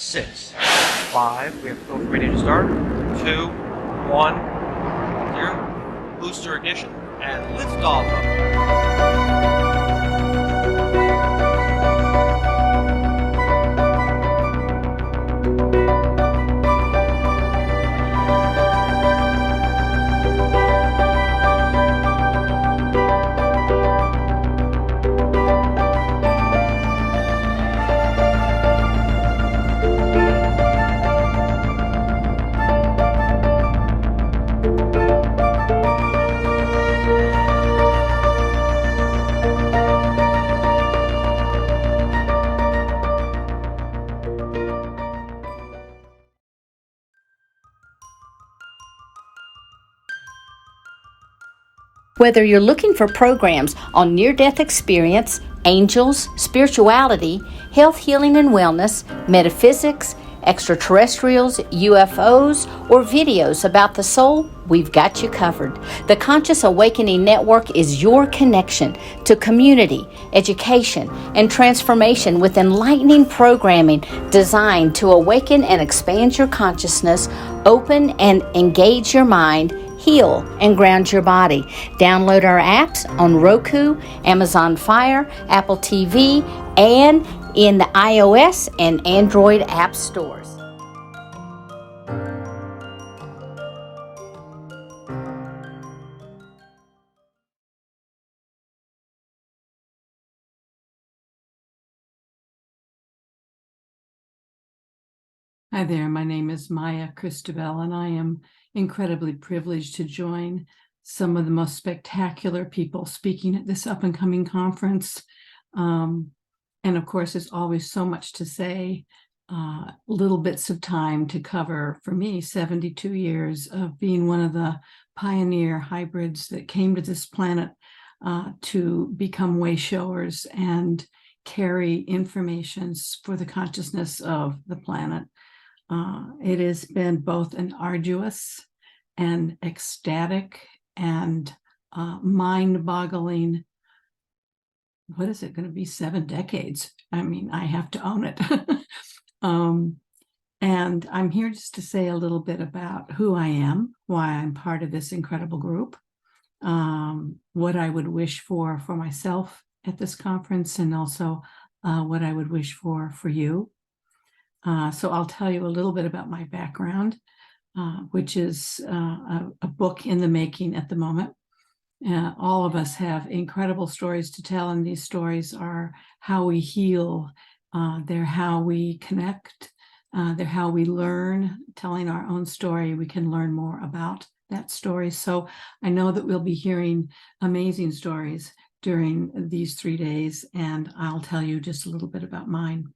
6, 5, we have to go for ready to start, 2, 1, 0, booster ignition, and lift off. Whether you're looking for programs on near-death experience, angels, spirituality, health, healing, and wellness, metaphysics, extraterrestrials, UFOs, or videos about the soul, we've got you covered. The Conscious Awakening Network is your connection to community, education, and transformation with enlightening programming designed to awaken and expand your consciousness, open and engage your mind, heal and ground your body. Download our apps on Roku, Amazon Fire, Apple TV, and in the iOS and Android app stores. Hi there, my name is Maya Christobel, and I am incredibly privileged to join some of the most spectacular people speaking at this up-and-coming conference. And of course, there's always so much to say, little bits of time to cover. For me, 72 years of being one of the pioneer hybrids that came to this planet to become way showers and carry information for the consciousness of the planet. It has been both an arduous and ecstatic and mind-boggling, what is it going to be, 7 decades? I mean, I have to own it. And I'm here just to say a little bit about who I am, why I'm part of this incredible group, what I would wish for myself at this conference, and also what I would wish for you. So I'll tell you a little bit about my background, which is a book in the making at the moment. All of us have incredible stories to tell, and these stories are how we heal. They're how we connect. They're how we learn. Telling our own story, we can learn more about that story. So I know that we'll be hearing amazing stories during these 3 days, and I'll tell you just a little bit about mine.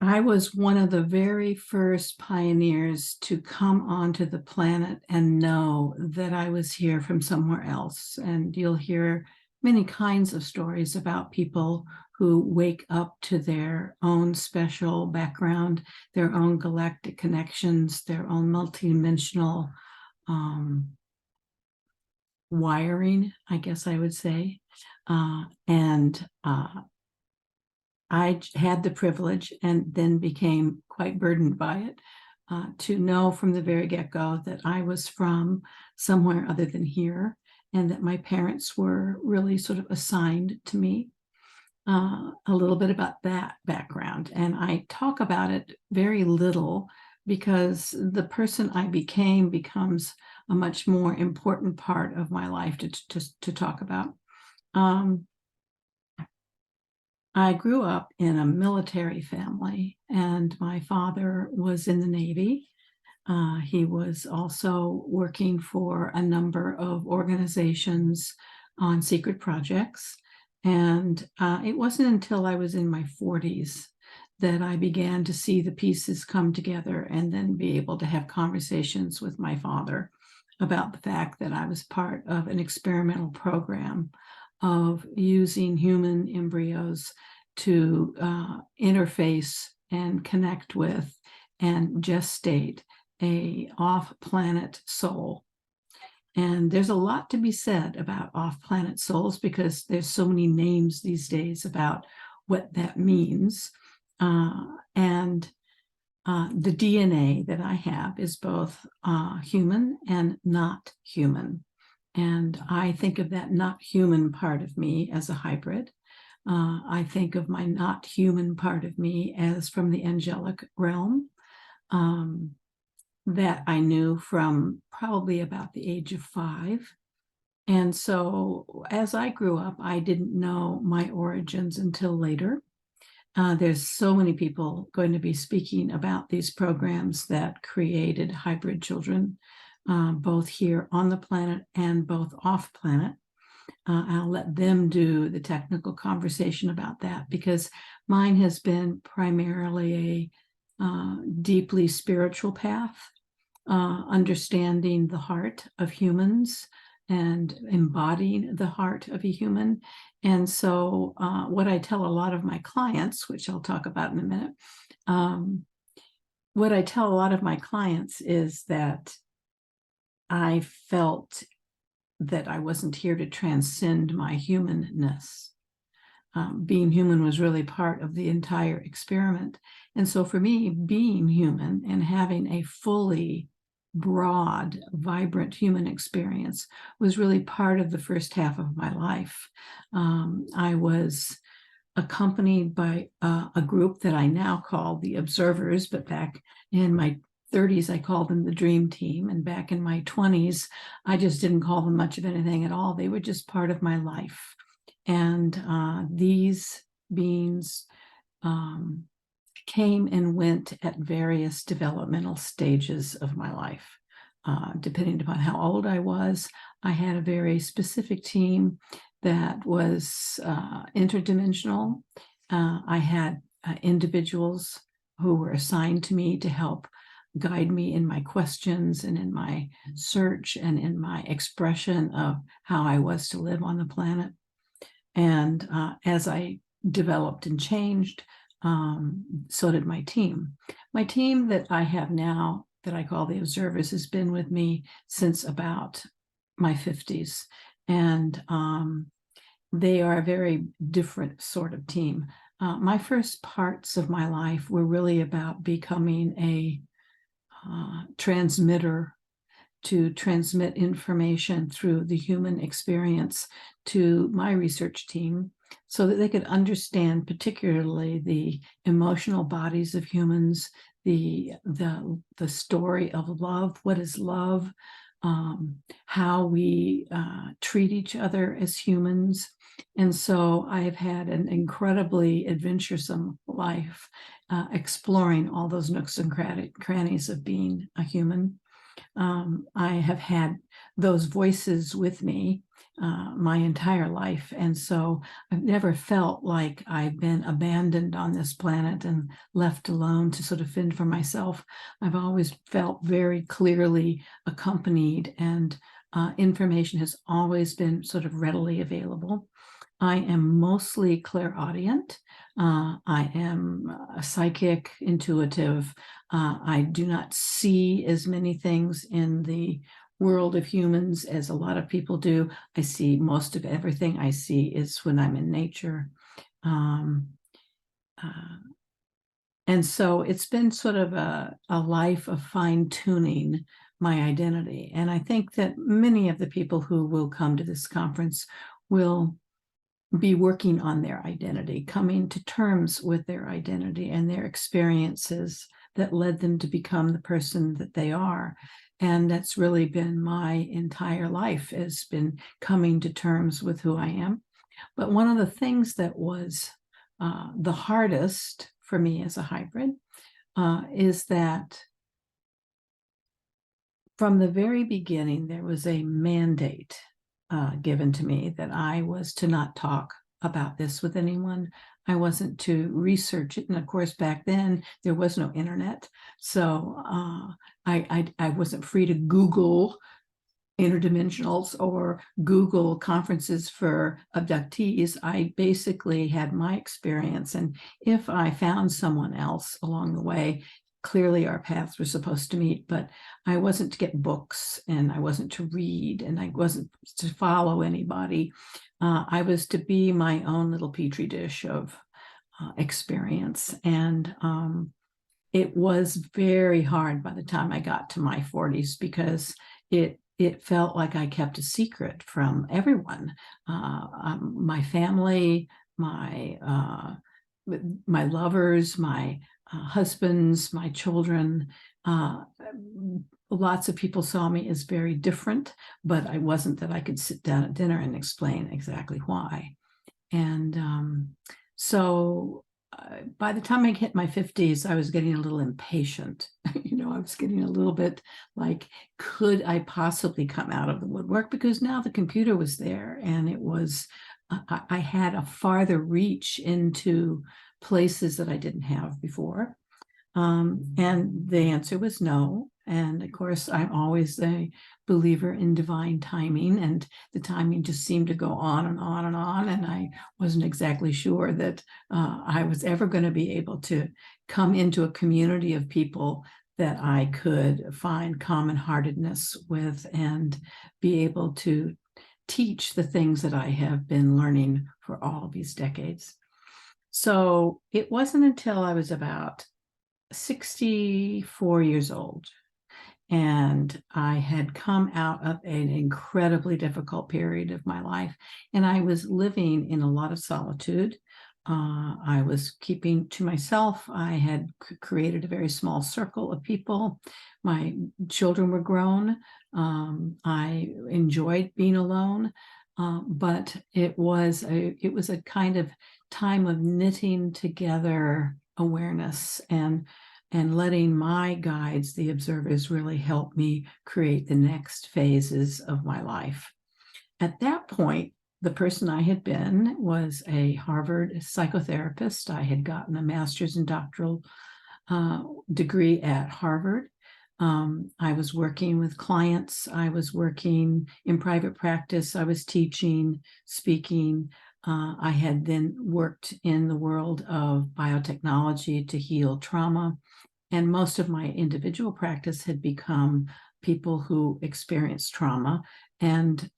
I was one of the very first pioneers to come onto the planet and know that I was here from somewhere else. And you'll hear many kinds of stories about people who wake up to their own special background, their own galactic connections, their own multidimensional wiring, I guess I would say. I had the privilege, and then became quite burdened by it, to know from the very get-go that I was from somewhere other than here, and that my parents were really sort of assigned to me. A little bit about that background, and I talk about it very little because the person I became becomes a much more important part of my life to talk about. I grew up in a military family, and my father was in the Navy. He was also working for a number of organizations on secret projects. And it wasn't until I was in my 40s that I began to see the pieces come together and then be able to have conversations with my father about the fact that I was part of an experimental program of using human embryos to interface and connect with and gestate a off-planet soul. And there's a lot to be said about off-planet souls, because there's so many names these days about what that means. And the DNA that I have is both human and not human. And I think of that not human part of me as a hybrid. I think of my not human part of me as from the angelic realm, that I knew from probably about the age of 5. And so as I grew up, I didn't know my origins until later. There's so many people going to be speaking about these programs that created hybrid children, both here on the planet and both off planet. I'll let them do the technical conversation about that, because mine has been primarily a deeply spiritual path, understanding the heart of humans and embodying the heart of a human. And so what I tell a lot of my clients, which I'll talk about in a minute, what I tell a lot of my clients is that I felt that I wasn't here to transcend my humanness. Being human was really part of the entire experiment. And so for me, being human and having a fully broad, vibrant human experience was really part of the first half of my life. I was accompanied by a group that I now call the Observers, but back in my 30s, I called them the Dream Team. And back in my 20s, I just didn't call them much of anything at all. They were just part of my life. And these beings came and went at various developmental stages of my life. Depending upon how old I was, I had a very specific team that was interdimensional. I had individuals who were assigned to me to help guide me in my questions and in my search and in my expression of how I was to live on the planet. And as I developed and changed, so did my team. My team that I have now, that I call the Observers, has been with me since about my 50s. And they are a very different sort of team. My first parts of my life were really about becoming a transmitter to transmit information through the human experience to my research team so that they could understand particularly the emotional bodies of humans, the story of love, what is love, how we treat each other as humans. And so I've had an incredibly adventuresome life exploring all those nooks and crannies of being a human. I have had those voices with me my entire life. And so I've never felt like I've been abandoned on this planet and left alone to sort of fend for myself. I've always felt very clearly accompanied, and information has always been sort of readily available. I am mostly clairaudient. I am a psychic, intuitive. I do not see as many things in the world of humans as a lot of people do. I see most of everything I see is when I'm in nature. And so it's been sort of a life of fine-tuning my identity. And I think that many of the people who will come to this conference will be working on their identity, coming to terms with their identity and their experiences that led them to become the person that they are. And that's really been my entire life, has been coming to terms with who I am. But one of the things that was the hardest for me as a hybrid is that from the very beginning, there was a mandate given to me that I was to not talk about this with anyone. I wasn't to research it. And of course, back then, there was no internet. So I wasn't free to Google interdimensionals or Google conferences for abductees. I basically had my experience. And if I found someone else along the way, clearly our paths were supposed to meet, but I wasn't to get books, and I wasn't to read, and I wasn't to follow anybody. I was to be my own little petri dish of experience. And it was very hard by the time I got to my 40s, because it felt like I kept a secret from everyone, my family, my lovers, my husbands, my children. Lots of people saw me as very different, but I wasn't that I could sit down at dinner and explain exactly why. And by the time I hit my 50s, I was getting a little impatient. I was getting a little bit like, could I possibly come out of the woodwork? Because now the computer was there, and it was, I had a farther reach into places that I didn't have before. And the answer was no. And of course, I'm always a believer in divine timing, and the timing just seemed to go on and on and on. And I wasn't exactly sure that I was ever going to be able to come into a community of people that I could find common heartedness with and be able to teach the things that I have been learning for all of these decades. So it wasn't until I was about 64 years old, and I had come out of an incredibly difficult period of my life, and I was living in a lot of solitude. I was keeping to myself. I had created a very small circle of people. My children were grown. I enjoyed being alone, but it was a kind of time of knitting together awareness and letting my guides, the observers, really help me create the next phases of my life. At that point, the person I had been was a Harvard psychotherapist. I had gotten a master's and doctoral degree at Harvard. I was working with clients. I was working in private practice. I was teaching, speaking. I had then worked in the world of biotechnology to heal trauma. And most of my individual practice had become people who experienced trauma. And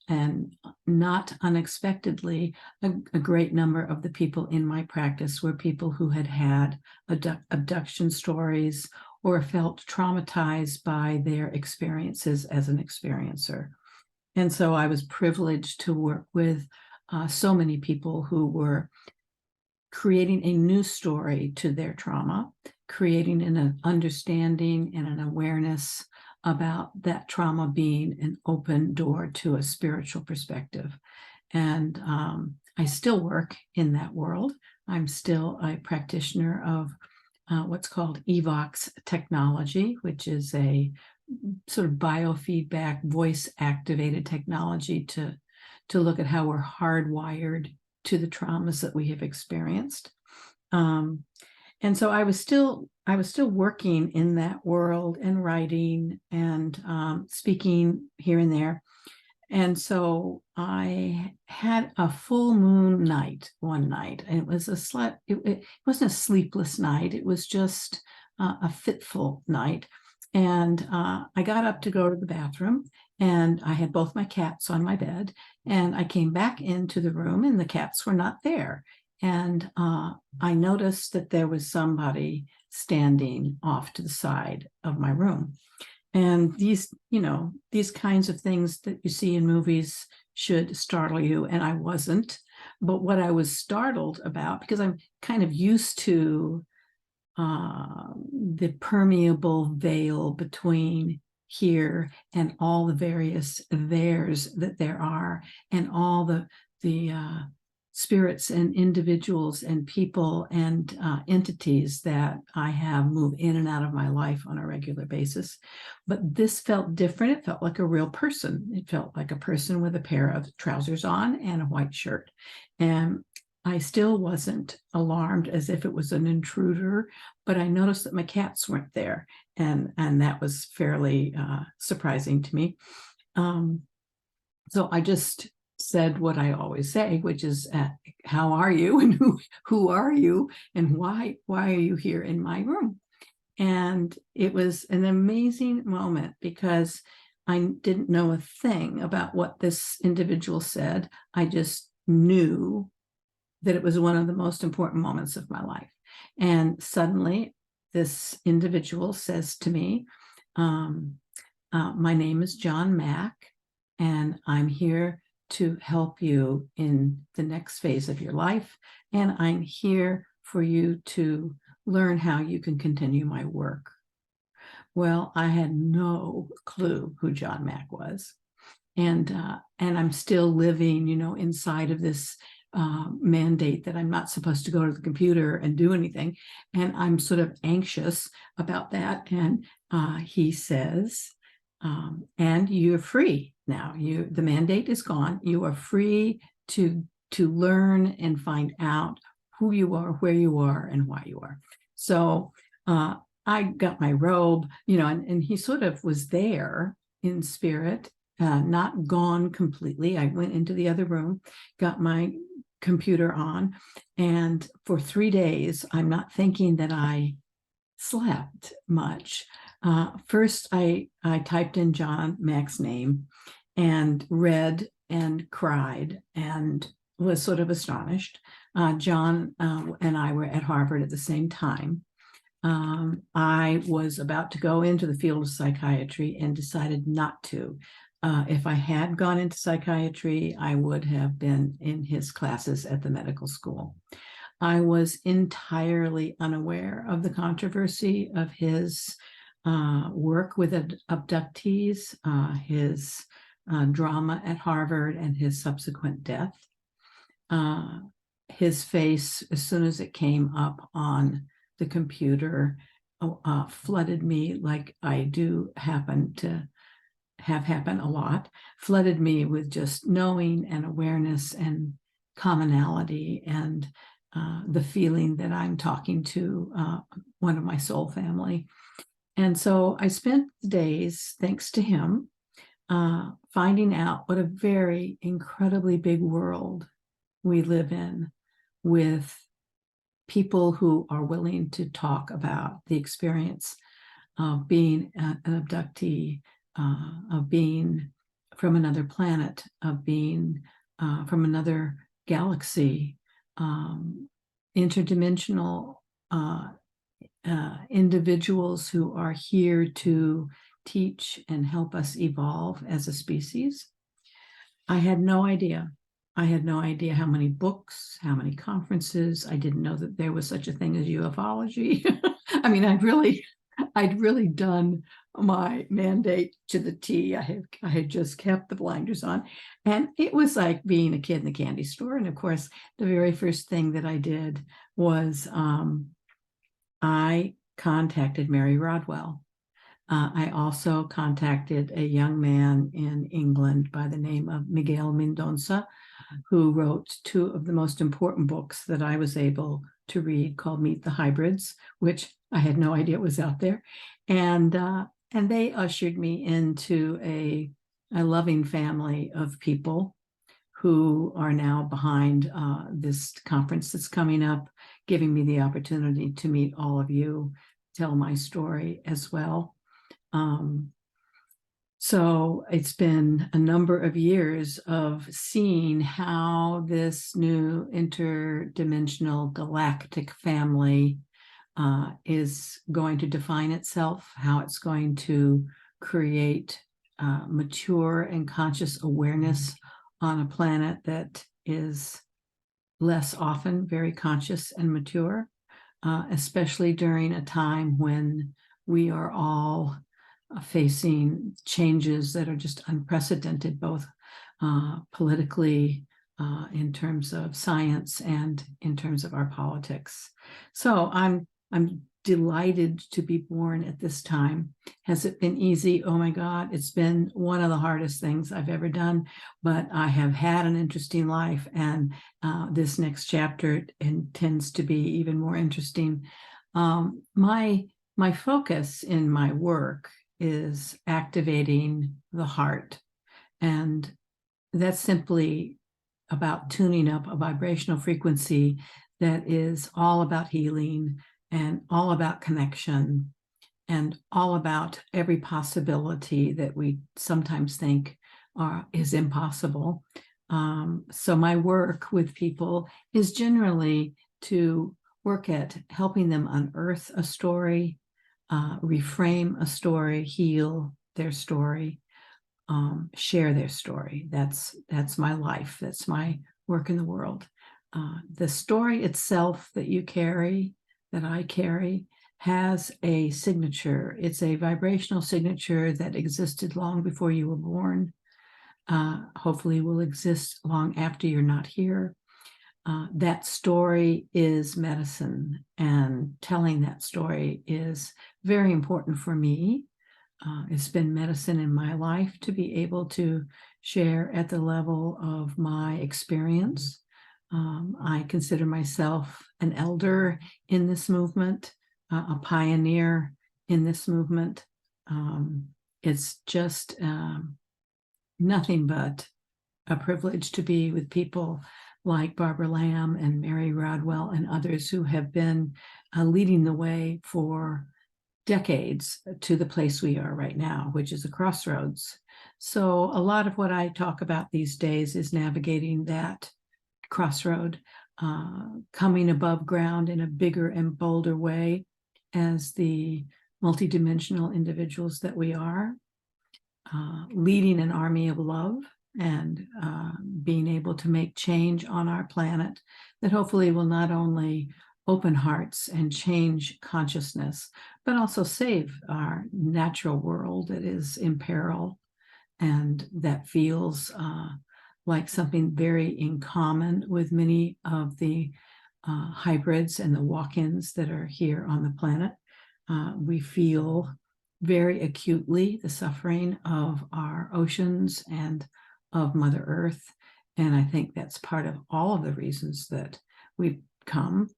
not unexpectedly, a great number of the people in my practice were people who had had abduction stories or felt traumatized by their experiences as an experiencer. And so I was privileged to work with so many people who were creating a new story to their trauma, creating an understanding and an awareness about that trauma being an open door to a spiritual perspective. And I still work in that world. I'm still a practitioner of what's called Evox technology, which is a sort of biofeedback, voice-activated technology to look at how we're hardwired to the traumas that we have experienced. And so I was still working in that world and writing and speaking here and there. And so I had a full moon night one night, and it wasn't a sleepless night. It was just a fitful night. And I got up to go to the bathroom, and I had both my cats on my bed, and I came back into the room and the cats were not there. And I noticed that there was somebody standing off to the side of my room. And these kinds of things that you see in movies should startle you. And I wasn't. But what I was startled about, because I'm kind of used to the permeable veil between here and all the various theirs that there are, and all the spirits and individuals and people and entities that I have move in and out of my life on a regular basis. But this felt different. It felt like a real person. It felt like a person with a pair of trousers on and a white shirt. And I still wasn't alarmed as if it was an intruder, but I noticed that my cats weren't there. And that was fairly surprising to me. So I just said what I always say, which is, how are you, and who are you, and why are you here in my room? And it was an amazing moment, because I didn't know a thing about what this individual said. I just knew that it was one of the most important moments of my life. And suddenly this individual says to me, my name is John Mack, and I'm here to help you in the next phase of your life. And I'm here for you to learn how you can continue my work. Well, I had no clue who John Mack was. And I'm still living, inside of this mandate that I'm not supposed to go to the computer and do anything. And I'm sort of anxious about that. And he says, and you're free now. The mandate is gone. You are free to learn and find out who you are, where you are, and why you are. So I got my robe, and he sort of was there in spirit, not gone completely. I went into the other room, got my computer on, and for 3 days, I'm not thinking that I slept much. First, I typed in John Mack's name and read and cried and was sort of astonished. John and I were at Harvard at the same time. I was about to go into the field of psychiatry and decided not to. If I had gone into psychiatry, I would have been in his classes at the medical school. I was entirely unaware of the controversy of his work with abductees, his drama at Harvard, and his subsequent death. His face, as soon as it came up on the computer, flooded me, like I do happen to have happen a lot, flooded me with just knowing and awareness and commonality and the feeling that I'm talking to one of my soul family. And so I spent the days, thanks to him, finding out what a very incredibly big world we live in, with people who are willing to talk about the experience of being an abductee, of being from another planet, of being from another galaxy, interdimensional individuals who are here to teach and help us evolve as a species. I had no idea. I had no idea how many books, how many conferences. I didn't know that there was such a thing as ufology. I mean, I'd really done my mandate to the T. I had just kept the blinders on. And it was like being a kid in the candy store. And of course, the very first thing that I did was I contacted Mary Rodwell. I also contacted a young man in England by the name of Miguel Mendonça, who wrote 2 of the most important books that I was able to read, called Meet the Hybrids, which I had no idea was out there. And they ushered me into a loving family of people who are now behind this conference that's coming up, giving me the opportunity to meet all of you, tell my story as well. So it's been a number of years of seeing how this new interdimensional galactic family is going to define itself, how it's going to create mature and conscious awareness on a planet that is less often very conscious and mature, especially during a time when we are all facing changes that are just unprecedented, both politically, in terms of science, and in terms of our politics. So I'm delighted to be born at this time. Has it been easy? Oh my God, it's been one of the hardest things I've ever done, but I have had an interesting life, and this next chapter intends to be even more interesting. My focus in my work is activating the heart, and that's simply about tuning up a vibrational frequency that is all about healing and all about connection and all about every possibility that we sometimes think is impossible. So my work with people is generally to work at helping them unearth a story, reframe a story, heal their story, share their story. That's my life. That's my work in the world. The story itself that you carry, that I carry, has a signature. It's a vibrational signature that existed long before you were born. Hopefully will exist long after you're not here. That story is medicine, and telling that story is very important for me. It's been medicine in my life to be able to share at the level of my experience. I consider myself an elder in this movement, a pioneer in this movement. It's just nothing but a privilege to be with people like Barbara Lamb and Mary Rodwell and others who have been leading the way for decades to the place we are right now, which is a crossroads. So a lot of what I talk about these days is navigating that crossroad, coming above ground in a bigger and bolder way as the multidimensional individuals that we are, leading an army of love and being able to make change on our planet that hopefully will not only open hearts and change consciousness, but also save our natural world that is in peril and that feels like something very in common with many of the hybrids and the walk-ins that are here on the planet. We feel very acutely the suffering of our oceans and of Mother Earth. And I think that's part of all of the reasons that we've come.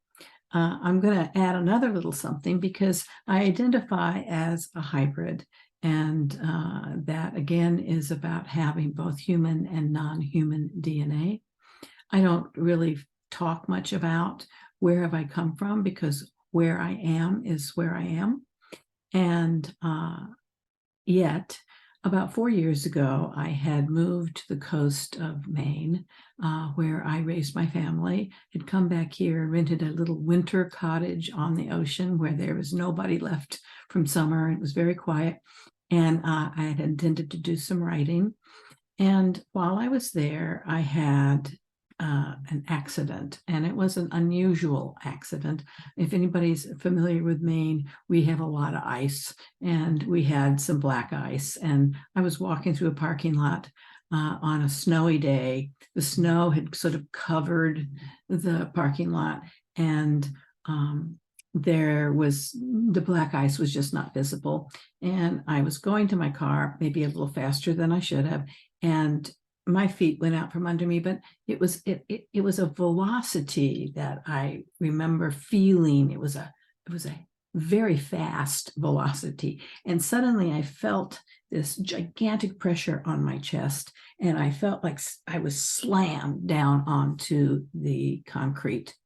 I'm going to add another little something because I identify as a hybrid. And that, again, is about having both human and non-human DNA. I don't really talk much about where have I come from, because where I am is where I am. And yet, about 4 years ago, I had moved to the coast of Maine, where I raised my family, had come back here, rented a little winter cottage on the ocean where there was nobody left from summer. It was very quiet. And I had intended to do some writing. And while I was there, I had an accident, and it was an unusual accident. If anybody's familiar with Maine, we have a lot of ice, and we had some black ice. And I was walking through a parking lot on a snowy day. The snow had sort of covered the parking lot, and the black ice was just not visible. And I was going to my car, maybe a little faster than I should have, and my feet went out from under me, but it was a velocity that I remember feeling. It was a very fast velocity. And suddenly I felt this gigantic pressure on my chest, and I felt like I was slammed down onto the concrete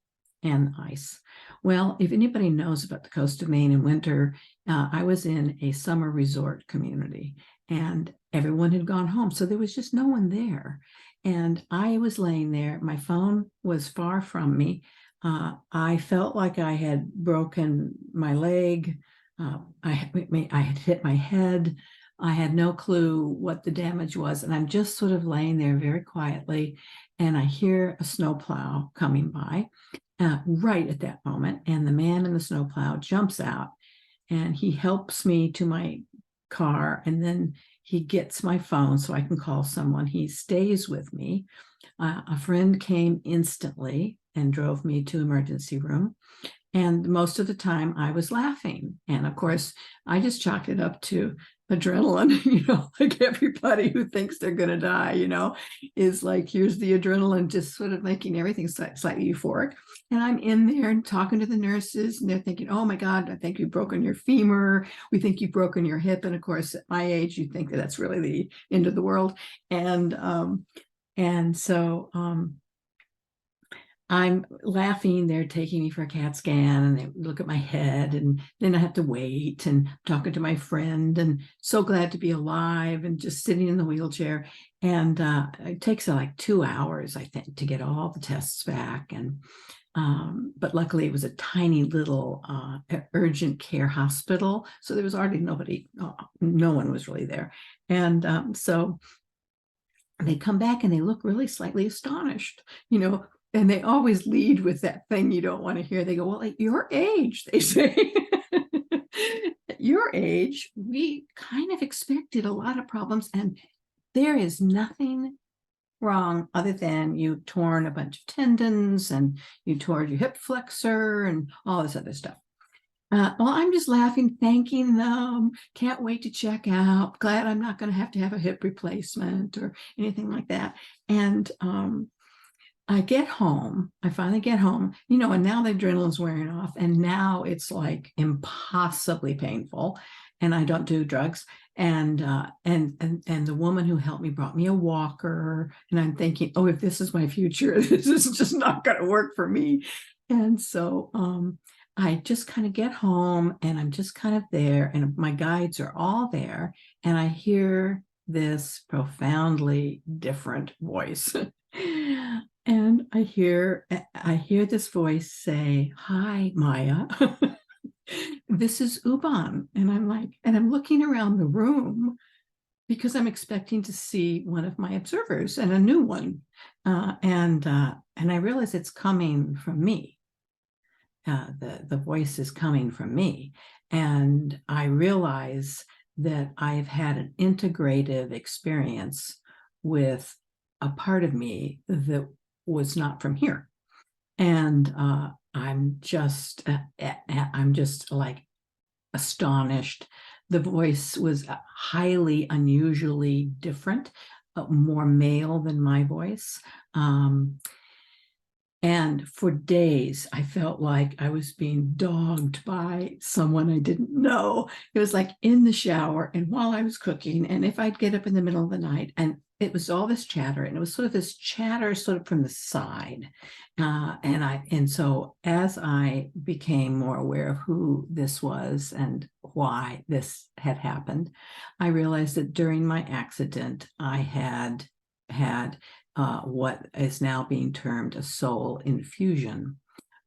and ice. Well, if anybody knows about the coast of Maine in winter, I was in a summer resort community, and everyone had gone home. So there was just no one there. And I was laying there. My phone was far from me. I felt like I had broken my leg. I had hit my head. I had no clue what the damage was. And I'm just sort of laying there very quietly. And I hear a snowplow coming by right at that moment. And the man in the snowplow jumps out, and he helps me to my car, and then he gets my phone so I can call someone. He stays with me. A friend came instantly and drove me to emergency room. And most of the time I was laughing. And of course, I just chalked it up to adrenaline, like everybody who thinks they're going to die, is like, here's the adrenaline, just sort of making everything slightly euphoric. And I'm in there and talking to the nurses, and they're thinking, oh my God, I think you've broken your femur. We think you've broken your hip. And of course, at my age, you think that that's really the end of the world. And so I'm laughing. They're taking me for a CAT scan and they look at my head, and then I have to wait and talking to my friend and so glad to be alive and just sitting in the wheelchair. And it takes like 2 hours, I think, to get all the tests back. And but luckily it was a tiny little urgent care hospital. So there was already nobody, no one was really there. And so they come back and they look really slightly astonished, and they always lead with that thing you don't want to hear. They go, well, at your age, they say, at your age, we kind of expected a lot of problems, and there is nothing wrong other than you torn a bunch of tendons and you tore your hip flexor and all this other stuff. Well, I'm just laughing, thanking them. Can't wait to check out. Glad I'm not going to have a hip replacement or anything like that. And I get home. I finally get home, and now the adrenaline's wearing off. And now it's like impossibly painful. And I don't do drugs. And the woman who helped me brought me a walker. And I'm thinking, oh, if this is my future, this is just not going to work for me. And so I just kind of get home and I'm just kind of there, and my guides are all there, and I hear this profoundly different voice. And I hear this voice say, "Hi, Maya." This is Uban. And I'm looking around the room because I'm expecting to see one of my observers, and a new one. And I realize it's coming from me. The voice is coming from me. And I realize that I've had an integrative experience with a part of me that was not from here. And I'm just like astonished. The voice was highly unusually different, more male than my voice. And for days, I felt like I was being dogged by someone I didn't know. It was like in the shower and while I was cooking, and if I'd get up in the middle of the night, and it was all this chatter, and it was sort of this chatter sort of from the side. And so as I became more aware of who this was and why this had happened, I realized that during my accident, I had what is now being termed a soul infusion.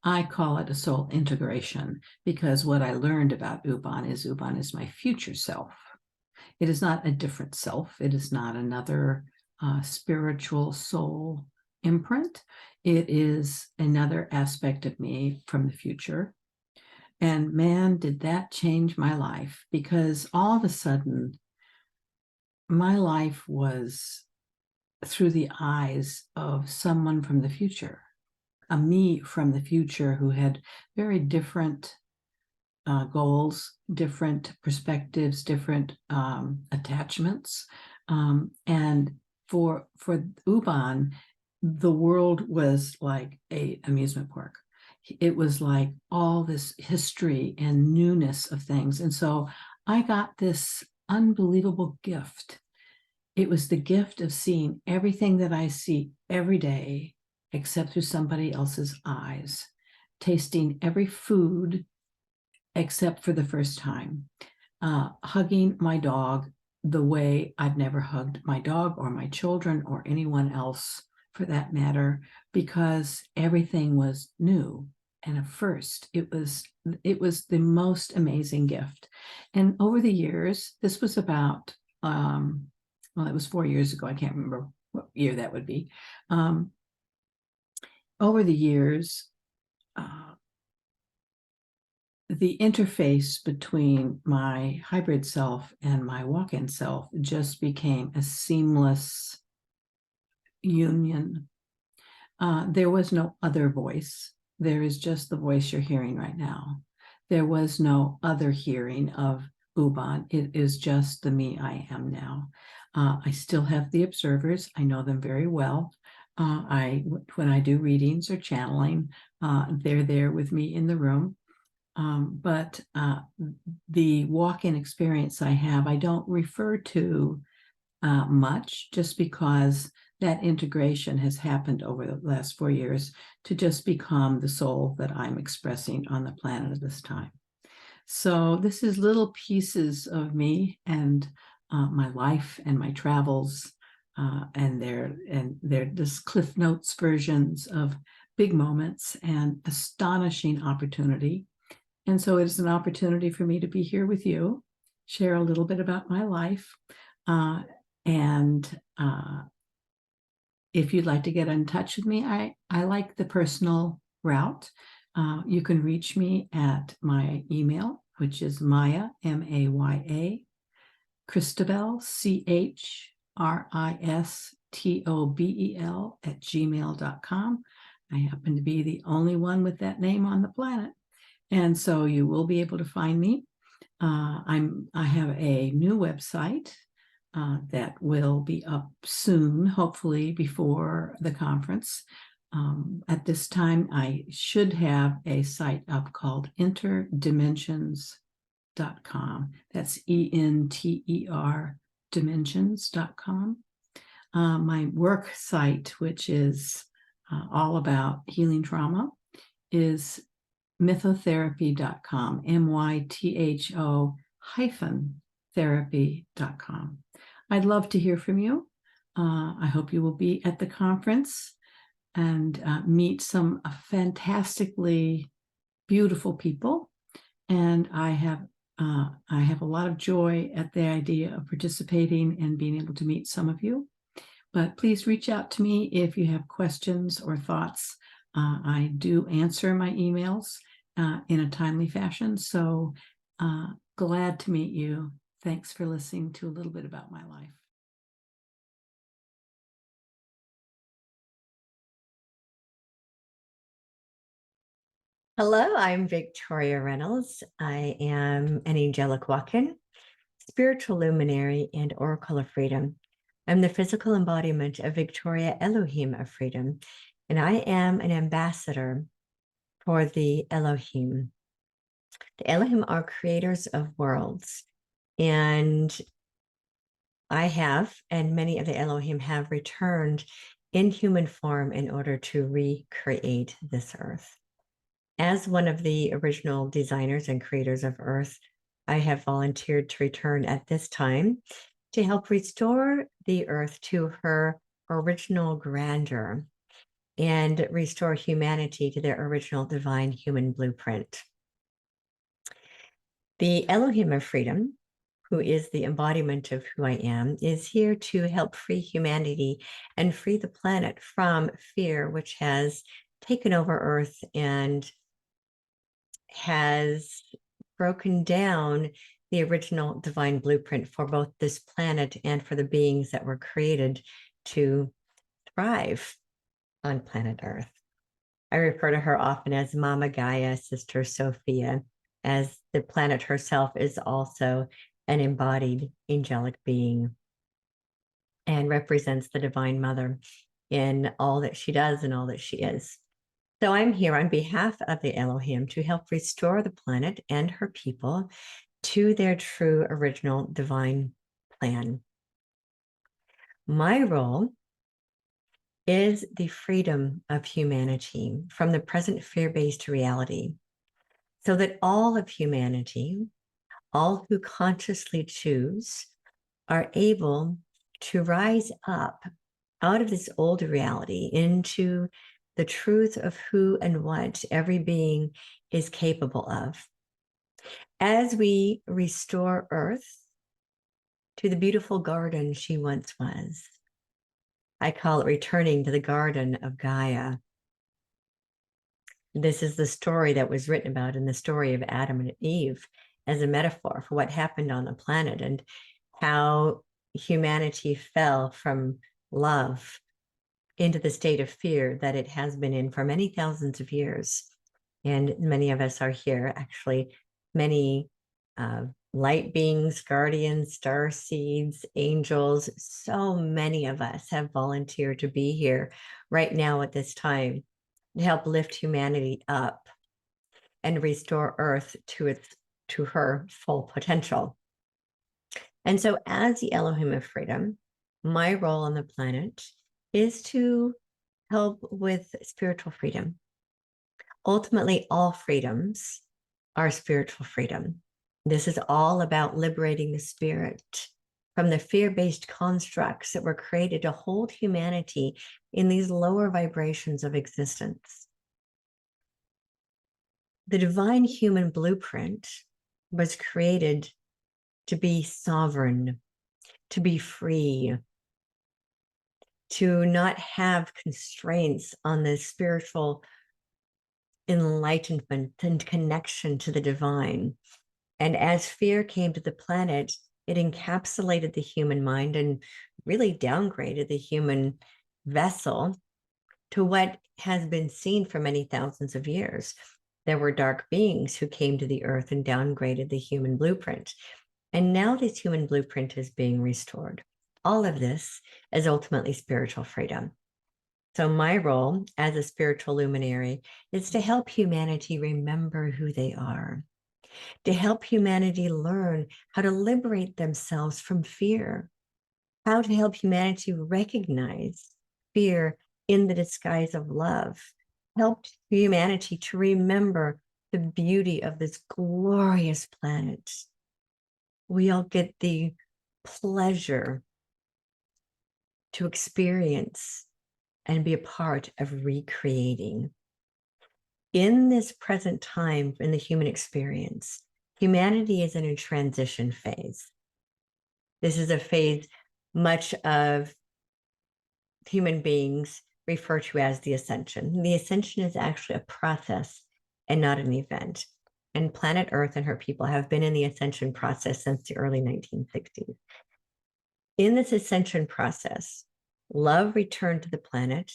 I call it a soul integration because what I learned about Uban is my future self. It is not a different self. It is not another spiritual soul imprint. It is another aspect of me from the future. And man, did that change my life, because all of a sudden, my life was through the eyes of someone from the future, a me from the future who had very different goals, different perspectives, different attachments. And for Uban, the world was like an amusement park. It was like all this history and newness of things. And so I got this unbelievable gift. It was the gift of seeing everything that I see every day, except through somebody else's eyes, tasting every food except for the first time, hugging my dog the way I've never hugged my dog or my children or anyone else for that matter, because everything was new and a first. It was the most amazing gift. And over the years, this was about it was 4 years ago. I can't remember what year that would be. Over the years, the interface between my hybrid self and my walk-in self just became a seamless union. There was no other voice. There is just the voice you're hearing right now. There was no other hearing of Uban. It is just the me I am now. I still have the observers. I know them very well. When I do readings or channeling, they're there with me in the room. But the walk-in experience I have, I don't refer to much, just because that integration has happened over the last 4 years to just become the soul that I'm expressing on the planet at this time. So this is little pieces of me and my life and my travels, and they're just Cliff Notes versions of big moments and astonishing opportunity. And so it is an opportunity for me to be here with you, share a little bit about my life, and if you'd like to get in touch with me, I like the personal route. You can reach me at my email, which is Maya, M-A-Y-A, Christobel, CHRISTOBEL @gmail.com. I happen to be the only one with that name on the planet. And so you will be able to find me. I have a new website that will be up soon, hopefully before the conference. At this time, I should have a site up called interdimensions.com. That's ENTER dimensions.com. My work site, which is all about healing trauma, is mythotherapy.com, mytho-therapy.com. I'd love to hear from you. I hope you will be at the conference and meet some fantastically beautiful people. And I have a lot of joy at the idea of participating and being able to meet some of you. But please reach out to me if you have questions or thoughts. I do answer my emails in a timely fashion. So glad to meet you. Thanks for listening to a little bit about my life. Hello, I'm VictoriaReynolds. I am an angelic walk-in, spiritual luminary, and oracle of freedom. I'm the physical embodiment of Victoria Elohim of freedom, and I am an ambassador for the Elohim. The Elohim are creators of worlds, and I have, and many of the Elohim have returned in human form in order to recreate this earth. As one of the original designers and creators of Earth, I have volunteered to return at this time to help restore the Earth to her original grandeur and restore humanity to their original divine human blueprint. The Elohim of freedom, who is the embodiment of who I am, is here to help free humanity and free the planet from fear, which has taken over Earth and has broken down the original divine blueprint for both this planet and for the beings that were created to thrive on planet Earth. I refer to her often as Mama Gaia, Sister Sophia, as the planet herself is also an embodied angelic being and represents the Divine Mother in all that she does and all that she is. So I'm here on behalf of the Elohim to help restore the planet and her people to their true original divine plan. My role is the freedom of humanity from the present fear-based reality, so that all of humanity, all who consciously choose, are able to rise up out of this old reality into the truth of who and what every being is capable of. As we restore Earth to the beautiful garden she once was, I call it returning to the garden of Gaia. This is the story that was written about in the story of Adam and Eve as a metaphor for what happened on the planet and how humanity fell from love into the state of fear that it has been in for many thousands of years. And many of us are here, actually, many light beings, guardians, star seeds, angels, so many of us have volunteered to be here right now at this time to help lift humanity up and restore Earth to her full potential. And so as the Elohim of freedom, my role on the planet is to help with spiritual freedom. Ultimately, all freedoms are spiritual freedom. This is all about liberating the spirit from the fear-based constructs that were created to hold humanity in these lower vibrations of existence. The divine human blueprint was created to be sovereign, to be free, to not have constraints on the spiritual enlightenment and connection to the divine. And as fear came to the planet, it encapsulated the human mind and really downgraded the human vessel to what has been seen for many thousands of years. There were dark beings who came to the earth and downgraded the human blueprint. And now this human blueprint is being restored. All of this is ultimately spiritual freedom. So my role as a spiritual luminary is to help humanity remember who they are, to help humanity learn how to liberate themselves from fear, how to help humanity recognize fear in the disguise of love, help humanity to remember the beauty of this glorious planet. We all get the pleasure to experience and be a part of recreating. In this present time, in the human experience, humanity is in a transition phase. This is a phase much of human beings refer to as the ascension. The ascension is actually a process and not an event. And planet Earth and her people have been in the ascension process since the early 1960s. In this ascension process, love returned to the planet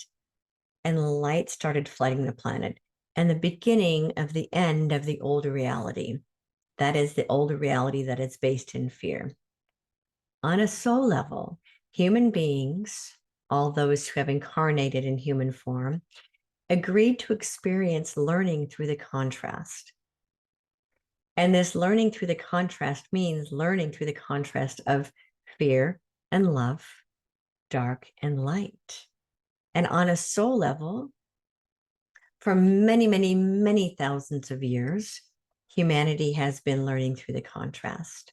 and light started flooding the planet, and the beginning of the end of the older reality. That is the older reality that is based in fear. On a soul level, human beings, all those who have incarnated in human form, agreed to experience learning through the contrast. And this learning through the contrast means learning through the contrast of fear and love, dark and light. And on a soul level, for many, many, many thousands of years, humanity has been learning through the contrast.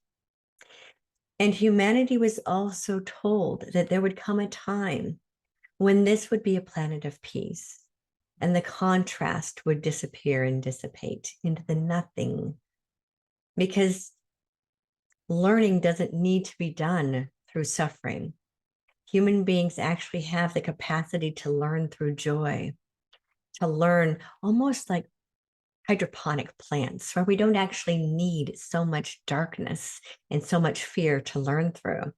And humanity was also told that there would come a time when this would be a planet of peace, and the contrast would disappear and dissipate into the nothing, because learning doesn't need to be done through suffering. Human beings actually have the capacity to learn through joy, to learn almost like hydroponic plants, where we don't actually need so much darkness and so much fear to learn through.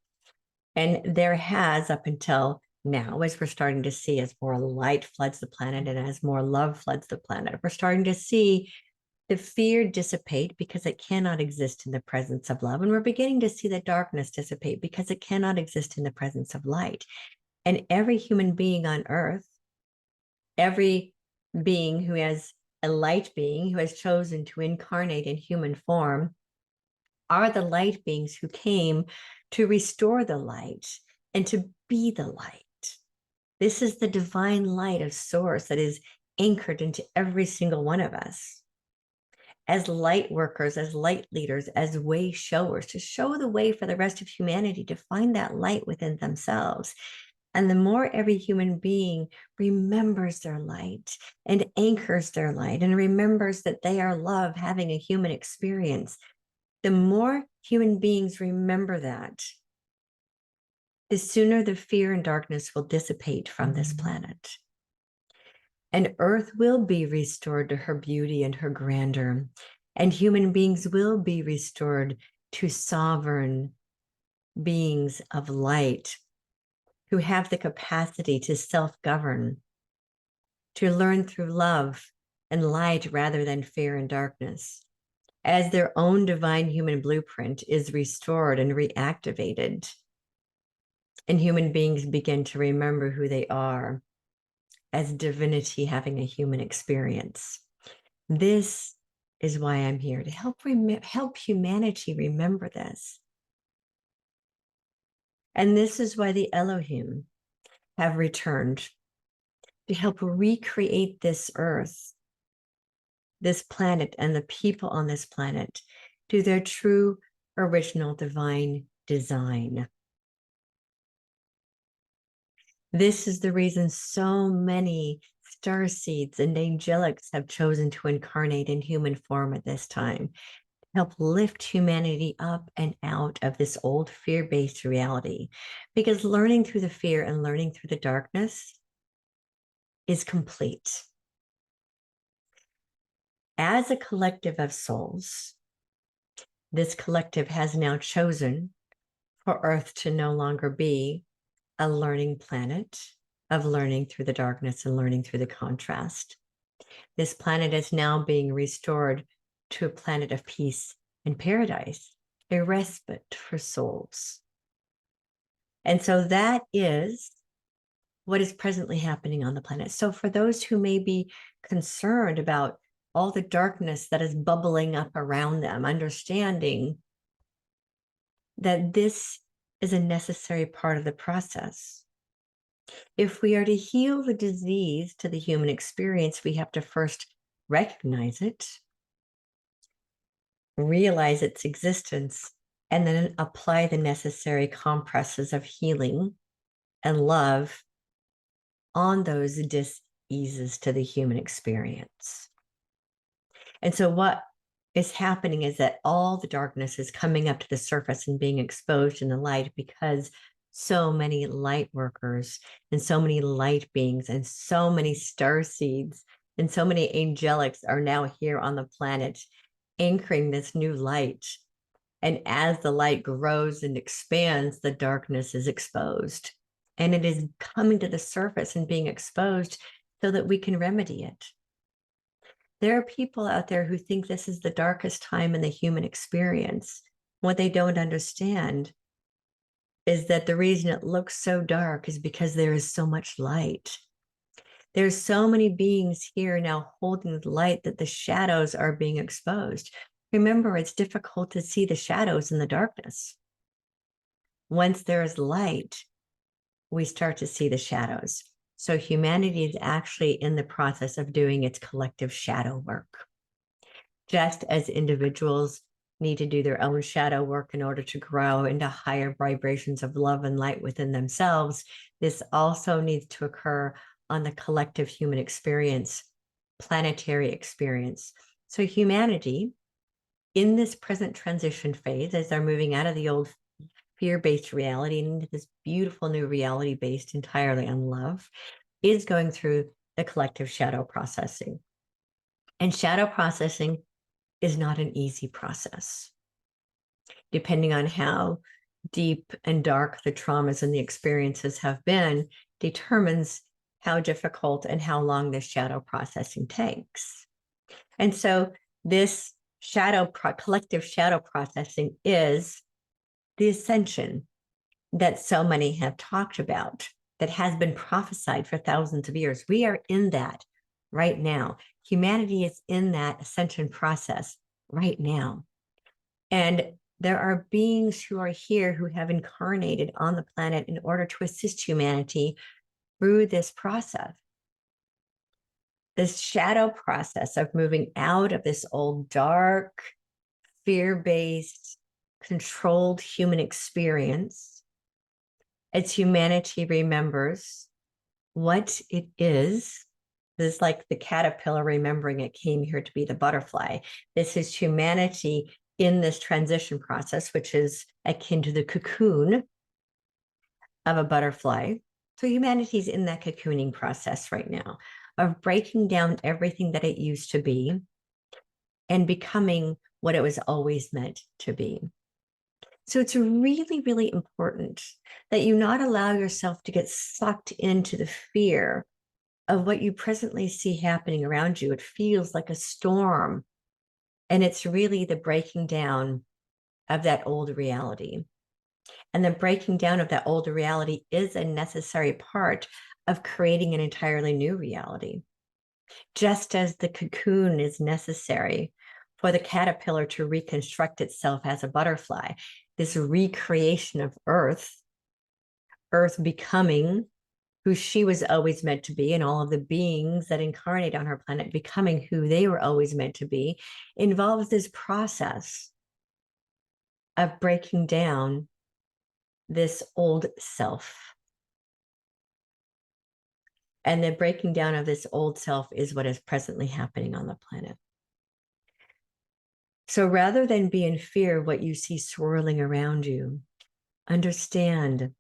And there has, up until now, as we're starting to see, as more light floods the planet and as more love floods the planet, we're starting to see the fear dissipate because it cannot exist in the presence of love. And we're beginning to see the darkness dissipate because it cannot exist in the presence of light. And every human being on earth, every being who has a light being who has chosen to incarnate in human form, are the light beings who came to restore the light and to be the light. This is the divine light of source that is anchored into every single one of us. As light workers, as light leaders, as way showers, to show the way for the rest of humanity to find that light within themselves. And the more every human being remembers their light and anchors their light and remembers that they are love having a human experience, the more human beings remember that, the sooner the fear and darkness will dissipate from this planet. And Earth will be restored to her beauty and her grandeur, and human beings will be restored to sovereign beings of light who have the capacity to self-govern, to learn through love and light rather than fear and darkness. As their own divine human blueprint is restored and reactivated, and human beings begin to remember who they are as divinity having a human experience. This is why I'm here, to help humanity remember this. And this is why the Elohim have returned to help recreate this earth, this planet, and the people on this planet to their true original divine design. This is the reason so many starseeds and angelics have chosen to incarnate in human form at this time, to help lift humanity up and out of this old fear-based reality. Because learning through the fear and learning through the darkness is complete. As a collective of souls, this collective has now chosen for Earth to no longer be a learning planet of learning through the darkness and learning through the contrast. This planet is now being restored to a planet of peace and paradise, a respite for souls. And so that is what is presently happening on the planet. So for those who may be concerned about all the darkness that is bubbling up around them, understanding that this is a necessary part of the process. If we are to heal the disease to the human experience, we have to first recognize it, realize its existence, and then apply the necessary compresses of healing and love on those diseases to the human experience. And so what is happening is that all the darkness is coming up to the surface and being exposed in the light, because so many light workers and so many light beings and so many star seeds and so many angelics are now here on the planet, anchoring this new light. And as the light grows and expands, the darkness is exposed. And it is coming to the surface and being exposed so that we can remedy it. There are people out there who think this is the darkest time in the human experience. What they don't understand is that the reason it looks so dark is because there is so much light. There's so many beings here now holding the light that the shadows are being exposed. Remember, it's difficult to see the shadows in the darkness. Once there is light, we start to see the shadows. So humanity is actually in the process of doing its collective shadow work. Just as individuals need to do their own shadow work in order to grow into higher vibrations of love and light within themselves, this also needs to occur on the collective human experience, planetary experience. So humanity, in this present transition phase, as they're moving out of the old fear-based reality and into this beautiful new reality based entirely on love, is going through the collective shadow processing. And shadow processing is not an easy process. Depending on how deep and dark the traumas and the experiences have been, determines how difficult and how long this shadow processing takes. And so this collective shadow processing is the ascension that so many have talked about, that has been prophesied for thousands of years. We are in that right now. Humanity is in that ascension process right now. And there are beings who are here who have incarnated on the planet in order to assist humanity through this process. This shadow process of moving out of this old dark, fear-based, controlled human experience, as humanity remembers what it is. This is like the caterpillar remembering it came here to be the butterfly. This is humanity in this transition process, which is akin to the cocoon of a butterfly. So humanity's in that cocooning process right now of breaking down everything that it used to be and becoming what it was always meant to be. So it's really, really important that you not allow yourself to get sucked into the fear of what you presently see happening around you. It feels like a storm, and it's really the breaking down of that old reality. And the breaking down of that old reality is a necessary part of creating an entirely new reality. Just as the cocoon is necessary for the caterpillar to reconstruct itself as a butterfly, this recreation of Earth becoming who she was always meant to be, and all of the beings that incarnate on her planet becoming who they were always meant to be, involves this process of breaking down this old self. And the breaking down of this old self is what is presently happening on the planet. So rather than be in fear of what you see swirling around you, understand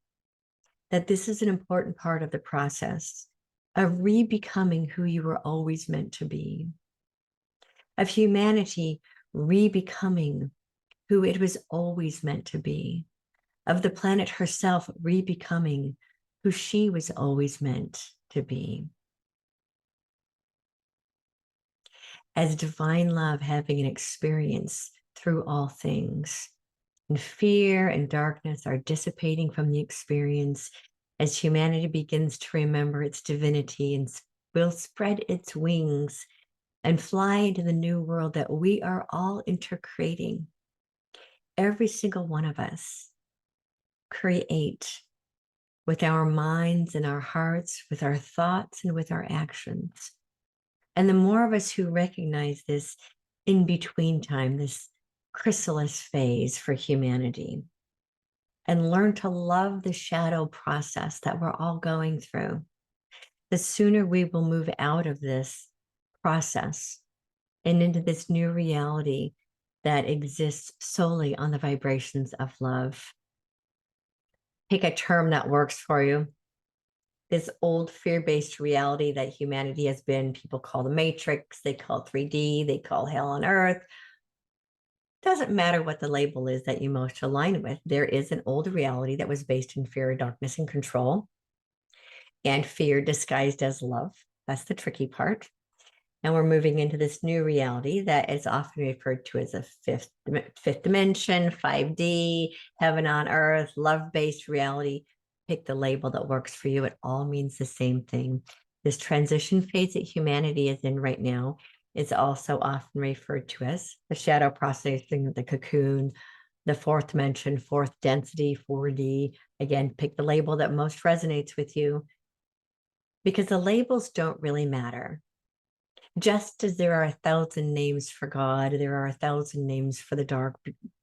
that this is an important part of the process of re-becoming who you were always meant to be, of humanity re-becoming who it was always meant to be, of the planet herself re-becoming who she was always meant to be. As divine love having an experience through all things, and fear and darkness are dissipating from the experience as humanity begins to remember its divinity and will spread its wings and fly into the new world that we are all intercreating. Every single one of us create with our minds and our hearts, with our thoughts and with our actions. And the more of us who recognize this in between time, this chrysalis phase for humanity, and learn to love the shadow process that we're all going through, the sooner we will move out of this process and into this new reality that exists solely on the vibrations of love. Pick a term that works for you. This old fear-based reality that humanity has been, people call the Matrix, they call 3D, they call hell on earth. Doesn't matter what the label is that you most align with. There is an old reality that was based in fear, darkness, and control, and fear disguised as love. That's the tricky part. And we're moving into this new reality that is often referred to as a fifth dimension, 5D, heaven on earth, love-based reality. Pick the label that works for you. It all means the same thing. This transition phase that humanity is in right now is also often referred to as the shadow processing, the cocoon, the fourth dimension, fourth density, 4D. Again, pick the label that most resonates with you, because the labels don't really matter. Just as there are 1,000 names for God, there are 1,000 names for the dark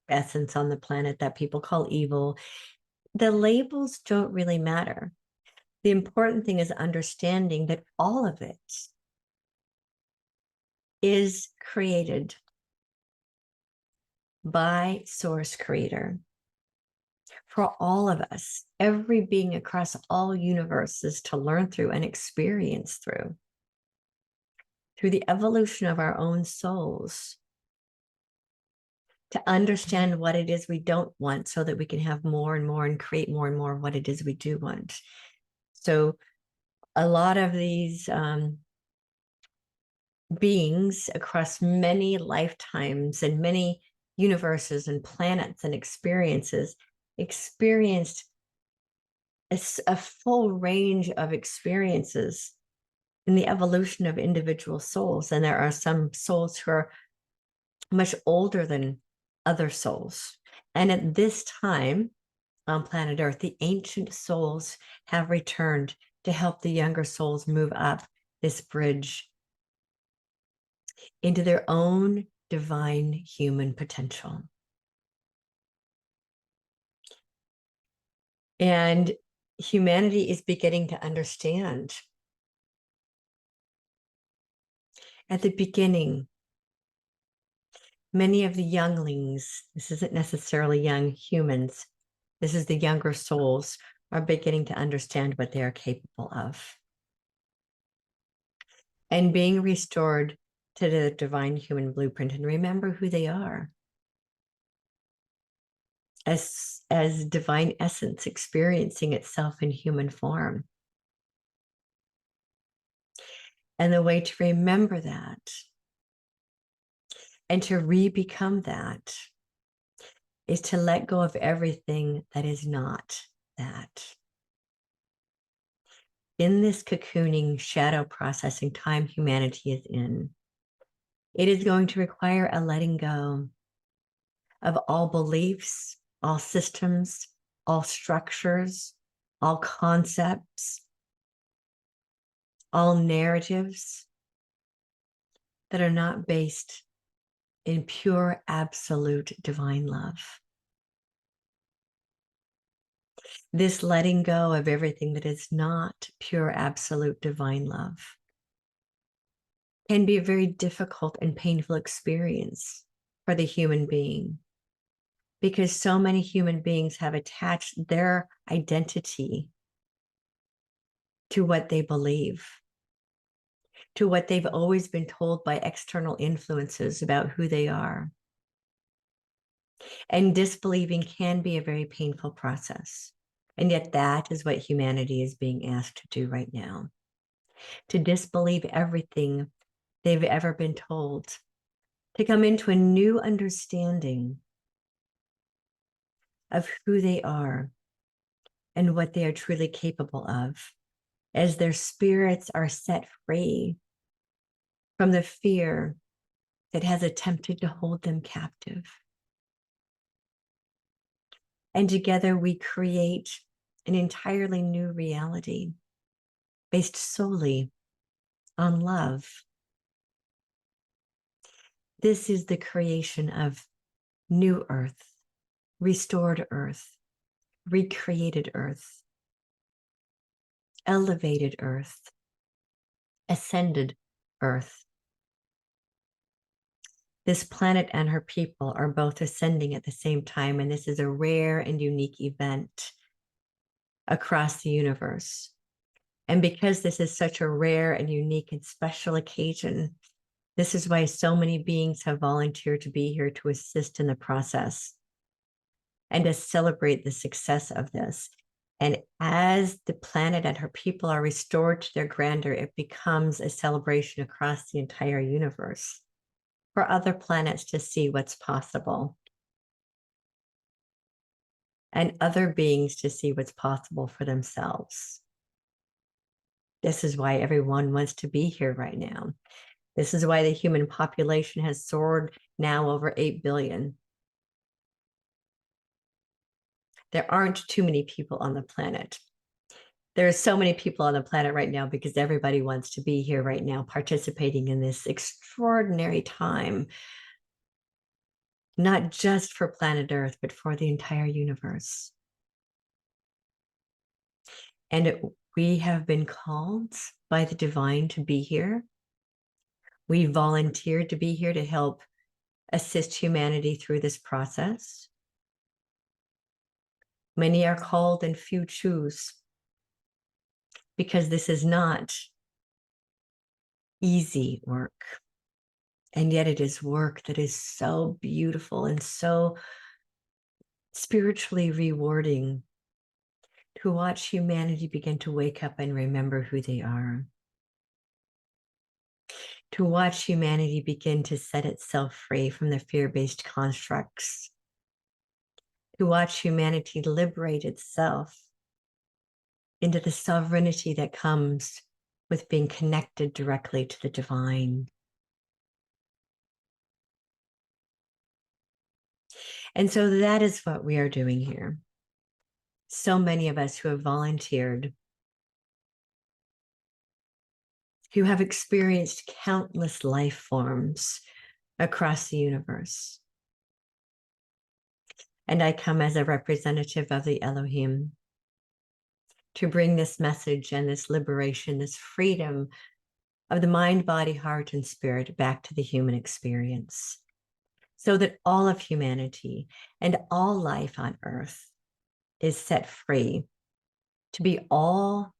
essence on the planet that people call evil. The labels don't really matter. The important thing is understanding that all of it is created by Source Creator for all of us, every being across all universes to learn through and experience through the evolution of our own souls, to understand what it is we don't want so that we can have more and more and create more and more of what it is we do want. So a lot of these beings across many lifetimes and many universes and planets and experiences experienced a full range of experiences in the evolution of individual souls. And there are some souls who are much older than other souls. And at this time on planet Earth, the ancient souls have returned to help the younger souls move up this bridge into their own divine human potential. And humanity is beginning to understand. At the beginning, many of the younglings, this isn't necessarily young humans, this is the younger souls, are beginning to understand what they are capable of. And being restored to the divine human blueprint and remember who they are as divine essence experiencing itself in human form. And the way to remember that and to re-become that is to let go of everything that is not that. In this cocooning shadow processing time humanity is in, it is going to require a letting go of all beliefs, all systems, all structures, all concepts, all narratives that are not based in pure, absolute divine love. This letting go of everything that is not pure, absolute divine love can be a very difficult and painful experience for the human being, because so many human beings have attached their identity to what they believe, to what they've always been told by external influences about who they are. And disbelieving can be a very painful process. And yet that is what humanity is being asked to do right now, to disbelieve everything they've ever been told, to come into a new understanding of who they are and what they are truly capable of, as their spirits are set free from the fear that has attempted to hold them captive. And together we create an entirely new reality based solely on love. This is the creation of new earth, restored earth, recreated earth, elevated earth, ascended earth. This planet and her people are both ascending at the same time, and this is a rare and unique event across the universe. And because this is such a rare and unique and special occasion, this is why so many beings have volunteered to be here to assist in the process and to celebrate the success of this. And as the planet and her people are restored to their grandeur, it becomes a celebration across the entire universe for other planets to see what's possible and other beings to see what's possible for themselves. This is why everyone wants to be here right now. This is why the human population has soared now over 8 billion. There aren't too many people on the planet. There are so many people on the planet right now because everybody wants to be here right now, participating in this extraordinary time, not just for planet Earth, but for the entire universe. And we have been called by the divine to be here. We volunteered to be here to help assist humanity through this process. Many are called and few choose, because this is not easy work. And yet it is work that is so beautiful and so spiritually rewarding to watch humanity begin to wake up and remember who they are. To watch humanity begin to set itself free from the fear-based constructs. To watch humanity liberate itself into the sovereignty that comes with being connected directly to the divine. And so that is what we are doing here. So many of us who have volunteered, who have experienced countless life forms across the universe. And I come as a representative of the Elohim to bring this message and this liberation, this freedom of the mind, body, heart, and spirit back to the human experience, so that all of humanity and all life on earth is set free to be all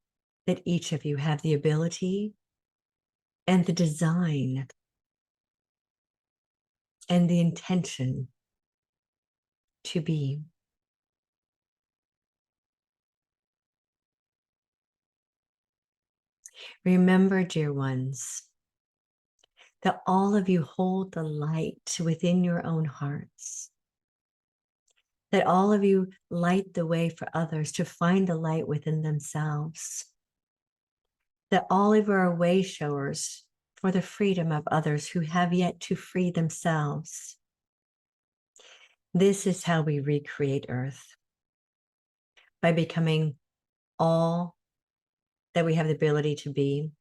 that each of you have the ability and the design and the intention to be. Remember, dear ones, that all of you hold the light within your own hearts, that all of you light the way for others to find the light within themselves, that all of you are way showers for the freedom of others who have yet to free themselves. This is how we recreate Earth, by becoming all that we have the ability to be,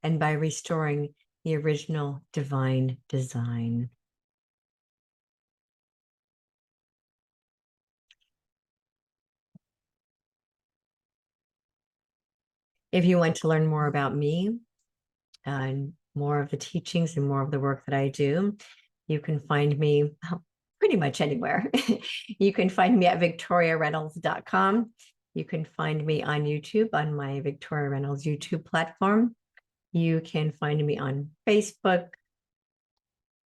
and by restoring the original divine design. If you want to learn more about me and more of the teachings and more of the work that I do, you can find me pretty much anywhere. You can find me at VictoriaReynolds.com. You can find me on YouTube on my Victoria Reynolds YouTube platform. You can find me on Facebook,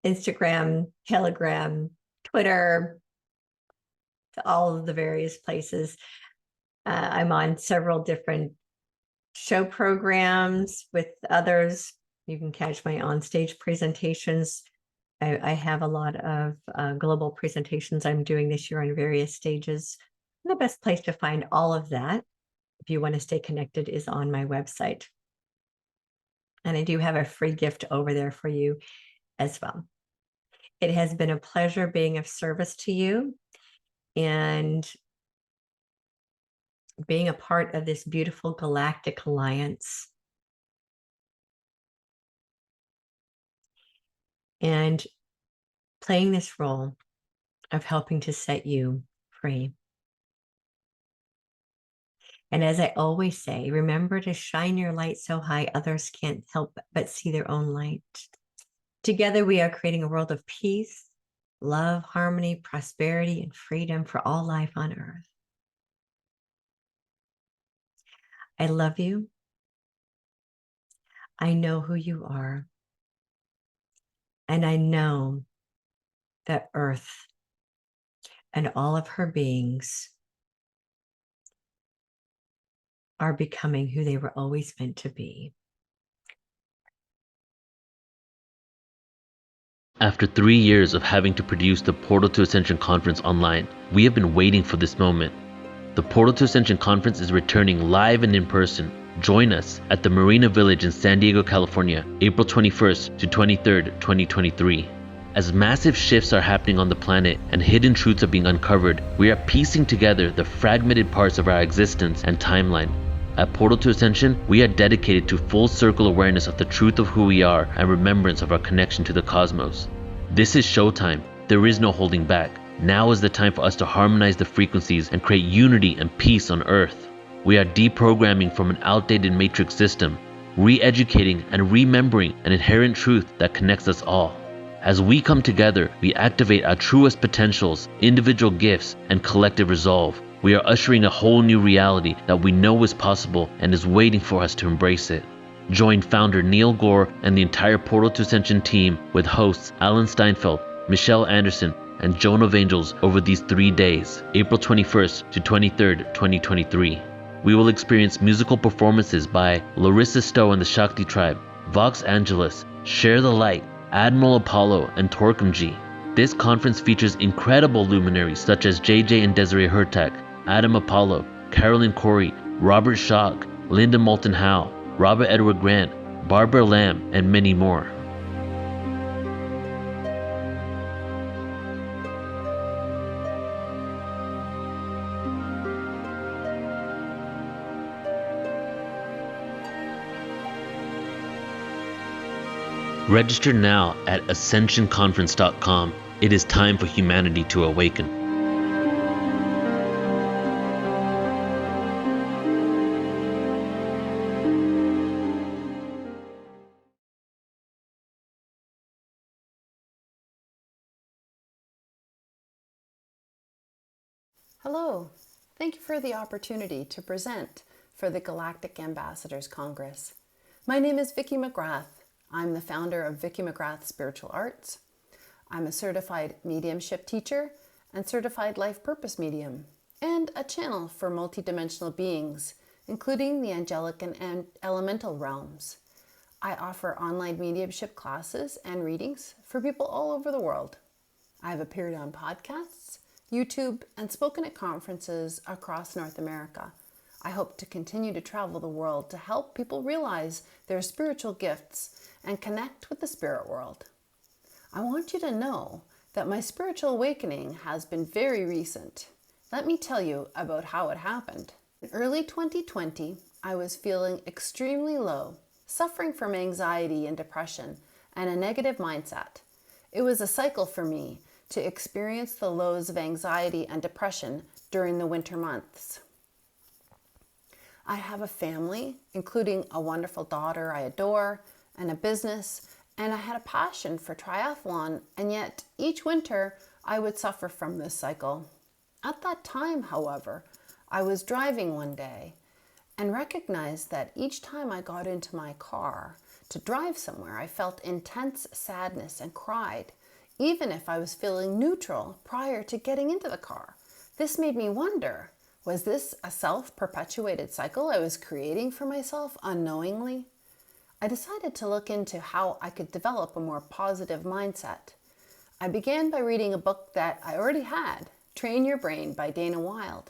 Instagram, Telegram, Twitter, all of the various places. I'm on several different show programs with others. You can catch my onstage presentations. I have a lot of global presentations I'm doing this year on various stages. And the best place to find all of that, if you want to stay connected, is on my website. And I do have a free gift over there for you as well. It has been a pleasure being of service to you and being a part of this beautiful galactic alliance. And playing this role of helping to set you free. And as I always say, remember to shine your light so high others can't help but see their own light. Together we are creating a world of peace, love, harmony, prosperity, and freedom for all life on earth. I love you. I know who you are. And I know that Earth and all of her beings are becoming who they were always meant to be. After 3 years of having to produce the Portal to Ascension conference online, we have been waiting for this moment. The Portal to Ascension conference is returning live and in person. Join us at the Marina Village in San Diego, California, April 21st to 23rd, 2023. As massive shifts are happening on the planet and hidden truths are being uncovered, we are piecing together the fragmented parts of our existence and timeline. At Portal to Ascension, we are dedicated to full circle awareness of the truth of who we are and remembrance of our connection to the cosmos. This is showtime. There is no holding back. Now is the time for us to harmonize the frequencies and create unity and peace on Earth. We are deprogramming from an outdated matrix system, re-educating and remembering an inherent truth that connects us all. As we come together, we activate our truest potentials, individual gifts, and collective resolve. We are ushering a whole new reality that we know is possible and is waiting for us to embrace it. Join founder Neil Gore and the entire Portal to Ascension team with hosts Alan Steinfeld, Michelle Anderson, and Joan of Angels over these 3 days, April 21st to 23rd, 2023. We will experience musical performances by Larissa Stowe and the Shakti Tribe, Vox Angeles, Share the Light, Admiral Apollo, and Torquem G. This conference features incredible luminaries such as JJ and Desiree Hurtak, Adam Apollo, Carolyn Corey, Robert Schock, Linda Moulton Howe, Robert Edward Grant, Barbara Lamb, and many more. Register now at ascensionconference.com. It is time for humanity to awaken. Hello, thank you for the opportunity to present for the Galactic Ambassadors Congress. My name is Vicky McGrath. I'm the founder of Vicki McGrath Spiritual Arts. I'm a certified mediumship teacher and certified life purpose medium, and a channel for multidimensional beings, including the angelic and elemental realms. I offer online mediumship classes and readings for people all over the world. I've appeared on podcasts, YouTube, and spoken at conferences across North America. I hope to continue to travel the world to help people realize their spiritual gifts and connect with the spirit world. I want you to know that my spiritual awakening has been very recent. Let me tell you about how it happened. In early 2020, I was feeling extremely low suffering from anxiety and depression and a negative mindset. It was a cycle for me to experience the lows of anxiety and depression during the winter months. I have a family, including a wonderful daughter I adore, and a business, and I had a passion for triathlon, and yet each winter I would suffer from this cycle. At that time, however, I was driving one day and recognized that each time I got into my car to drive somewhere, I felt intense sadness and cried, even if I was feeling neutral prior to getting into the car. This made me wonder, was this a self-perpetuated cycle I was creating for myself unknowingly? I decided to look into how I could develop a more positive mindset. I began by reading a book that I already had, Train Your Brain by Dana Wilde.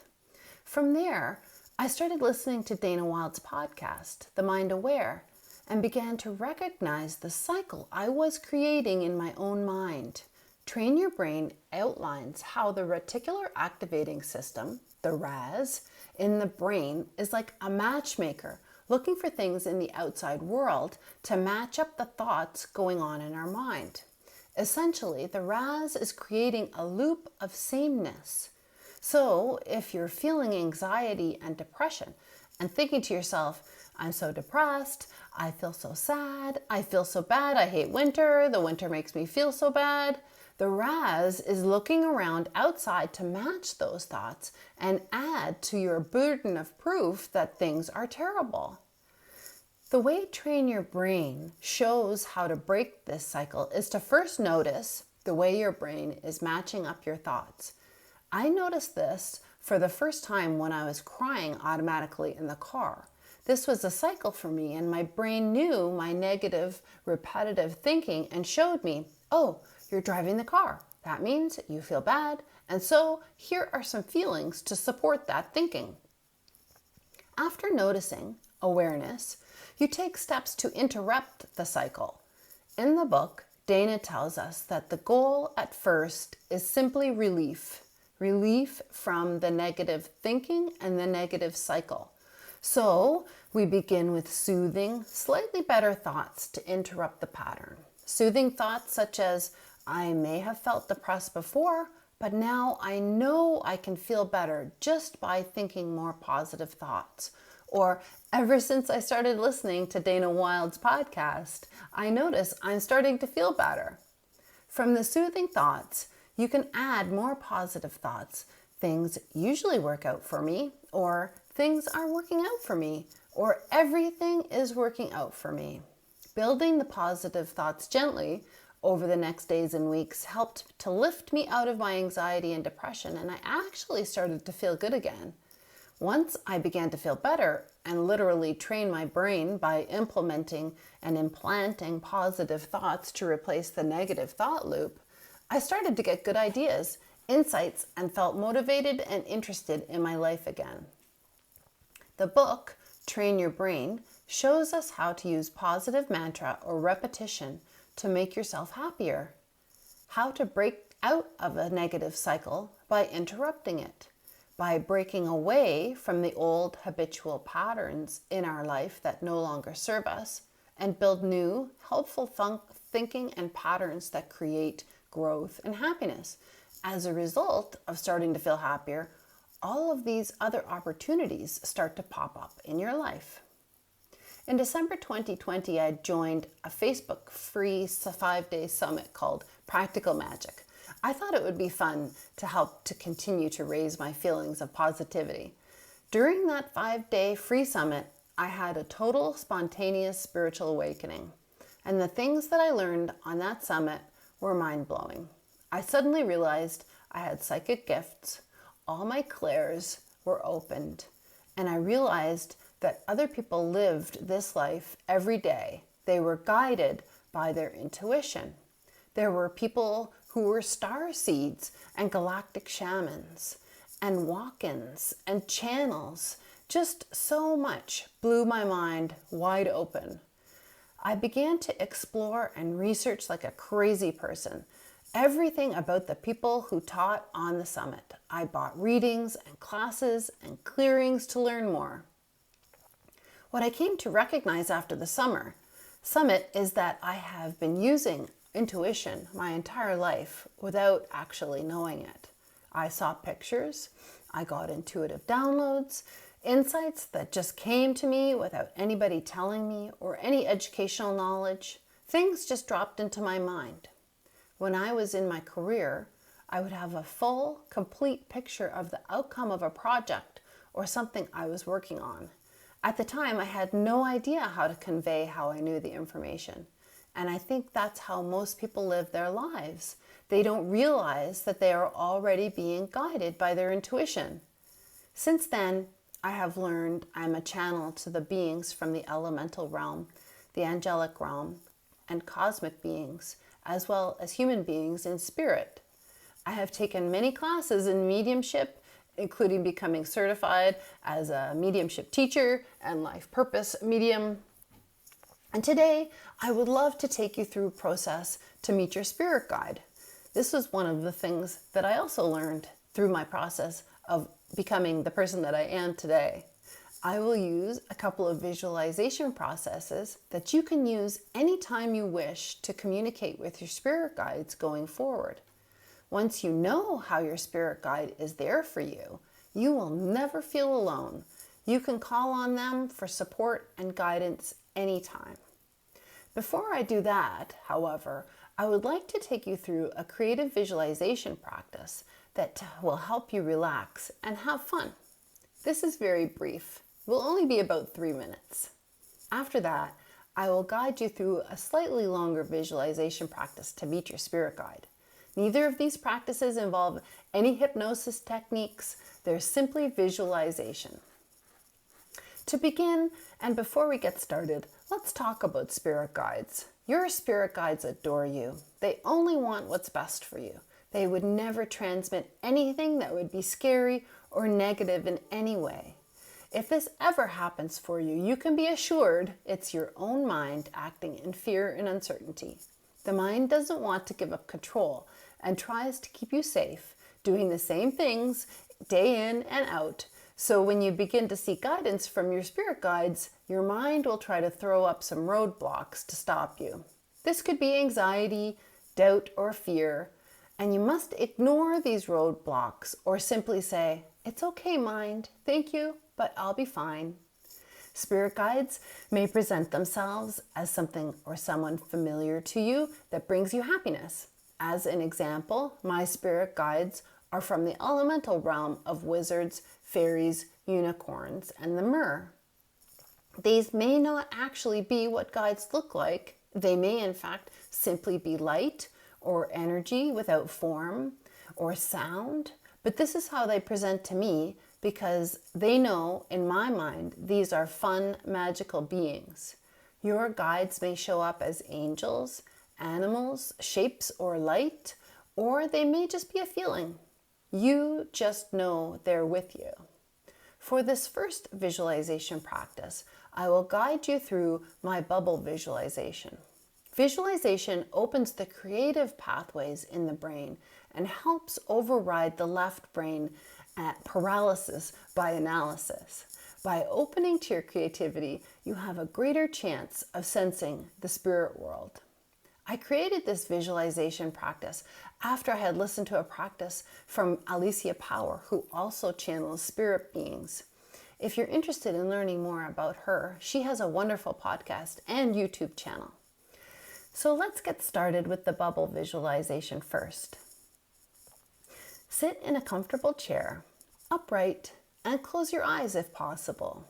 From there, I started listening to Dana Wilde's podcast, The Mind Aware, and began to recognize the cycle I was creating in my own mind. Train Your Brain outlines how the reticular activating system, the RAS, in the brain is like a matchmaker looking for things in the outside world to match up the thoughts going on in our mind. Essentially, the RAS is creating a loop of sameness. So if you're feeling anxiety and depression and thinking to yourself, I'm so depressed, I feel so sad, I feel so bad, I hate winter, the winter makes me feel so bad, the RAS is looking around outside to match those thoughts and add to your burden of proof that things are terrible. The way Train Your Brain shows how to break this cycle is to first notice the way your brain is matching up your thoughts. I noticed this for the first time when I was crying automatically in the car. This was a cycle for me, and my brain knew my negative, repetitive thinking and showed me, oh, you're driving the car. That means you feel bad, and so here are some feelings to support that thinking. After noticing awareness, you take steps to interrupt the cycle. In the book, Dana tells us that the goal at first is simply relief from the negative thinking and the negative cycle. So we begin with soothing, slightly better thoughts to interrupt the pattern. Soothing thoughts such as, I may have felt depressed before, but now I know I can feel better just by thinking more positive thoughts. Or, ever since I started listening to Dana Wilde's podcast, I notice I'm starting to feel better. From the soothing thoughts, you can add more positive thoughts. Things usually work out for me, or things are working out for me, or everything is working out for me. Building the positive thoughts gently over the next days and weeks helped to lift me out of my anxiety and depression, and I actually started to feel good again. Once I began to feel better and literally train my brain by implementing and implanting positive thoughts to replace the negative thought loop, I started to get good ideas, insights, and felt motivated and interested in my life again. The book, Train Your Brain, shows us how to use positive mantra or repetition to make yourself happier, how to break out of a negative cycle by interrupting it, by breaking away from the old habitual patterns in our life that no longer serve us, and build new, helpful thinking and patterns that create growth and happiness. As a result of starting to feel happier, all of these other opportunities start to pop up in your life. In December 2020, I joined a Facebook free 5-day summit called Practical Magic. I thought it would be fun to help to continue to raise my feelings of positivity. During that 5-day free summit, I had a total spontaneous spiritual awakening, and the things that I learned on that summit were mind-blowing. I suddenly realized I had psychic gifts, all my clairs were opened, and I realized that other people lived this life every day. They were guided by their intuition. There were people who were star seeds and galactic shamans and walk-ins and channels. Just so much blew my mind wide open. I began to explore and research like a crazy person, everything about the people who taught on the summit. I bought readings and classes and clearings to learn more. What I came to recognize after the summit is that I have been using intuition my entire life without actually knowing it. I saw pictures, I got intuitive downloads, insights that just came to me without anybody telling me or any educational knowledge. Things just dropped into my mind. When I was in my career, I would have a full, complete picture of the outcome of a project or something I was working on. At the time, I had no idea how to convey how I knew the information. And I think that's how most people live their lives. They don't realize that they are already being guided by their intuition. Since then, I have learned I'm a channel to the beings from the elemental realm, the angelic realm, and cosmic beings, as well as human beings in spirit. I have taken many classes in mediumship, including becoming certified as a mediumship teacher and life purpose medium. And today, I would love to take you through a process to meet your spirit guide. This was one of the things that I also learned through my process of becoming the person that I am today. I will use a couple of visualization processes that you can use anytime you wish to communicate with your spirit guides going forward. Once you know how your spirit guide is there for you, you will never feel alone. You can call on them for support and guidance anytime. Before I do that, however, I would like to take you through a creative visualization practice that will help you relax and have fun. This is very brief. It will only be about 3 minutes. After that, I will guide you through a slightly longer visualization practice to meet your spirit guide. Neither of these practices involve any hypnosis techniques. They're simply visualization. To begin, and before we get started, let's talk about spirit guides. Your spirit guides adore you. They only want what's best for you. They would never transmit anything that would be scary or negative in any way. If this ever happens for you, you can be assured it's your own mind acting in fear and uncertainty. The mind doesn't want to give up control and tries to keep you safe, doing the same things day in and out. So when you begin to seek guidance from your spirit guides, your mind will try to throw up some roadblocks to stop you. This could be anxiety, doubt, or fear, and you must ignore these roadblocks or simply say, "It's okay, mind, thank you, but I'll be fine." Spirit guides may present themselves as something or someone familiar to you that brings you happiness. As an example, my spirit guides are from the elemental realm of wizards, fairies, unicorns, and the myrrh. These may not actually be what guides look like. They may, in fact, simply be light or energy without form or sound. But this is how they present to me because they know, in my mind, these are fun, magical beings. Your guides may show up as angels, animals, shapes, or light, or they may just be a feeling. You just know they're with you. For this first visualization practice, I will guide you through my bubble visualization. Visualization opens the creative pathways in the brain and helps override the left brain paralysis by analysis. By opening to your creativity, you have a greater chance of sensing the spirit world. I created this visualization practice after I had listened to a practice from Alicia Power, who also channels spirit beings. If you're interested in learning more about her, she has a wonderful podcast and YouTube channel. So let's get started with the bubble visualization first. Sit in a comfortable chair, upright, and close your eyes if possible.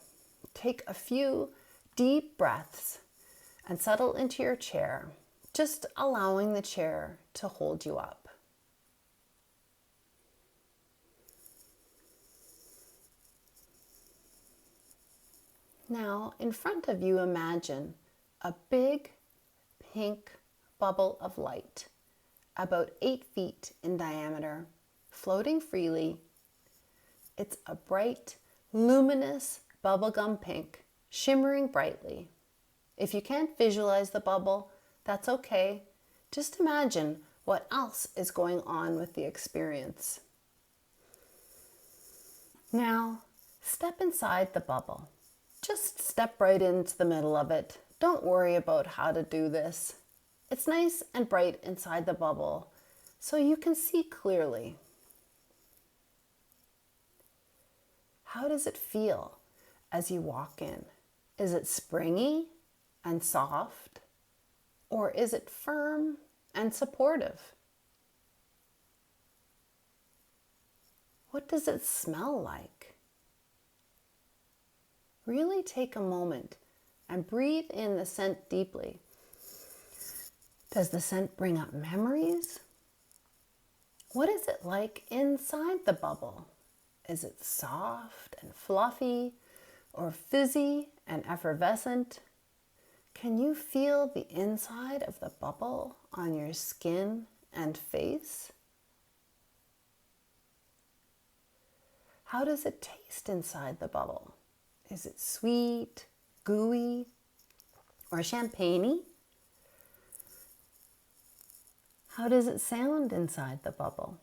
Take a few deep breaths and settle into your chair, just allowing the chair to hold you up. Now, in front of you, imagine a big pink bubble of light, about 8 feet in diameter, floating freely. It's a bright, luminous bubblegum pink, shimmering brightly. If you can't visualize the bubble, that's okay. Just imagine what else is going on with the experience. Now, step inside the bubble. Just step right into the middle of it. Don't worry about how to do this. It's nice and bright inside the bubble, so you can see clearly. How does it feel as you walk in? Is it springy and soft, or is it firm and supportive? What does it smell like? Really take a moment and breathe in the scent deeply. Does the scent bring up memories? What is it like inside the bubble? Is it soft and fluffy, or fizzy and effervescent? Can you feel the inside of the bubble on your skin and face? How does it taste inside the bubble? Is it sweet, gooey, or champagne-y? How does it sound inside the bubble?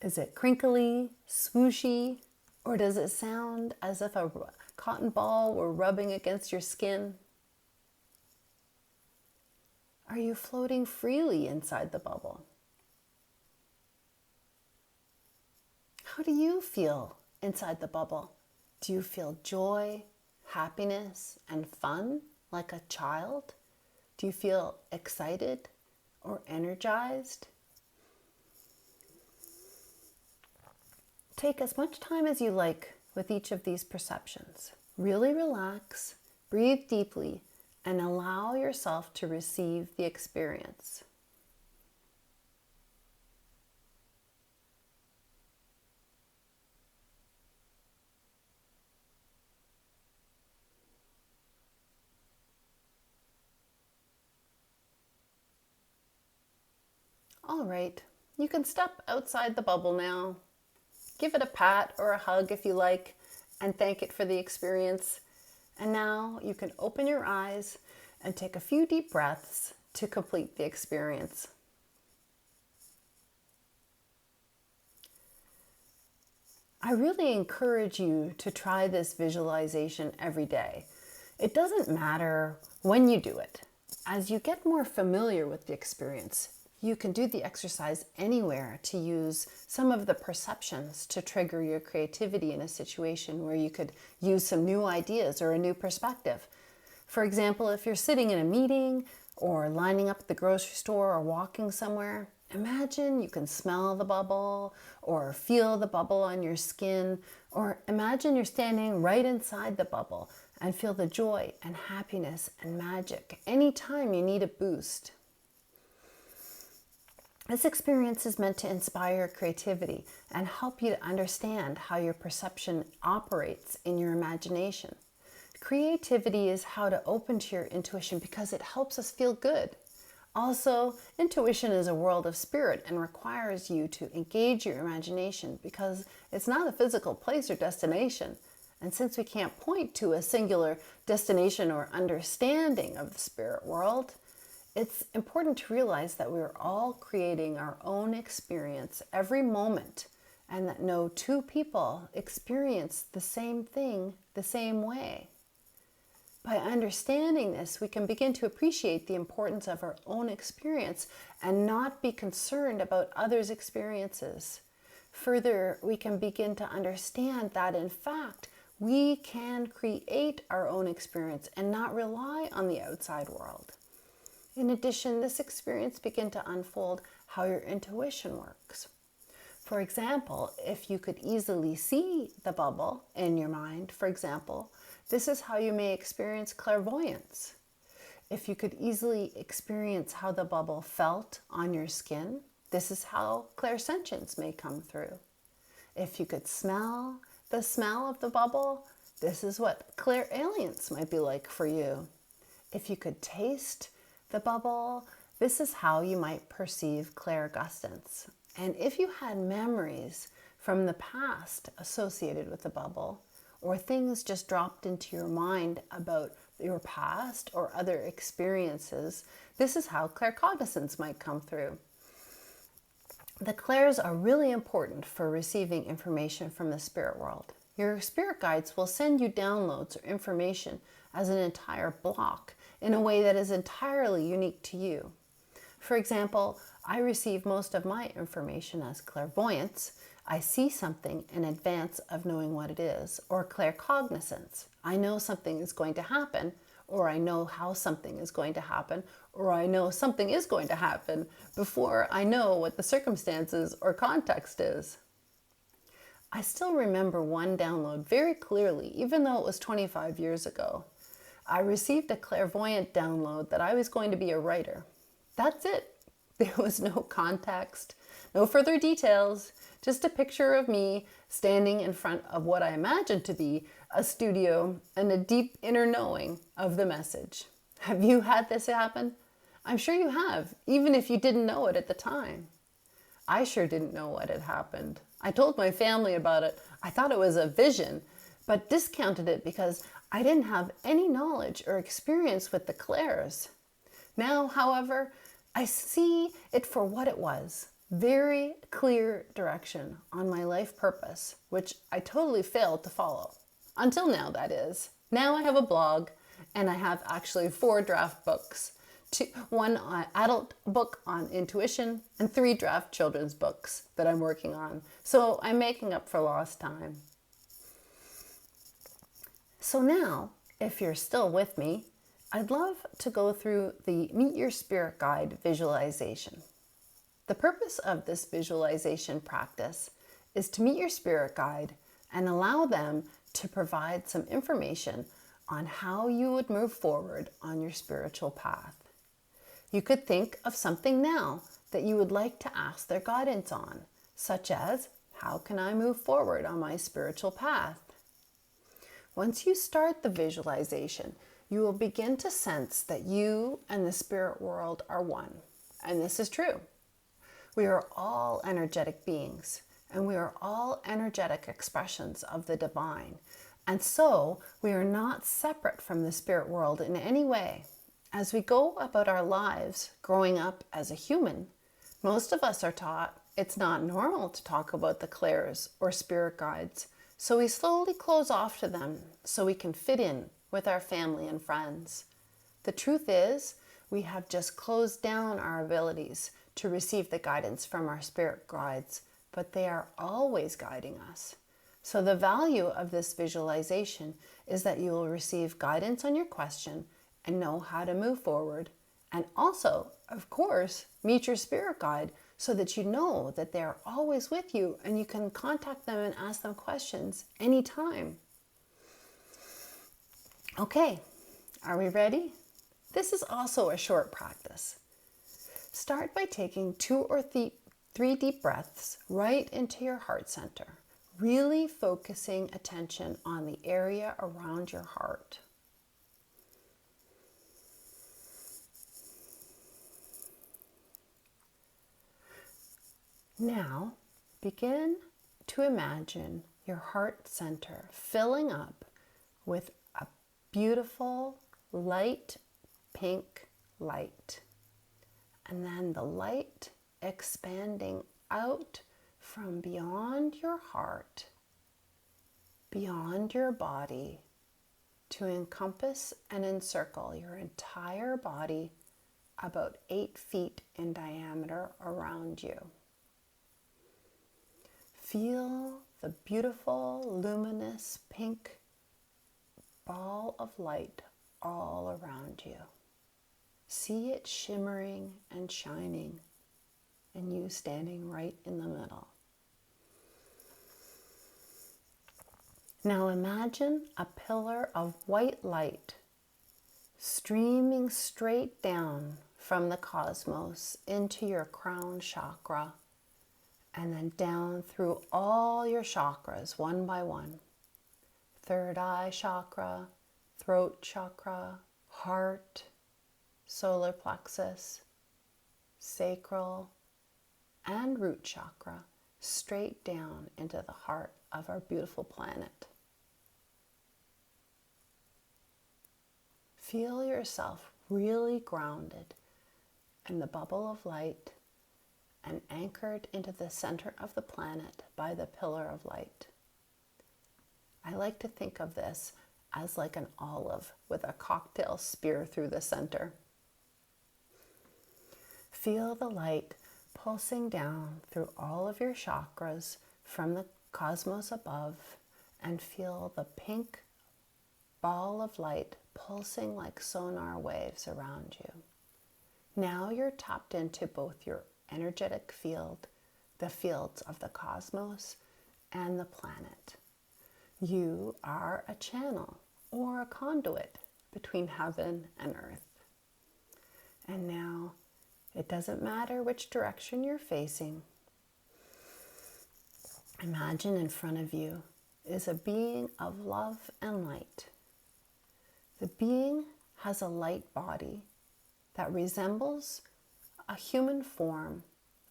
Is it crinkly, swooshy, or does it sound as if a cotton ball were rubbing against your skin? Are you floating freely inside the bubble? How do you feel inside the bubble? Do you feel joy, happiness, and fun like a child? Do you feel excited or energized? Take as much time as you like with each of these perceptions. Really relax, breathe deeply, and allow yourself to receive the experience. All right, you can step outside the bubble now. Give it a pat or a hug if you like, and thank it for the experience. And now you can open your eyes and take a few deep breaths to complete the experience. I really encourage you to try this visualization every day. It doesn't matter when you do it. As you get more familiar with the experience, you can do the exercise anywhere to use some of the perceptions to trigger your creativity in a situation where you could use some new ideas or a new perspective. For example, if you're sitting in a meeting or lining up at the grocery store or walking somewhere, imagine you can smell the bubble or feel the bubble on your skin, or imagine you're standing right inside the bubble and feel the joy and happiness and magic anytime you need a boost. This experience is meant to inspire creativity and help you to understand how your perception operates in your imagination. Creativity is how to open to your intuition because it helps us feel good. Also, intuition is a world of spirit and requires you to engage your imagination because it's not a physical place or destination. And since we can't point to a singular destination or understanding of the spirit world, it's important to realize that we're all creating our own experience every moment, and that no two people experience the same thing the same way. By understanding this, we can begin to appreciate the importance of our own experience and not be concerned about others' experiences. Further, we can begin to understand that, in fact, we can create our own experience and not rely on the outside world. In addition, this experience begins to unfold how your intuition works. For example, if you could easily see the bubble in your mind, for example, this is how you may experience clairvoyance. If you could easily experience how the bubble felt on your skin, this is how clairsentience may come through. If you could smell the smell of the bubble, this is what clairalience might be like for you. If you could taste the bubble, this is how you might perceive clairgustance. And if you had memories from the past associated with the bubble, or things just dropped into your mind about your past or other experiences, this is how claircognizance might come through. The clairs are really important for receiving information from the spirit world. Your spirit guides will send you downloads or information as an entire block in a way that is entirely unique to you. For example, I receive most of my information as clairvoyance. I see something in advance of knowing what it is, or claircognizance. I know something is going to happen, or I know how something is going to happen, or I know something is going to happen before I know what the circumstances or context is. I still remember one download very clearly, even though it was 25 years ago. I received a clairvoyant download that I was going to be a writer. That's it. There was no context, no further details, just a picture of me standing in front of what I imagined to be a studio and a deep inner knowing of the message. Have you had this happen? I'm sure you have, even if you didn't know it at the time. I sure didn't know what had happened. I told my family about it. I thought it was a vision, but discounted it because I didn't have any knowledge or experience with the clairs. Now, however, I see it for what it was. Very clear direction on my life purpose, which I totally failed to follow. Until now, that is. Now I have a blog, and I have actually 4 draft books. 1 adult book on intuition, and 3 draft children's books that I'm working on. So I'm making up for lost time. So now, if you're still with me, I'd love to go through the Meet Your Spirit Guide visualization. The purpose of this visualization practice is to meet your spirit guide and allow them to provide some information on how you would move forward on your spiritual path. You could think of something now that you would like to ask their guidance on, such as, how can I move forward on my spiritual path? Once you start the visualization, you will begin to sense that you and the spirit world are one. And this is true. We are all energetic beings, and we are all energetic expressions of the divine. And so we are not separate from the spirit world in any way. As we go about our lives growing up as a human, most of us are taught it's not normal to talk about the clairs or spirit guides, so we slowly close off to them so we can fit in with our family and friends. The truth is, we have just closed down our abilities to receive the guidance from our spirit guides, but they are always guiding us. So the value of this visualization is that you will receive guidance on your question and know how to move forward. And also, of course, meet your spirit guide so that you know that they are always with you and you can contact them and ask them questions anytime. Okay, are we ready? This is also a short practice. Start by taking 2 or 3 deep breaths right into your heart center, really focusing attention on the area around your heart. Now, begin to imagine your heart center filling up with a beautiful light pink light. And then the light expanding out from beyond your heart, beyond your body, to encompass and encircle your entire body about 8 feet in diameter around you. Feel the beautiful, luminous, pink ball of light all around you. See it shimmering and shining, and you standing right in the middle. Now imagine a pillar of white light streaming straight down from the cosmos into your crown chakra, and then down through all your chakras one by one. Third eye chakra, throat chakra, heart, solar plexus, sacral, and root chakra, straight down into the heart of our beautiful planet. Feel yourself really grounded in the bubble of light and anchored into the center of the planet by the pillar of light. I like to think of this as like an olive with a cocktail spear through the center. Feel the light pulsing down through all of your chakras from the cosmos above, and feel the pink ball of light pulsing like sonar waves around you. Now you're tapped into both your energetic field, the fields of the cosmos, and the planet. You are a channel or a conduit between heaven and earth. And now, it doesn't matter which direction you're facing. Imagine in front of you is a being of love and light. The being has a light body that resembles a human form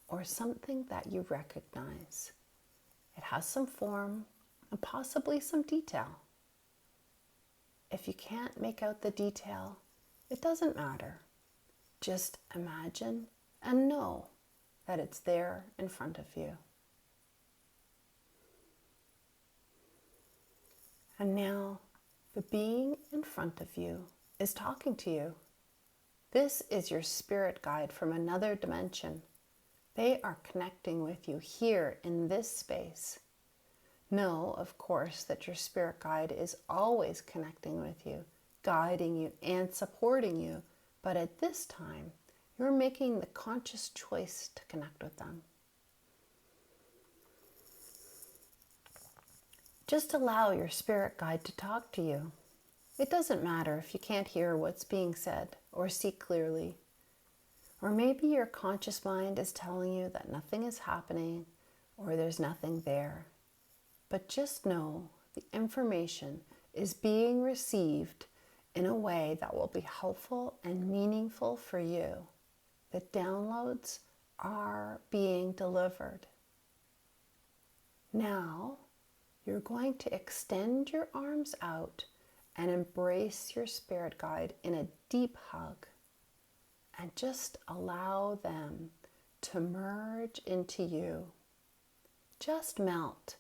or something that you recognize. It has some form and possibly some detail. If you can't make out the detail, it doesn't matter. Just imagine and know that it's there in front of you. And now, the being in front of you is talking to you. This is your spirit guide from another dimension. They are connecting with you here in this space. Know, of course, that your spirit guide is always connecting with you, guiding you and supporting you. But at this time, you're making the conscious choice to connect with them. Just allow your spirit guide to talk to you. It doesn't matter if you can't hear what's being said or see clearly. Or maybe your conscious mind is telling you that nothing is happening or there's nothing there. But just know the information is being received in a way that will be helpful and meaningful for you. The downloads are being delivered. Now, you're going to extend your arms out and embrace your spirit guide in a deep hug, and just allow them to merge into you. Just melt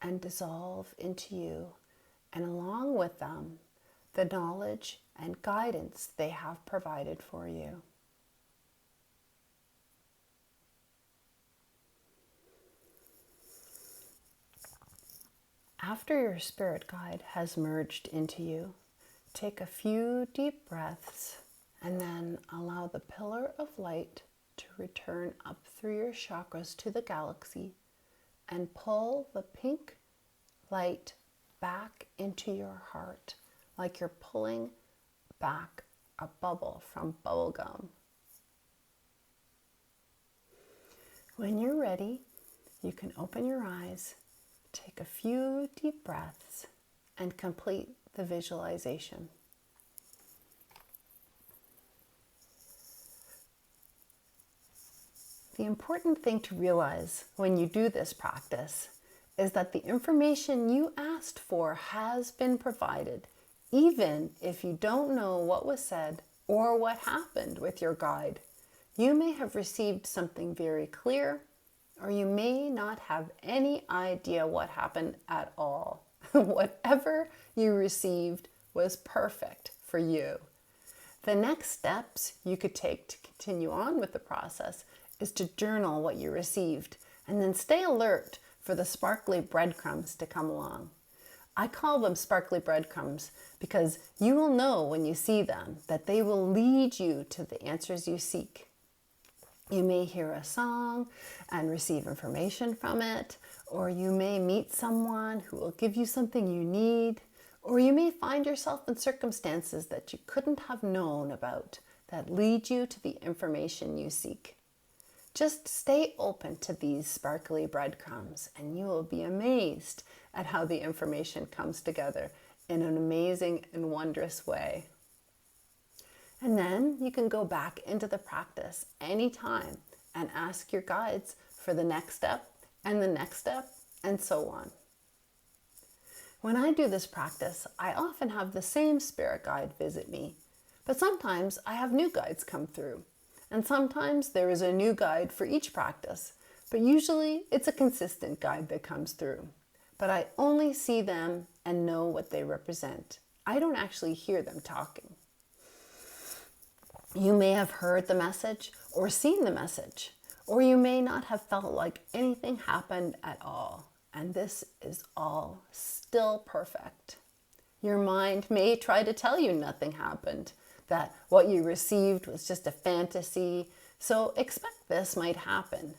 and dissolve into you, and along with them, the knowledge and guidance they have provided for you. After your spirit guide has merged into you, take a few deep breaths and then allow the pillar of light to return up through your chakras to the galaxy and pull the pink light back into your heart, like you're pulling back a bubble from bubble gum. When you're ready, you can open your eyes, take a few deep breaths, and complete the visualization. The important thing to realize when you do this practice is that the information you asked for has been provided, even if you don't know what was said or what happened with your guide. You may have received something very clear, or you may not have any idea what happened at all. Whatever you received was perfect for you. The next steps you could take to continue on with the process is to journal what you received and then stay alert for the sparkly breadcrumbs to come along. I call them sparkly breadcrumbs because you will know when you see them that they will lead you to the answers you seek. You may hear a song and receive information from it, or you may meet someone who will give you something you need, or you may find yourself in circumstances that you couldn't have known about that lead you to the information you seek. Just stay open to these sparkly breadcrumbs and you will be amazed at how the information comes together in an amazing and wondrous way. And then you can go back into the practice anytime and ask your guides for the next step and the next step and so on. When I do this practice, I often have the same spirit guide visit me, but sometimes I have new guides come through. And sometimes there is a new guide for each practice, but usually it's a consistent guide that comes through. but I only see them and know what they represent. I don't actually hear them talking. You may have heard the message or seen the message, or you may not have felt like anything happened at all. And this is all still perfect. Your mind may try to tell you nothing happened, that what you received was just a fantasy, so expect this might happen.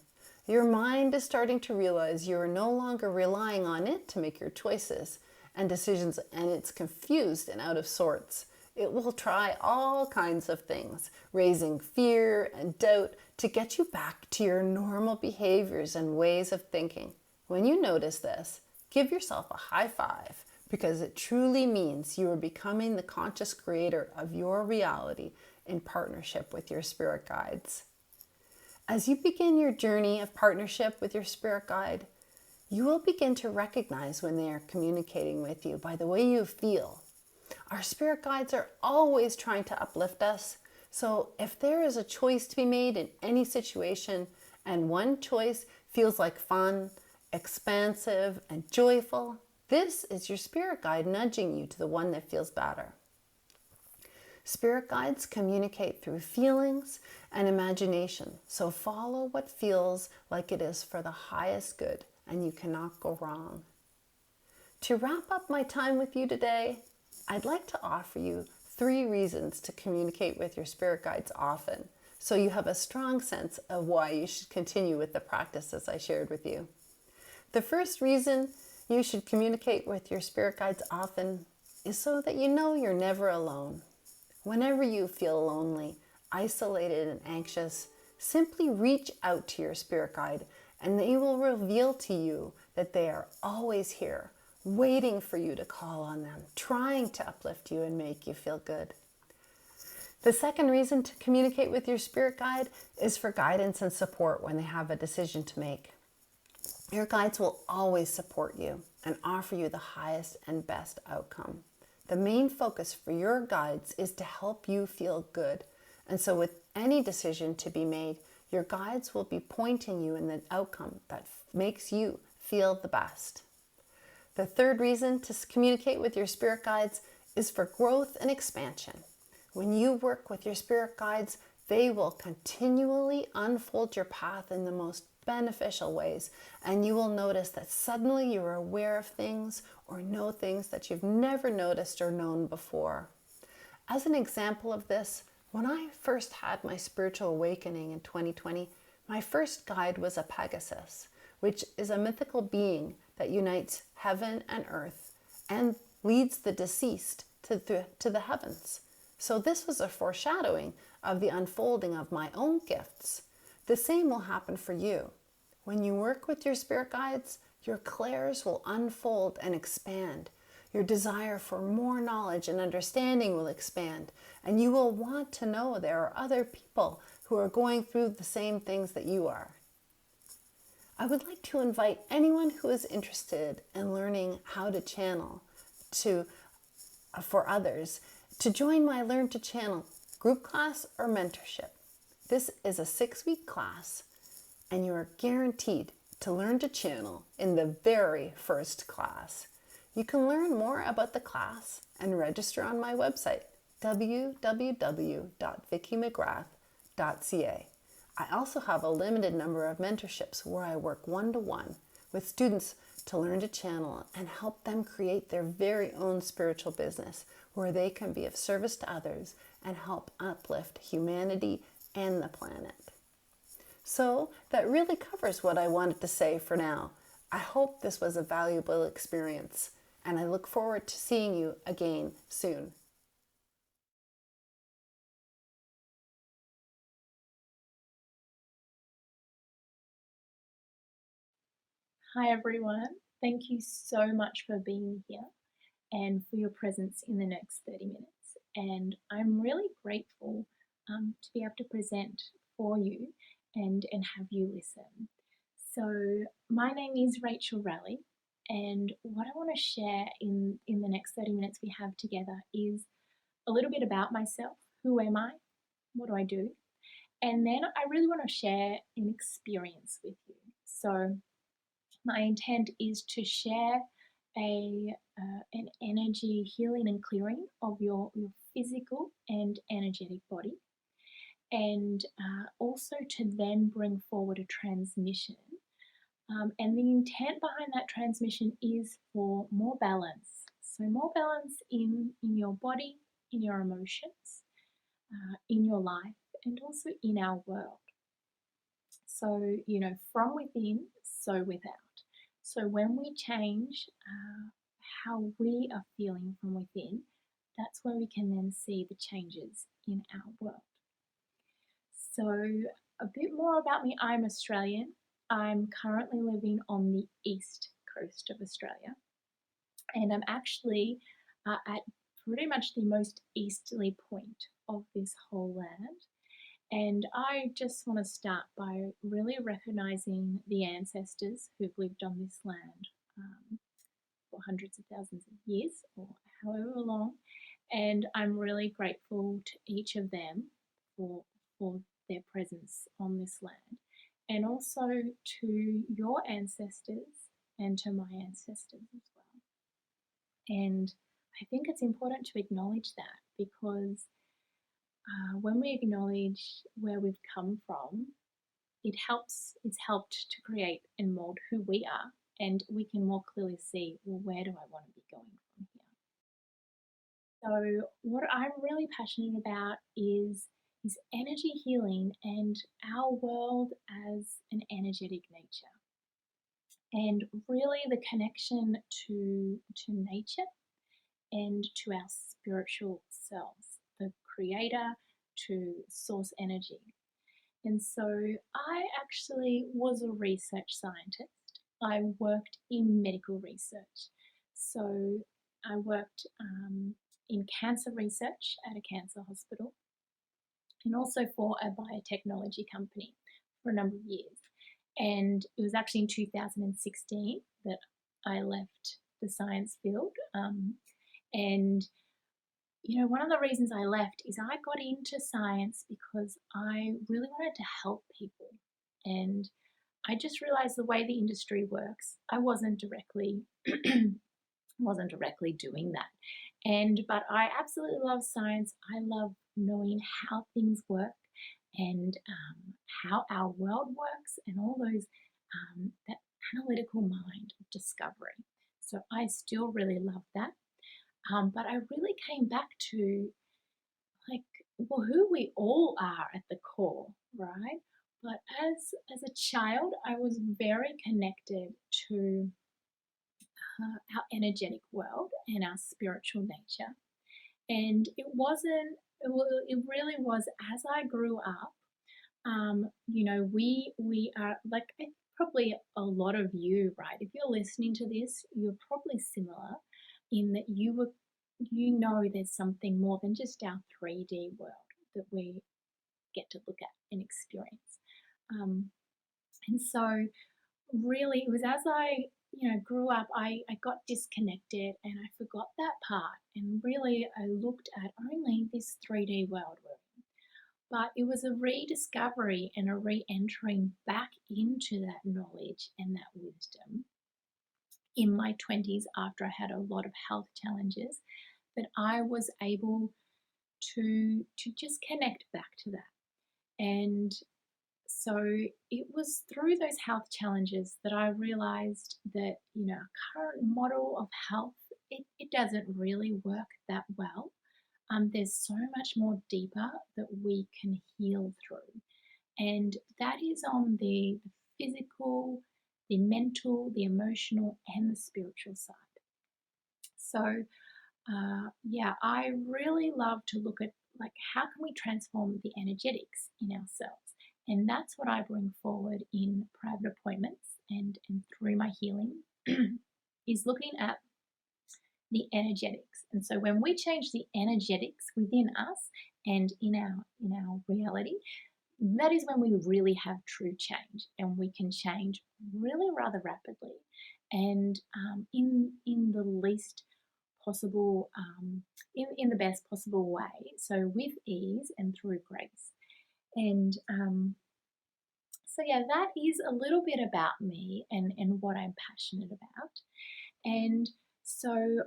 Your mind is starting to realize you are no longer relying on it to make your choices and decisions, and it's confused and out of sorts. It will try all kinds of things, raising fear and doubt to get you back to your normal behaviors and ways of thinking. When you notice this, give yourself a high five, because it truly means you are becoming the conscious creator of your reality in partnership with your spirit guides. As you begin your journey of partnership with your spirit guide, you will begin to recognize when they are communicating with you by the way you feel. Our spirit guides are always trying to uplift us, so if there is a choice to be made in any situation, and one choice feels like fun, expansive, and joyful, this is your spirit guide nudging you to the one that feels better. Spirit guides communicate through feelings and imagination, so follow what feels like it is for the highest good, and you cannot go wrong. To wrap up my time with you today, I'd like to offer you 3 reasons to communicate with your spirit guides often, so you have a strong sense of why you should continue with the practices I shared with you. The first reason you should communicate with your spirit guides often is so that you know you're never alone. Whenever you feel lonely, isolated, and anxious, simply reach out to your spirit guide and they will reveal to you that they are always here, waiting for you to call on them, trying to uplift you and make you feel good. The second reason to communicate with your spirit guide is for guidance and support when they have a decision to make. Your guides will always support you and offer you the highest and best outcome. The main focus for your guides is to help you feel good. And so with any decision to be made, your guides will be pointing you in the outcome that makes you feel the best. The third reason to communicate with your spirit guides is for growth and expansion. When you work with your spirit guides, they will continually unfold your path in the most beneficial ways, and you will notice that suddenly you are aware of things or know things that you've never noticed or known before. As an example of this, when I first had my spiritual awakening in 2020, my first guide was a Pegasus, which is a mythical being that unites heaven and earth and leads the deceased to the heavens. So this was a foreshadowing of the unfolding of my own gifts. The same will happen for you. When you work with your spirit guides, your clairs will unfold and expand. Your desire for more knowledge and understanding will expand, and you will want to know there are other people who are going through the same things that you are. I would like to invite anyone who is interested in learning how to channel for others to join my Learn to Channel group class or mentorship. This is a 6-week class, and you are guaranteed to learn to channel in the very first class. You can learn more about the class and register on my website, www.vickymcgrath.ca. I also have a limited number of mentorships where I work one-to-one with students to learn to channel and help them create their very own spiritual business where they can be of service to others and help uplift humanity and the planet. So that really covers what I wanted to say for now. I hope this was a valuable experience, and I look forward to seeing you again soon. Hi everyone, thank you so much for being here and for your presence in the next 30 minutes. And I'm really grateful to be able to present for you and have you listen. So my name is Rachael Ralli, and what I want to share in the next 30 minutes we have together is a little bit about myself. Who am I? What do I do? And then I really want to share an experience with you. So My intent is to share an energy healing and clearing of your physical and energetic body, and also to then bring forward a transmission. And the intent behind that transmission is for more balance. So more balance in your body, in your emotions, in your life, and also in our world. So, from within, so without. So when we change how we are feeling from within, that's where we can then see the changes in our world. So a bit more about me. I'm Australian. I'm currently living on the east coast of Australia, and I'm actually at pretty much the most easterly point of this whole land. And I just want to start by really recognizing the ancestors who've lived on this land for hundreds of thousands of years or however long. And I'm really grateful to each of them for their presence on this land, and also to your ancestors and to my ancestors as well. And I think it's important to acknowledge that, because when we acknowledge where we've come from, it's helped to create and mold who we are, and we can more clearly see, well, where do I want to be going from here? So what I'm really passionate about is energy healing and our world as an energetic nature, and really the connection to nature and to our spiritual selves, the creator, to source energy. And so I actually was a research scientist. I worked in medical research. So I worked in cancer research at a cancer hospital, and also for a biotechnology company for a number of years. And it was actually in 2016 that I left the science field. And one of the reasons I left is I got into science because I really wanted to help people. And I just realized the way the industry works, I wasn't directly doing that. But I absolutely love science. I love knowing how things work and how our world works, and all those that analytical mind of discovery. So I still really love that. But I really came back to who we all are at the core, right? But as a child, I was very connected to our energetic world and our spiritual nature. And it really was, as I grew up, we are like probably a lot of you, right? If you're listening to this, you're probably similar in that there's something more than just our 3D world that we get to look at and experience. And so really it was as I grew up, I got disconnected and I forgot that part, and really I looked at only this 3D world we're in. But it was a rediscovery and a re-entering back into that knowledge and that wisdom in my 20s, after I had a lot of health challenges, that I was able to just connect back to that. And so it was through those health challenges that I realized that our current model of health, it doesn't really work that well. There's so much more deeper that we can heal through, and that is on the physical, the mental, the emotional, and the spiritual side. So I really love to look at how can we transform the energetics in ourselves, and that's what I bring forward in private appointments and through my healing is looking at the energetics. And so when we change the energetics within us and in our reality, that is when we really have true change, and we can change really rather rapidly and in the least possible, in the best possible way. So with ease and through grace. And So yeah, that is a little bit about me and what I'm passionate about. And so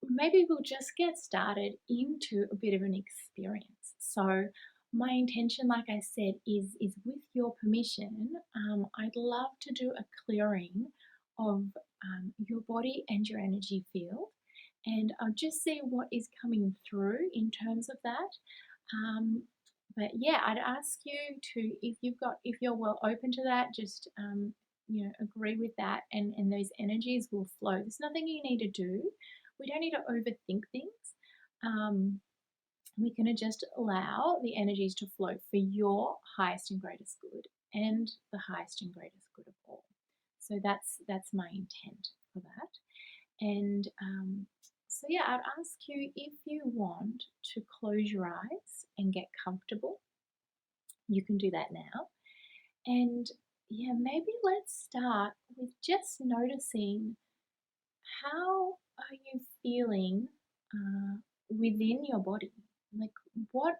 maybe we'll just get started into a bit of an experience. So my intention, like I said, is with your permission, I'd love to do a clearing of your body and your energy field, and I'll just see what is coming through in terms of that. But yeah, I'd ask you to, if you're well open to that, just agree with that, and those energies will flow. There's nothing you need to do. We don't need to overthink things. We can just allow the energies to flow for your highest and greatest good, and the highest and greatest good of all. So that's my intent for that. And so yeah, I'd ask you, if you want to close your eyes and get comfortable, you can do that now. And yeah, maybe let's start with just noticing, how are you feeling within your body? Like, what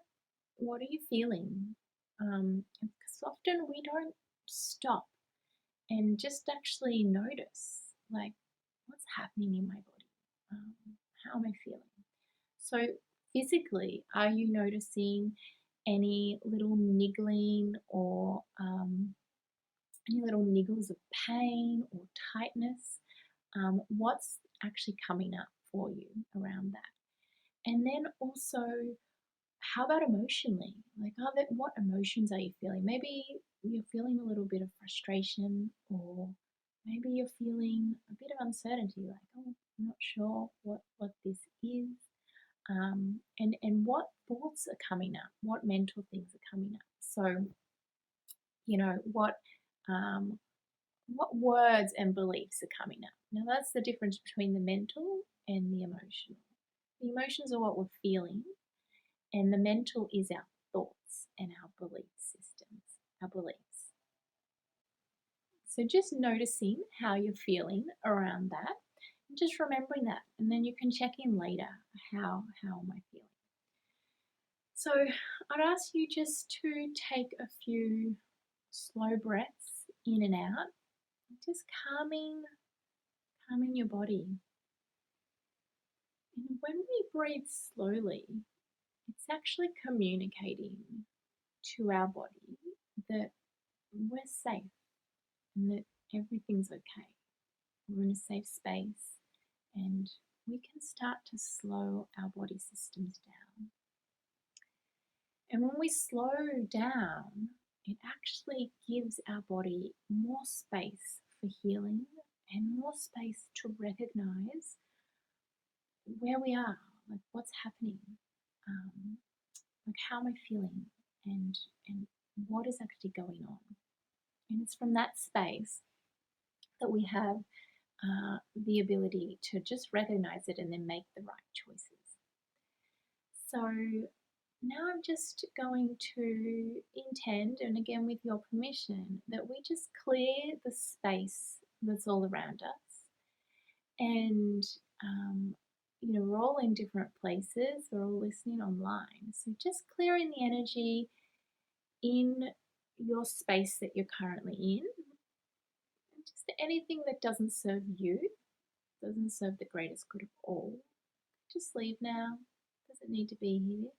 are you feeling? Because often we don't stop and just actually notice, like, what's happening in my body? How am I feeling? So physically, are you noticing any little niggling or any little niggles of pain or tightness? What's actually coming up for you around that? And then also, how about emotionally? Like, what emotions are you feeling? Maybe you're feeling a little bit of frustration, or maybe you're feeling a bit of uncertainty, like, oh, I'm not sure what this is. And what thoughts are coming up? What mental things are coming up? So, what words and beliefs are coming up? Now, that's the difference between the mental and the emotional. The emotions are what we're feeling, and the mental is our thoughts and our belief systems, our beliefs. So just noticing how you're feeling around that, and just remembering that, and then you can check in later. How am I feeling? So I'd ask you just to take a few slow breaths in and out, just calming your body. And when we breathe slowly, it's actually communicating to our body that we're safe and that everything's okay. We're in a safe space, and we can start to slow our body systems down. And when we slow down, it actually gives our body more space for healing and more space to recognize where we are, like what's happening, like how am I feeling, and what is actually going on. And it's from that space that we have the ability to just recognize it and then make the right choices. So now I'm just going to intend, and again with your permission, that we just clear the space that's all around us. And we're all in different places, we're all listening online. So just clearing the energy in your space that you're currently in. Just anything that doesn't serve you, doesn't serve the greatest good of all, just leave now. Doesn't need to be here.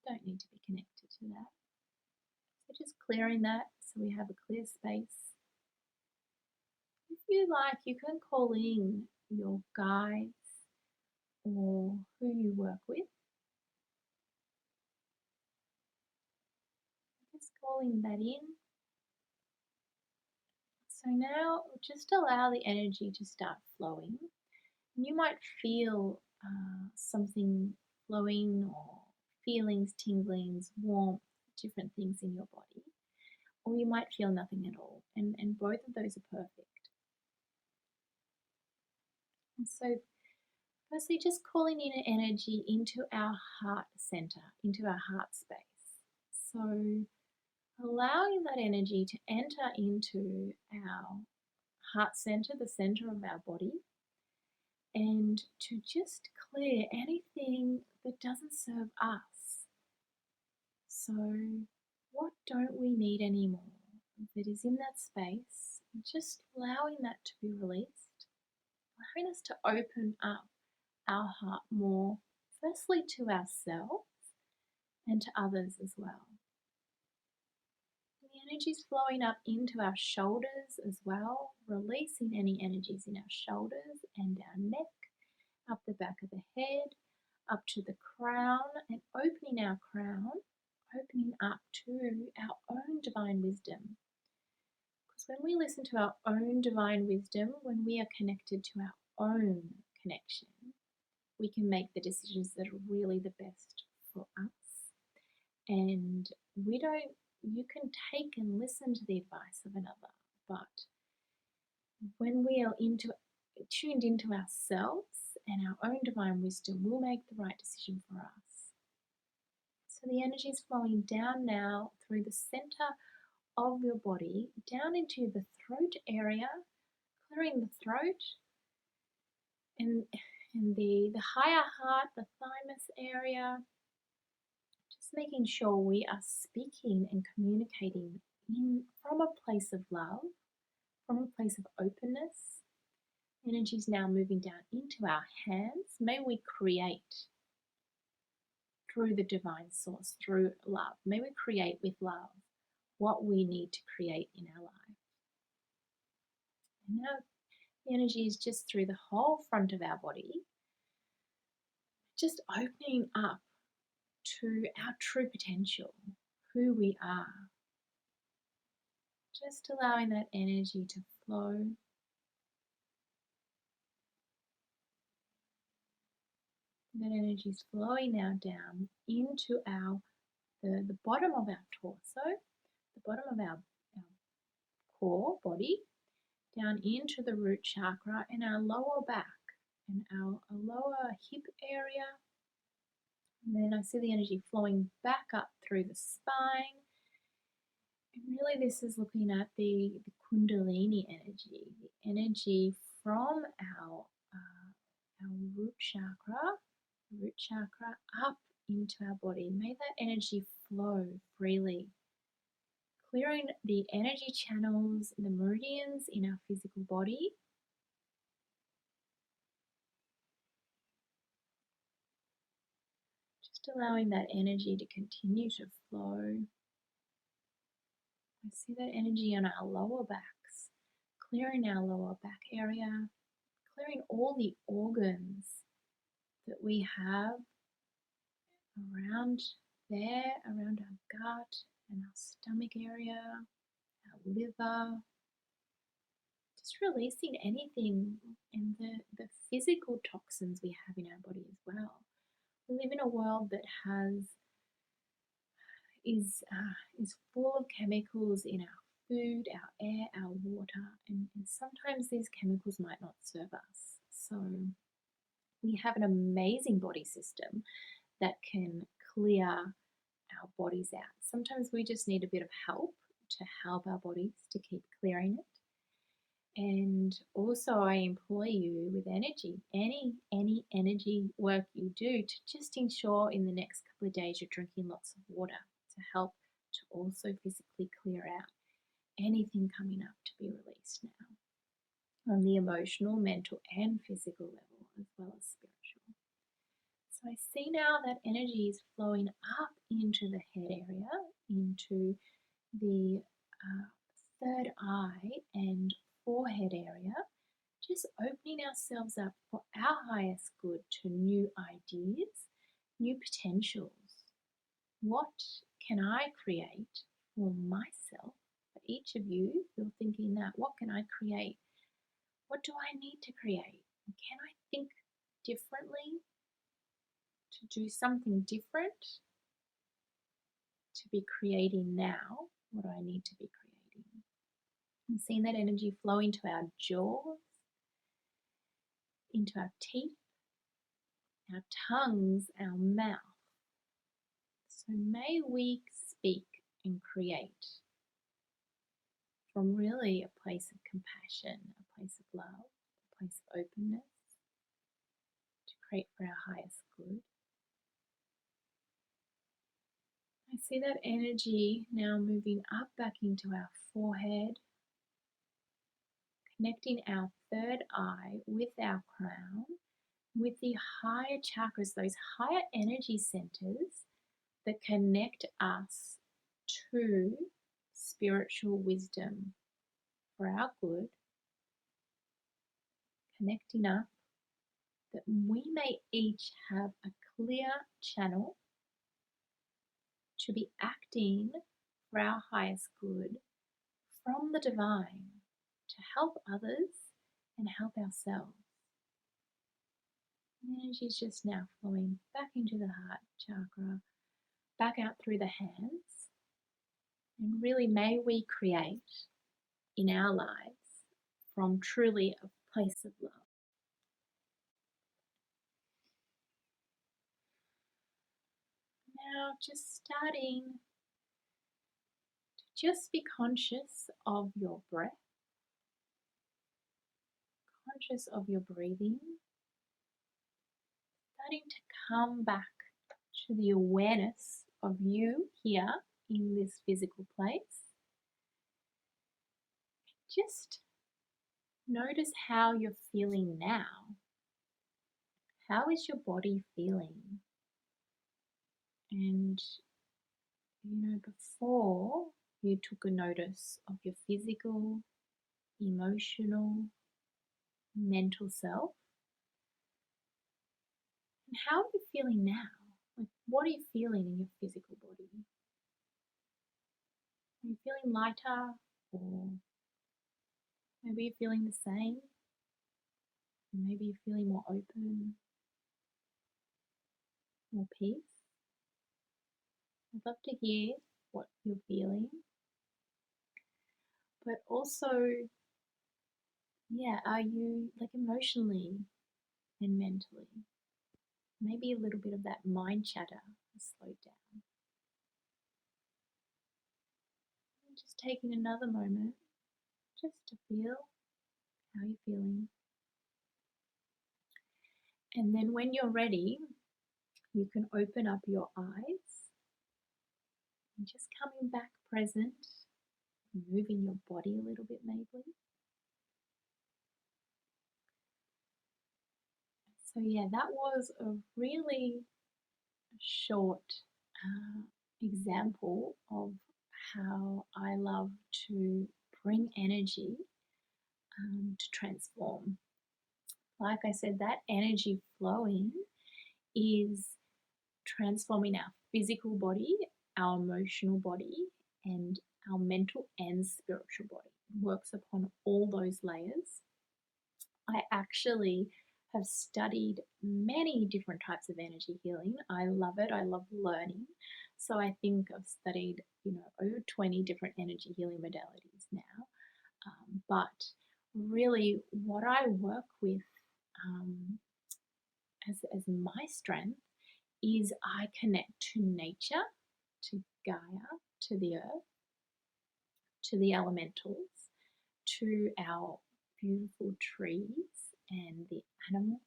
Don't need to be connected to that. So just clearing that so we have a clear space. If you like, you can call in your guides or who you work with. Just calling that in. So now just allow the energy to start flowing. And you might feel something flowing, or feelings, tinglings, warmth, different things in your body. Or you might feel nothing at all. And both of those are perfect. And so firstly, just calling in an energy into our heart center, into our heart space. So allowing that energy to enter into our heart center, the center of our body, and to just clear anything that doesn't serve us. So what don't we need anymore? that is in that space, and just allowing that to be released, allowing us to open up our heart more, firstly to ourselves and to others as well. The energy is flowing up into our shoulders as well, releasing any energies in our shoulders and our neck, up the back of the head, up to the crown, and opening our crown, opening up to our own divine wisdom. Because when we listen to our own divine wisdom, when we are connected to our own connection, we can make the decisions that are really the best for us. And you can take and listen to the advice of another, but when we are tuned into ourselves and our own divine wisdom, we'll make the right decision for us. So the energy is flowing down now through the center of your body, down into the throat area, clearing the throat and the higher heart, the thymus area, just making sure we are speaking and communicating from a place of love, from a place of openness. Energy is now moving down into our hands. May we create through the divine source, through love. May we create with love what we need to create in our life. And now the energy is just through the whole front of our body, just opening up to our true potential, who we are. Just allowing that energy to flow. That energy is flowing now down into the bottom of our torso, the bottom of our core body, down into the root chakra and our lower back and our lower hip area. And then I see the energy flowing back up through the spine. And really this is looking at the Kundalini energy, the energy from our root chakra up into our body. May that energy flow freely, clearing the energy channels, the meridians in our physical body. Just allowing that energy to continue to flow. I see that energy on our lower backs, clearing our lower back area, clearing all the organs that we have around there, around our gut and our stomach area, our liver. Just releasing anything and the physical toxins we have in our body as well. We live in a world that is full of chemicals in our food, our air, our water, and sometimes these chemicals might not serve us. So we have an amazing body system that can clear our bodies out. Sometimes we just need a bit of help to help our bodies to keep clearing it. And also I employ you with energy, any energy work you do, to just ensure in the next couple of days you're drinking lots of water to help to also physically clear out anything coming up to be released now on the emotional, mental and physical level as well as spiritual. So I see now that energy is flowing up into the head area, into the third eye and forehead area, just opening ourselves up for our highest good to new ideas, new potentials. What can I create for myself? For each of you, you're thinking that, what can I create? What do I need to create? Can I think differently? To do something different? To be creating now what I need to be creating. I'm seeing that energy flow into our jaws, into our teeth, our tongues, our mouth. So may we speak and create from really a place of compassion, a place of love, a place of openness, to create for our highest good. I See that energy now moving up back into our forehead, connecting our third eye with our crown, with the higher chakras, those higher energy centers that connect us to spiritual wisdom for our good, connecting up that we may each have a clear channel to be acting for our highest good from the divine to help others and help ourselves. The energy is just now flowing back into the heart chakra, back out through the hands, and really may we create in our lives from truly a place of love. Now just starting to just be conscious of your breath, conscious of your breathing, starting to come back to the awareness of you here in this physical place. Just notice how you're feeling now. How is your body feeling? And before you took a notice of your physical, emotional, mental self, and how are you feeling now? Like, what are you feeling in your physical body? Are you feeling lighter, or maybe you're feeling the same? Maybe you're feeling more open, more peace. I'd love to hear what you're feeling. But also, are you emotionally and mentally? Maybe a little bit of that mind chatter has slowed down. And just taking another moment just to feel how you're feeling. And then when you're ready, you can open up your eyes and just coming back present, moving your body a little bit maybe. So that was a really short example of how I love to bring energy to transform. Like I said, that energy flowing is transforming our physical body, our emotional body, and our mental and spiritual body. It works upon all those layers. I actually have studied many different types of energy healing. I love it. I love learning. So I think I've studied, over 20 different energy healing modalities now. But really what I work with as my strength is I connect to nature, to Gaia, to the earth, to the elementals, to our beautiful trees and the animals,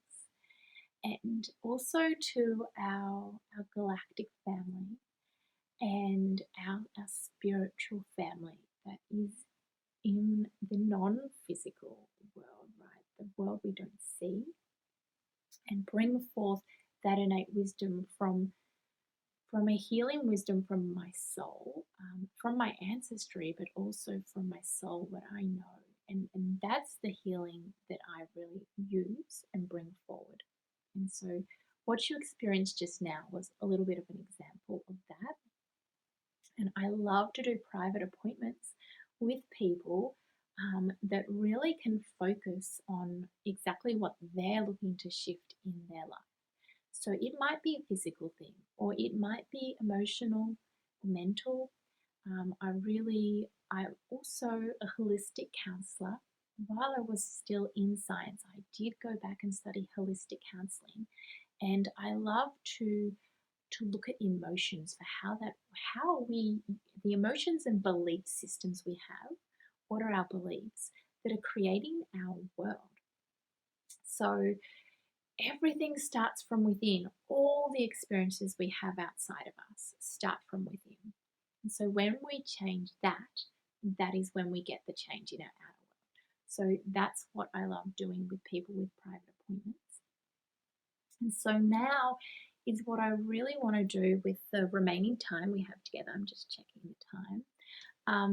and also to our galactic family and our spiritual family that is in the non-physical world, right? The world we don't see, and bring forth that innate wisdom from a healing wisdom from my soul, from my ancestry, but also from my soul, what I know. And that's the healing that I really use and bring forward. And so what you experienced just now was a little bit of an example of that. And I love to do private appointments with people that really can focus on exactly what they're looking to shift in their life. So it might be a physical thing, or it might be emotional, mental. I'm also a holistic counselor. While I was still in science, I did go back and study holistic counseling, and I love to look at emotions for the emotions and belief systems we have. What are our beliefs that are creating our world? So everything starts from within. All the experiences we have outside of us start from within. And so when we change that, that is when we get the change in our outer world. So that's what I love doing with people with private appointments. And so now is what I really want to do with the remaining time we have together. I'm just checking the time.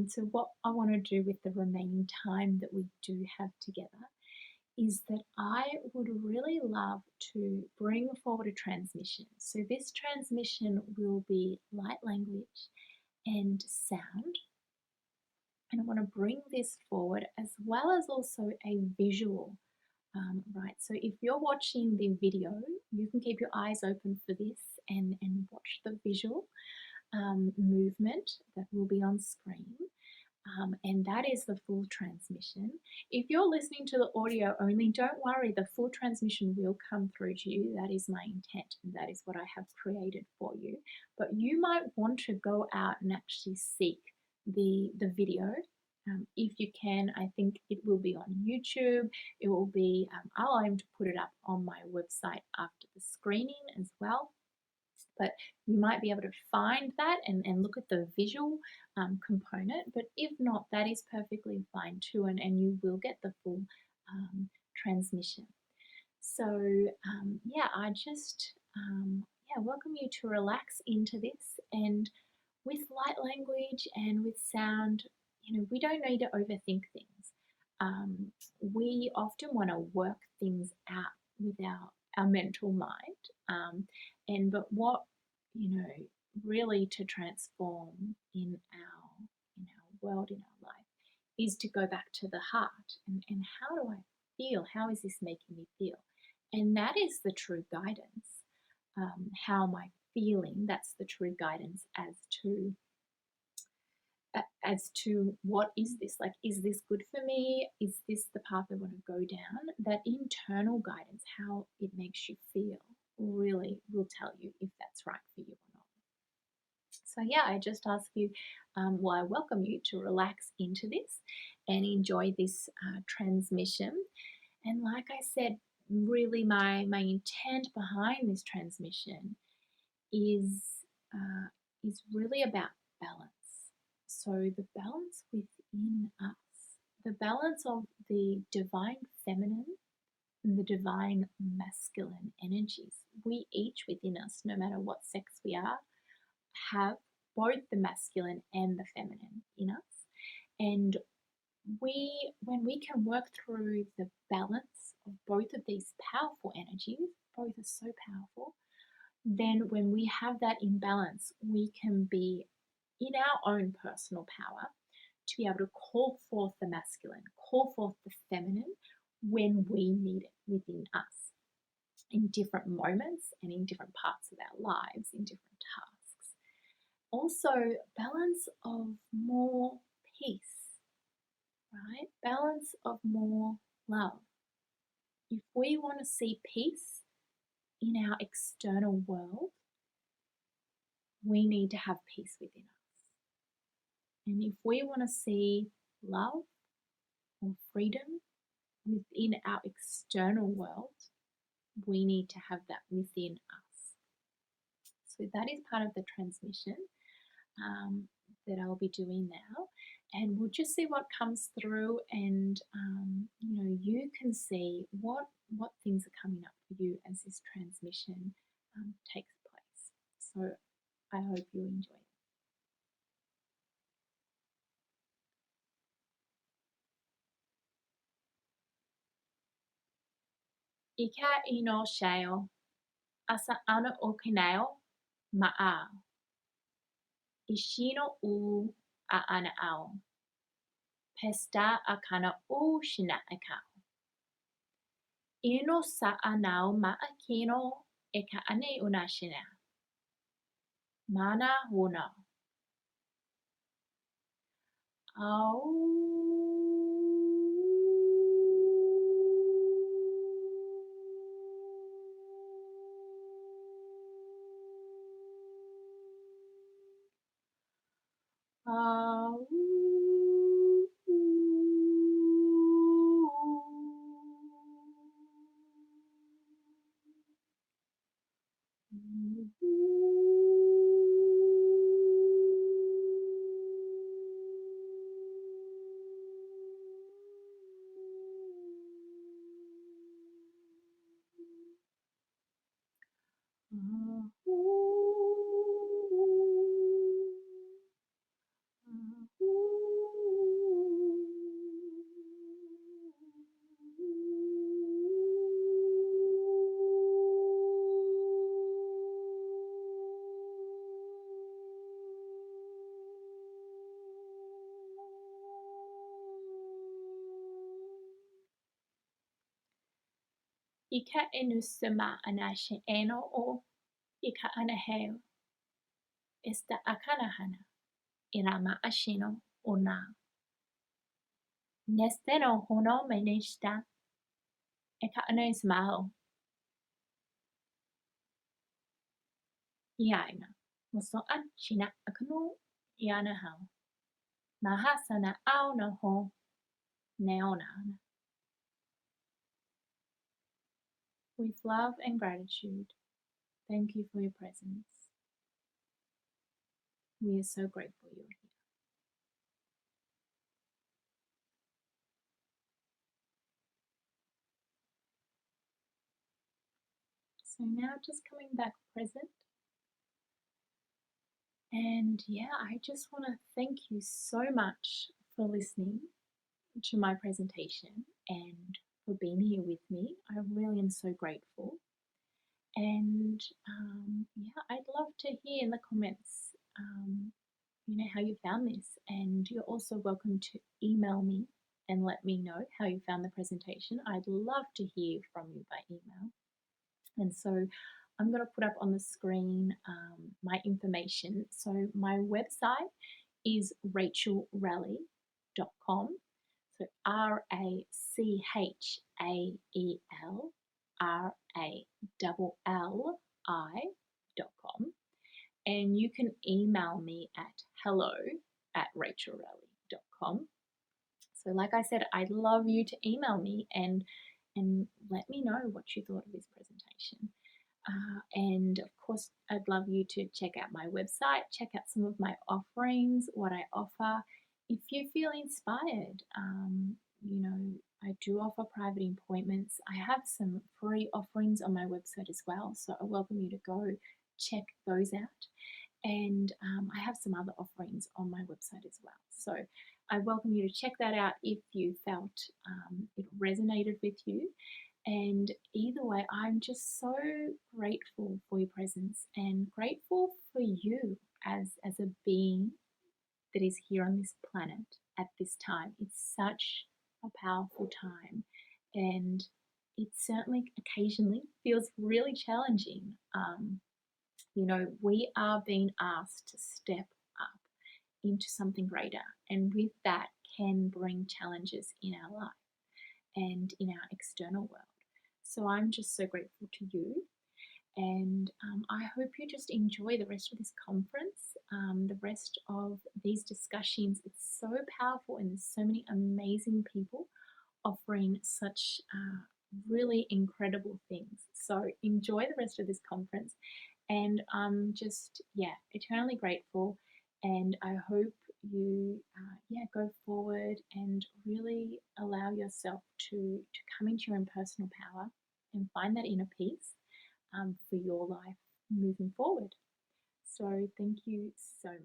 So what I want to do with the remaining time that we do have together is that I would really love to bring forward a transmission. So this transmission will be light language and sound. And I want to bring this forward as well as also a visual. Right, so if you're watching the video, you can keep your eyes open for this and watch the visual movement that will be on screen. And that is the full transmission. If you're listening to the audio only, don't worry, the full transmission will come through to you. That is my intent, and that is what I have created for you. But you might want to go out and actually seek the video. If you can, I think it will be on YouTube. It will be, I'll aim to put it up on my website after the screening as well. But you might be able to find that and look at the visual component. But if not, that is perfectly fine too, and you will get the full transmission. So yeah, I just welcome you to relax into this. And with light language and with sound, we don't need to overthink things. We often want to work things out with our mental mind. But what, really to transform in our world, in our life, is to go back to the heart and how do I feel? How is this making me feel? And that is the true guidance. How am I feeling? That's the true guidance as to what is this? Like, is this good for me? Is this the path I want to go down? That internal guidance, how it makes you feel, really will tell you if that's right for you or not. So yeah, I just ask you, I welcome you to relax into this and enjoy this transmission. And like I said, really my intent behind this transmission is really about balance. So the balance within us, the balance of the divine feminine and the divine masculine energies. We each within us, no matter what sex we are, have both the masculine and the feminine in us. And when we can work through the balance of both of these powerful energies, both are so powerful, then when we have that in balance, we can be in our own personal power to be able to call forth the masculine, call forth the feminine when we need it within us in different moments and in different parts of our lives, in different tasks. Also, balance of more peace, right? Balance of more love. If we want to see peace in our external world, we need to have peace within us. And if we want to see love or freedom within our external world, we need to have that within us. So that is part of the transmission that I'll be doing now. And we'll just see what comes through, and you can see what things are coming up for you as this transmission takes place. So I hope you enjoy it. Ika ino shao, asa ana o kanao ma'a. Ishino u a ana ao. Pesta akana u shina akao. Ino sa anao ma'akino eka ane una shina. Mana huna. Au. Ika enusama anashe eno o ika anaheo. Esta akanahana. Irama ashino una. Nesteno hono menesta. Eka anesmaho. Yaina. Musoan shina akanu yanahao. Mahasana au no ho neonan. With love and gratitude, thank you for your presence. We are so grateful you're here. So now just coming back present. And yeah, I just want to thank you so much for listening to my presentation and for being here with me. I really am so grateful. And yeah, I'd love to hear in the comments, how you found this. And you're also welcome to email me and let me know how you found the presentation. I'd love to hear from you by email. And so I'm going to put up on the screen my information. So my website is rachaelralli.com. So RACHAELLRALLI.com. And you can email me at hello@rachaelralli.com. So like I said, I'd love you to email me and let me know what you thought of this presentation. And of course, I'd love you to check out my website, check out some of my offerings, what I offer. If you feel inspired, I do offer private appointments. I have some free offerings on my website as well, so I welcome you to go check those out. And I have some other offerings on my website as well. So I welcome you to check that out if you felt it resonated with you. And either way, I'm just so grateful for your presence and grateful for you as a being that is here on this planet at this time. It's such a powerful time, and it certainly occasionally feels really challenging. We are being asked to step up into something greater, and with that can bring challenges in our life and in our external world. So I'm just so grateful to you, and I hope you just enjoy the rest of this conference, the rest of these discussions. It's so powerful, and there's so many amazing people offering such really incredible things. So enjoy the rest of this conference, and I'm just eternally grateful, and I hope you go forward and really allow yourself to come into your own personal power and find that inner peace for your life moving forward. So thank you so much.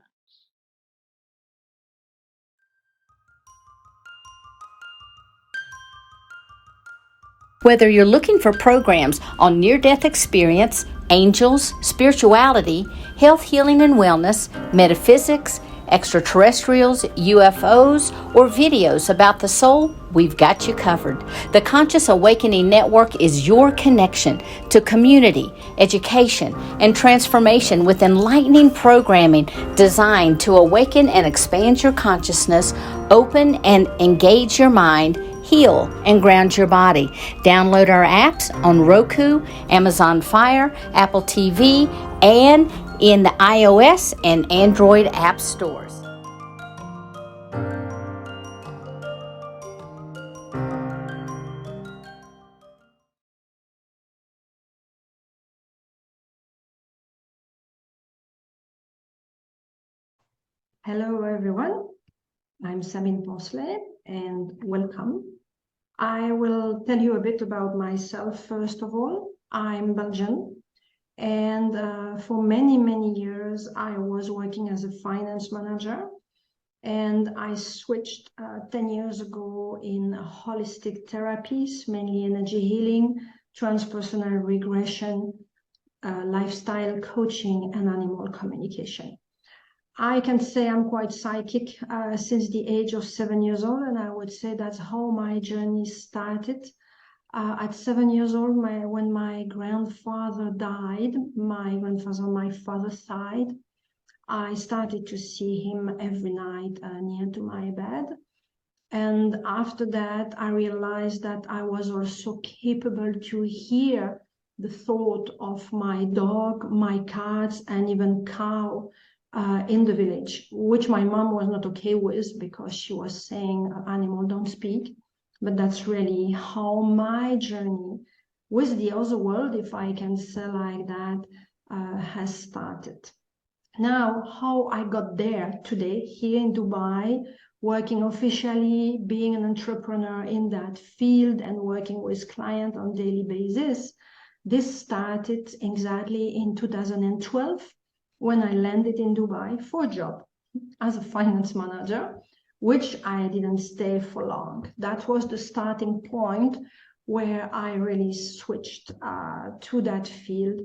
Whether you're looking for programs on near-death experience, angels, spirituality, health, healing, and wellness, metaphysics, extraterrestrials, UFOs, or videos about the soul, we've got you covered. The Conscious Awakening Network is your connection to community, education, and transformation with enlightening programming designed to awaken and expand your consciousness, open and engage your mind, heal and ground your body. Download our apps on Roku, Amazon Fire, Apple TV, and in the iOS and Android app stores. Hello, everyone. I'm Samin and welcome. I will tell you a bit about myself. First of all, I'm Belgian, and for many, many years, I was working as a finance manager, and I switched 10 years ago in holistic therapies, mainly energy healing, transpersonal regression, lifestyle coaching, and animal communication. I can say I'm quite psychic since the age of 7 years old, and I would say that's how my journey started. At 7 years old, when my grandfather died, my grandfather on my father's side, I started to see him every night near to my bed. And after that, I realized that I was also capable to hear the thought of my dog, my cats, and even cow in the village, which my mom was not okay with because she was saying animals don't speak. But that's really how my journey with the other world, if I can say like that, has started. Now, how I got there today, here in Dubai, working officially, being an entrepreneur in that field and working with clients on a daily basis, this started exactly in 2012 when I landed in Dubai for a job as a finance manager, which I didn't stay for long. That was the starting point where I really switched to that field.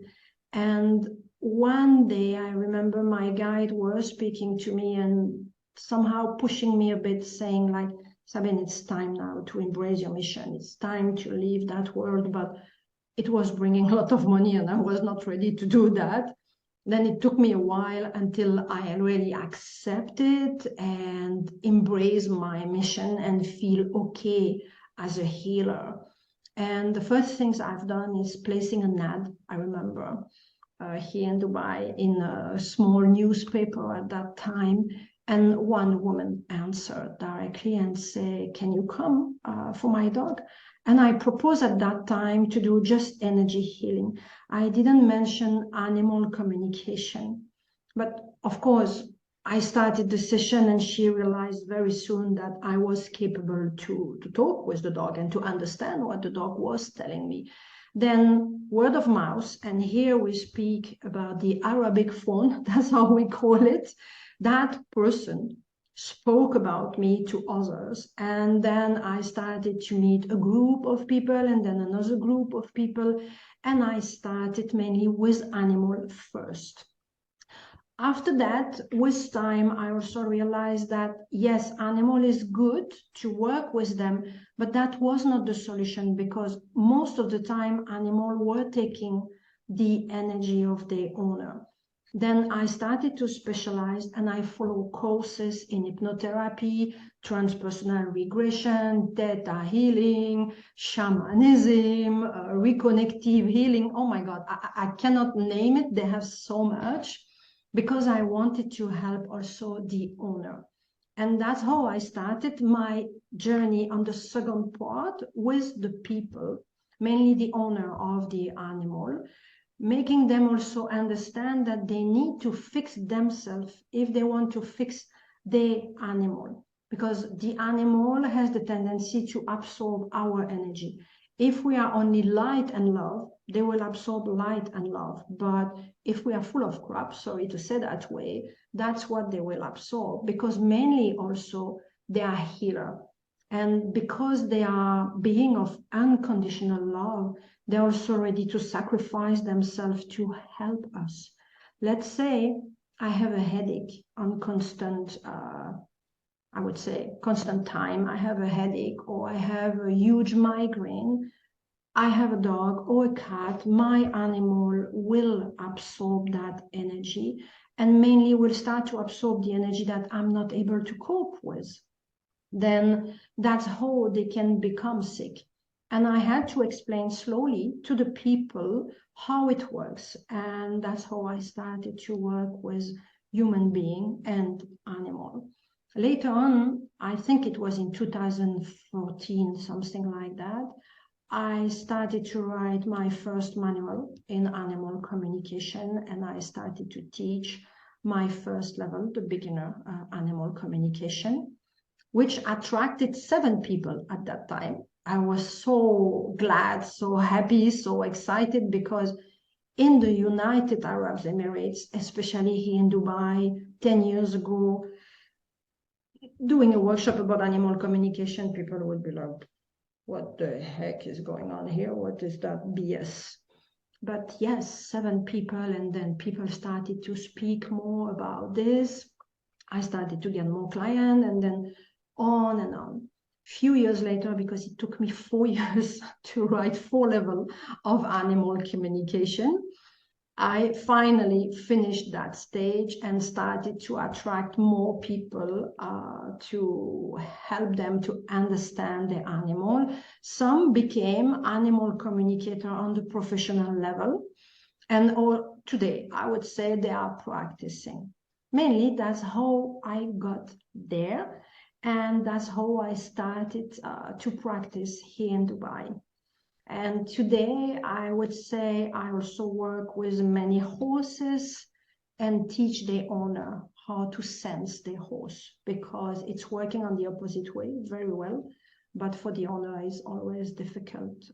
And one day I remember my guide was speaking to me and somehow pushing me a bit, saying like, Sabine, it's time now to embrace your mission. It's time to leave that world. But it was bringing a lot of money and I was not ready to do that. Then it took me a while until I really accepted and embrace my mission and feel okay as a healer. And the first things I've done is placing an ad, I remember, here in Dubai in a small newspaper at that time. And one woman answered directly and said, can you come for my dog? And I proposed at that time to do just energy healing. I didn't mention animal communication. But of course, I started the session and she realized very soon that I was capable to talk with the dog and to understand what the dog was telling me. Then word of mouth, and here we speak about the Arabic phone, that's how we call it. That person spoke about me to others. And then I started to meet a group of people and then another group of people. And I started mainly with animal first. After that, with time, I also realized that, yes, animal is good to work with them, but that was not the solution because most of the time animals were taking the energy of their owner. Then I started to specialize and I follow courses in hypnotherapy, transpersonal regression, theta healing, shamanism, reconnective healing. Oh my God, I cannot name it. They have so much because I wanted to help also the owner. And that's how I started my journey on the second part with the people, mainly the owner of the animal, making them also understand that they need to fix themselves if they want to fix the animal, because the animal has the tendency to absorb our energy. If we are only light and love, they will absorb light and love. But if we are full of crap, sorry to say that way, that's what they will absorb, because mainly also they are healer. And because they are being of unconditional love, they're also ready to sacrifice themselves to help us. Let's say I have a headache on constant, I would say constant time. I have a headache or I have a huge migraine. I have a dog or a cat. My animal will absorb that energy and mainly will start to absorb the energy that I'm not able to cope with. Then that's how they can become sick. And I had to explain slowly to the people how it works. And that's how I started to work with human being and animal. Later on, I think it was in 2014, something like that, I started to write my first manual in animal communication, and I started to teach my first level, the beginner animal communication, which attracted 7 people at that time. I was so glad, so happy, so excited, because in the United Arab Emirates, especially here in Dubai, 10 years ago, doing a workshop about animal communication, people would be like, what the heck is going on here? What is that BS? But yes, 7 people, and then people started to speak more about this. I started to get more clients, and then on and on. Few years later, because it took me 4 years to write 4 levels of animal communication, I finally finished that stage and started to attract more people to help them to understand the animal. Some became animal communicator on the professional level. And today, I would say they are practicing. Mainly, that's how I got there. And that's how I started to practice here in Dubai. And today, I would say I also work with many horses and teach the owner how to sense the horse, because it's working on the opposite way very well. But for the owner, it's always difficult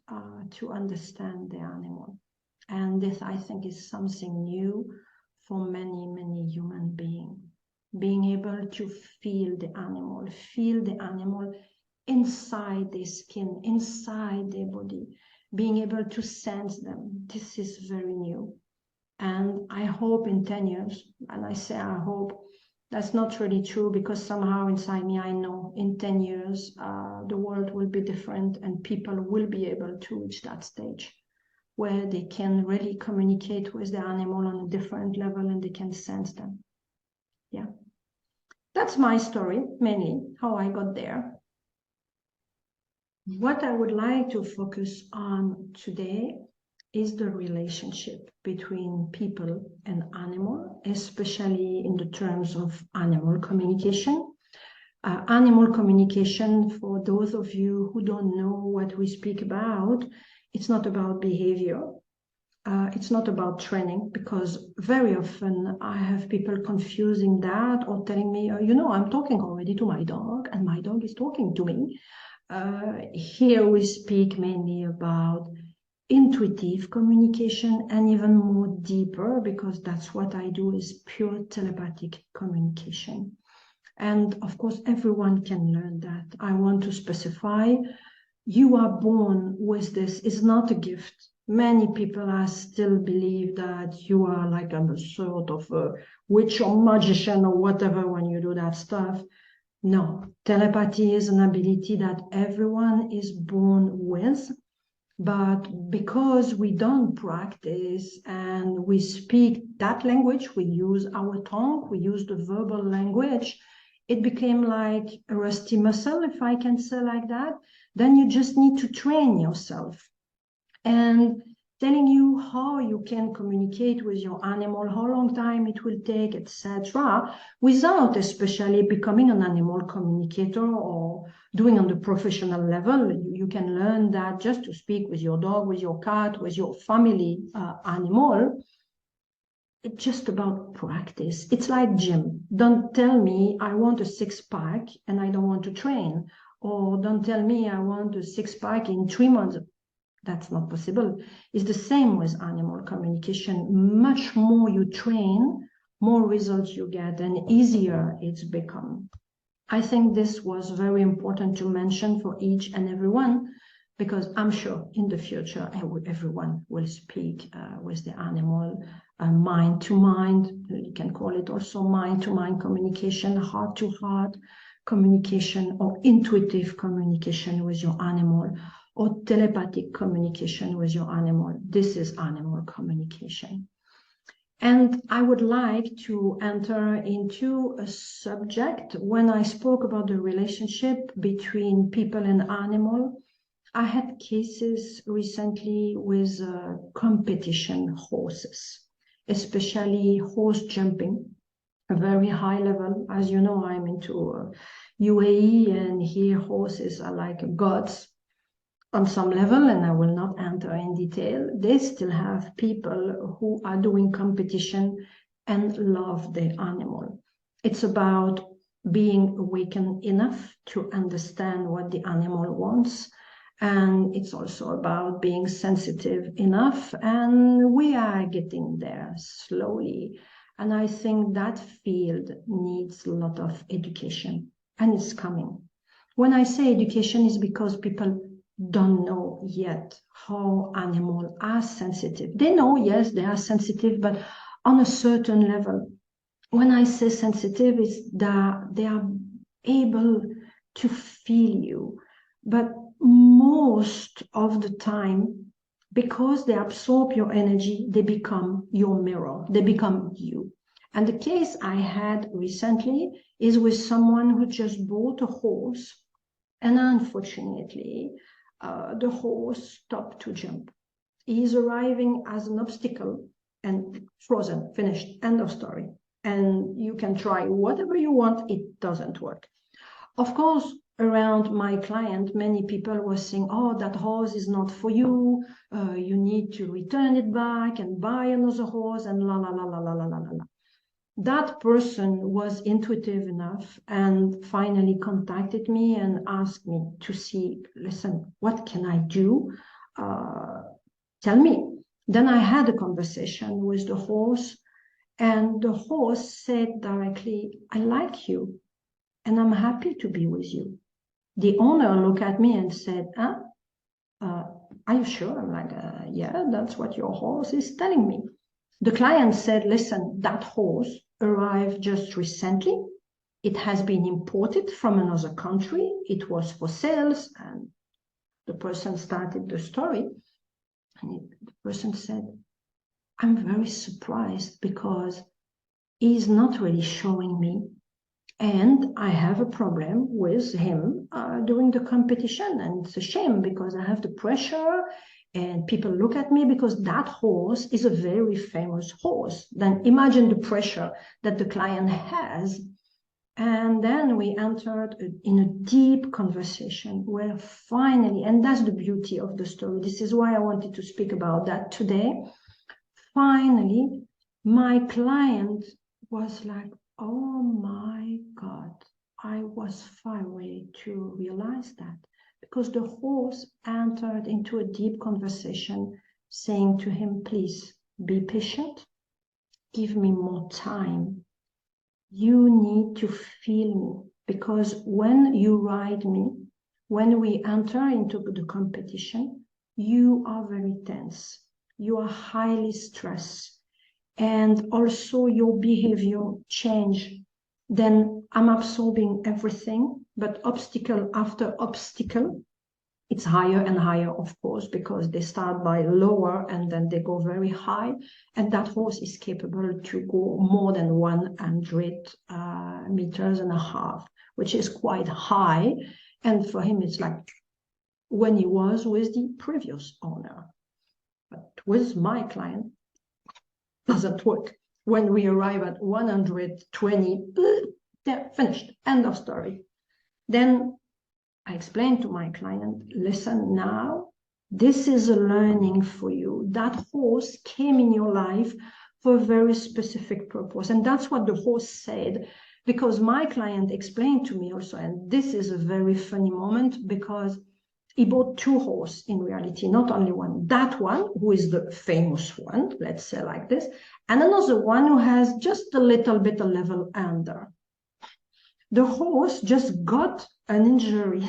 to understand the animal. And this, I think, is something new for many, many human beings. Being able to feel the animal inside their skin, inside their body, being able to sense them. This is very new. And I hope in 10 years, and I say I hope, that's not really true, because somehow inside me I know in 10 years the world will be different and people will be able to reach that stage where they can really communicate with the animal on a different level and they can sense them. Yeah. That's my story, mainly, how I got there. What I would like to focus on today is the relationship between people and animal, especially in the terms of animal communication. Animal communication, for those of you who don't know what we speak about, it's not about behavior. It's not about training, because very often I have people confusing that or telling me, I'm talking already to my dog and my dog is talking to me. Here we speak mainly about intuitive communication, and even more deeper, because that's what I do, is pure telepathic communication. And of course, everyone can learn that. I want to specify, you are born with this. It's not a gift. Many people still believe that you are like a sort of a witch or magician or whatever when you do that stuff. No, telepathy is an ability that everyone is born with, but because we don't practice and we speak that language, we use our tongue, we use the verbal language, it became like a rusty muscle, if I can say like that. Then you just need to train yourself. And telling you how you can communicate with your animal, how long time it will take, etc., without especially becoming an animal communicator or doing on the professional level. You can learn that just to speak with your dog, with your cat, with your family animal. It's just about practice. It's like gym. Don't tell me I want a 6-pack and I don't want to train, or don't tell me I want a 6-pack in 3 months. That's not possible. It's the same with animal communication. Much more you train, more results you get, and easier it's become. I think this was very important to mention for each and everyone, because I'm sure in the future, everyone will speak with the animal, mind to mind. You can call it also mind to mind communication, heart to heart communication, or intuitive communication with your animal, or telepathic communication with your animal. This is animal communication. And I would like to enter into a subject. When I spoke about the relationship between people and animal, I had cases recently with competition horses, especially horse jumping, a very high level. As you know, I'm into UAE, and here horses are like gods on some level, and I will not enter in detail. They still have people who are doing competition and love the animal. It's about being awakened enough to understand what the animal wants, and it's also about being sensitive enough, and we are getting there slowly. And I think that field needs a lot of education, and it's coming. When I say education, is because people don't know yet how animals are sensitive. They know, yes, they are sensitive, but on a certain level. When I say sensitive, it's that they are able to feel you. But most of the time, because they absorb your energy, they become your mirror, they become you. And the case I had recently is with someone who just bought a horse, and unfortunately, the horse stopped to jump. He's arriving as an obstacle and frozen, finished, end of story. And you can try whatever you want, it doesn't work. Of course, around my client, many people were saying, oh, that horse is not for you, you need to return it back and buy another horse, and la, la, la, la, la, la, la, la. That person was intuitive enough and finally contacted me and asked me to see, listen, what can I do? Tell me. Then I had a conversation with the horse, and the horse said directly, I like you, and I'm happy to be with you. The owner looked at me and said, are you sure? I'm like, yeah, that's what your horse is telling me. The client said, listen, that horse arrived just recently. It has been imported from another country. It was for sales. And the person started the story. And the person said, I'm very surprised because he's not really showing me. And I have a problem with him during the competition. And it's a shame because I have the pressure and people look at me because that horse is a very famous horse. Then imagine the pressure that the client has. And then we entered in a deep conversation where finally, and that's the beauty of the story. This is why I wanted to speak about that today. Finally, my client was like, oh my God, I was far away to realize that, because the horse entered into a deep conversation saying to him, please be patient, give me more time. You need to feel me, because when you ride me, when we enter into the competition, you are very tense, you are highly stressed, and also your behavior change. Then I'm absorbing everything, but obstacle after obstacle, it's higher and higher, of course, because they start by lower and then they go very high. And that horse is capable to go more than 100 meters and a half, which is quite high. And for him, it's like when he was with the previous owner. But with my client, it doesn't work. When we arrive at 120, they're finished, end of story. Then I explained to my client, listen, now, this is a learning for you. That horse came in your life for a very specific purpose. And that's what the horse said, because my client explained to me also, and this is a very funny moment, because he bought two horses in reality, not only one. That one, who is the famous one, let's say like this, and another one who has just a little bit of level under. The horse just got an injury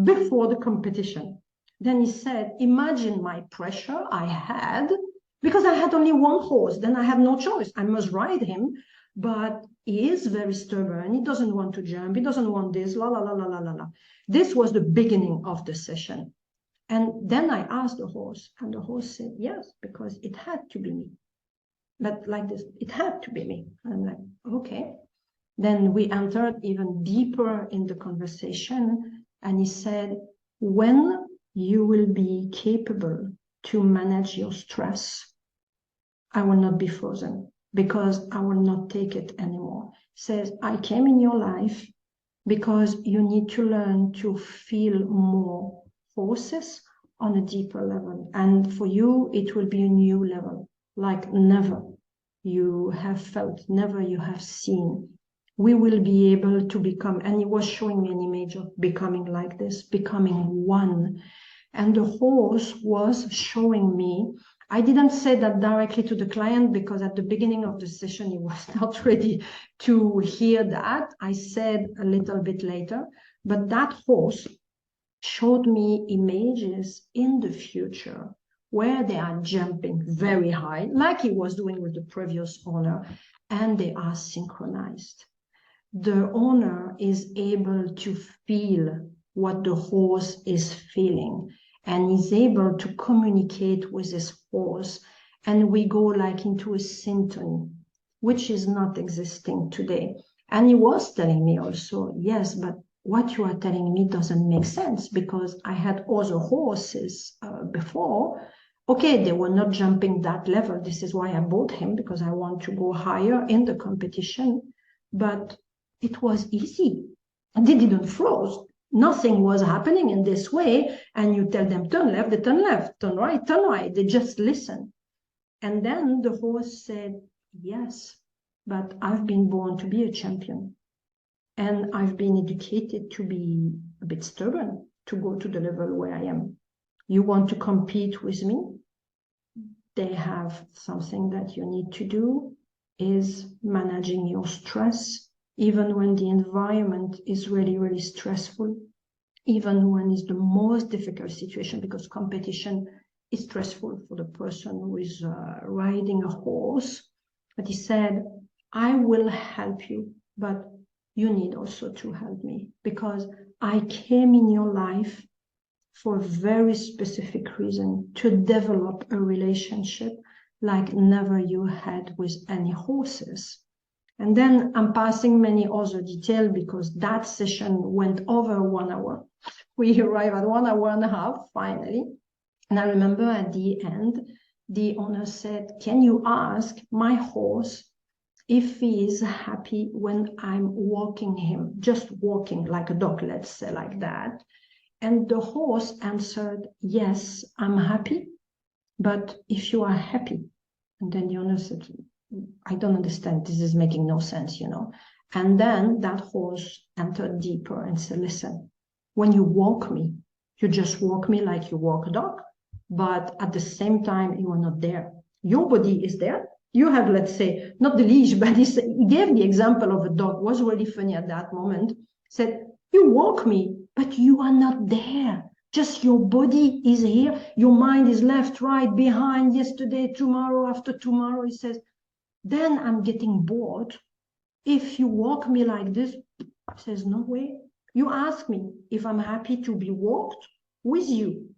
before the competition. Then he said, imagine my pressure I had, because I had only one horse. Then I had no choice. I must ride him, but he is very stubborn. He doesn't want to jump. He doesn't want this, la, la, la, la, la, la, la. This was the beginning of the session. And then I asked the horse, and the horse said, yes, because it had to be me. But like this, it had to be me. I'm like, okay. Then we entered even deeper in the conversation, and he said, when you will be capable to manage your stress, I will not be frozen, because I will not take it anymore. He says, I came in your life because you need to learn to feel more forces on a deeper level. And for you, it will be a new level, like never you have felt, never you have seen. We will be able to become, and he was showing me an image of becoming like this, becoming one. And the horse was showing me, I didn't say that directly to the client because at the beginning of the session, he was not ready to hear that. I said a little bit later, but that horse showed me images in the future where they are jumping very high, like he was doing with the previous owner, and they are synchronized. the owner is able to feel what the horse is feeling and is able to communicate with his horse. And we go like into a syntony, which is not existing today. And he was telling me also, yes, but what you are telling me doesn't make sense because I had other horses before. Okay, they were not jumping that level. This is why I bought him, because I want to go higher in the competition. But it was easy. And they didn't froze. Nothing was happening in this way. And you tell them, turn left, they turn left, turn right, turn right. They just listen. And then the horse said, yes, but I've been born to be a champion. And I've been educated to be a bit stubborn, to go to the level where I am. You want to compete with me? They have something that you need to do is managing your stress, even when the environment is really, really stressful, even when it's the most difficult situation, because competition is stressful for the person who is riding a horse. But he said, I will help you, but you need also to help me, because I came in your life for a very specific reason, to develop a relationship like never you had with any horses. And then I'm passing many other details because that session went over 1 hour. We arrived at 1 hour and a half, finally. And I remember at the end, the owner said, can you ask my horse if he is happy when I'm walking him, just walking like a dog, let's say like that. And the horse answered, yes, I'm happy, but if you are happy. And then the owner said, I don't understand, this is making no sense, you know. And then that horse entered deeper and said, listen, when you walk me, you just walk me like you walk a dog, but at the same time, you are not there. Your body is there. You have, let's say, not the leash, but he gave the example of a dog. It was really funny at that moment. Said, you walk me, but you are not there. Just your body is here. Your mind is left, right, behind, yesterday, tomorrow, after tomorrow. He says, then I'm getting bored. If you walk me like this, he says, no way. You ask me if I'm happy to be walked with you.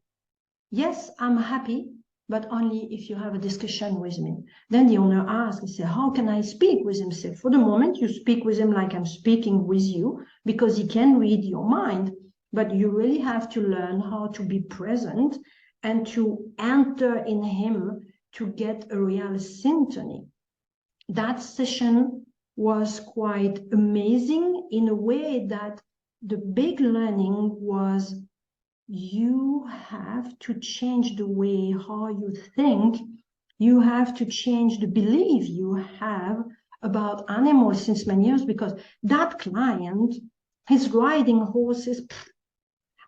Yes, I'm happy, but only if you have a discussion with me. Then the owner asked, he said, how can I speak with him? Said, for the moment, you speak with him like I'm speaking with you, because he can read your mind, but you really have to learn how to be present and to enter in him to get a real syntony. That session was quite amazing in a way that the big learning was you have to change the way how you think. You have to change the belief you have about animals since many years, because that client is riding horses.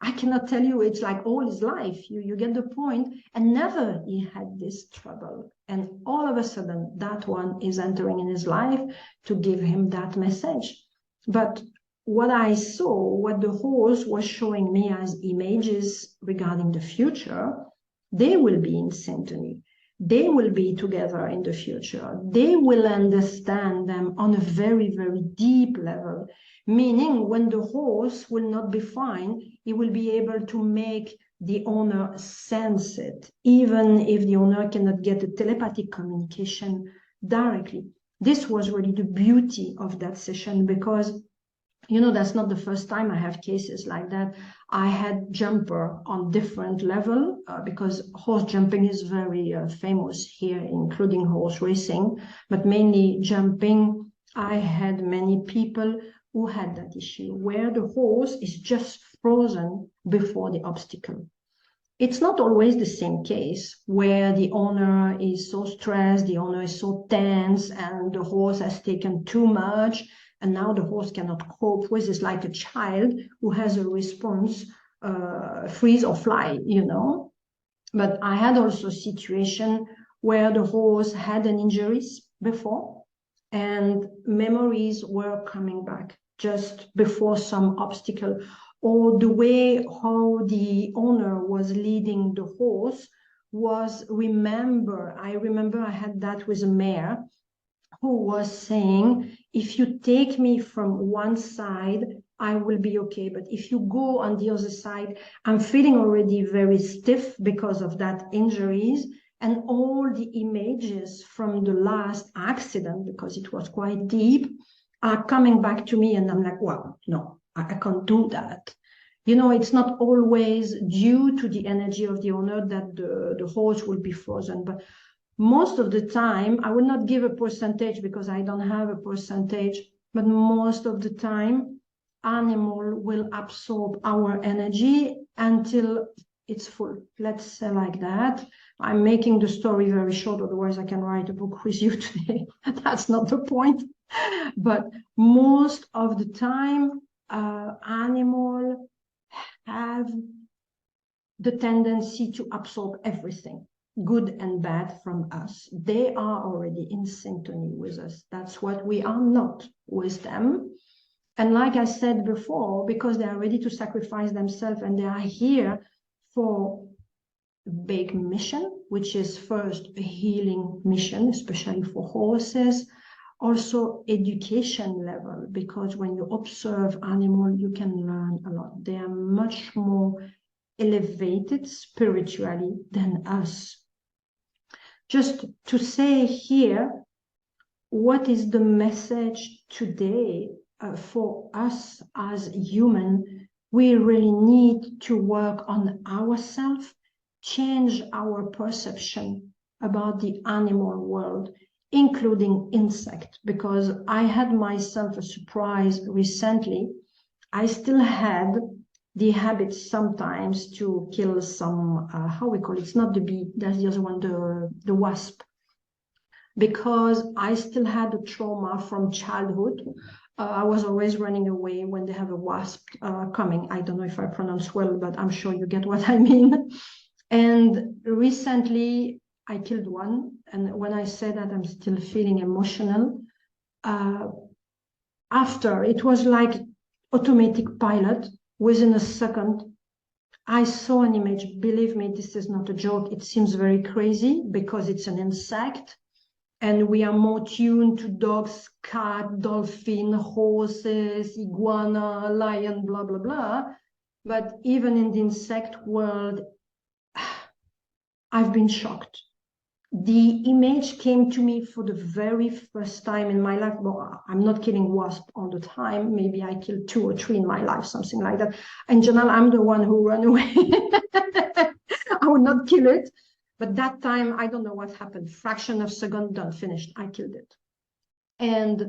I cannot tell you, it's like all his life. You get the point. And never he had this trouble. And all of a sudden, that one is entering in his life to give him that message. But what I saw, what the horse was showing me as images regarding the future, they will be in syntony. They will be together in the future. They will understand them on a very, very deep level, meaning when the horse will not be fine, he will be able to make the owner sense it, even if the owner cannot get a telepathic communication directly. This was really the beauty of that session, because you know, that's not the first time I have cases like that. I had jumper on different level because horse jumping is very famous here, including horse racing, but mainly jumping. I had many people who had that issue where the horse is just frozen before the obstacle. It's not always the same case where the owner is so stressed, the owner is so tense, and the horse has taken too much. And now the horse cannot cope with. It's like a child who has a response, freeze or fly, you know. But I had also a situation where the horse had an injuries before and memories were coming back just before some obstacle, or the way how the owner was leading the horse was I remember I had that with a mare who was saying, if you take me from one side, I will be okay. But if you go on the other side, I'm feeling already very stiff because of that injuries. And all the images from the last accident, because it was quite deep, are coming back to me. And I'm like, well, no, I can't do that. You know, it's not always due to the energy of the owner that the horse will be frozen. But most of the time, I will not give a percentage because I don't have a percentage, but most of the time, animal will absorb our energy until it's full. Let's say like that. I'm making the story very short, otherwise I can write a book with you today. That's not the point. But most of the time, animal have the tendency to absorb everything, good and bad, from us. They are already in synchrony with us. That's what we are not with them. And like I said before, because they are ready to sacrifice themselves and they are here for a big mission, which is first a healing mission, especially for horses, also education level, because when you observe animal, you can learn a lot. They are much more elevated spiritually than us. Just to say here, what is the message today for us as human? We really need to work on ourselves, change our perception about the animal world, including insect, because I had myself a surprise recently. I still had the habit sometimes to kill some, how we call it, it's not the bee, that's the other one, the wasp, because I still had a trauma from childhood. I was always running away when they have a wasp coming. I don't know if I pronounce well, but I'm sure you get what I mean. And recently I killed one. And when I say that, I'm still feeling emotional. After, it was like automatic pilot. Within a second, I saw an image. Believe me, this is not a joke. It seems very crazy because it's an insect. And we are more tuned to dogs, cat, dolphin, horses, iguana, lion, blah, blah, blah. But even in the insect world, I've been shocked. The image came to me for the very first time in my life. Well, I'm not killing wasp all the time. Maybe I killed 2 or 3 in my life, something like that. In general, I'm the one who ran away. I would not kill it. But that time, I don't know what happened. Fraction of a second, done, finished. I killed it. And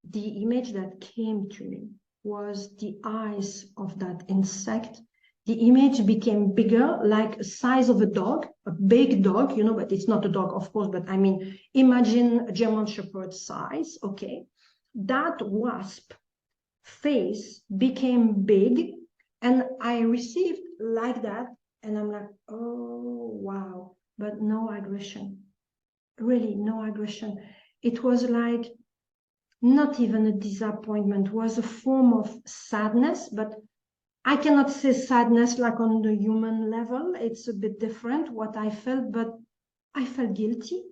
the image that came to me was the eyes of that insect. The image became bigger, like the size of a dog, a big dog, you know, but it's not a dog, of course, but I mean, imagine a German Shepherd size, okay? That wasp face became big, and I received like that, and I'm like, oh, wow, but no aggression, really no aggression. It was like not even a disappointment, it was a form of sadness, but I cannot say sadness like on the human level. It's a bit different what I felt, but I felt guilty.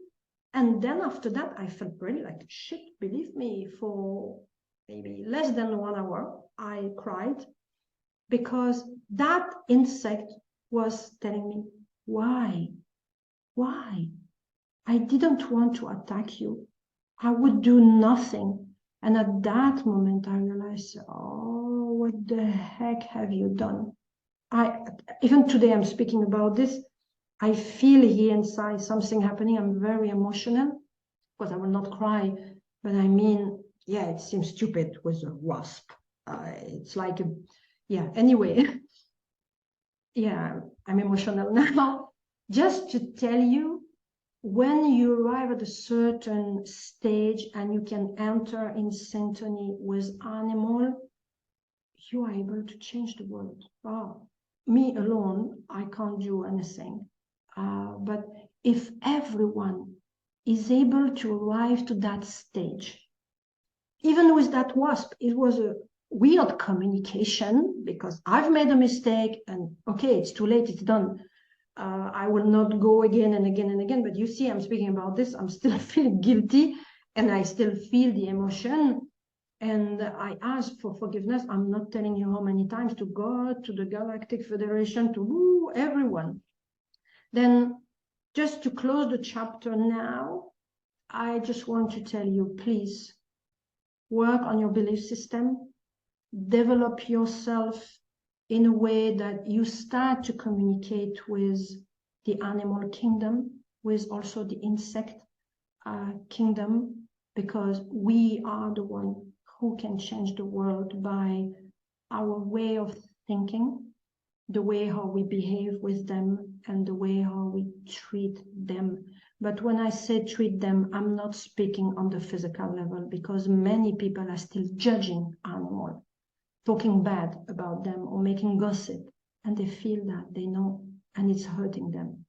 And then after that, I felt really like shit, believe me, for maybe less than 1 hour, I cried because that insect was telling me, why? Why? I didn't want to attack you. I would do nothing. And at that moment, I realized, oh, what the heck have you done? Even today, I'm speaking about this. I feel here inside something happening. I'm very emotional, but I will not cry. But I mean, yeah, it seems stupid with a wasp. It's like, yeah, anyway. Yeah, I'm emotional now. Just to tell you, when you arrive at a certain stage and you can enter in synchrony with animal, you are able to change the world. Oh, me alone, I can't do anything. But if everyone is able to arrive to that stage, even with that wasp, it was a weird communication because I've made a mistake and okay, it's too late, it's done. I will not go again and again and again, but you see, I'm speaking about this, I'm still feeling guilty. and I still feel the emotion. And I ask for forgiveness. I'm not telling you how many times, to God, to the Galactic Federation, to everyone. Then just to close the chapter now, I just want to tell you, please work on your belief system, develop yourself in a way that you start to communicate with the animal kingdom, with also the insect kingdom, because we are the one who can change the world by our way of thinking, the way how we behave with them, and the way how we treat them. But when I say treat them, I'm not speaking on the physical level, because many people are still judging animals, talking bad about them or making gossip, and they feel that, they know, and it's hurting them.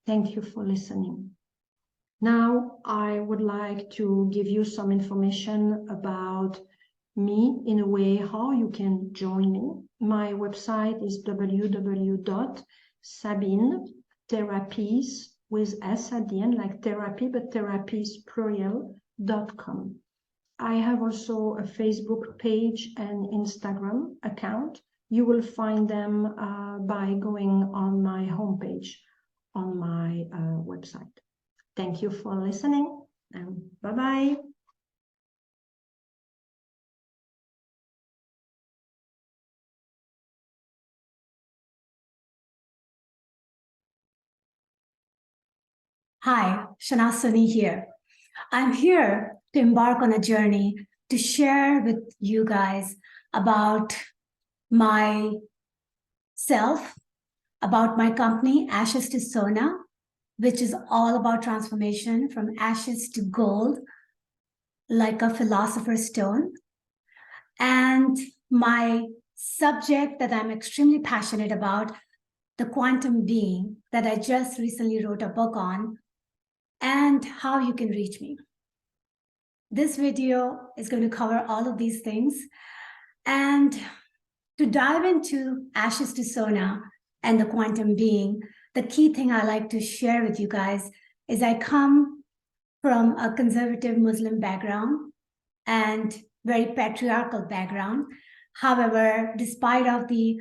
Thank you for listening. Now, I would like to give you some information about me, in a way how you can join me. My website is www.sabinetherapies, with S at the end, like therapy, but therapies plural.com. I have also a Facebook page and Instagram account. You will find them by going on my homepage on my website. Thank you for listening, and bye-bye. Hi, Shehnaz Soni here. I'm here to embark on a journey to share with you guys about myself, about my company, Ashes to Sona, which is all about transformation from ashes to gold, like a philosopher's stone. And my subject that I'm extremely passionate about, the quantum being, that I just recently wrote a book on, and how you can reach me. This video is going to cover all of these things. And to dive into Ashes to Sona and the quantum being, the key thing I like to share with you guys is I come from a conservative Muslim background and very patriarchal background. However, despite of the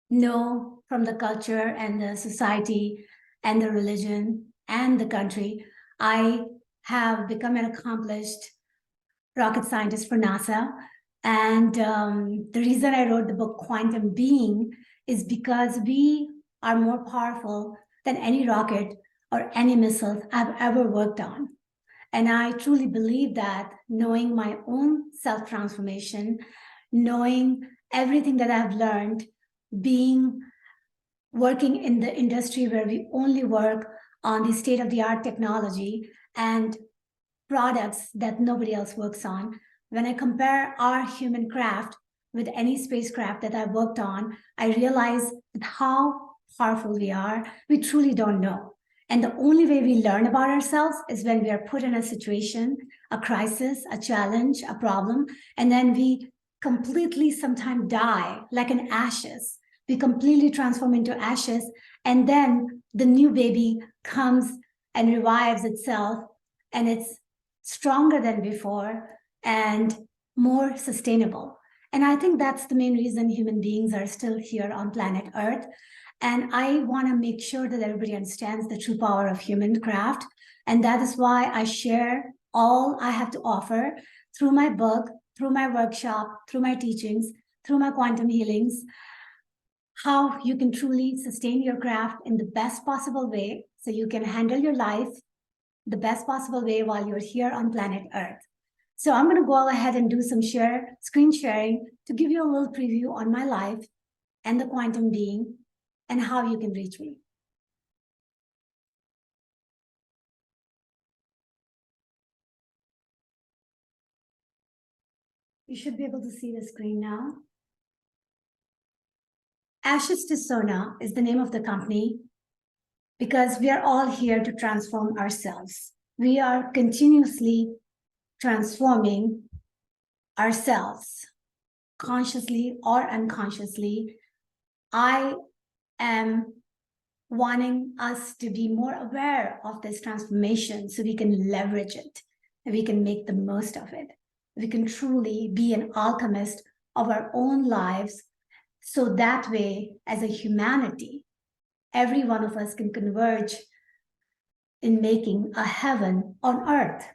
no from the culture and the society and the religion and the country, I have become an accomplished rocket scientist for NASA. And the reason I wrote the book Quantum Being is because we are more powerful than any rocket or any missile I've ever worked on. And I truly believe that, knowing my own self-transformation, knowing everything that I've learned, working in the industry where we only work on the state-of-the-art technology and products that nobody else works on. When I compare our human craft with any spacecraft that I've worked on, I realize how powerful we are. We truly don't know. And the only way we learn about ourselves is when we are put in a situation, a crisis, a challenge, a problem, and then we completely sometimes die like an ashes. We completely transform into ashes, and then the new baby comes and revives itself, and it's stronger than before and more sustainable. And I think that's the main reason human beings are still here on planet Earth. And I want to make sure that everybody understands the true power of human craft. And that is why I share all I have to offer through my book, through my workshop, through my teachings, through my quantum healings, how you can truly sustain your craft in the best possible way so you can handle your life the best possible way while you're here on planet Earth. So I'm going to go ahead and do some screen sharing to give you a little preview on my life and the quantum being and how you can reach me. You should be able to see the screen now. Ashes to Sona is the name of the company because we are all here to transform ourselves. We are continuously transforming ourselves, consciously or unconsciously. I am wanting us to be more aware of this transformation so we can leverage it, and we can make the most of it. We can truly be an alchemist of our own lives, so that way, as a humanity, every one of us can converge in making a heaven on earth.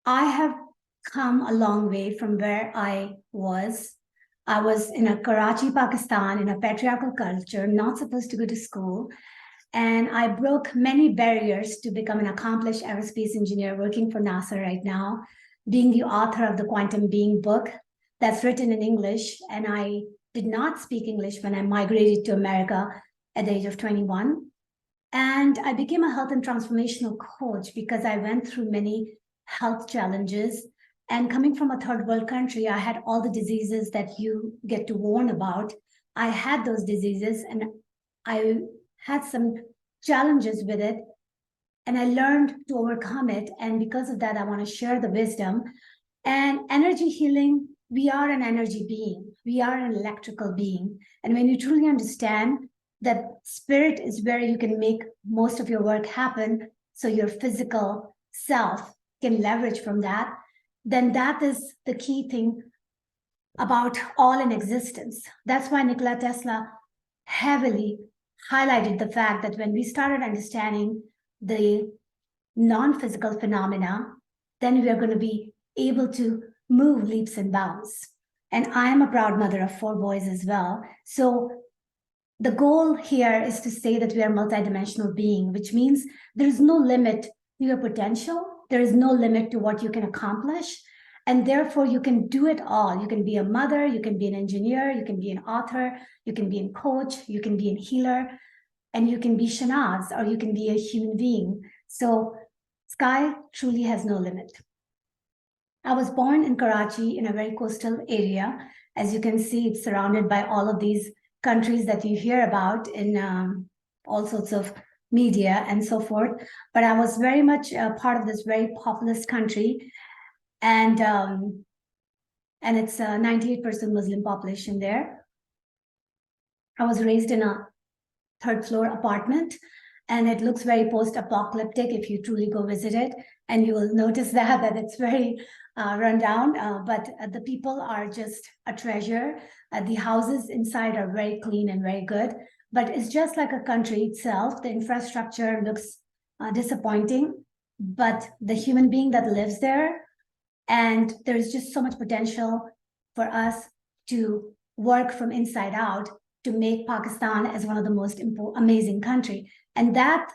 I have come a long way from where I was. I was in a Karachi, Pakistan, in a patriarchal culture, not supposed to go to school. And I broke many barriers to become an accomplished aerospace engineer working for NASA right now, being the author of the Quantum Being book that's written in English. And I did not speak English when I migrated to America at the age of 21. And I became a health and transformational coach because I went through many health challenges. And coming from a third world country, I had all the diseases that you get to warn about. I had those diseases and I had some challenges with it, and I learned to overcome it. And because of that, I want to share the wisdom. And energy healing, we are an energy being. We are an electrical being. And when you truly understand that spirit is where you can make most of your work happen, so your physical self can leverage from that, then that is the key thing about all in existence. That's why Nikola Tesla heavily highlighted the fact that when we started understanding the non-physical phenomena, then we are going to be able to move leaps and bounds. And I am a proud mother of 4 boys as well. So the goal here is to say that we are a multidimensional being, which means there is no limit to your potential. There is no limit to what you can accomplish. And therefore, you can do it all. You can be a mother, you can be an engineer, you can be an author, you can be a coach, you can be a healer, and you can be Shanaz, or you can be a human being. So sky truly has no limit. I was born in Karachi in a very coastal area. As you can see, it's surrounded by all of these countries that you hear about in all sorts of media and so forth. But I was very much a part of this very populous country. And it's a 98% Muslim population there. I was raised in a 3rd floor apartment, and it looks very post-apocalyptic if you truly go visit it. And you will notice that it's very run down, but the people are just a treasure. The houses inside are very clean and very good, but it's just like a country itself. The infrastructure looks disappointing, but the human being that lives there, and there's just so much potential for us to work from inside out to make Pakistan as one of the most amazing country. And that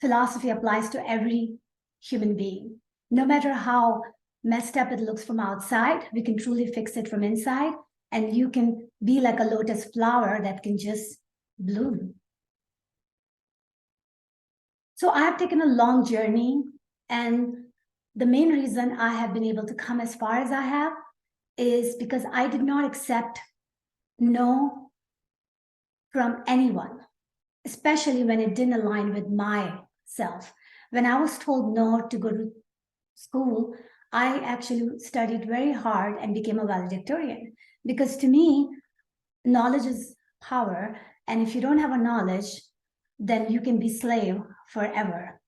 philosophy applies to every human being. No matter how messed up it looks from outside, we can truly fix it from inside, and you can be like a lotus flower that can just bloom. So I have taken a long journey, and the main reason I have been able to come as far as I have is because I did not accept no from anyone, especially when it didn't align with myself. When I was told no to go to school, I actually studied very hard and became a valedictorian, because to me, knowledge is power. And if you don't have a knowledge, then you can be slave forever.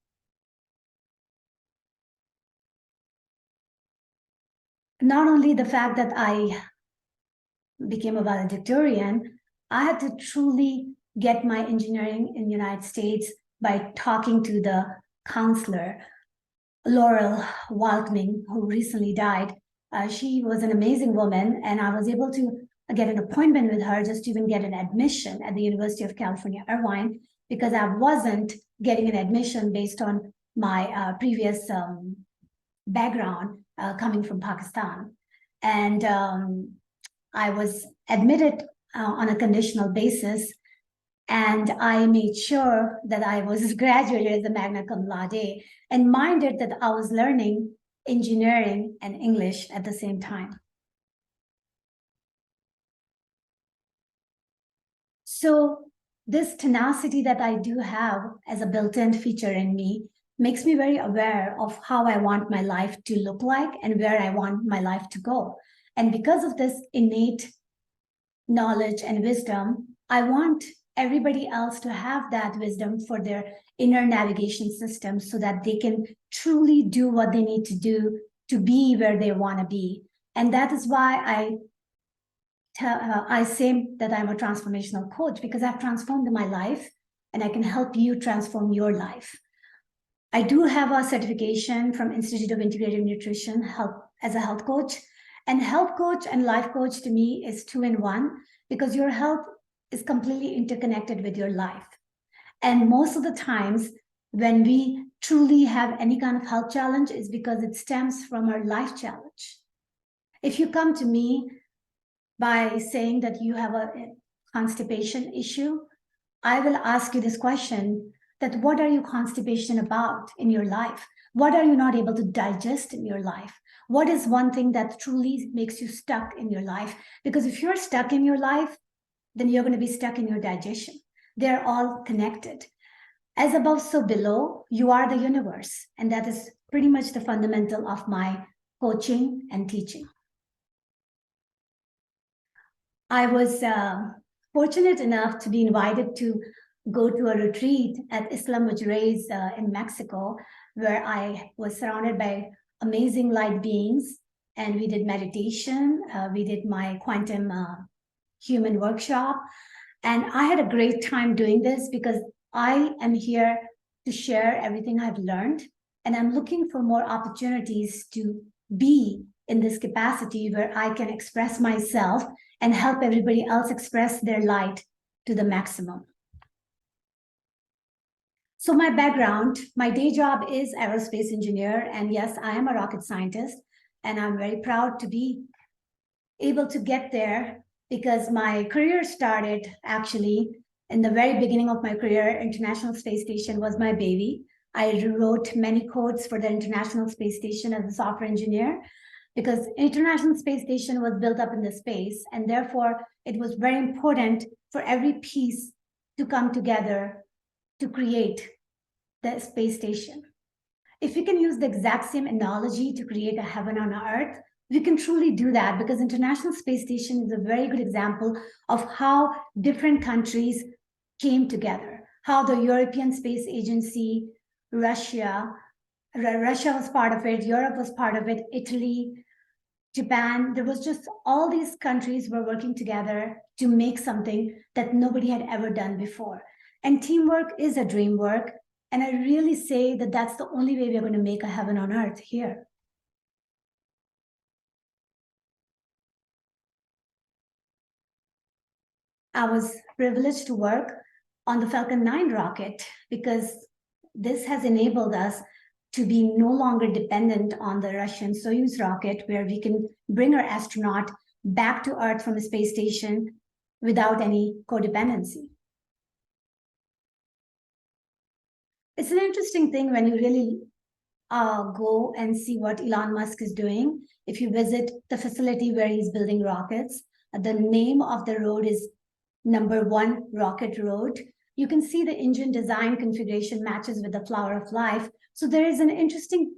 Not only the fact that I became a valedictorian, I had to truly get my engineering in the United States by talking to the counselor, Laurel Waltming, who recently died. She was an amazing woman, and I was able to get an appointment with her just to even get an admission at the University of California, Irvine, because I wasn't getting an admission based on my previous background coming from Pakistan. And I was admitted on a conditional basis, and I made sure that I was graduated as a magna cum laude, and minded that I was learning engineering and English at the same time. So this tenacity that I do have as a built-in feature in me makes me very aware of how I want my life to look like and where I want my life to go. And because of this innate knowledge and wisdom, I want everybody else to have that wisdom for their inner navigation system so that they can truly do what they need to do to be where they want to be. And that is why I say that I'm a transformational coach, because I've transformed my life and I can help you transform your life. I do have a certification from Institute of Integrative Nutrition as a health coach. And health coach and life coach to me is 2 in 1, because your health is completely interconnected with your life. And most of the times when we truly have any kind of health challenge is because it stems from our life challenge. If you come to me by saying that you have a constipation issue, I will ask you this question, that what are you constipation about in your life? What are you not able to digest in your life? What is one thing that truly makes you stuck in your life? Because if you're stuck in your life, then you're going to be stuck in your digestion. They're all connected. As above, so below, you are the universe. And that is pretty much the fundamental of my coaching and teaching. I was fortunate enough to be invited to go to a retreat at Isla Mujeres in Mexico, where I was surrounded by amazing light beings. And we did meditation. We did my quantum human workshop. And I had a great time doing this because I am here to share everything I've learned. And I'm looking for more opportunities to be in this capacity where I can express myself and help everybody else express their light to the maximum. So my background, my day job is aerospace engineer. And yes, I am a rocket scientist. And I'm very proud to be able to get there because my career started actually in the very beginning of my career. International Space Station was my baby. I wrote many codes for the International Space Station as a software engineer because International Space Station was built up in the space. And therefore, it was very important for every piece to come together to create the space station. If we can use the exact same analogy to create a heaven on earth, we can truly do that because International Space Station is a very good example of how different countries came together, how the European Space Agency, Russia was part of it, Europe was part of it, Italy, Japan, there was just all these countries were working together to make something that nobody had ever done before. And teamwork is a dream work. And I really say that that's the only way we're going to make a heaven on earth here. I was privileged to work on the Falcon 9 rocket because this has enabled us to be no longer dependent on the Russian Soyuz rocket, where we can bring our astronaut back to Earth from a space station without any codependency. It's an interesting thing when you really go and see what Elon Musk is doing. If you visit the facility where he's building rockets, the name of the road is #1 Rocket Road. You can see the engine design configuration matches with the Flower of Life. So there is an interesting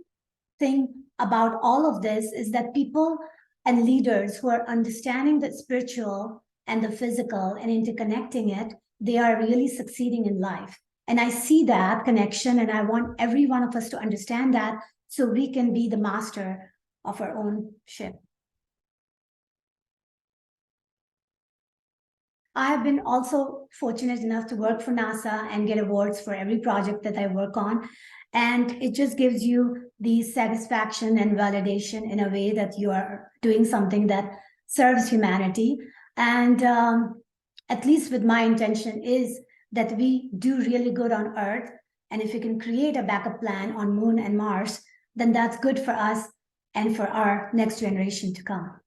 thing about all of this is that people and leaders who are understanding the spiritual and the physical and interconnecting it, they are really succeeding in life. And I see that connection, and I want every one of us to understand that so we can be the master of our own ship. I have been also fortunate enough to work for NASA and get awards for every project that I work on. And it just gives you the satisfaction and validation in a way that you are doing something that serves humanity. And at least with my intention is that we do really good on Earth. And if we can create a backup plan on Moon and Mars, then that's good for us and for our next generation to come.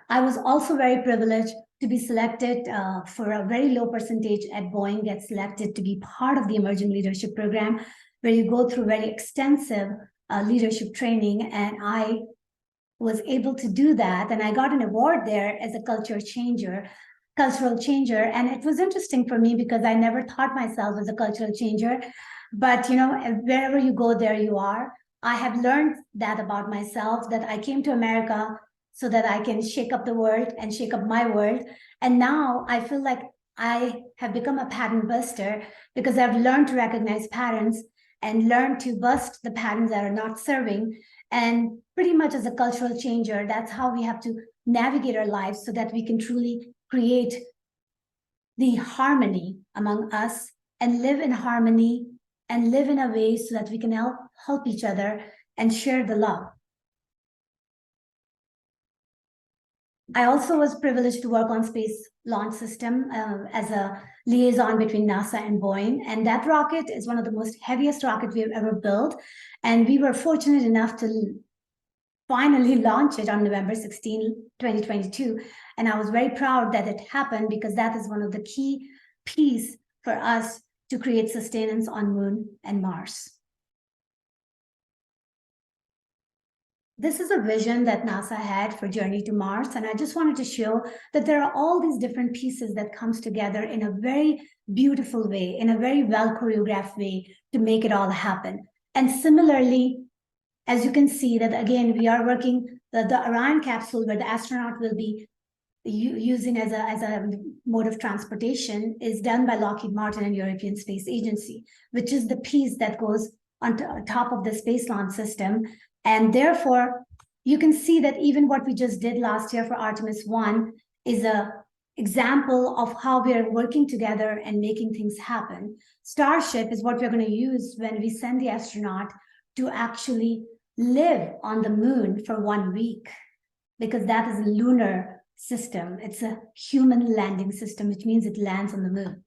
I was also very privileged to be selected for a very low percentage at Boeing, get selected to be part of the Emerging Leadership Program, where you go through very extensive leadership training. And I was able to do that. And I got an award there as a cultural changer. And it was interesting for me because I never thought myself as a cultural changer. But, you know, wherever you go, there you are. I have learned that about myself, that I came to America so that I can shake up the world and shake up my world. And now I feel like I have become a pattern buster because I've learned to recognize patterns and learn to bust the patterns that are not serving. And pretty much as a cultural changer, that's how we have to navigate our lives so that we can truly create the harmony among us and live in harmony and live in a way so that we can help each other and share the love. I also was privileged to work on Space Launch System as a liaison between NASA and Boeing. And that rocket is one of the most heaviest rockets we've ever built. And we were fortunate enough to finally launch it on November 16, 2022. And I was very proud that it happened because that is one of the key pieces for us to create sustenance on Moon and Mars. This is a vision that NASA had for Journey to Mars, and I just wanted to show that there are all these different pieces that comes together in a very beautiful way, in a very well choreographed way to make it all happen. And similarly, as you can see that again, we are working the Orion capsule where the astronaut will be using as a mode of transportation is done by Lockheed Martin and European Space Agency, which is the piece that goes on top of the Space Launch System. And therefore, you can see that even what we just did last year for Artemis 1 is an example of how we are working together and making things happen. Starship is what we're going to use when we send the astronaut to actually live on the moon for 1 week, because that is a lunar system. It's a human landing system, which means it lands on the moon.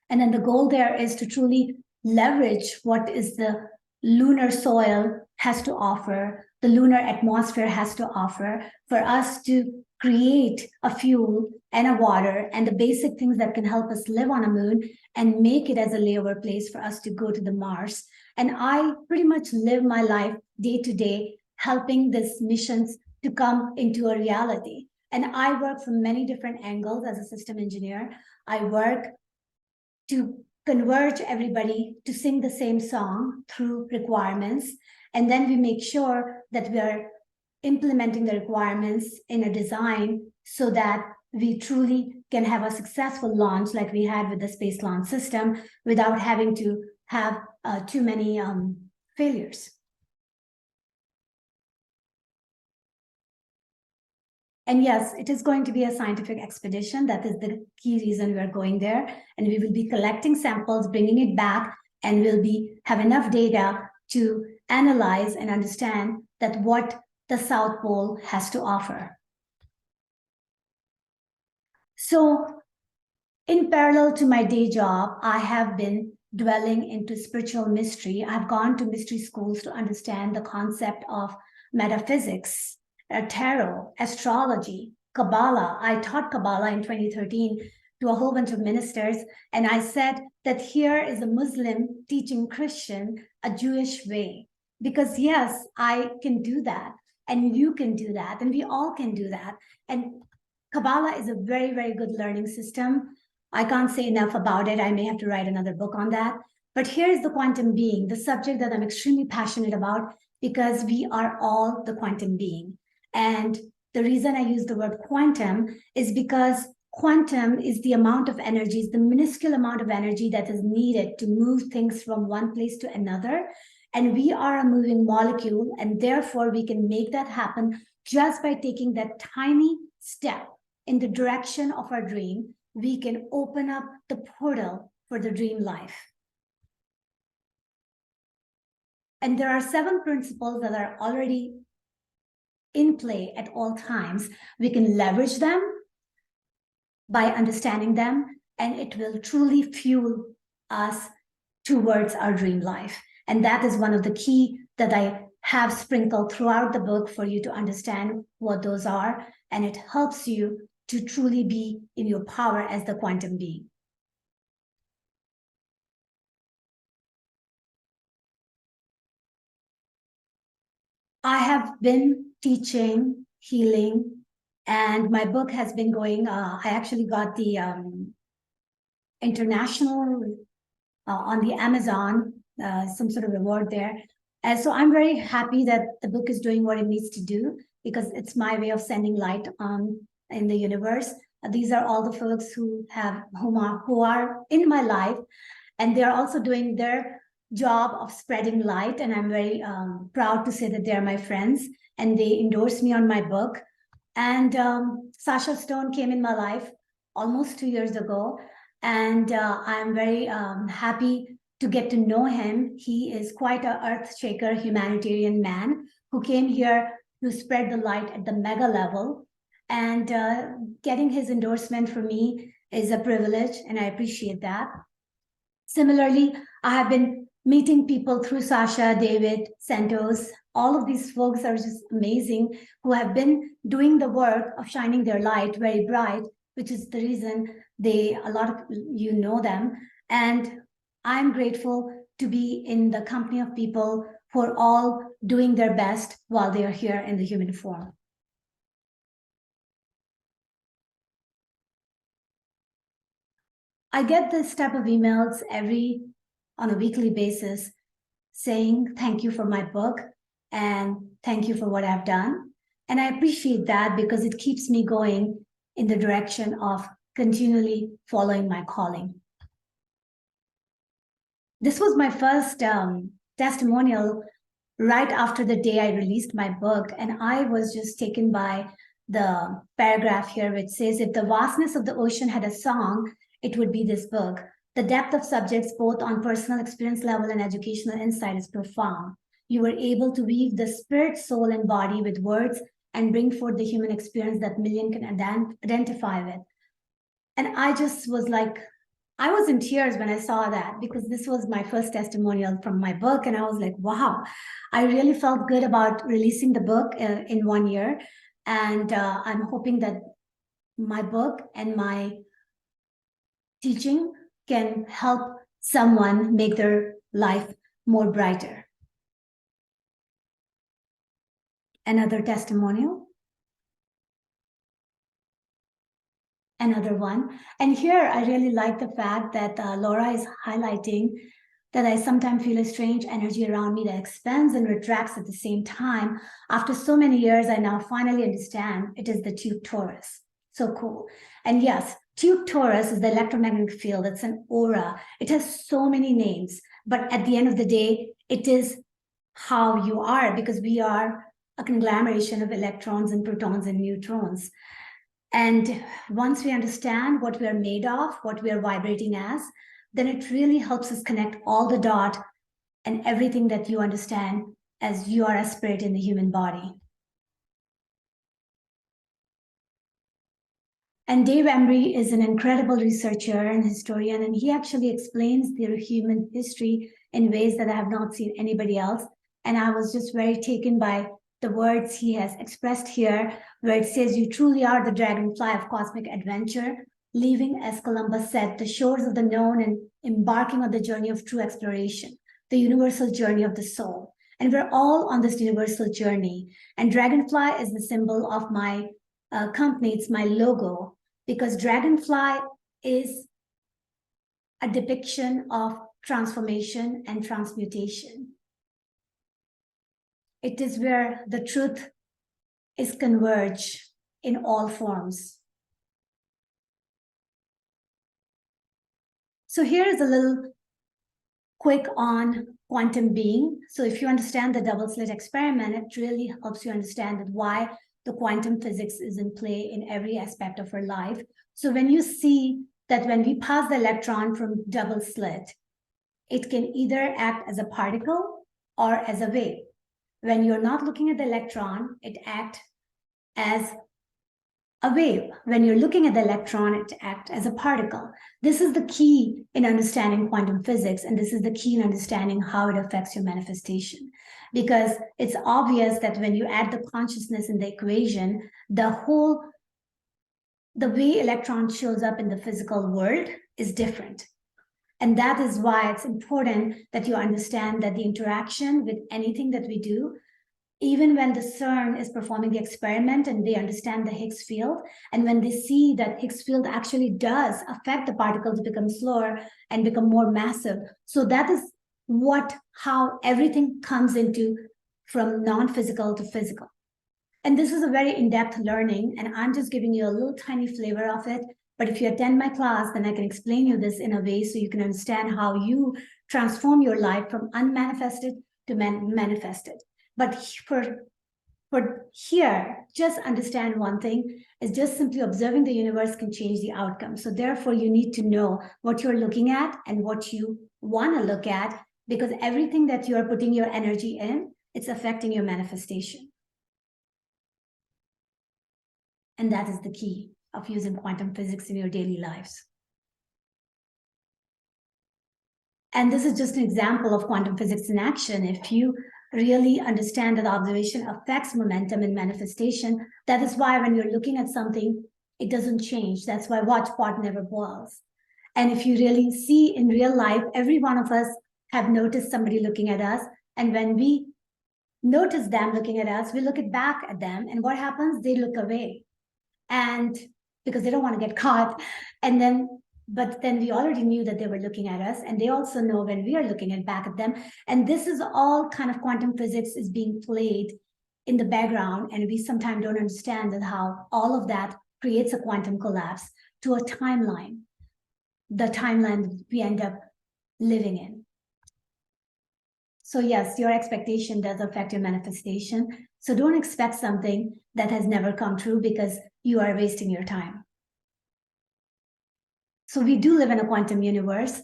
And then the goal there is to truly leverage what is the lunar soil has to offer, the lunar atmosphere has to offer, for us to create a fuel and a water and the basic things that can help us live on a moon and make it as a layover place for us to go to the Mars. And I pretty much live my life day to day, helping these missions to come into a reality. And I work from many different angles as a system engineer. I work to converge everybody to sing the same song through requirements. And then we make sure that we are implementing the requirements in a design so that we truly can have a successful launch like we had with the Space Launch System without having to have too many failures. And yes, it is going to be a scientific expedition. That is the key reason we're going there. And we will be collecting samples, bringing it back, and we'll have enough data to analyze and understand that what the South Pole has to offer. So in parallel to my day job, I have been dwelling into spiritual mystery. I've gone to mystery schools to understand the concept of metaphysics, tarot, astrology, Kabbalah. I taught Kabbalah in 2013 to a whole bunch of ministers. And I said that here is a Muslim teaching Christian a Jewish way. Because yes, I can do that. And you can do that. And we all can do that. And Kabbalah is a very, very good learning system. I can't say enough about it. I may have to write another book on that. But here is the quantum being, the subject that I'm extremely passionate about, because we are all the quantum being. And the reason I use the word quantum is because quantum is the amount of energy, is the minuscule amount of energy that is needed to move things from one place to another. And we are a moving molecule, and therefore we can make that happen just by taking that tiny step in the direction of our dream. We can open up the portal for the dream life. And there are 7 principles that are already in play at all times. We can leverage them by understanding them, and it will truly fuel us towards our dream life. And that is one of the key that I have sprinkled throughout the book for you to understand what those are. And it helps you to truly be in your power as the quantum being. I have been teaching healing, and my book has been going, I actually got the international on the Amazon, some sort of award there. And so I'm very happy that the book is doing what it needs to do. because it's my way of sending light in the universe. These are all the folks who are in my life, and they are also doing their job of spreading light. And I'm very proud to say that they are my friends, and they endorsed me on my book. And Sasha Stone came in my life almost 2 years ago, and I'm very happy to get to know him. He is quite an earth shaker, humanitarian man who came here to spread the light at the mega level. And getting his endorsement for me is a privilege, and I appreciate that. Similarly, I have been meeting people through Sasha, David, Santos. All of these folks are just amazing, who have been doing the work of shining their light very bright, which is the reason a lot of you know them. And I'm grateful to be in the company of people who are all doing their best while they are here in the human form. I get this type of emails on a weekly basis saying thank you for my book and thank you for what I've done. And I appreciate that because it keeps me going in the direction of continually following my calling. This was my first testimonial right after the day I released my book, and I was just taken by the paragraph here which says, if the vastness of the ocean had a song, it would be this book. The depth of subjects, both on personal experience level and educational insight, is profound. You were able to weave the spirit, soul, and body with words and bring forth the human experience that million can identify with. And I just was like, I was in tears when I saw that, because this was my first testimonial from my book. And I was like, wow, I really felt good about releasing the book in 1 year. And I'm hoping that my book and my teaching can help someone make their life more brighter. Another testimonial. Another one. And here I really like the fact that Laura is highlighting that I sometimes feel a strange energy around me that expands and retracts at the same time. After so many years, I now finally understand it is the tube torus. So cool. And yes, tube torus is the electromagnetic field. It's an aura. It has so many names, but at the end of the day, it is how you are, because we are a conglomeration of electrons and protons and neutrons. And once we understand what we are made of, what we are vibrating as, then it really helps us connect all the dots and everything that you understand as you are a spirit in the human body. And Dave Embry is an incredible researcher and historian, and he actually explains their human history in ways that I have not seen anybody else. And I was just very taken by the words he has expressed here, where it says, you truly are the dragonfly of cosmic adventure, leaving, as Columbus said, the shores of the known and embarking on the journey of true exploration, the universal journey of the soul. And we're all on this universal journey. And dragonfly is the symbol of my company. It's my logo, because dragonfly is a depiction of transformation and transmutation. It is where the truth is converged in all forms. So here is a little quick on quantum being. So if you understand the double slit experiment, it really helps you understand that why the quantum physics is in play in every aspect of our life. So when you see that when we pass the electron from double slit, it can either act as a particle or as a wave. When you're not looking at the electron, it acts as a wave. When you're looking at the electron, it acts as a particle. This is the key in understanding quantum physics, and this is the key in understanding how it affects your manifestation. Because it's obvious that when you add the consciousness in the equation, the way electron shows up in the physical world is different. And that is why it's important that you understand that the interaction with anything that we do, even when the CERN is performing the experiment and they understand the Higgs field, and when they see that Higgs field actually does affect the particles to become slower and become more massive. So that is how everything comes into from non-physical to physical. And this is a very in-depth learning, and I'm just giving you a little tiny flavor of it. But if you attend my class, then I can explain you this in a way so you can understand how you transform your life from unmanifested to manifested. But for here, just understand one thing is just simply observing the universe can change the outcome. So therefore, you need to know what you're looking at and what you want to look at, because everything that you are putting your energy in, it's affecting your manifestation. And that is the key of using quantum physics in your daily lives. And this is just an example of quantum physics in action. If you really understand that observation affects momentum and manifestation, that is why when you're looking at something, it doesn't change. That's why watch pot never boils. And if you really see in real life, every one of us have noticed somebody looking at us. And when we notice them looking at us, we look back at them. And what happens? They look away. And because they don't want to get caught. But then we already knew that they were looking at us, and they also know when we are looking back at them. And this is all kind of quantum physics is being played in the background, and we sometimes don't understand that how all of that creates a quantum collapse to a timeline, the timeline we end up living in. So yes, your expectation does affect your manifestation. So don't expect something that has never come true, because you are wasting your time. So we do live in a quantum universe,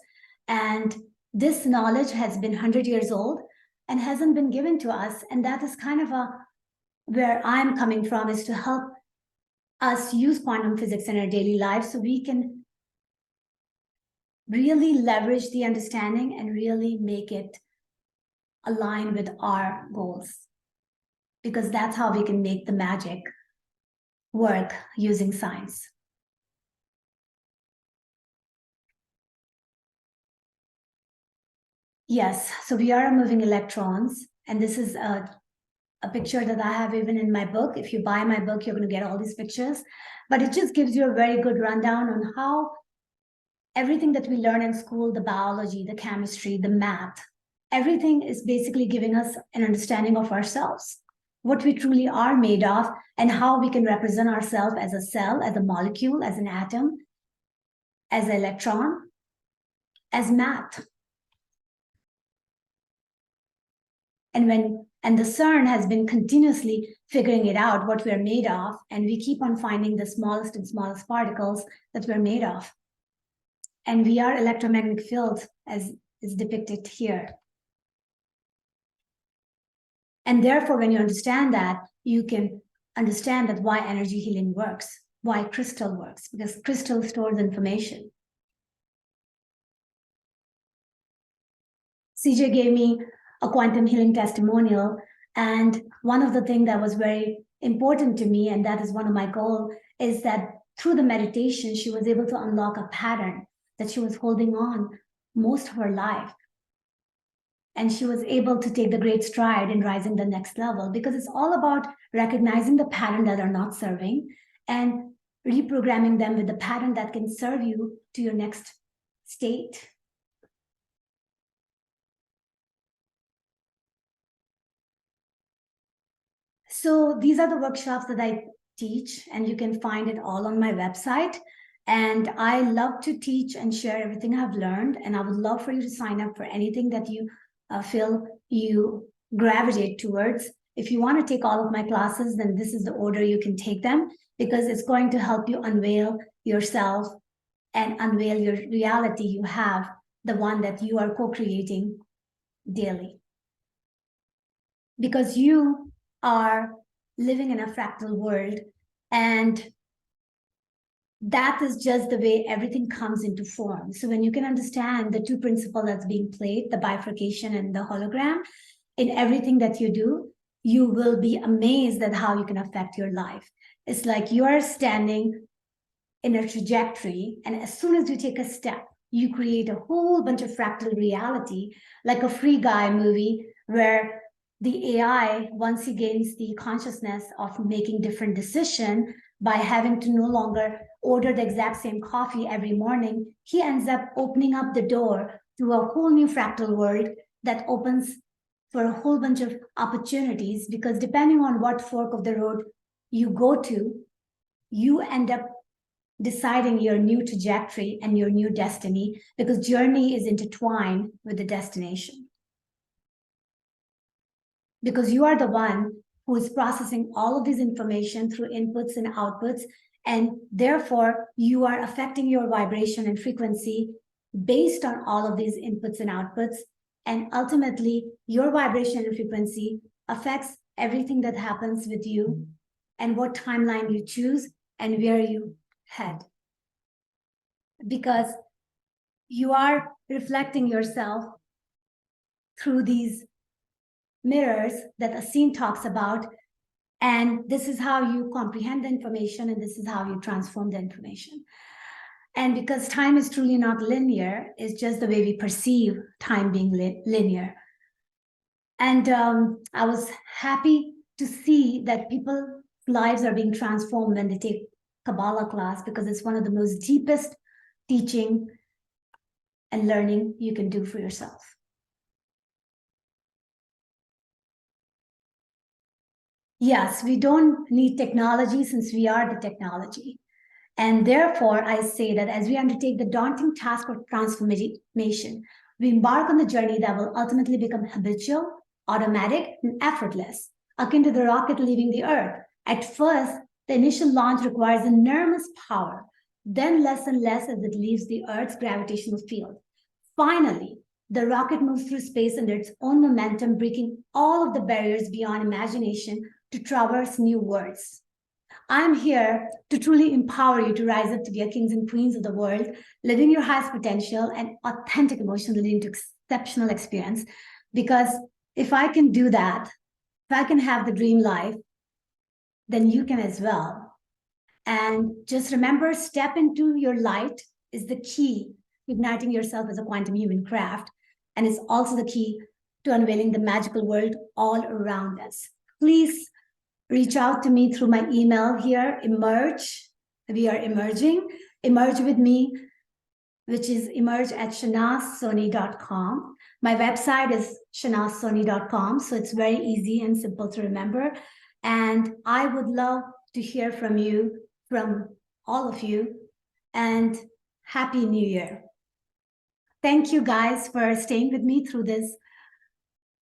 and this knowledge has been 100 years old and hasn't been given to us. And that is kind of where I'm coming from, is to help us use quantum physics in our daily lives so we can really leverage the understanding and really make it align with our goals. Because that's how we can make the magic work using science. Yes, so we are moving electrons, and this is a picture that I have even in my book. If you buy my book, you're going to get all these pictures, but it just gives you a very good rundown on how everything that we learn in school, the biology, the chemistry, the math, everything is basically giving us an understanding of ourselves, what we truly are made of, and how we can represent ourselves as a cell, as a molecule, as an atom, as an electron, as math. And the CERN has been continuously figuring it out, what we're made of, and we keep on finding the smallest and smallest particles that we're made of. And we are electromagnetic fields, as is depicted here. And therefore, when you understand that, you can understand that why energy healing works, why crystal works, because crystal stores information. CJ gave me a quantum healing testimonial. And one of the things that was very important to me, and that is one of my goals, is that through the meditation, she was able to unlock a pattern that she was holding on most of her life. And she was able to take the great stride in rising the next level, because it's all about recognizing the pattern that are not serving and reprogramming them with the pattern that can serve you to your next state. So these are the workshops that I teach, and you can find it all on my website. And I love to teach and share everything I've learned. And I would love for you to sign up for anything that you feel you gravitate towards. If you want to take all of my classes, then this is the order you can take them, because it's going to help you unveil yourself and unveil your reality you have, the one that you are co-creating daily. Because you are living in a fractal world, and that is just the way everything comes into form. So when you can understand the two principles that's being played, the bifurcation and the hologram, in everything that you do, you will be amazed at how you can affect your life. It's like you are standing in a trajectory, and as soon as you take a step, you create a whole bunch of fractal reality, like a Free Guy movie, where the AI, once he gains the consciousness of making different decisions by having to no longer order the exact same coffee every morning, he ends up opening up the door to a whole new fractal world that opens for a whole bunch of opportunities, because depending on what fork of the road you go to, you end up deciding your new trajectory and your new destiny, because journey is intertwined with the destination. Because you are the one who is processing all of this information through inputs and outputs, and therefore you are affecting your vibration and frequency based on all of these inputs and outputs. And ultimately, your vibration and frequency affects everything that happens with you and what timeline you choose and where you head. Because you are reflecting yourself through these mirrors that Asim talks about. And this is how you comprehend the information, and this is how you transform the information. And because time is truly not linear, it's just the way we perceive time being linear. And I was happy to see that people's lives are being transformed when they take Kabbalah class, because it's one of the most deepest teaching and learning you can do for yourself. Yes, we don't need technology since we are the technology. And therefore, I say that as we undertake the daunting task of transformation, we embark on the journey that will ultimately become habitual, automatic, and effortless, akin to the rocket leaving the Earth. At first, the initial launch requires enormous power, then less and less as it leaves the Earth's gravitational field. Finally, the rocket moves through space under its own momentum, breaking all of the barriers beyond imagination to traverse new worlds. I'm here to truly empower you to rise up to be a kings and queens of the world, living your highest potential and authentic emotion leading to exceptional experience. Because if I can do that, if I can have the dream life, then you can as well. And just remember, step into your light is the key to igniting yourself as a quantum human craft. And it's also the key to unveiling the magical world all around us. Please reach out to me through my email here, emerge. We are emerging. Emerge with me, which is emerge@shehnazsoni.com. My website is shehnazsoni.com, so it's very easy and simple to remember. And I would love to hear from you, from all of you, and Happy New Year. Thank you guys for staying with me through this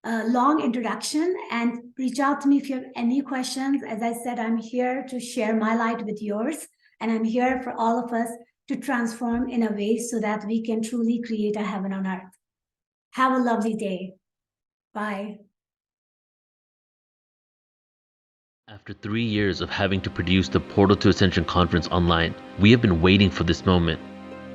long introduction, and reach out to me if you have any questions. As I said, I'm here to share my light with yours, and I'm here for all of us to transform in a way so that we can truly create a heaven on earth. Have a lovely day. Bye. After 3 years of having to produce the Portal to Ascension conference online, we have been waiting for this moment.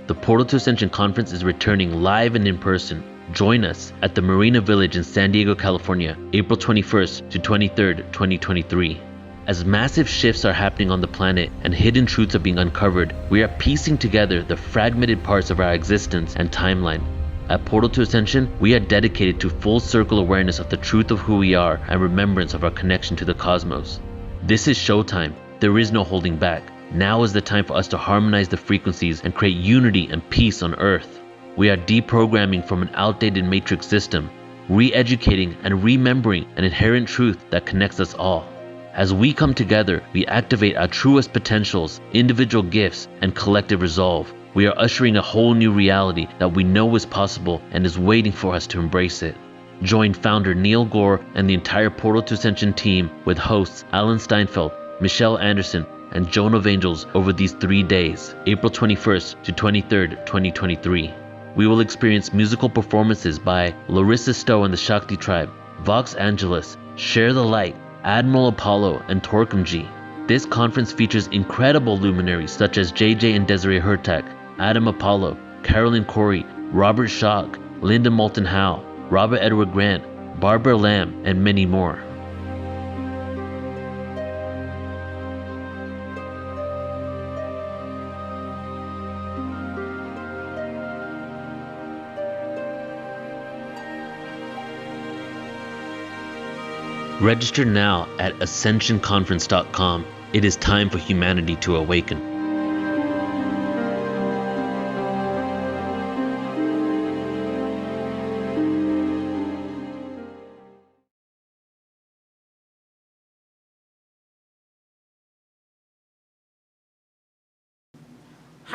The Portal to Ascension conference is returning live and in person. Join us at the Marina Village in San Diego, California, April 21st to 23rd, 2023. As massive shifts are happening on the planet and hidden truths are being uncovered, we are piecing together the fragmented parts of our existence and timeline. At Portal to Ascension, we are dedicated to full circle awareness of the truth of who we are and remembrance of our connection to the cosmos. This is showtime. There is no holding back. Now is the time for us to harmonize the frequencies and create unity and peace on Earth. We are deprogramming from an outdated matrix system, re-educating and remembering an inherent truth that connects us all. As we come together, we activate our truest potentials, individual gifts, and collective resolve. We are ushering a whole new reality that we know is possible and is waiting for us to embrace it. Join founder Neil Gore and the entire Portal to Ascension team with hosts Alan Steinfeld, Michelle Anderson, and Joan of Angels over these 3 days, April 21st to 23rd, 2023. We will experience musical performances by Larissa Stowe and the Shakti Tribe, Vox Angeles, Share the Light, Admiral Apollo, and Torquem G. This conference features incredible luminaries such as JJ and Desiree Hurtak, Adam Apollo, Carolyn Corey, Robert Schock, Linda Moulton Howe, Robert Edward Grant, Barbara Lamb, and many more. Register now at ascensionconference.com. It is time for humanity to awaken.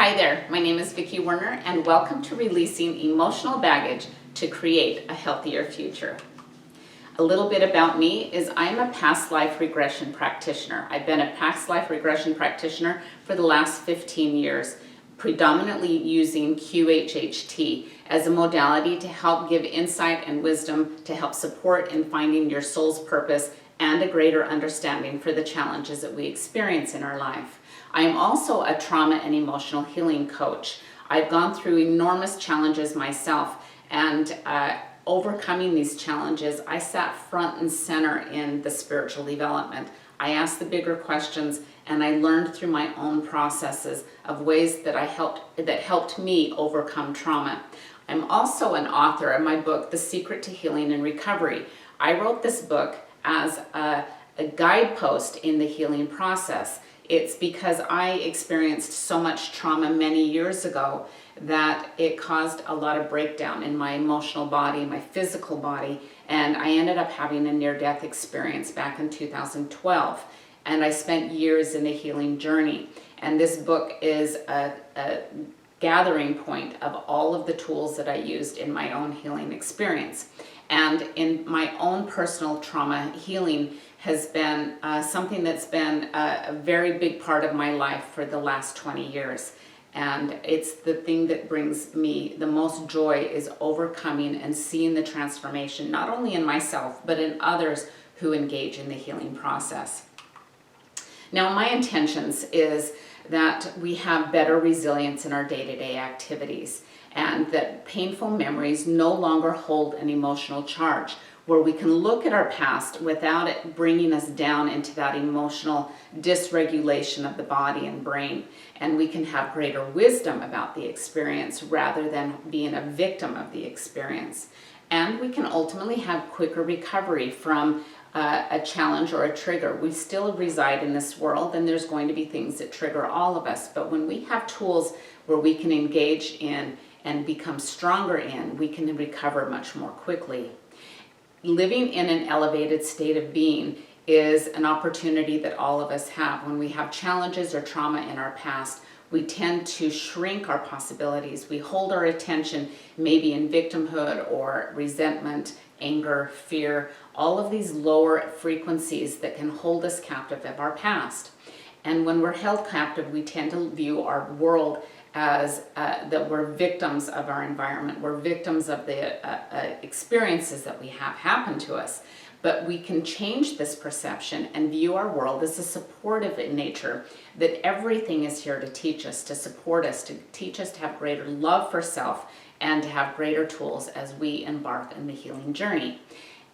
Hi there, my name is Vicki Werner and welcome to Releasing Emotional Baggage to Create a Healthier Future. A little bit about me is I'm a past life regression practitioner. I've been a past life regression practitioner for the last 15 years, predominantly using QHHT as a modality to help give insight and wisdom to help support in finding your soul's purpose and a greater understanding for the challenges that we experience in our life. I am also a trauma and emotional healing coach. I've gone through enormous challenges myself, and overcoming these challenges, I sat front and center in the spiritual development. I asked the bigger questions, and I learned through my own processes of ways that helped me overcome trauma. I'm also an author of my book, The Secret to Healing and Recovery. I wrote this book as a guidepost in the healing process. It's because I experienced so much trauma many years ago that it caused a lot of breakdown in my emotional body, my physical body, and I ended up having a near-death experience back in 2012. And I spent years in a healing journey. And this book is a gathering point of all of the tools that I used in my own healing experience. And in my own personal trauma, healing has been something that's been a very big part of my life for the last 20 years. And it's the thing that brings me the most joy is overcoming and seeing the transformation, not only in myself, but in others who engage in the healing process. Now, my intentions is that we have better resilience in our day-to-day activities and that painful memories no longer hold an emotional charge, where we can look at our past without it bringing us down into that emotional dysregulation of the body and brain. And we can have greater wisdom about the experience rather than being a victim of the experience. And we can ultimately have quicker recovery from a challenge or a trigger. We still reside in this world and there's going to be things that trigger all of us. But when we have tools where we can engage in and become stronger in, we can recover much more quickly. Living in an elevated state of being is an opportunity that all of us have. When we have challenges or trauma in our past, we tend to shrink our possibilities. We hold our attention maybe in victimhood or resentment, anger, fear, all of these lower frequencies that can hold us captive of our past. And when we're held captive, we tend to view our world as that we're victims of our environment. We're victims of the experiences that we have happen to us. But we can change this perception and view our world as a supportive in nature, that everything is here to teach us, to support us, to teach us to have greater love for self and to have greater tools as we embark on the healing journey.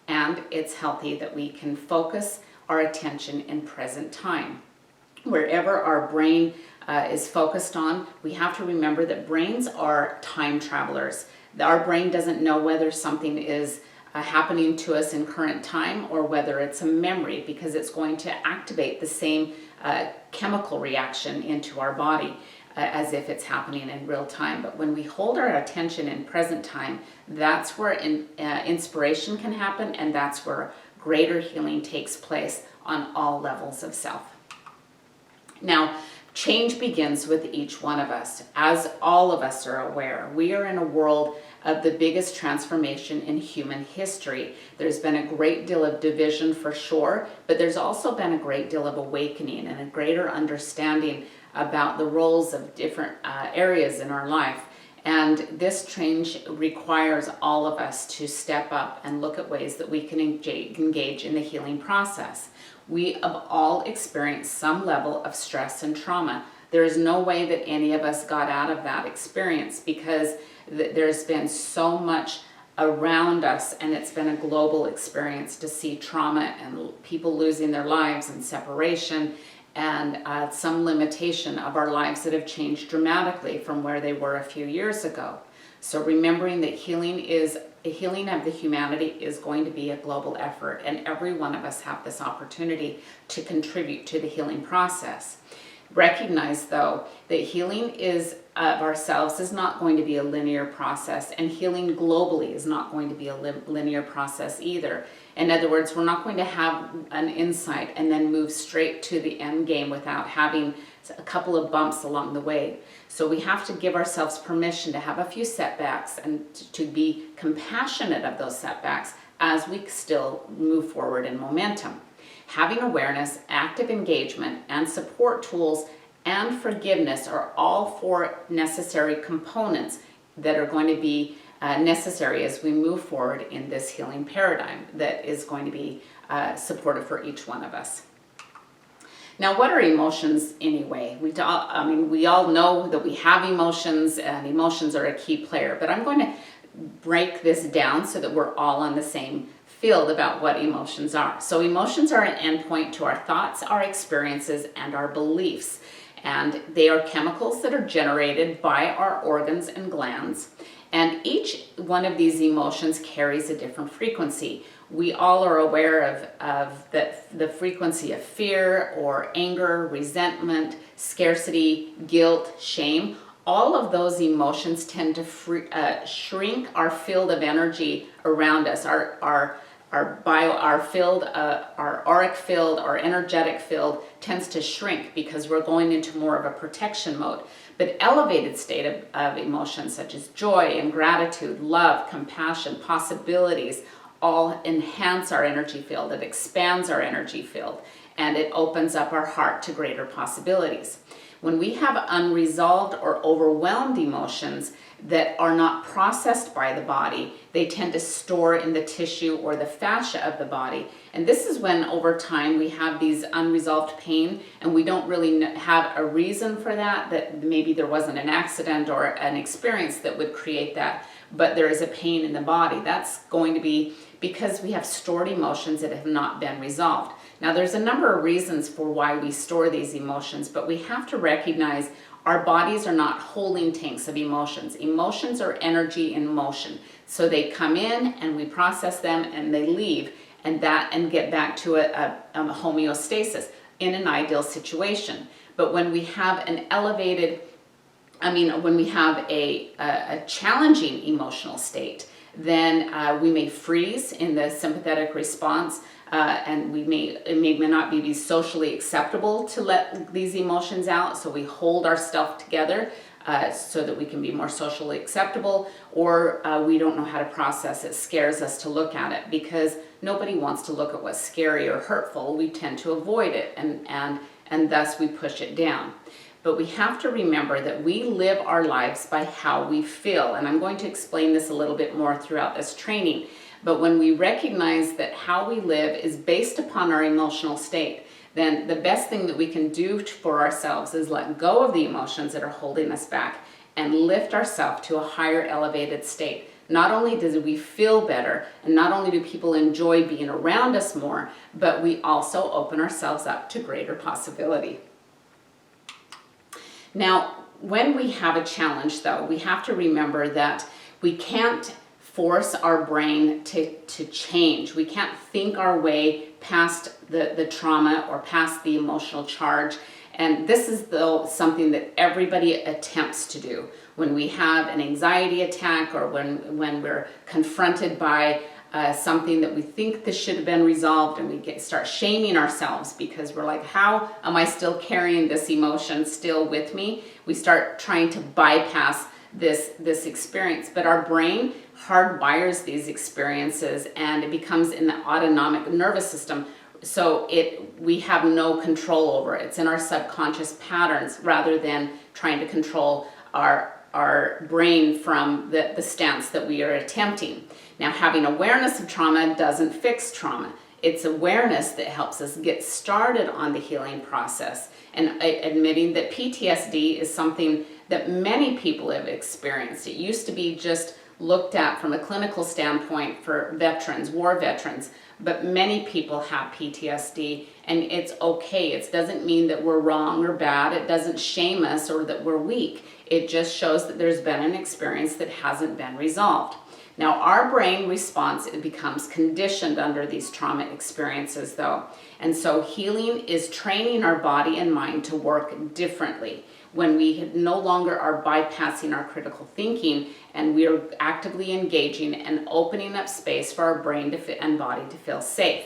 And it's healthy that we can focus our attention in present time. Wherever our brain is focused on, we have to remember that brains are time travelers. Our brain doesn't know whether something is happening to us in current time or whether it's a memory, because it's going to activate the same chemical reaction into our body as if it's happening in real time. But when we hold our attention in present time, that's where inspiration can happen, and that's where greater healing takes place on all levels of self. Now, change begins with each one of us. As all of us are aware, we are in a world of the biggest transformation in human history. There's been a great deal of division for sure, but there's also been a great deal of awakening and a greater understanding about the roles of different areas in our life. And this change requires all of us to step up and look at ways that we can engage in the healing process. We have all experienced some level of stress and trauma. There is no way that any of us got out of that experience, because there's been so much around us, and it's been a global experience to see trauma and people losing their lives and separation and some limitation of our lives that have changed dramatically from where they were a few years ago. So remembering that healing of the humanity is going to be a global effort, and every one of us have this opportunity to contribute to the healing process. Recognize, though, that healing of ourselves is not going to be a linear process, and healing globally is not going to be a linear process either. In other words, we're not going to have an insight and then move straight to the end game without having a couple of bumps along the way. So we have to give ourselves permission to have a few setbacks and to be compassionate of those setbacks as we still move forward in momentum. Having awareness, active engagement, and support tools and forgiveness are all four necessary components that are going to be necessary as we move forward in this healing paradigm that is going to be supportive for each one of us. Now, what are emotions anyway? We all know that we have emotions, and emotions are a key player, but I'm going to break this down so that we're all on the same field about what emotions are. So emotions are an endpoint to our thoughts, our experiences, and our beliefs. And they are chemicals that are generated by our organs and glands. And each one of these emotions carries a different frequency. We all are aware of the frequency of fear or anger, resentment, scarcity, guilt, shame. All of those emotions tend to shrink our field of energy around us, our auric field, our energetic field tends to shrink because we're going into more of a protection mode. But elevated state of emotions such as joy and gratitude, love, compassion, possibilities, all enhance our energy field. It expands our energy field, and it opens up our heart to greater possibilities. When we have unresolved or overwhelmed emotions that are not processed by the body, they tend to store in the tissue or the fascia of the body. And this is when over time we have these unresolved pain and we don't really have a reason for that maybe there wasn't an accident or an experience that would create that, but there is a pain in the body. That's going to be because we have stored emotions that have not been resolved. Now, there's a number of reasons for why we store these emotions, but we have to recognize our bodies are not holding tanks of emotions. Emotions are energy in motion. So they come in and we process them and they leave and get back to a homeostasis in an ideal situation. But when we have an when we have a challenging emotional state, then we may freeze in the sympathetic response, and it may not be socially acceptable to let these emotions out, so we hold our stuff together so that we can be more socially acceptable, or we don't know how to process it. Scares us to look at it because nobody wants to look at what's scary or hurtful. We tend to avoid it, and thus we push it down. But we have to remember that we live our lives by how we feel. And I'm going to explain this a little bit more throughout this training. But when we recognize that how we live is based upon our emotional state, then the best thing that we can do for ourselves is let go of the emotions that are holding us back and lift ourselves to a higher elevated state. Not only do we feel better, and not only do people enjoy being around us more, but we also open ourselves up to greater possibility. Now, when we have a challenge, though, we have to remember that we can't force our brain to change. We can't think our way past the trauma or past the emotional charge. And this is, though, something that everybody attempts to do. When we have an anxiety attack or when we're confronted by something that we think this should have been resolved, and we start shaming ourselves because we're like, how am I still carrying this emotion still with me? We start trying to bypass this experience, but our brain hardwires these experiences and it becomes in the autonomic nervous system. So we have no control over it. It's in our subconscious patterns rather than trying to control our brain from the stance that we are attempting. Now, having awareness of trauma doesn't fix trauma. It's awareness that helps us get started on the healing process, and admitting that PTSD is something that many people have experienced. It used to be just looked at from a clinical standpoint for veterans, war veterans, but many people have PTSD, and it's okay. It doesn't mean that we're wrong or bad. It doesn't shame us or that we're weak. It just shows that there's been an experience that hasn't been resolved. Now, our brain response, it becomes conditioned under these trauma experiences, though. And so healing is training our body and mind to work differently. when we no longer are bypassing our critical thinking and we are actively engaging and opening up space for our brain and body to feel safe.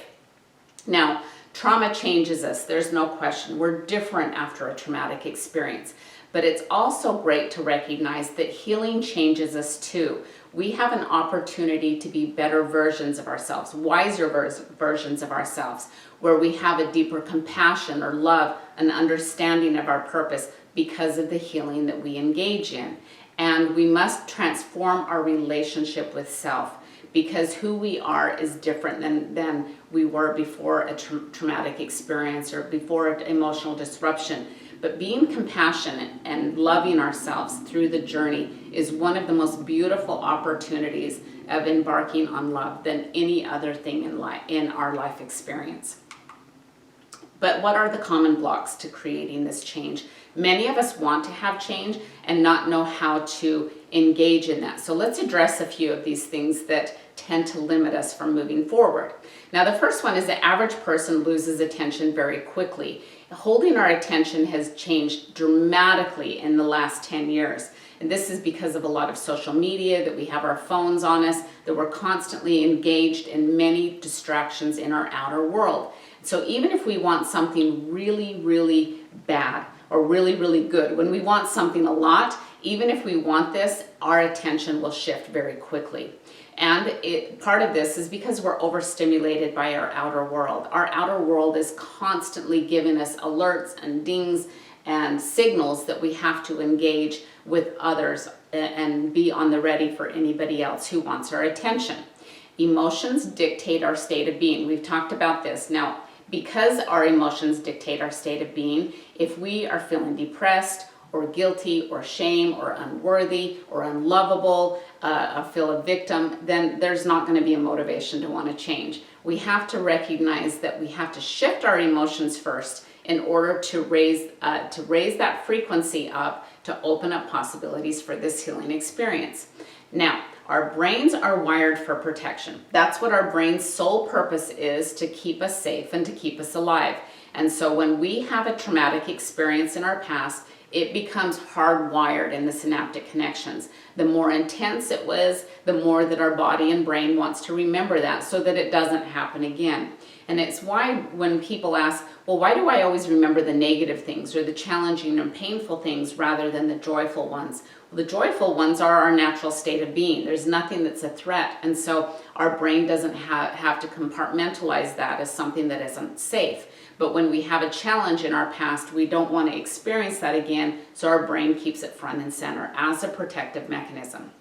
Now, trauma changes us, there's no question. We're different after a traumatic experience. But it's also great to recognize that healing changes us too. We have an opportunity to be better versions of ourselves, wiser versions of ourselves, where we have a deeper compassion or love, an understanding of our purpose because of the healing that we engage in. And we must transform our relationship with self, because who we are is different than we were before a traumatic experience or before an emotional disruption. But being compassionate and loving ourselves through the journey is one of the most beautiful opportunities of embarking on love than any other thing in our life experience. But what are the common blocks to creating this change? Many of us want to have change and not know how to engage in that. So let's address a few of these things that tend to limit us from moving forward. Now, the first one is the average person loses attention very quickly. Holding our attention has changed dramatically in the last 10 years. And this is because of a lot of social media, that we have our phones on us, that we're constantly engaged in many distractions in our outer world. So even if we want something really, really bad or really, really good, when we want something a lot, even if we want this, our attention will shift very quickly. And part of this is because we're overstimulated by our outer world. Our outer world is constantly giving us alerts and dings and signals that we have to engage with others and be on the ready for anybody else who wants our attention. Emotions dictate our state of being. We've talked about this. Now, because our emotions dictate our state of being, if we are feeling depressed or guilty or shame or unworthy or unlovable, feel a victim, then there's not going to be a motivation to want to change. We have to recognize that we have to shift our emotions first in order to raise that frequency up to open up possibilities for this healing experience. Now, our brains are wired for protection. That's what our brain's sole purpose is, to keep us safe and to keep us alive. And so when we have a traumatic experience in our past, it becomes hardwired in the synaptic connections. The more intense it was, the more that our body and brain wants to remember that so that it doesn't happen again. And it's why when people ask, well, why do I always remember the negative things or the challenging and painful things rather than the joyful ones? Well, the joyful ones are our natural state of being. There's nothing that's a threat. And so our brain doesn't have to compartmentalize that as something that isn't safe. But when we have a challenge in our past, we don't want to experience that again, so our brain keeps it front and center as a protective mechanism.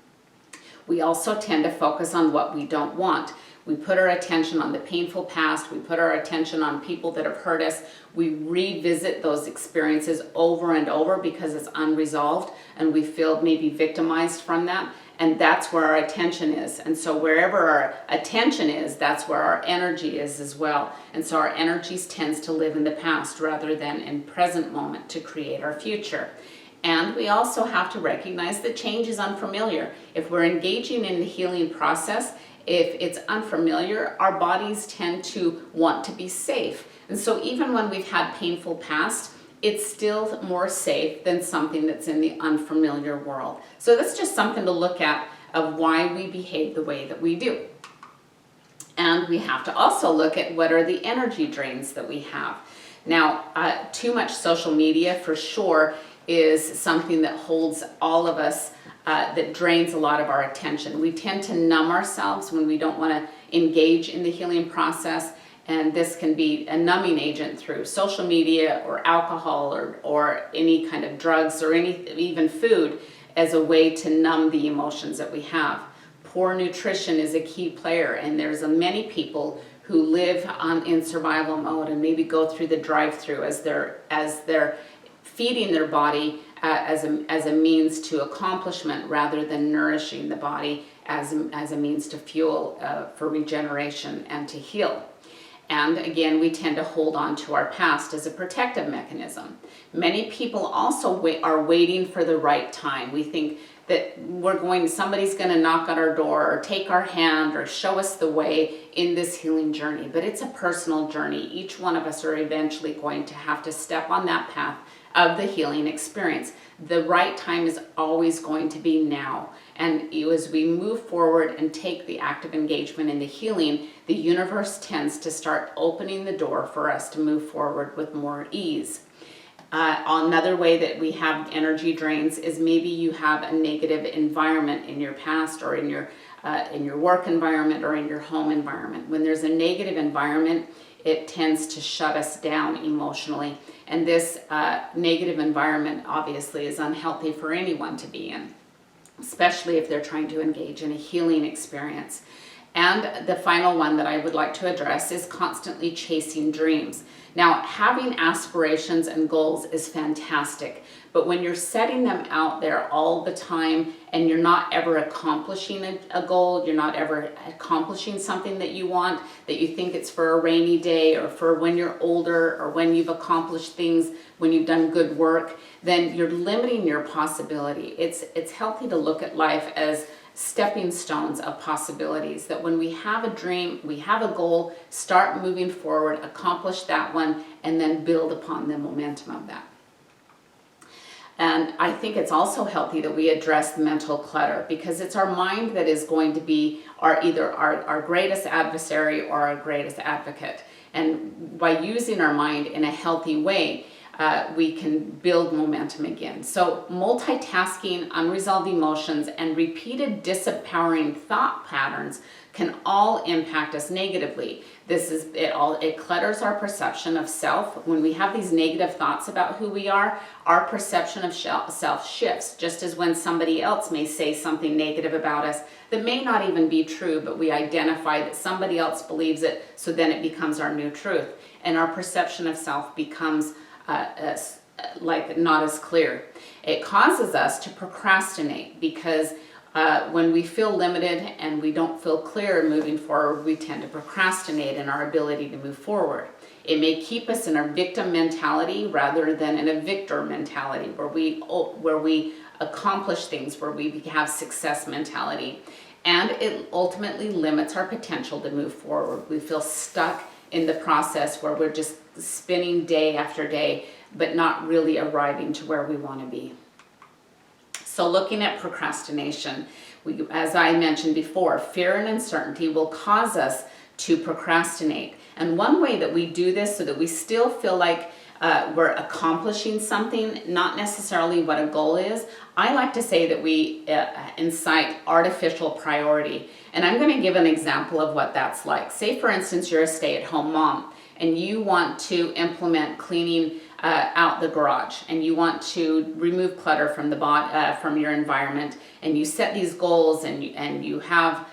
We also tend to focus on what we don't want. We put our attention on the painful past, we put our attention on people that have hurt us, we revisit those experiences over and over because it's unresolved and we feel maybe victimized from that. And that's where our attention is. And so wherever our attention is, that's where our energy is as well. And so our energies tends to live in the past rather than in present moment to create our future. And we also have to recognize that change is unfamiliar. If we're engaging in the healing process, if it's unfamiliar, our bodies tend to want to be safe. And so even when we've had painful past, it's still more safe than something that's in the unfamiliar world. So that's just something to look at of why we behave the way that we do. And we have to also look at what are the energy drains that we have. Now, too much social media for sure is something that holds all of us, that drains a lot of our attention. We tend to numb ourselves when we don't want to engage in the healing process. And this can be a numbing agent through social media or alcohol or any kind of drugs or even food as a way to numb the emotions that we have. Poor nutrition is a key player, and there's many people who live in survival mode and maybe go through the drive-through as they're feeding their body as a means to accomplishment rather than nourishing the body as a means to fuel for regeneration and to heal. And again, we tend to hold on to our past as a protective mechanism. Many people also are waiting for the right time. We think that somebody's going to knock on our door or take our hand or show us the way in this healing journey. But it's a personal journey. Each one of us are eventually going to have to step on that path of the healing experience. The right time is always going to be now. And as we move forward and take the active engagement in the healing, the universe tends to start opening the door for us to move forward with more ease. Another way that we have energy drains is maybe you have a negative environment in your past or in your work environment or in your home environment. When there's a negative environment, it tends to shut us down emotionally. And this negative environment obviously is unhealthy for anyone to be in, especially if they're trying to engage in a healing experience. And the final one that I would like to address is constantly chasing dreams. Now, having aspirations and goals is fantastic, but when you're setting them out there all the time and you're not ever accomplishing a goal, you're not ever accomplishing something that you want, that you think it's for a rainy day or for when you're older or when you've accomplished things, when you've done good work, then you're limiting your possibility. It's healthy to look at life as stepping stones of possibilities, that when we have a dream, we have a goal, start moving forward, accomplish that one, and then build upon the momentum of that. And I think it's also healthy that we address the mental clutter, because it's our mind that is going to be either our greatest adversary or our greatest advocate. And by using our mind in a healthy way, we can build momentum again. So multitasking, unresolved emotions, and repeated disempowering thought patterns can all impact us negatively. It clutters our perception of self. When we have these negative thoughts about who we are, our perception of self shifts, just as when somebody else may say something negative about us that may not even be true, but we identify that somebody else believes it, so then it becomes our new truth. And our perception of self becomes not as clear. It causes us to procrastinate, because when we feel limited and we don't feel clear moving forward, we tend to procrastinate in our ability to move forward. It may keep us in a victim mentality rather than in a victor mentality, where we accomplish things, where we have success mentality. And it ultimately limits our potential to move forward. We feel stuck in the process where we're just spinning day after day, but not really arriving to where we want to be. So looking at procrastination, as I mentioned before, fear and uncertainty will cause us to procrastinate. And one way that we do this so that we still feel like we're accomplishing something, not necessarily what a goal is, I like to say that we incite artificial priority. And I'm going to give an example of what that's like. Say, for instance, you're a stay-at-home mom and you want to implement cleaning out the garage, and you want to remove clutter from from your environment, and you set these goals, and you have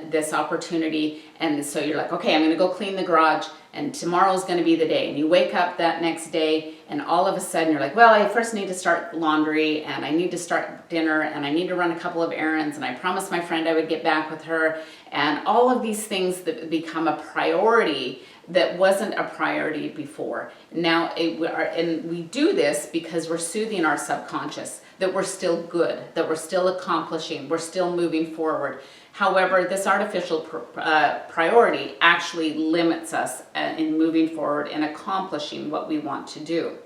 this opportunity, and so you're like, okay, I'm going to go clean the garage, and tomorrow's going to be the day. And you wake up that next day, and all of a sudden you're like, well, I first need to start laundry, and I need to start dinner, and I need to run a couple of errands, and I promised my friend I would get back with her, and all of these things that become a priority that wasn't a priority before. Now, and we do this because we're soothing our subconscious that we're still good, that we're still accomplishing, we're still moving forward. However, this artificial priority actually limits us in moving forward and accomplishing what we want to do.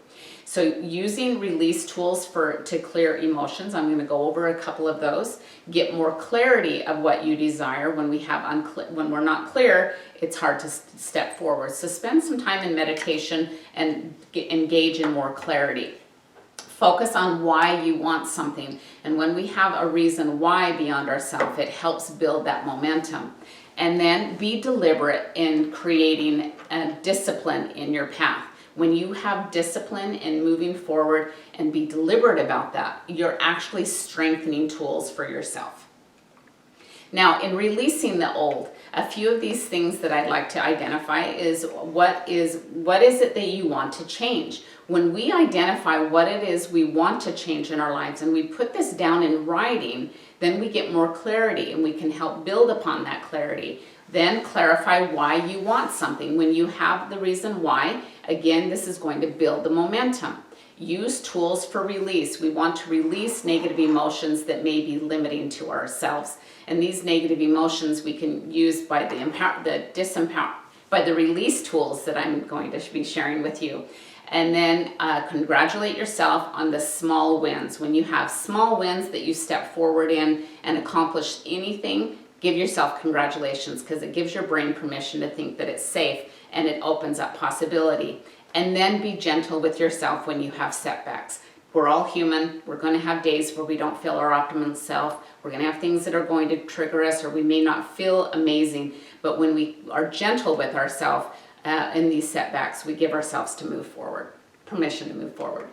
So using release tools to clear emotions, I'm going to go over a couple of those. Get more clarity of what you desire. When we're not clear, it's hard to step forward. So spend some time in meditation and engage in more clarity. Focus on why you want something. And when we have a reason why beyond ourselves, it helps build that momentum. And then be deliberate in creating a discipline in your path. When you have discipline in moving forward and be deliberate about that, you're actually strengthening tools for yourself. Now, in releasing the old, a few of these things that I'd like to identify is what is it that you want to change? When we identify what it is we want to change in our lives and we put this down in writing, then we get more clarity and we can help build upon that clarity. Then clarify why you want something. When you have the reason why, again, this is going to build the momentum. use tools for release. We want to release negative emotions that may be limiting to ourselves. And these negative emotions we can use by by the release tools that I'm going to be sharing with you. And then congratulate yourself on the small wins. When you have small wins that you step forward in and accomplish anything, give yourself congratulations, because it gives your brain permission to think that it's safe, and it opens up possibility. And then be gentle with yourself when you have setbacks. We're all human. We're going to have days where we don't feel our optimal self. We're going to have things that are going to trigger us, or we may not feel amazing. But when we are gentle with ourselves in these setbacks, we give ourselves to move forward, permission to move forward.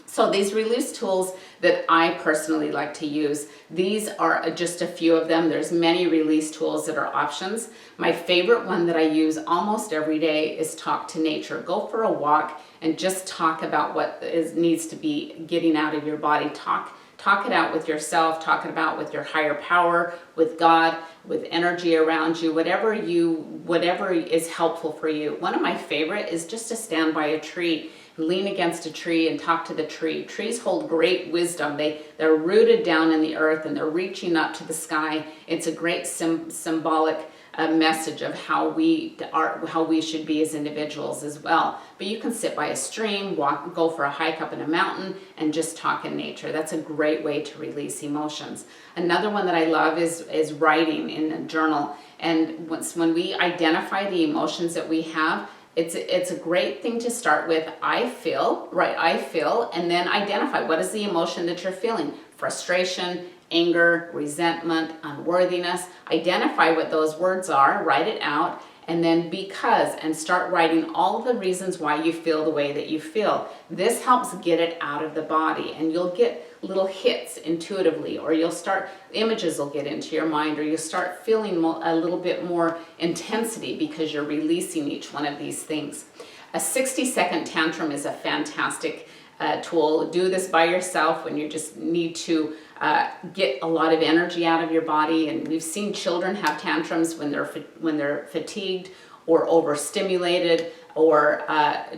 So these release tools that I personally like to use, these are just a few of them. There's many release tools that are options. My favorite one that I use almost every day is talk to nature. Go for a walk and just talk about what needs to be getting out of your body. Talk it out with yourself, talk it about with your higher power, with God, with energy around you, whatever is helpful for you. One of my favorite is just to stand by a tree, lean against a tree and talk to the tree. Trees hold great wisdom. They're rooted down in the earth and they're reaching up to the sky. It's a great symbolic message of how we should be as individuals as well. But you can sit by a stream, go for a hike up in a mountain, and just talk in nature. That's a great way to release emotions. Another one that I love is writing in a journal. And when we identify the emotions that we have, it's a great thing to start with. I feel, and then identify what is the emotion that you're feeling. Frustration, anger, resentment, unworthiness. Identify what those words are, write it out, and then and start writing all the reasons why you feel the way that you feel. This helps get it out of the body, and you'll get little hits intuitively, or images will get into your mind, or you'll start feeling a little bit more intensity because you're releasing each one of these things. A 60-second tantrum is a fantastic tool. Do this by yourself when you just need to get a lot of energy out of your body. And we've seen children have tantrums when they're fatigued or overstimulated, or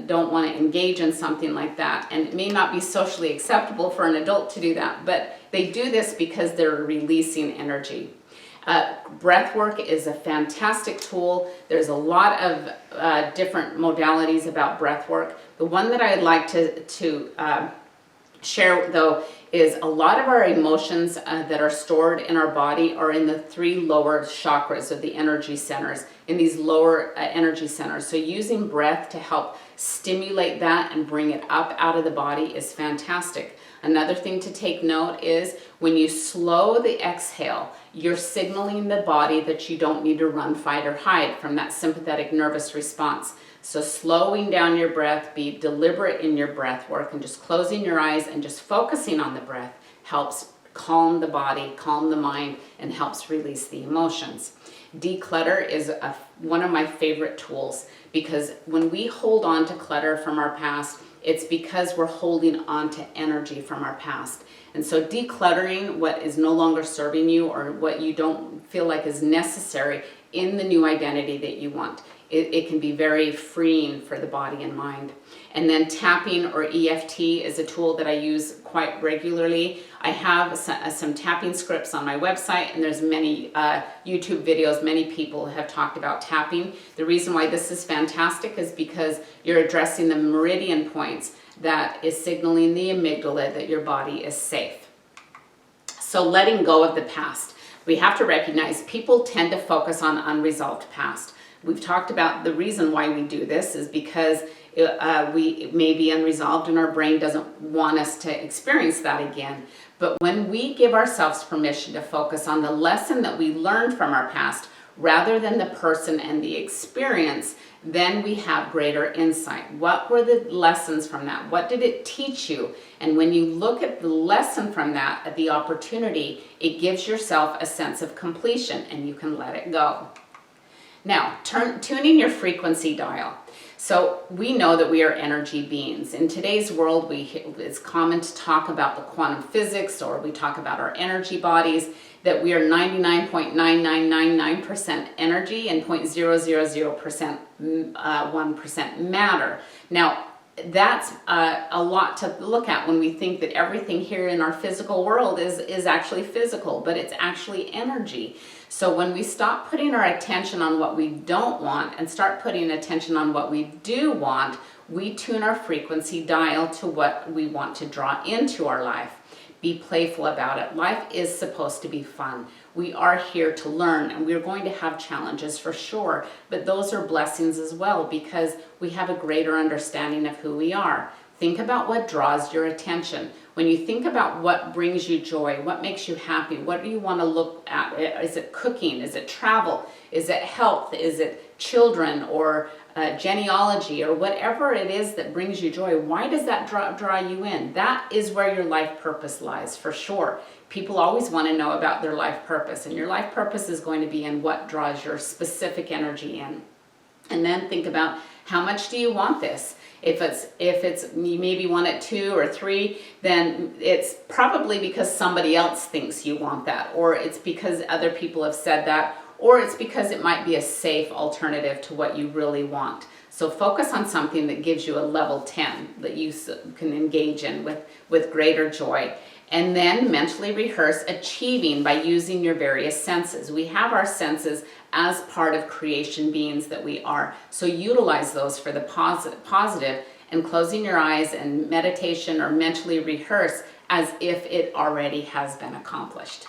don't want to engage in something like that. And it may not be socially acceptable for an adult to do that, but they do this because they're releasing energy. Breath work is a fantastic tool. There's a lot of different modalities about breath work. The one that I'd like to share, though, is a lot of our emotions that are stored in our body are in the 3 lower chakras of the energy centers, in these lower energy centers. So using breath to help stimulate that and bring it up out of the body is fantastic. Another thing to take note is when you slow the exhale, you're signaling the body that you don't need to run, fight, or hide from that sympathetic nervous response. So slowing down your breath, be deliberate in your breath work, and just closing your eyes and just focusing on the breath helps calm the body, calm the mind, and helps release the emotions. Declutter is one of my favorite tools, because when we hold on to clutter from our past, it's because we're holding on to energy from our past. And so decluttering what is no longer serving you or what you don't feel like is necessary in the new identity that you want. It can be very freeing for the body and mind. And then tapping, or EFT, is a tool that I use quite regularly. I have some tapping scripts on my website, and there's many YouTube videos. Many people have talked about tapping. The reason why this is fantastic is because you're addressing the meridian points that is signaling the amygdala that your body is safe. So letting go of the past. We have to recognize people tend to focus on unresolved past. We've talked about the reason why we do this is because it may be unresolved and our brain doesn't want us to experience that again. But when we give ourselves permission to focus on the lesson that we learned from our past rather than the person and the experience, then we have greater insight. What were the lessons from that? What did it teach you? And when you look at the lesson from that, at the opportunity, it gives yourself a sense of completion and you can let it go. Now, tuning your frequency dial. So we know that we are energy beings. In today's world, it's common to talk about the quantum physics, or we talk about our energy bodies, that we are 99.9999% energy and 0.000% 1% matter. Now, that's a lot to look at when we think that everything here in our physical world is actually physical, but it's actually energy. So when we stop putting our attention on what we don't want and start putting attention on what we do want, we tune our frequency dial to what we want to draw into our life. Be playful about it. Life is supposed to be fun. We are here to learn, and we're going to have challenges for sure, but those are blessings as well because we have a greater understanding of who we are. Think about what draws your attention. When you think about what brings you joy, what makes you happy, what do you want to look at? Is it cooking? Is it travel? Is it health? Is it children or genealogy or whatever it is that brings you joy? Why does that draw you in? That is where your life purpose lies for sure. People always want to know about their life purpose, and your life purpose is going to be in what draws your specific energy in. And then think about how much do you want this? If it's you maybe want it 2 or 3, then it's probably because somebody else thinks you want that, or it's because other people have said that, or it's because it might be a safe alternative to what you really want. So focus on something that gives you a level 10 that you can engage in with greater joy. And then mentally rehearse achieving by using your various senses. We have our senses as part of creation beings that we are. So utilize those for the positive, and closing your eyes and meditation or mentally rehearse as if it already has been accomplished.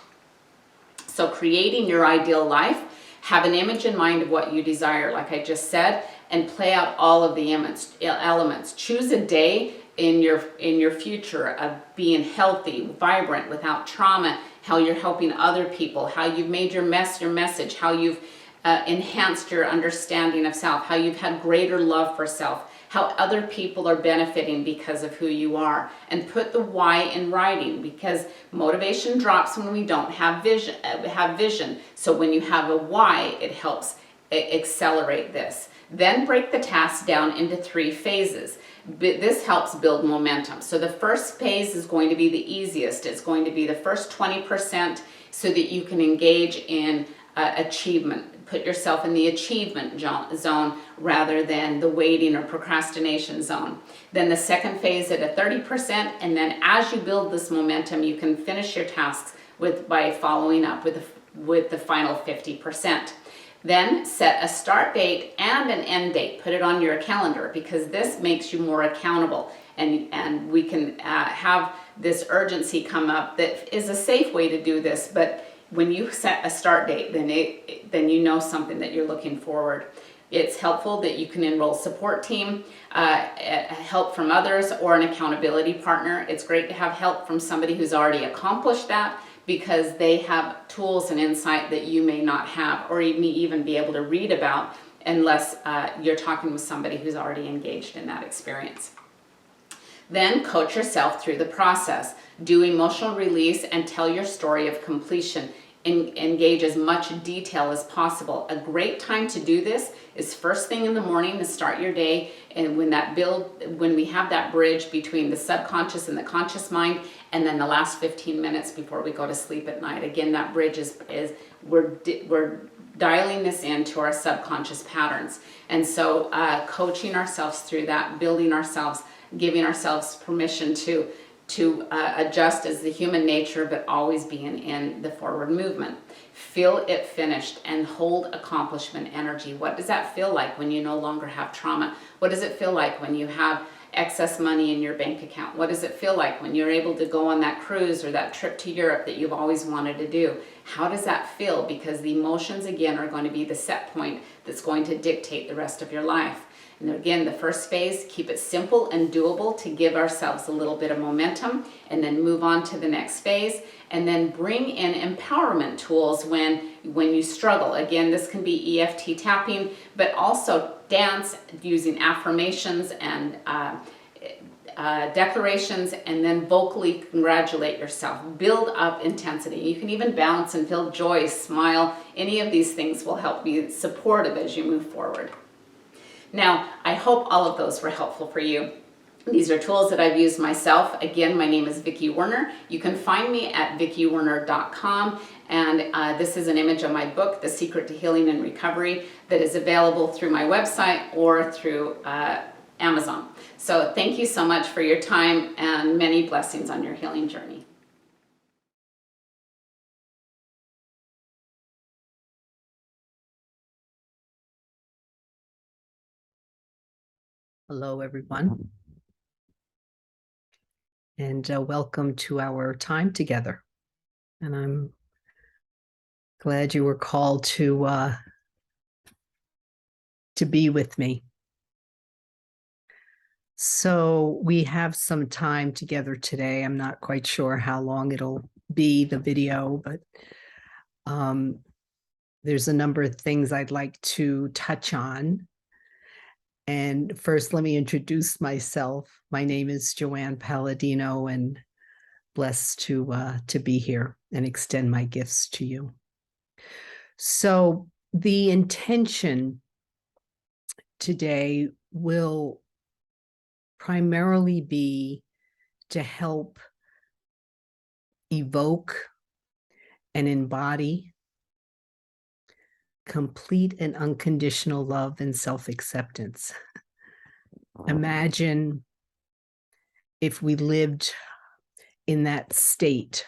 So creating your ideal life, have an image in mind of what you desire, like I just said, and play out all of the elements. Choose a day in your future of being healthy, vibrant, without trauma, how you're helping other people, how you've made your message, how you've enhanced your understanding of self, how you've had greater love for self, how other people are benefiting because of who you are, and put the why in writing, because motivation drops when we don't have vision. So when you have a why, it helps accelerate this. Then break the task down into 3 phases. This helps build momentum. So the first phase is going to be the easiest. It's going to be the first 20% so that you can engage in achievement. Put yourself in the achievement zone rather than the waiting or procrastination zone. Then the second phase at a 30%, and then as you build this momentum, you can finish your tasks by following up with the final 50%. Then set a start date and an end date. Put it on your calendar because this makes you more accountable, and we can have this urgency come up that is a safe way to do this, but when you set a start date, then you know something that you're looking forward. It's helpful that you can enroll support team, help from others, or an accountability partner. It's great to have help from somebody who's already accomplished that, because they have tools and insight that you may not have, or you may even be able to read about unless you're talking with somebody who's already engaged in that experience. Then coach yourself through the process. Do emotional release and tell your story of completion. Engage as much detail as possible. A great time to do this is first thing in the morning to start your day, and when we have that bridge between the subconscious and the conscious mind, and then the last 15 minutes before we go to sleep at night. Again, that bridge is we're dialing this into our subconscious patterns. And so coaching ourselves through that, building ourselves, giving ourselves permission to adjust as the human nature, but always being in the forward movement. Feel it finished and hold accomplishment energy. What does that feel like when you no longer have trauma? What does it feel like when you have excess money in your bank account? What does it feel like when you're able to go on that cruise or that trip to Europe that you've always wanted to do? How does that feel? Because the emotions, again, are going to be the set point that's going to dictate the rest of your life. And again, the first phase, keep it simple and doable to give ourselves a little bit of momentum, and then move on to the next phase, and then bring in empowerment tools when you struggle. Again, this can be EFT tapping, but also dance using affirmations and declarations, and then vocally congratulate yourself. Build up intensity. You can even bounce and feel joy, smile. Any of these things will help be supportive as you move forward. Now, I hope all of those were helpful for you. These are tools that I've used myself. Again, my name is Vicki Werner. You can find me at VickiWerner.com, and this is an image of my book, The Secret to Healing and Recovery, that is available through my website or through Amazon. So thank you so much for your time and many blessings on your healing journey. Hello, everyone, and welcome to our time together. And I'm glad you were called to be with me. So we have some time together today. I'm not quite sure how long it'll be, the video, but there's a number of things I'd like to touch on. And first, let me introduce myself. My name is JoAnne Palladino, and blessed to be here and extend my gifts to you. So the intention today will primarily be to help evoke and embody complete and unconditional love and self-acceptance. Imagine if we lived in that state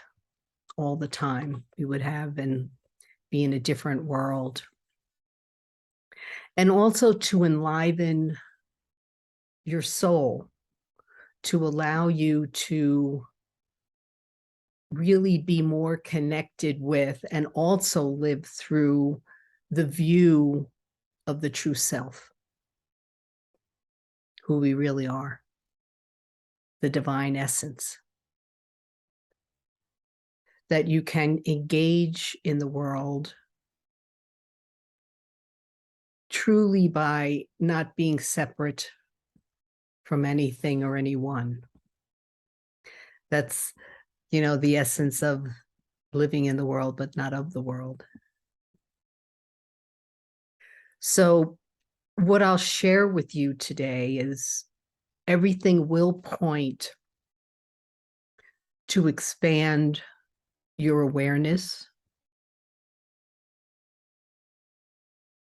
all the time, we would have and be in a different world. And also to enliven your soul, to allow you to really be more connected with and also live through the view of the true self, who we really are, the divine essence, that you can engage in the world truly by not being separate from anything or anyone. That's, the essence of living in the world, but not of the world. So what I'll share with you today is everything will point to expand your awareness,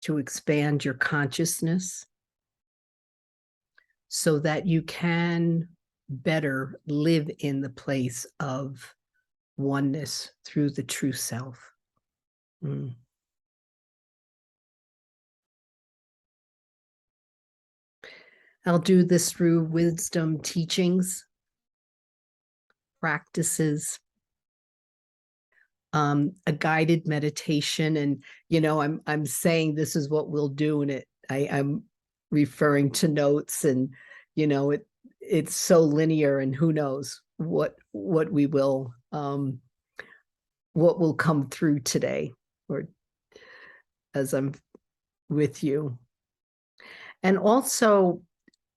to expand your consciousness, so that you can better live in the place of oneness through the true self. I'll do this through wisdom teachings, practices, a guided meditation. And, I'm saying this is what we'll do. And I'm referring to notes, and, it's so linear, and who knows what we will, what will come through today, or as I'm with you. And also,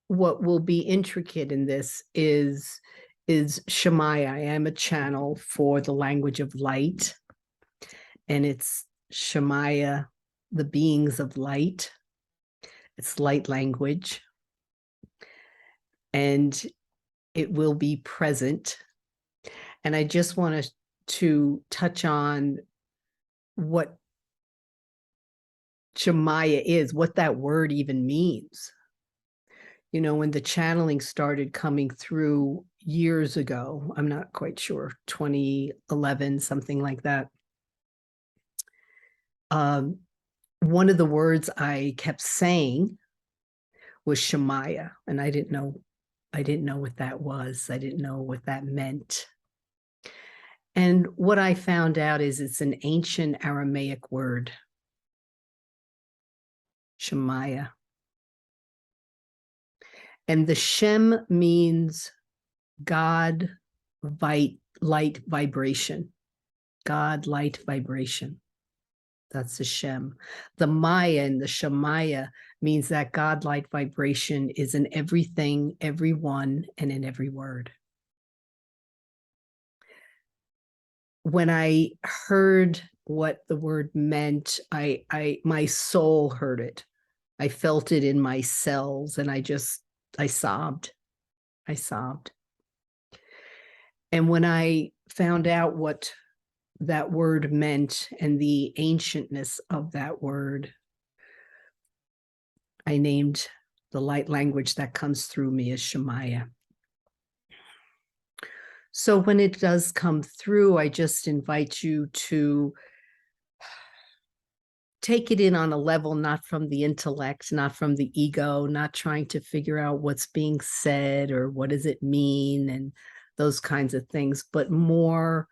what will be intricate in this is Shemaya. I am a channel for the language of light, and it's Shemaya, the beings of light. It's light language, and it will be present. And I just want to touch on what Shemaya is, what that word even means. When the channeling started coming through years ago, I'm not quite sure, 2011, something like that. One of the words I kept saying was Shemaya, and I didn't know what that was. I didn't know what that meant. And what I found out is it's an ancient Aramaic word, Shemaya. And the Shem means God, light vibration. God, light vibration. That's the Shem. The Maya and the Shemaya means that God, light vibration is in everything, everyone, and in every word. When I heard what the word meant, my soul heard it. I felt it in my cells, and I sobbed. I sobbed. And when I found out what that word meant and the ancientness of that word, I named The light language that comes through me is Shemaya. So when it does come through, I just invite you to take it in on a level, not from the intellect, not from the ego, not trying to figure out what's being said or what does it mean and those kinds of things, but more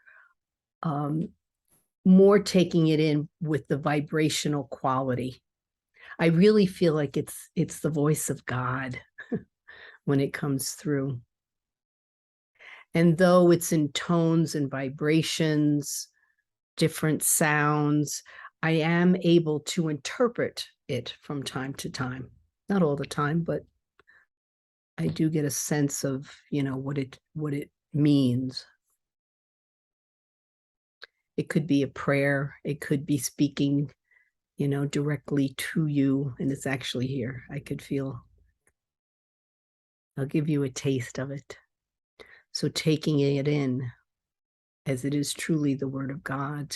taking it in with the vibrational quality. I really feel like it's the voice of God when it comes through. And though it's in tones and vibrations, different sounds, I am able to interpret it from time to time. Not all the time, but I do get a sense of, what it means. It could be a prayer. It could be speaking, directly to you, and it's actually here. I could feel. I'll give you a taste of it. So taking it in as it is truly the word of God.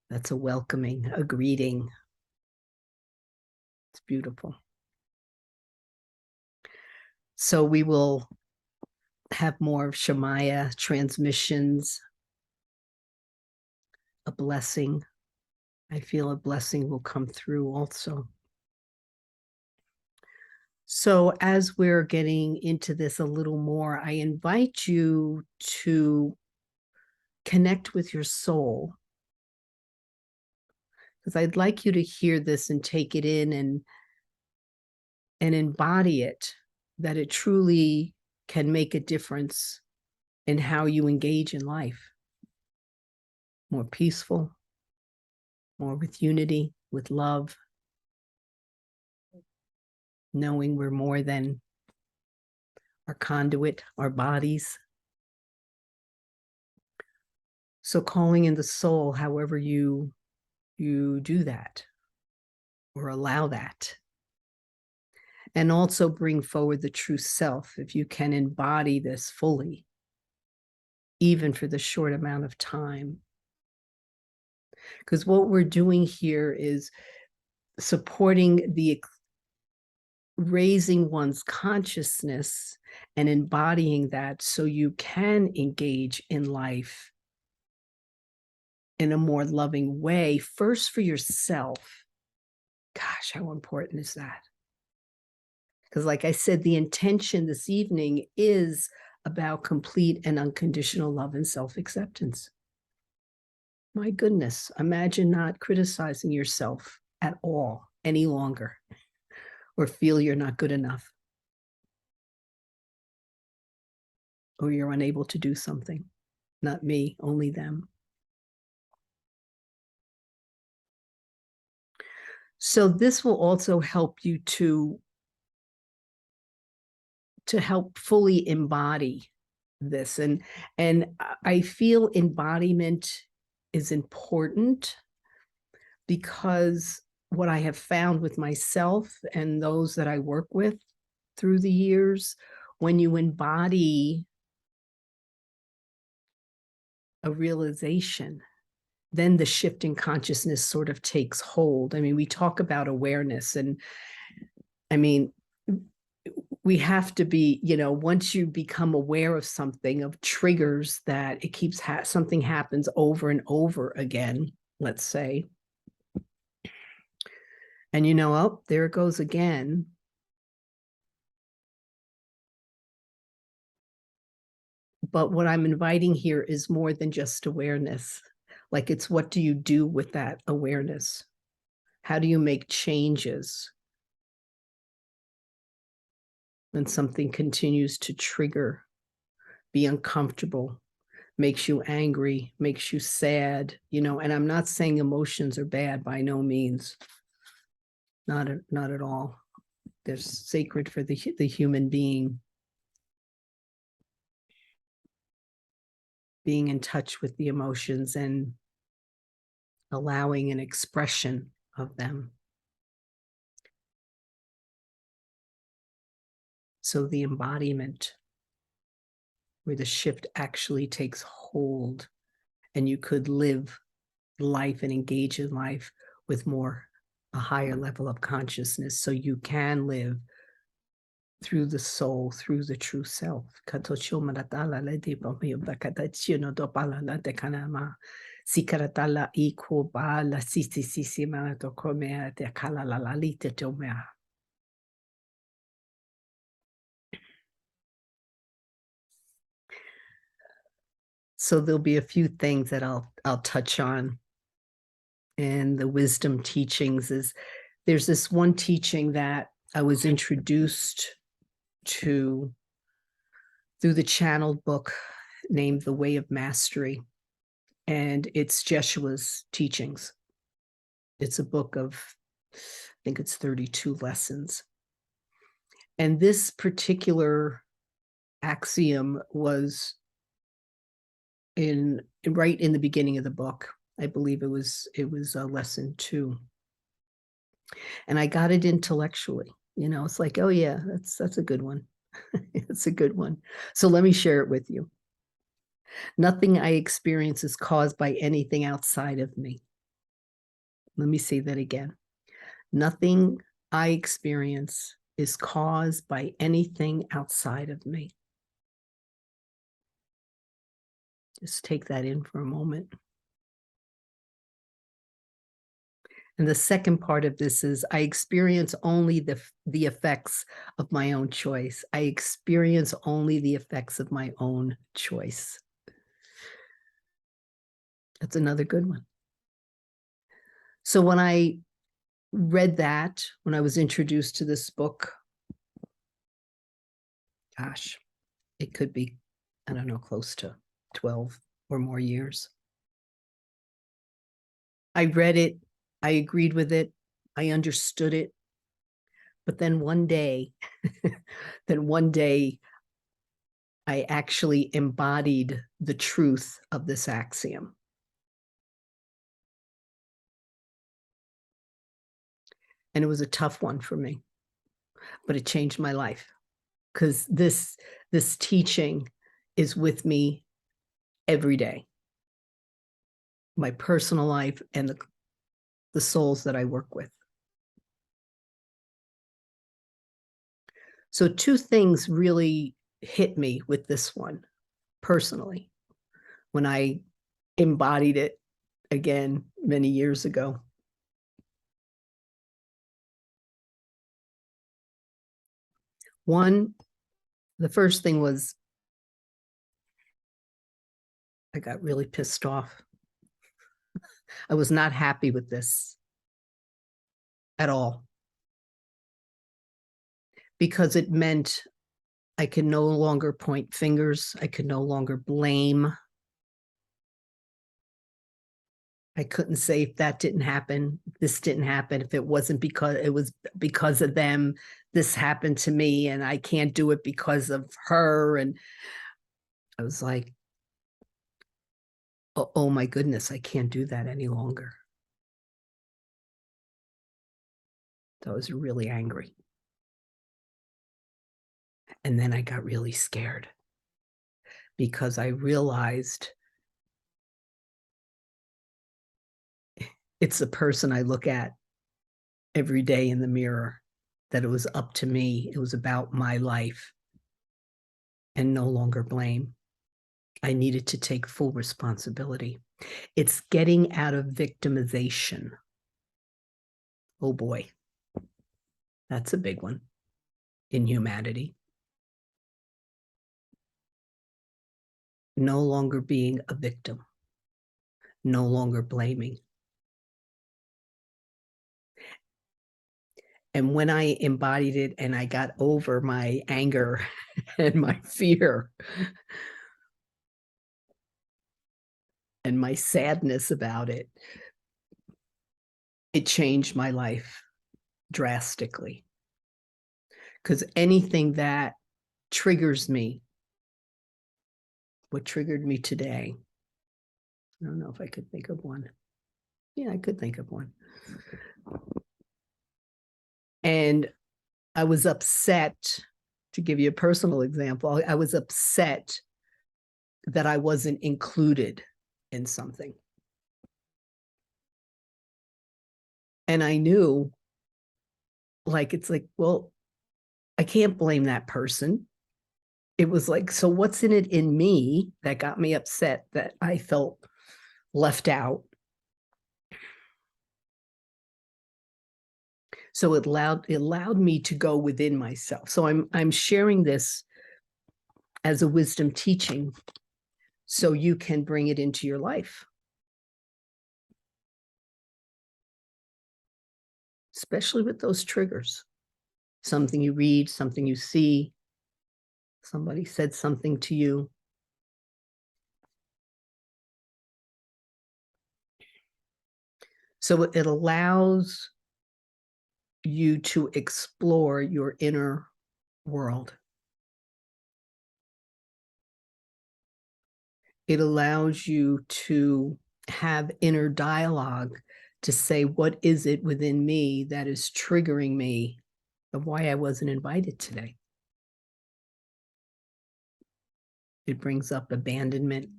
That's a welcoming, a greeting. It's beautiful. So we will have more of Shemaya transmissions, a blessing. I feel a blessing will come through also. So as we're getting into this a little more, I invite you to connect with your soul, because I'd like you to hear this and take it in and embody it, that it truly can make a difference in how you engage in life. More peaceful, more with unity, with love, knowing we're more than our conduit, our bodies. So calling in the soul, however you do that or allow that. And also bring forward the true self, if you can embody this fully, even for the short amount of time. Because what we're doing here is supporting the raising one's consciousness and embodying that so you can engage in life in a more loving way, first for yourself. Gosh, how important is that? Because like I said, the intention this evening is about complete and unconditional love and self-acceptance. My goodness, imagine not criticizing yourself at all any longer, or feel you're not good enough, or you're unable to do something. Not me, only them. So this will also help you to help fully embody this. And I feel embodiment is important, because what I have found with myself and those that I work with through the years, when you embody a realization, then the shift in consciousness sort of takes hold. I mean, we talk about awareness, and I mean, we have to be, once you become aware of something, of triggers that it keeps something happens over and over again, let's say, and oh, there it goes again. But what I'm inviting here is more than just awareness. Like, it's what do you do with that awareness? How do you make changes when something continues to trigger, be uncomfortable, makes you angry, makes you sad, and I'm not saying emotions are bad, by no means. Not at all. They're sacred for the human being. Being in touch with the emotions and allowing an expression of them. So the embodiment, where the shift actually takes hold and you could live life and engage in life with a higher level of consciousness, so you can live through the soul, through the true self. So there'll be a few things that I'll touch on. And the wisdom teachings is, there's this one teaching that I was introduced to through the channeled book named The Way of Mastery. And it's Jeshua's teachings. It's a book of, I think it's 32 lessons. And this particular axiom was right in the beginning of the book. I believe it was lesson 2. And I got it intellectually. It's like, oh yeah, that's a good one. It's a good one. So let me share it with you. Nothing I experience is caused by anything outside of me. Let me say that again. Nothing I experience is caused by anything outside of me. Just take that in for a moment. And the second part of this is, I experience only the effects of my own choice. I experience only the effects of my own choice. That's another good one. So when I read that, when I was introduced to this book, gosh, it could be, I don't know, close to 12 or more years. I read it, I agreed with it, I understood it. But then one day, I actually embodied the truth of this axiom. And it was a tough one for me, but it changed my life, because this teaching is with me every day. My personal life and the souls that I work with. So 2 things really hit me with this one personally when I embodied it again many years ago. One, the first thing was, I got really pissed off. I was not happy with this at all, because it meant I could no longer point fingers. I could no longer blame. I couldn't say, if that didn't happen, this didn't happen. If it wasn't because it was because of them, this happened to me, and I can't do it because of her. And I was like, oh my goodness, I can't do that any longer. So I was really angry. And then I got really scared, because I realized it's the person I look at every day in the mirror, that it was up to me. It was about my life, and no longer blame. I needed to take full responsibility. It's getting out of victimization. Oh boy, that's a big one in humanity. No longer being a victim, no longer blaming. And when I embodied it and I got over my anger and my fear and my sadness about it, it changed my life drastically. Because anything that triggers me, what triggered me today, I don't know if I could think of one. Yeah, I could think of one. And I was upset to give you a personal example, I was upset that I wasn't included in something. And I knew, like, it's like, well, I can't blame that person. It was like, so what's in it in me that got me upset that I felt left out? So it allowed me to go within myself. So I'm sharing this as a wisdom teaching so you can bring it into your life. Especially with those triggers. Something you read, something you see, somebody said something to you. So it allows you to explore your inner world. It allows you to have inner dialogue to say, what is it within me that is triggering me of why I wasn't invited today? It brings up abandonment.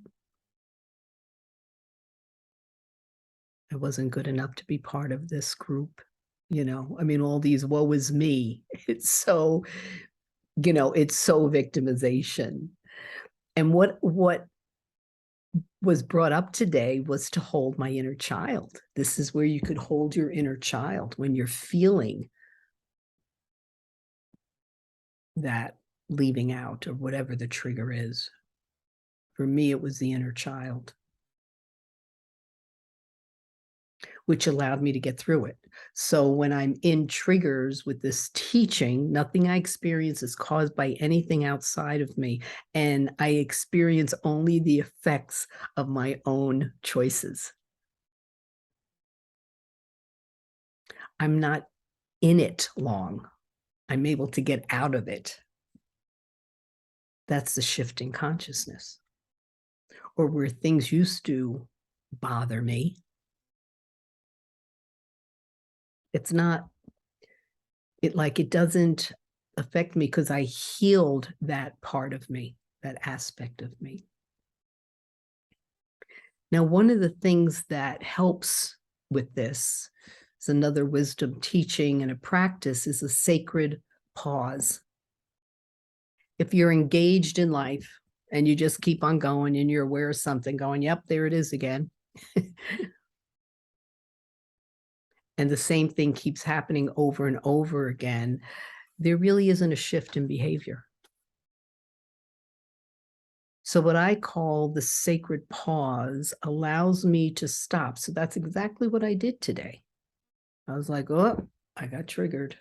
I wasn't good enough to be part of this group. You know, I mean, all these woe is me. It's so, you know, it's so victimization. And what was brought up today was to hold my inner child. This is where you could hold your inner child when you're feeling that leaving out or whatever the trigger is. For me, it was the inner child, which allowed me to get through it. So when I'm in triggers with this teaching, nothing I experience is caused by anything outside of me. And I experience only the effects of my own choices. I'm not in it long. I'm able to get out of it. That's the shift in consciousness. Or where things used to bother me, it's not, it doesn't affect me because I healed that part of me, that aspect of me. Now, one of the things that helps with this is another wisdom teaching and a practice is a sacred pause. If you're engaged in life and you just keep on going and you're aware of something going, yep, there it is again. And the same thing keeps happening over and over again, there really isn't a shift in behavior. So what I call the sacred pause allows me to stop. So that's exactly what I did today. I was like, oh, I got triggered.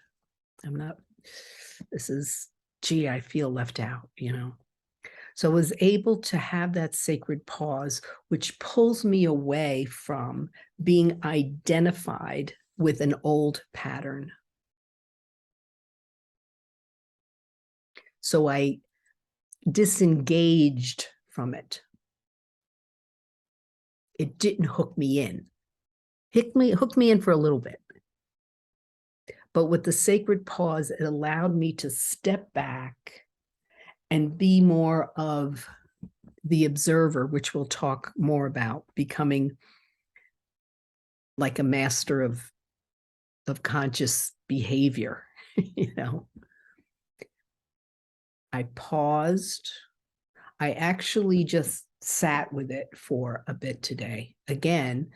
Gee, I feel left out, you know. So I was able to have that sacred pause, which pulls me away from being identified with an old pattern. So I disengaged from it. It didn't hook me in. Hooked me in for a little bit. But with the sacred pause, it allowed me to step back and be more of the observer, which we'll talk more about, becoming like a master of conscious behavior, you know. I paused. I actually just sat with it for a bit today. Again,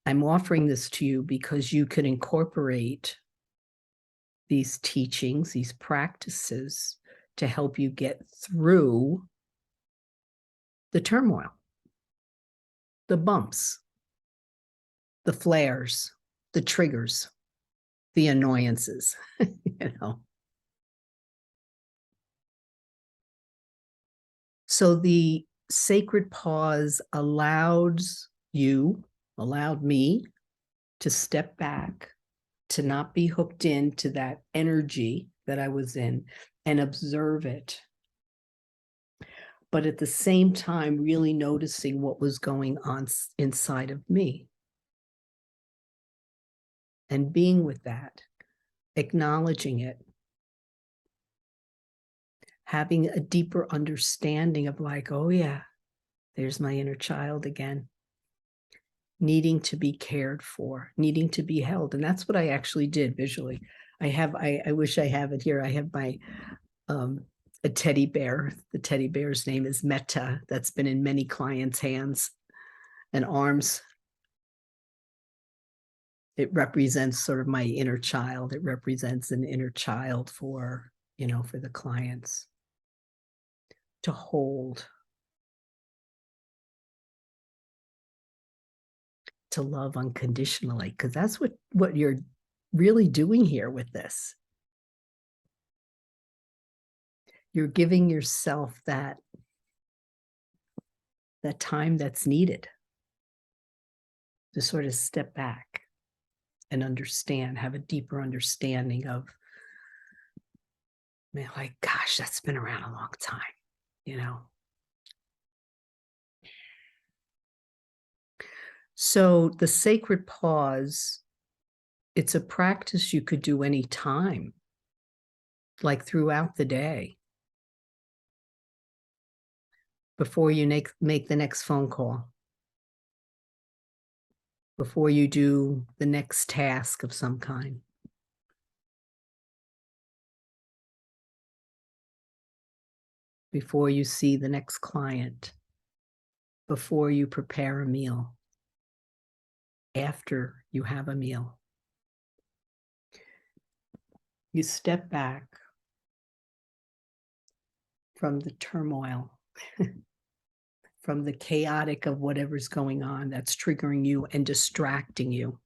I'm offering this to you because you can incorporate these teachings, these practices to help you get through the turmoil, the bumps, the flares, the triggers, the annoyances, you know. So the sacred pause allowed me to step back, to not be hooked into that energy that I was in and observe it. But at the same time, really noticing what was going on inside of me. And being with that, acknowledging it. having a deeper understanding of like, oh yeah, there's my inner child again, needing to be cared for, needing to be held. And that's what I actually did visually. I wish I have it here. I have my a teddy bear. The teddy bear's name is Metta. That's been in many clients' hands and arms. It represents sort of my inner child. It represents an inner child for, for the clients to hold, to love unconditionally, because that's what you're really doing here with this. You're giving yourself that time that's needed to sort of step back and understand, have a deeper understanding of, man, like, gosh, that's been around a long time, So the sacred pause, it's a practice you could do any time, like throughout the day, before you make the next phone call, before you do the next task of some kind. Before you see the next client, before you prepare a meal, after you have a meal. You step back from the turmoil, from the chaotic of whatever's going on that's triggering you and distracting you.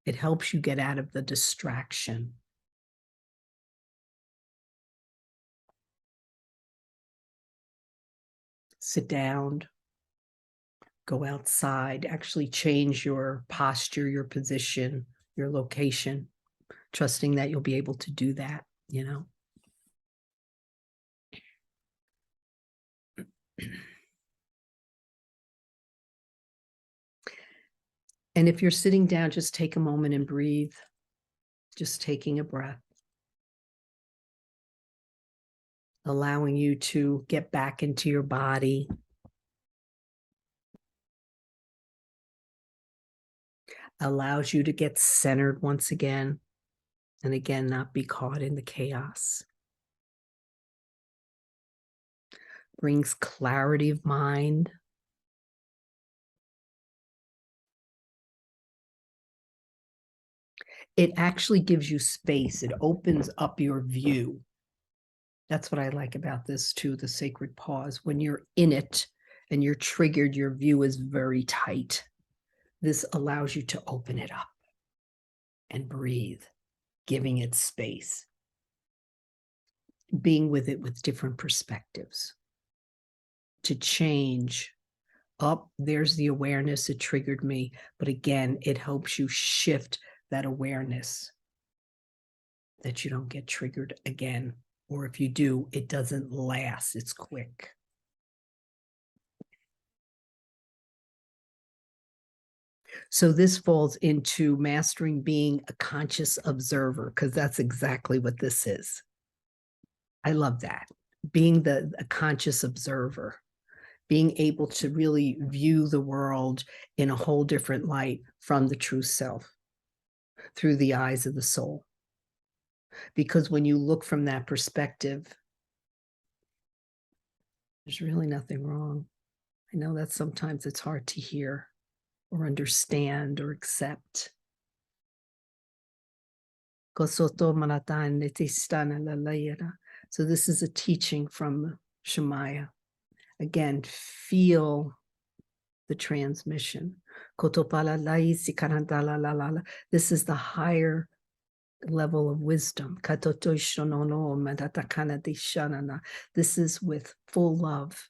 It helps you get out of the distraction. Sit down, go outside, actually change your posture, your position, your location, trusting that you'll be able to do that, And if you're sitting down, just take a moment and breathe, just taking a breath, allowing you to get back into your body. Allows you to get centered once again, and again, not be caught in the chaos. Brings clarity of mind. It actually gives you space. It opens up your view. That's what I like about this too, the sacred pause. When you're in it and you're triggered, your view is very tight. This allows you to open it up and breathe, giving it space, being with it with different perspectives to change. Up, there's the awareness, it triggered me. But again, it helps you shift that awareness that you don't get triggered again. Or if you do, it doesn't last, it's quick. So this falls into mastering being a conscious observer, because that's exactly what this is. I love that. Being a conscious observer, being able to really view the world in a whole different light from the true self, through the eyes of the soul. Because when you look from that perspective, there's really nothing wrong. I know that sometimes it's hard to hear or understand or accept. So this is a teaching from Shemaya. Again, feel the transmission. This is the higher level of wisdom. This is with full love.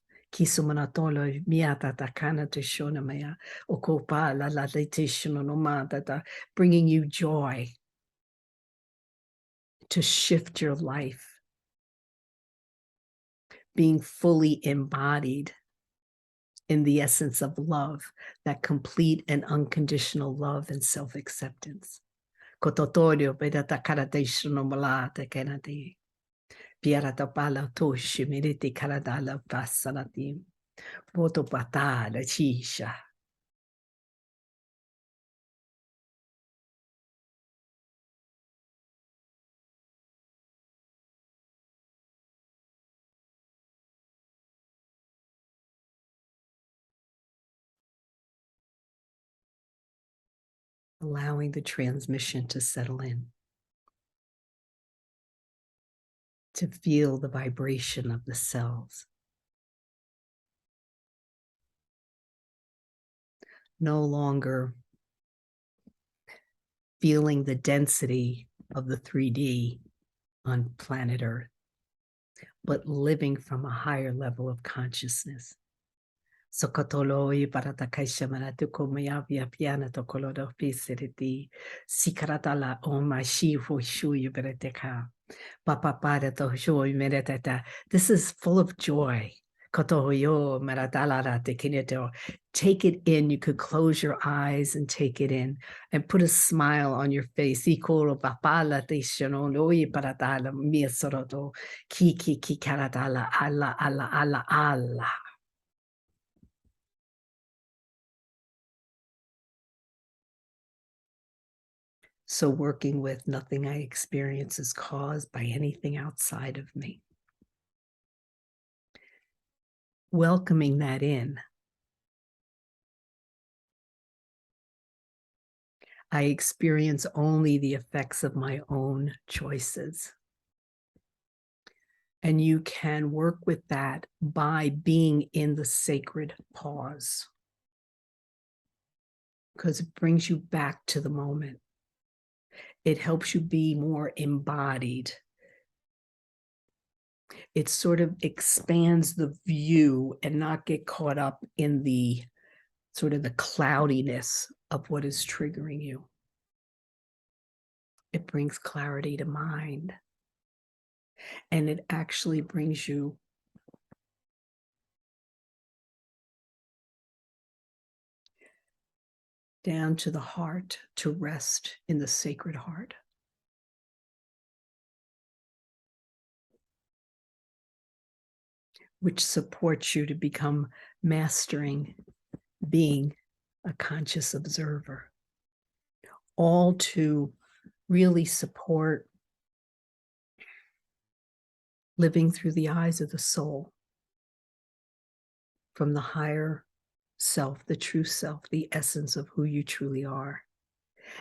Bringing you joy to shift your life, being fully embodied in the essence of love, that complete and unconditional love and Piaratapala toshi miriti karadala pasalatim. Voto patala chisha. Allowing the transmission to settle in, to feel the vibration of the cells. No longer feeling the density of the 3D on planet Earth, but living from a higher level of consciousness. Sokotoloi paratakaisha manatuko mayavia piana tokolodo pisiriti. Sikaratala omashi fushu bereteka. Papa para tohoi meretata. This is full of joy. Kotoyo maradala tekineto. Take it in. You could close your eyes and take it in and put a smile on your face. Ikoro papala tishono loi paratala miesoroto. Kiki karatala ala ala ala ala. So working with nothing I experience is caused by anything outside of me. Welcoming that in. I experience only the effects of my own choices. And you can work with that by being in the sacred pause, because it brings you back to the moment. It helps you be more embodied. It sort of expands the view and not get caught up in the sort of the cloudiness of what is triggering you. It brings clarity to mind. And it actually brings you down to the heart, to rest in the sacred heart. Which supports you to become mastering being a conscious observer. All to really support living through the eyes of the soul, from the higher self, the true self, the essence of who you truly are.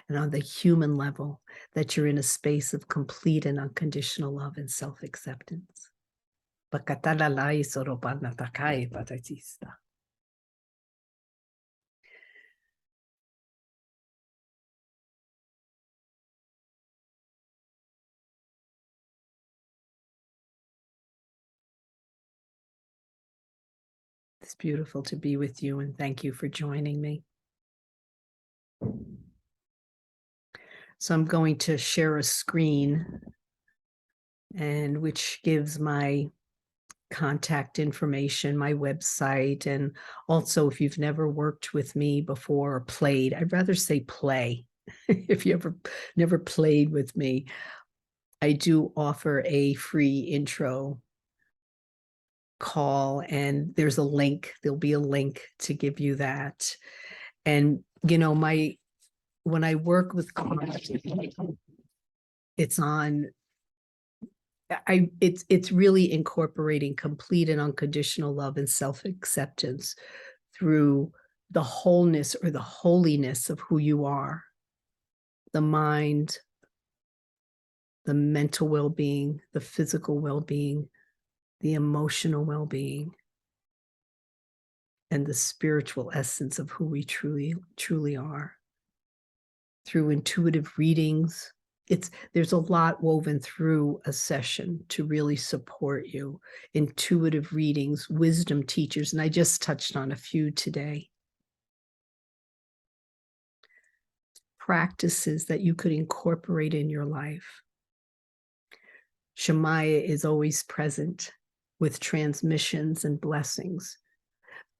And on the human level, that you're in a space of complete and unconditional love and self-acceptance. It's beautiful to be with you, and thank you for joining me. So I'm going to share a screen, and which gives my contact information, my website, and also if you've never worked with me before or played, I'd rather say play. If you never played with me, I do offer a free intro call, and there's a link. There'll be a link to give you that. And you know, when I work with clients, it's really incorporating complete and unconditional love and self-acceptance through the wholeness or the holiness of who you are, the mind, the mental well-being, the physical well-being, the emotional well-being, and the spiritual essence of who we truly are. Through intuitive readings, there's a lot woven through a session to really support you. Intuitive readings, wisdom teachers, and I just touched on a few today. Practices that you could incorporate in your life. Shemaya is always present with transmissions and blessings.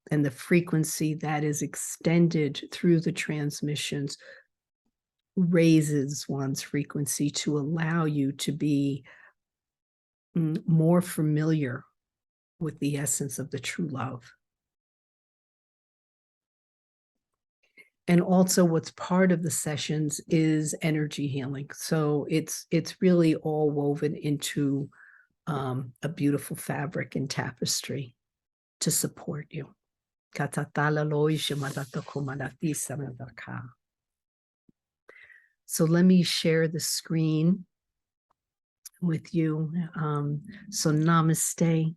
And the frequency that is extended through the transmissions raises one's frequency to allow you to be more familiar with the essence of the true love. And also what's part of the sessions is energy healing. So it's really all woven into a beautiful fabric and tapestry to support you. So let me share the screen with you. So namaste,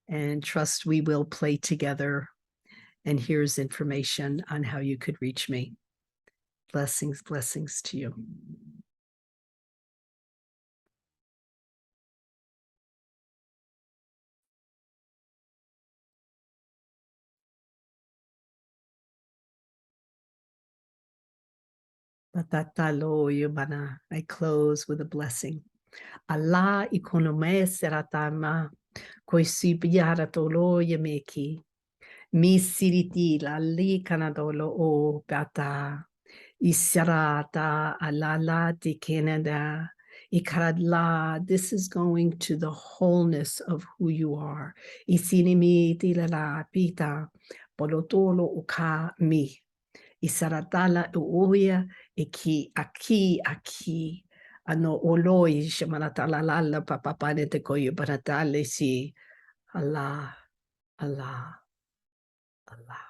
and trust we will play together. And here's information on how you could reach me. Blessings, blessings to you. I close with a blessing. Allah ikonome seratama koisi biara tolo yemeki. Mi siriti la li kanadolo o bata. Isarata alala de Canada. Ikaradla, this is going to the wholeness of who you are. Isinimi tilala pita. Bolotolo uka mi. Isaratala uoya iki aki. Ano oloi shamanatala lala papapane te koyu baratale si. Allah, Allah, Allah.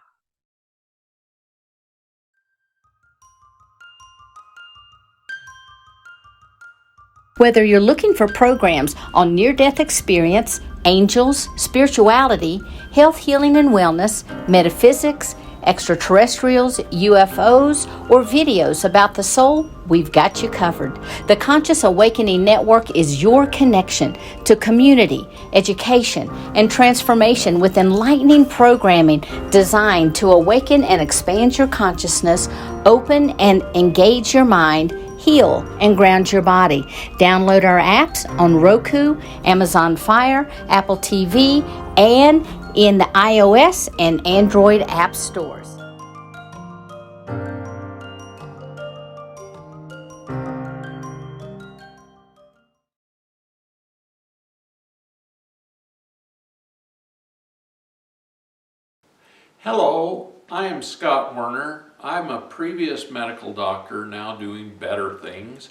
Whether you're looking for programs on near-death experience, angels, spirituality, health, healing, and wellness, metaphysics, extraterrestrials, UFOs, or videos about the soul, we've got you covered. The Conscious Awakening Network is your connection to community, education, and transformation with enlightening programming designed to awaken and expand your consciousness, open and engage your mind, heal and ground your body. Download our apps on Roku, Amazon Fire, Apple TV, and in the iOS and Android app stores. Hello, I am Scott Werner. I'm a previous medical doctor now doing better things,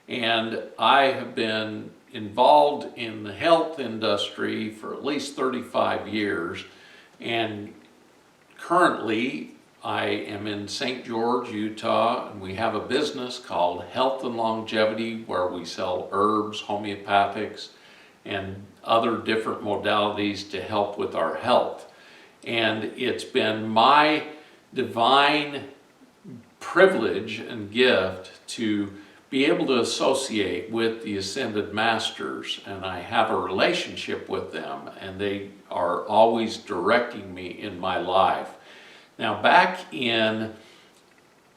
and I have been involved in the health industry for at least 35 years, and currently I am in St. George, Utah, and we have a business called Health and Longevity where we sell herbs, homeopathics, and other different modalities to help with our health. And it's been my divine privilege and gift to be able to associate with the Ascended Masters, and I have a relationship with them, and they are always directing me in my life. Now, back in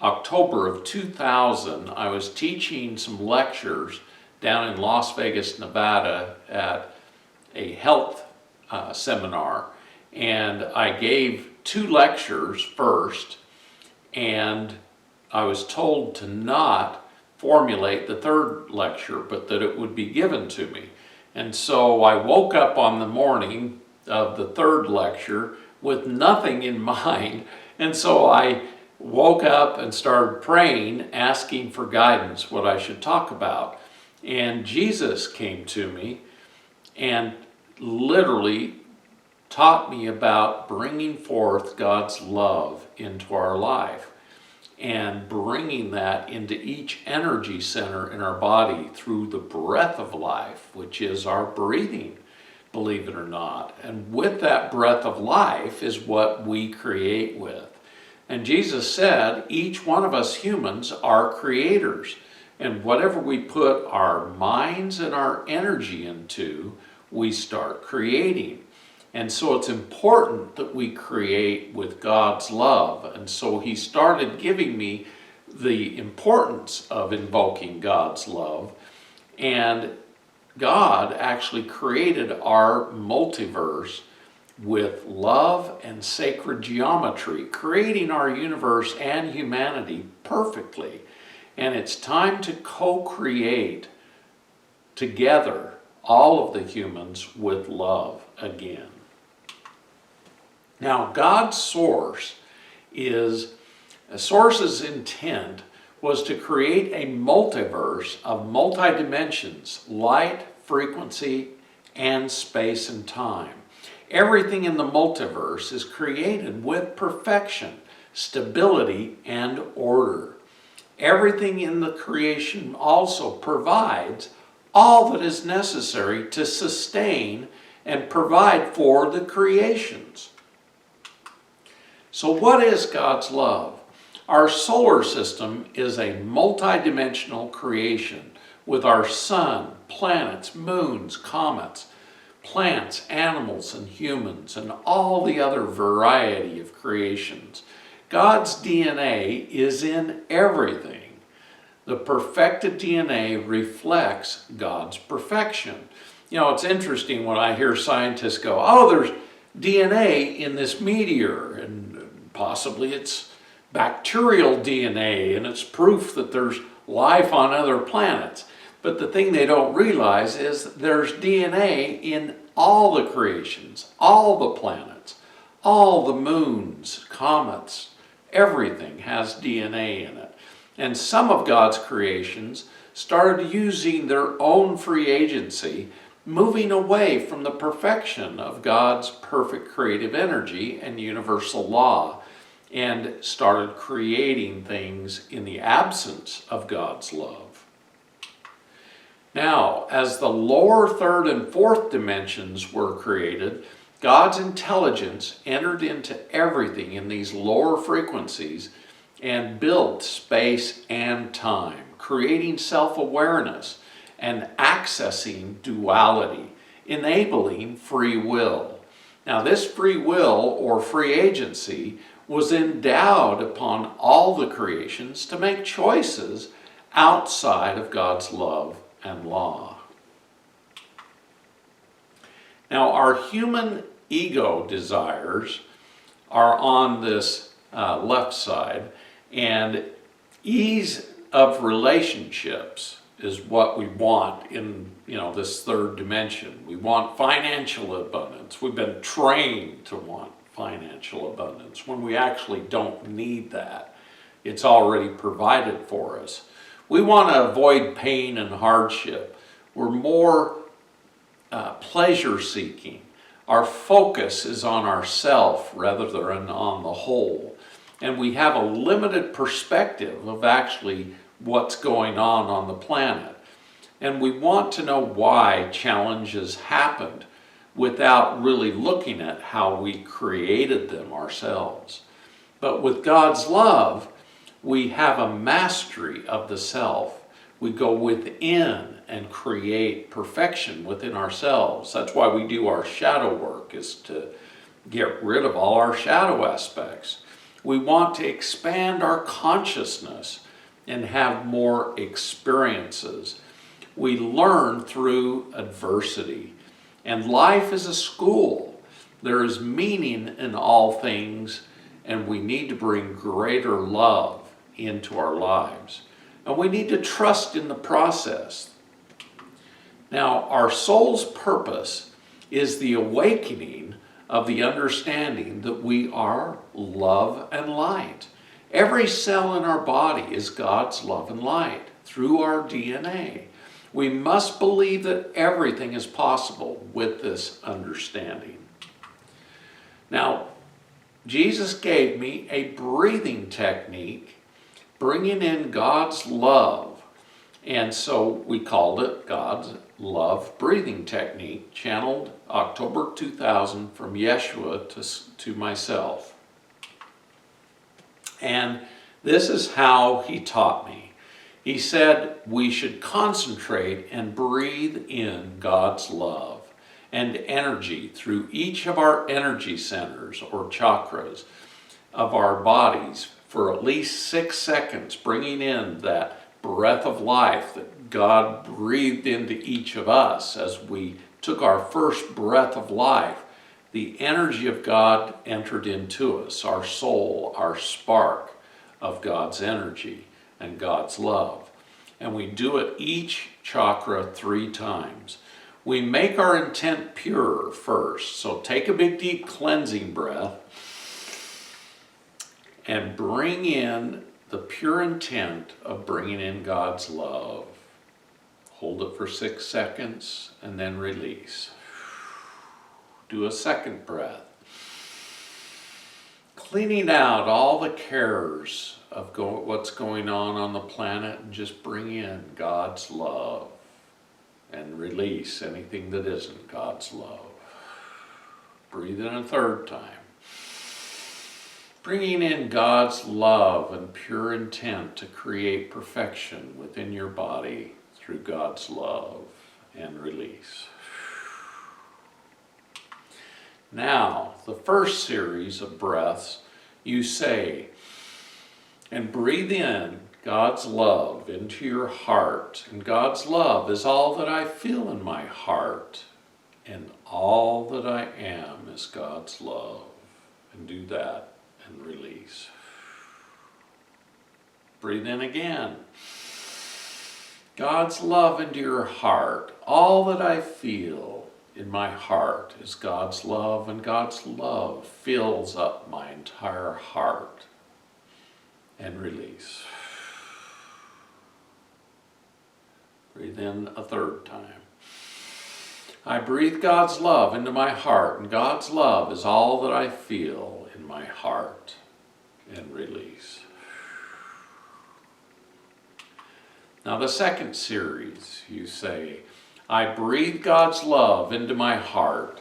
October of 2000, I was teaching some lectures down in Las Vegas, Nevada at a health seminar. And I gave 2 lectures first, and I was told to not formulate the 3rd lecture, but that it would be given to me. And so I woke up on the morning of the 3rd lecture with nothing in mind, and so I woke up and started praying, asking for guidance, what I should talk about. And Jesus came to me and literally taught me about bringing forth God's love into our life and bringing that into each energy center in our body through the breath of life, which is our breathing, believe it or not. And with that breath of life is what we create with. And Jesus said, each one of us humans are creators. And whatever we put our minds and our energy into, we start creating. And so it's important that we create with God's love. And so he started giving me the importance of invoking God's love. And God actually created our multiverse with love and sacred geometry, creating our universe and humanity perfectly. And it's time to co-create together all of the humans with love again. Now, God's source's intent was to create a multiverse of multi-dimensions, light, frequency, and space and time. Everything in the multiverse is created with perfection, stability, and order. Everything in the creation also provides all that is necessary to sustain and provide for the creations. So what is God's love? Our solar system is a multidimensional creation with our sun, planets, moons, comets, plants, animals, and humans, and all the other variety of creations. God's DNA is in everything. The perfected DNA reflects God's perfection. You know, it's interesting when I hear scientists go, oh, there's DNA in this meteor, and possibly it's bacterial DNA, and it's proof that there's life on other planets. But the thing they don't realize is there's DNA in all the creations, all the planets, all the moons, comets, everything has DNA in it. And some of God's creations started using their own free agency, moving away from the perfection of God's perfect creative energy and universal law, and started creating things in the absence of God's love. Now, as the lower third and fourth dimensions were created, God's intelligence entered into everything in these lower frequencies and built space and time, creating self-awareness and accessing duality, enabling free will. Now, this free will or free agency was endowed upon all the creations to make choices outside of God's love and law. Now, our human ego desires are on this left side, and ease of relationships is what we want in this third dimension. We want financial abundance. We've been trained to want financial abundance when we actually don't need that. It's already provided for us. We want to avoid pain and hardship. We're more pleasure-seeking. Our focus is on ourself rather than on the whole. And we have a limited perspective of actually what's going on the planet. And we want to know why challenges happened without really looking at how we created them ourselves. But with God's love, we have a mastery of the self. We go within and create perfection within ourselves. That's why we do our shadow work, is to get rid of all our shadow aspects. We want to expand our consciousness and have more experiences. We learn through adversity. And life is a school. There is meaning in all things, and we need to bring greater love into our lives. And we need to trust in the process. Now, our soul's purpose is the awakening of the understanding that we are love and light. Every cell in our body is God's love and light through our DNA. We must believe that everything is possible with this understanding. Now, Jesus gave me a breathing technique, bringing in God's love. And so we called it God's Love Breathing Technique, channeled October 2000 from Yeshua to myself. And this is how he taught me. He said we should concentrate and breathe in God's love and energy through each of our energy centers or chakras of our bodies for at least 6 seconds, bringing in that breath of life that God breathed into each of us as we took our first breath of life. The energy of God entered into us, our soul, our spark of God's energy and God's love. And we do it each chakra 3 times. we make our intent pure first. So take a big deep cleansing breath and bring in the pure intent of bringing in God's love. Hold it for 6 seconds and then release. Do a second breath. Cleaning out all the cares of what's going on the planet, and just bring in God's love and release anything that isn't God's love. Breathe in a third time. Bringing in God's love and pure intent to create perfection within your body through God's love, and release. Now, the first series of breaths, you say, and breathe in God's love into your heart. And God's love is all that I feel in my heart. And all that I am is God's love. And do that and release. Breathe in again. God's love into your heart. All that I feel in my heart is God's love, and God's love fills up my entire heart. And release. Breathe in a third time. I breathe God's love into my heart, and God's love is all that I feel in my heart. And release. Now the second series, you say, I breathe God's love into my heart,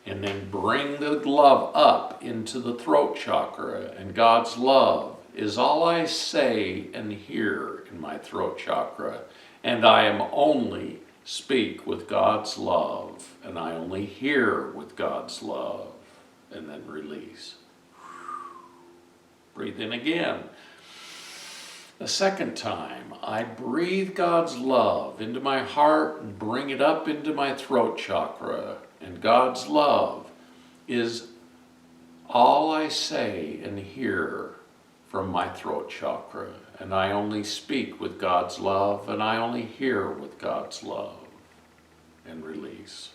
and then bring the love up into the throat chakra, and God's love is all I say and hear in my throat chakra, and I am only speak with God's love, and I only hear with God's love, and then release. Breathe in again. The second time, I breathe God's love into my heart and bring it up into my throat chakra, and God's love is all I say and hear from my throat chakra, and I only speak with God's love, and I only hear with God's love, and release.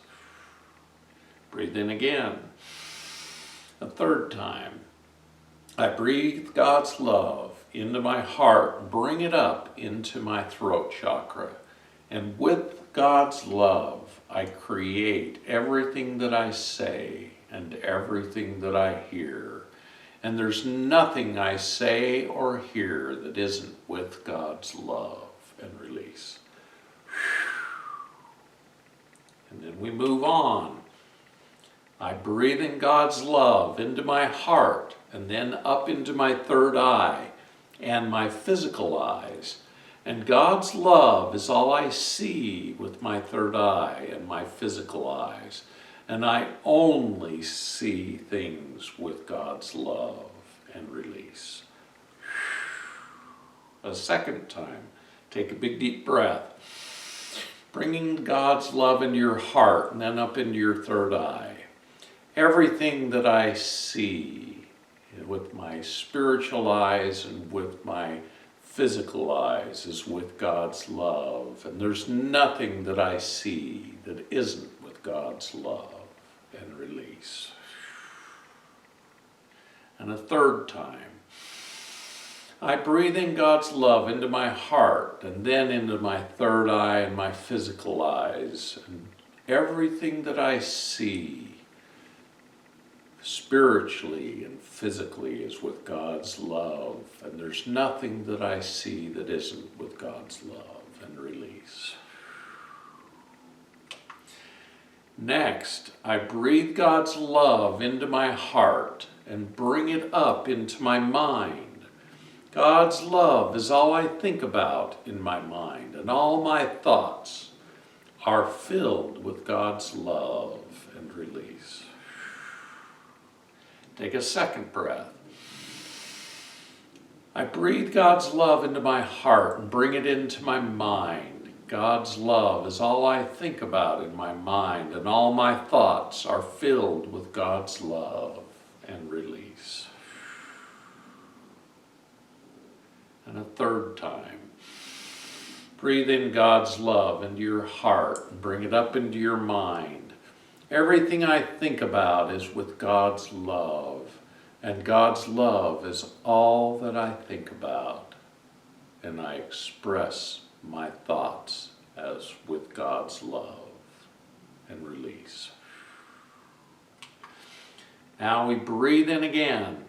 Breathe in again. A third time, I breathe God's love into my heart, bring it up into my throat chakra, and with God's love, I create everything that I say and everything that I hear. And there's nothing I say or hear that isn't with God's love, and release. And then we move on. I breathe in God's love into my heart, and then up into my third eye and my physical eyes. And God's love is all I see with my third eye and my physical eyes. And I only see things with God's love, and release. A second time, take a big deep breath. Bringing God's love into your heart and then up into your third eye. Everything that I see with my spiritual eyes and with my physical eyes is with God's love. And there's nothing that I see that isn't with God's love, and release. And a third time, I breathe in God's love into my heart and then into my third eye and my physical eyes. And everything that I see spiritually and physically is with God's love. And there's nothing that I see that isn't with God's love, and release. Next, I breathe God's love into my heart and bring it up into my mind. God's love is all I think about in my mind, and all my thoughts are filled with God's love, and release. Take a second breath. I breathe God's love into my heart and bring it into my mind. God's love is all I think about in my mind, and all my thoughts are filled with God's love, and release. And a third time. Breathe in God's love into your heart and bring it up into your mind. Everything I think about is with God's love, and God's love is all that I think about, and I express my thoughts as with God's love, and release. Now we breathe in again.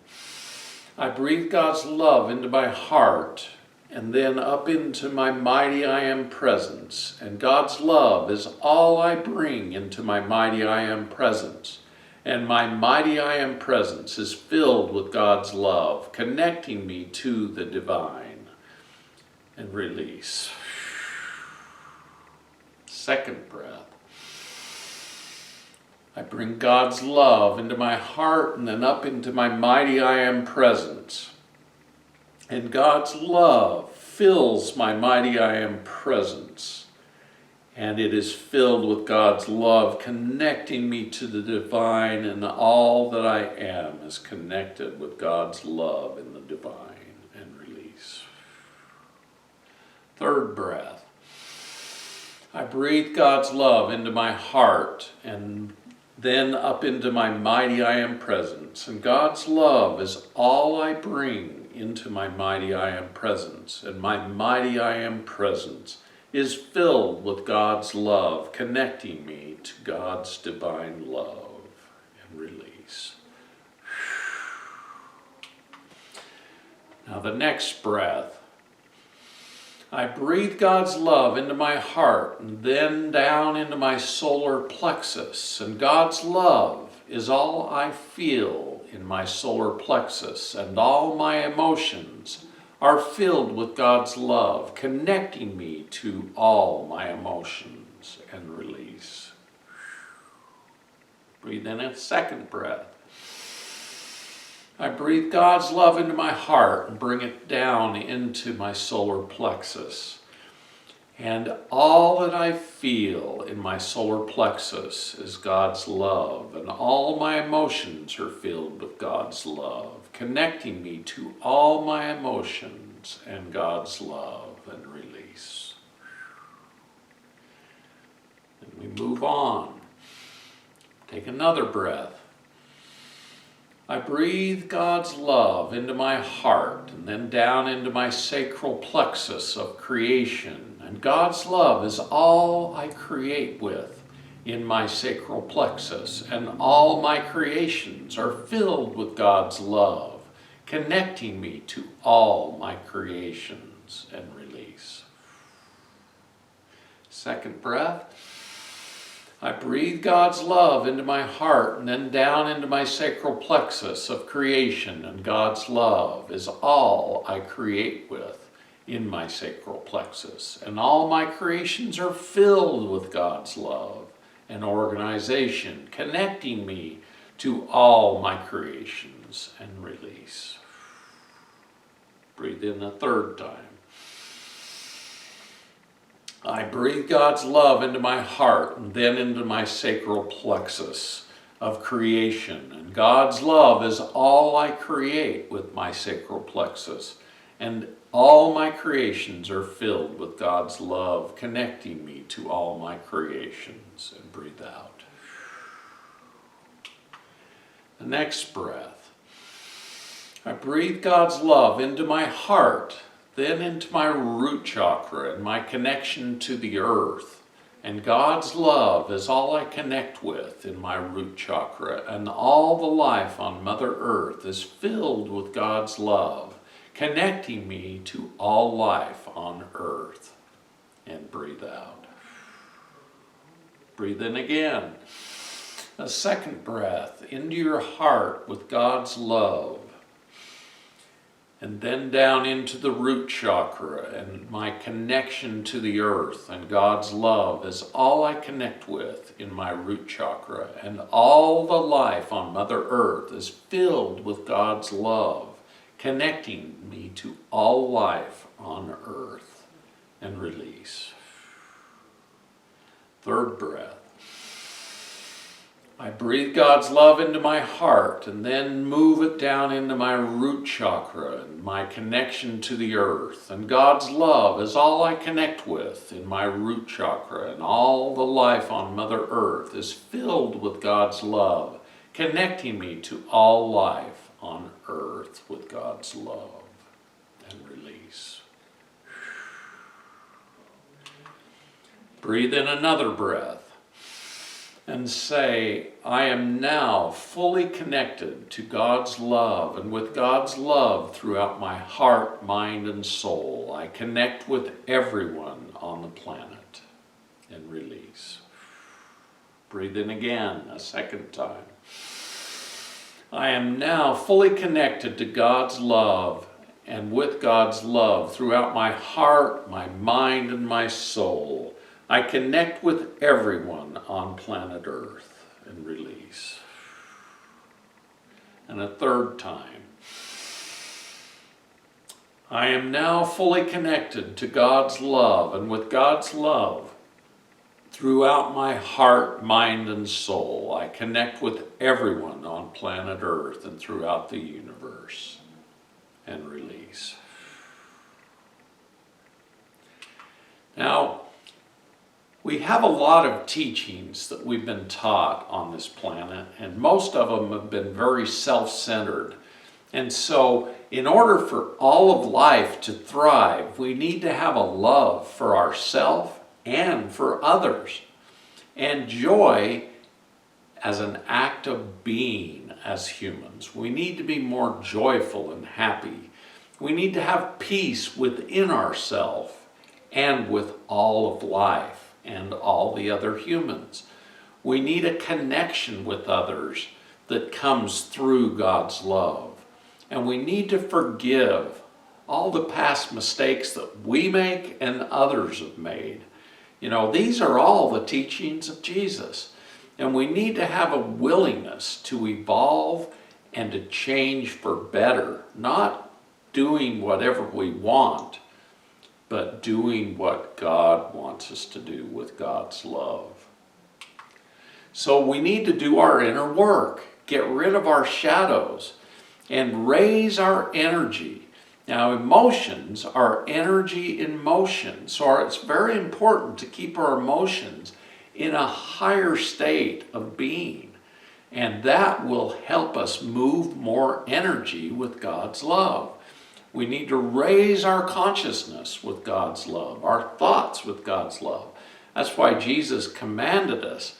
I breathe God's love into my heart, and then up into my mighty I Am presence. And God's love is all I bring into my mighty I Am presence. And my mighty I Am presence is filled with God's love, connecting me to the divine. And release. Second breath. I bring God's love into my heart and then up into my mighty I Am presence. And God's love fills my mighty I Am presence. And it is filled with God's love, connecting me to the divine, and all that I am is connected with God's love in the divine. And release. Third breath. I breathe God's love into my heart and then up into my mighty I Am presence. And God's love is all I bring into my mighty I Am presence. And my mighty I Am presence is filled with God's love, connecting me to God's divine love. And release. Now the next breath. I breathe God's love into my heart and then down into my solar plexus. And God's love is all I feel in my solar plexus. And all my emotions are filled with God's love, connecting me to all my emotions. And release. Breathe in a second breath. I breathe God's love into my heart and bring it down into my solar plexus. And all that I feel in my solar plexus is God's love, and all my emotions are filled with God's love, connecting me to all my emotions and God's love. And release. And we move on. Take another breath. I breathe God's love into my heart and then down into my sacral plexus of creation. And God's love is all I create with in my sacral plexus. And all my creations are filled with God's love, connecting me to all my creations. And release. Second breath. I breathe God's love into my heart and then down into my sacral plexus of creation. And God's love is all I create with in my sacral plexus. And all my creations are filled with God's love and organization, connecting me to all my creations. And release. Breathe in a third time. I breathe God's love into my heart and then into my sacral plexus of creation. And God's love is all I create with my sacral plexus. And all my creations are filled with God's love, connecting me to all my creations. And breathe out. The next breath. I breathe God's love into my heart, then into my root chakra and my connection to the earth. And God's love is all I connect with in my root chakra. And all the life on Mother Earth is filled with God's love, connecting me to all life on earth. And breathe out. Breathe in again. A second breath into your heart with God's love. And then down into the root chakra and my connection to the earth. And God's love is all I connect with in my root chakra. And all the life on Mother Earth is filled with God's love, connecting me to all life on earth. And release. Third breath. I breathe God's love into my heart and then move it down into my root chakra and my connection to the earth. And God's love is all I connect with in my root chakra, and all the life on Mother Earth is filled with God's love, connecting me to all life on earth with God's love. And release. Breathe in another breath. And say, I am now fully connected to God's love, and with God's love throughout my heart, mind, and soul, I connect with everyone on the planet. And release. Breathe in again, a second time. I am now fully connected to God's love, and with God's love throughout my heart, my mind, and my soul, I connect with everyone on planet Earth. And release. And a third time. I am now fully connected to God's love, and with God's love throughout my heart, mind, and soul, I connect with everyone on planet Earth and throughout the universe. And release. Now, we have a lot of teachings that we've been taught on this planet, and most of them have been very self-centered. And so, in order for all of life to thrive, we need to have a love for ourselves and for others. And joy as an act of being as humans. We need to be more joyful and happy. We need to have peace within ourselves and with all of life and all the other humans. We need a connection with others that comes through God's love. And we need to forgive all the past mistakes that we make and others have made. You know, these are all the teachings of Jesus. And we need to have a willingness to evolve and to change for better, not doing whatever we want, but doing what God wants us to do with God's love. So we need to do our inner work, get rid of our shadows, and raise our energy. Now, emotions are energy in motion, so it's very important to keep our emotions in a higher state of being, and that will help us move more energy with God's love. We need to raise our consciousness with God's love, our thoughts with God's love. That's why Jesus commanded us,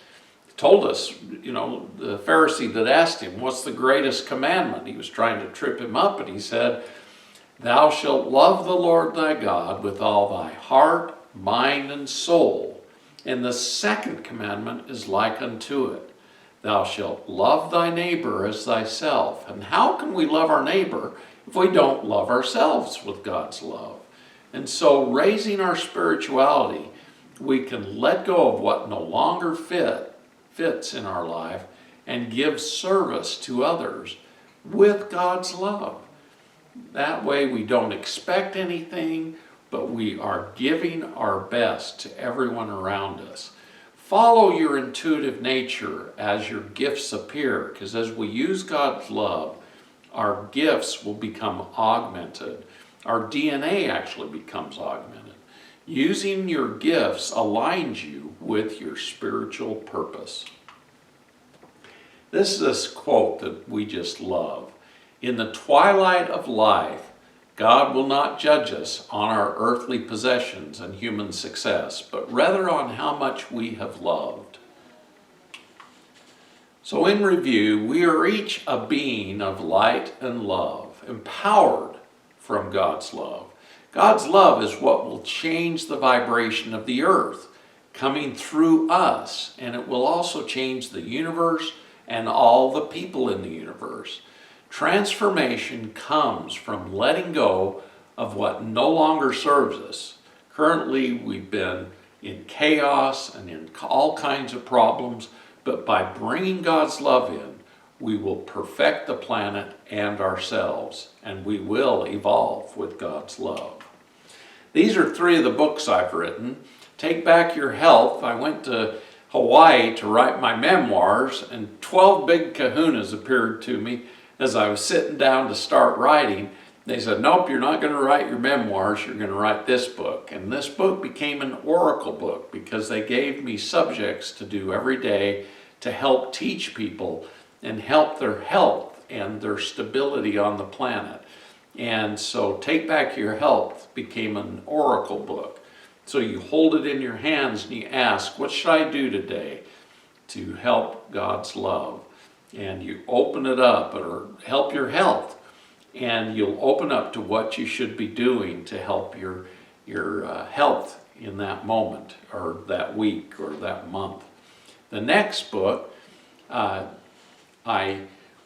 told us, you know, the Pharisee that asked him, what's the greatest commandment? He was trying to trip him up, and he said, thou shalt love the Lord thy God with all thy heart, mind, and soul. And the second commandment is like unto it. Thou shalt love thy neighbor as thyself. And how can we love our neighbor if we don't love ourselves with God's love? And so raising our spirituality, we can let go of what no longer fits in our life and give service to others with God's love. That way we don't expect anything, but we are giving our best to everyone around us. Follow your intuitive nature as your gifts appear, because as we use God's love, our gifts will become augmented. Our DNA actually becomes augmented. Using your gifts aligns you with your spiritual purpose. This is a quote that we just love. In the twilight of life, God will not judge us on our earthly possessions and human success, but rather on how much we have loved. So in review, we are each a being of light and love, empowered from God's love. God's love is what will change the vibration of the earth, coming through us, and it will also change the universe and all the people in the universe. Transformation comes from letting go of what no longer serves us. Currently, we've been in chaos and in all kinds of problems, but by bringing God's love in, we will perfect the planet and ourselves, and we will evolve with God's love. These are 3 of the books I've written. Take Back Your Health. I went to Hawaii to write my memoirs, and 12 big kahunas appeared to me as I was sitting down to start writing. They said, nope, you're not going to write your memoirs, you're going to write this book. And this book became an oracle book because they gave me subjects to do every day to help teach people and help their health and their stability on the planet. And so Take Back Your Health became an oracle book. So you hold it in your hands and you ask, what should I do today to help God's love? And you open it up, or help your health. And you'll open up to what you should be doing to help your health in that moment, or that week, or that month. The next book, I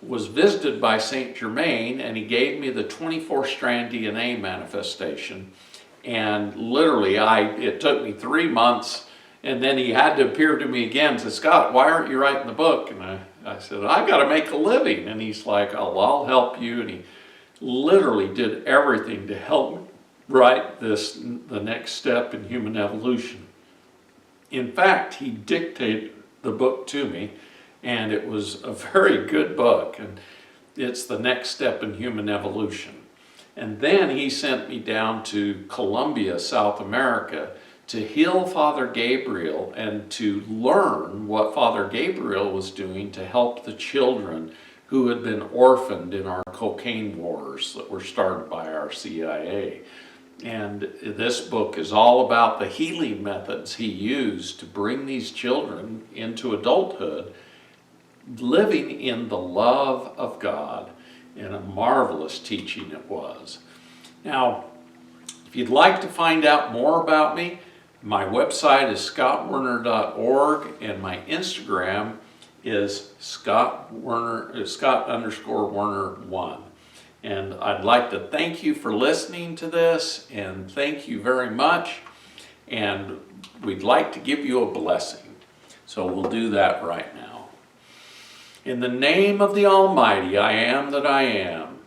was visited by Saint Germain, and he gave me the 24-strand DNA manifestation. And literally, it took me 3 months, and then he had to appear to me again and said, Scott, why aren't you writing the book? And I said, I've got to make a living. And he's like, oh, well, I'll help you. And he literally did everything to help me write the next step in human evolution. In fact, he dictated the book to me, and it was a very good book, and it's the next step in human evolution. And then he sent me down to Colombia, South America, to heal Father Gabriel and to learn what Father Gabriel was doing to help the children who had been orphaned in our cocaine wars that were started by our CIA. And this book is all about the healing methods he used to bring these children into adulthood, living in the love of God. And a marvelous teaching it was. Now, if you'd like to find out more about me, my website is scottwerner.org, and my Instagram is Scott_Werner1. And I'd like to thank you for listening to this, and thank you very much. And we'd like to give you a blessing. So we'll do that right now. In the name of the Almighty, I am that I am,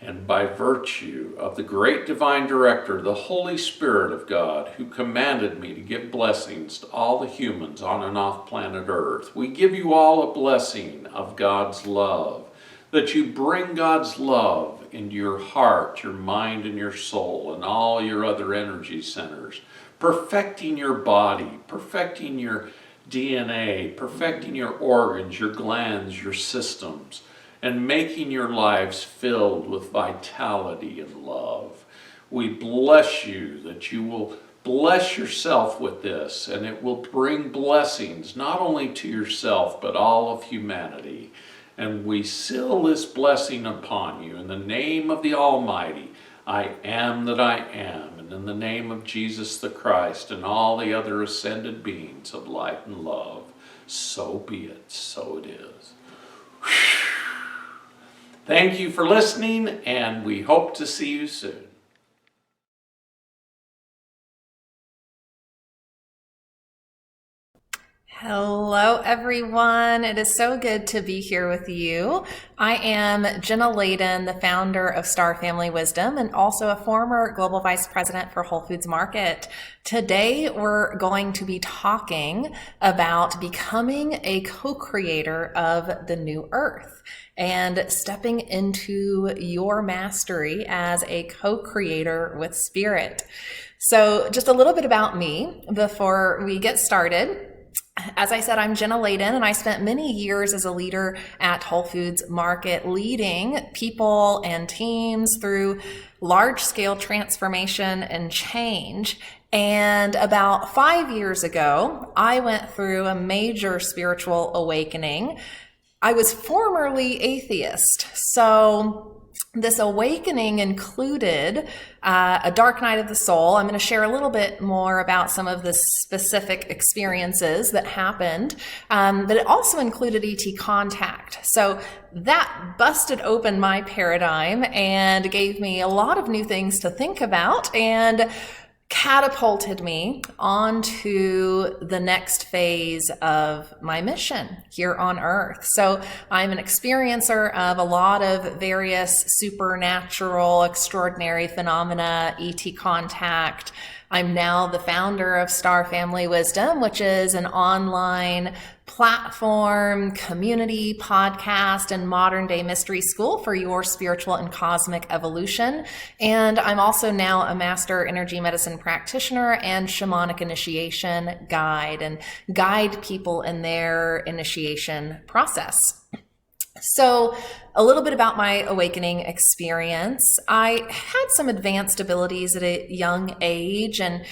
and by virtue of the great divine director, the Holy Spirit of God, who commanded me to give blessings to all the humans on and off planet Earth, we give you all a blessing of God's love, that you bring God's love into your heart, your mind, and your soul, and all your other energy centers, perfecting your body, perfecting your DNA, perfecting your organs, your glands, your systems, and making your lives filled with vitality and love. We bless you that you will bless yourself with this, and it will bring blessings not only to yourself but all of humanity. And we seal this blessing upon you in the name of the Almighty. I am that I am, and in the name of Jesus the Christ and all the other ascended beings of light and love, so be it, so it is. Thank you for listening, and we hope to see you soon. Hello, everyone. It is so good to be here with you. I am Jenna Layden, the founder of Star Family Wisdom and also a former Global Vice President for Whole Foods Market. Today, we're going to be talking about becoming a co-creator of the new earth and stepping into your mastery as a co-creator with Spirit. So just a little bit about me before we get started. As I said, I'm Jenna Layden, and I spent many years as a leader at Whole Foods Market, leading people and teams through large-scale transformation and change. And about 5 years ago, I went through a major spiritual awakening. I was formerly atheist, so this awakening included a dark night of the soul. I'm going to share a little bit more about some of the specific experiences that happened, but it also included ET contact. So that busted open my paradigm and gave me a lot of new things to think about and catapulted me onto the next phase of my mission here on Earth. So I'm an experiencer of a lot of various supernatural, extraordinary phenomena, ET contact, I'm now the founder of Star Family Wisdom, which is an online platform, community, podcast, and modern day mystery school for your spiritual and cosmic evolution. And I'm also now a master energy medicine practitioner and shamanic initiation guide, and guide people in their initiation process. So a little bit about my awakening experience. I had some advanced abilities at a young age and,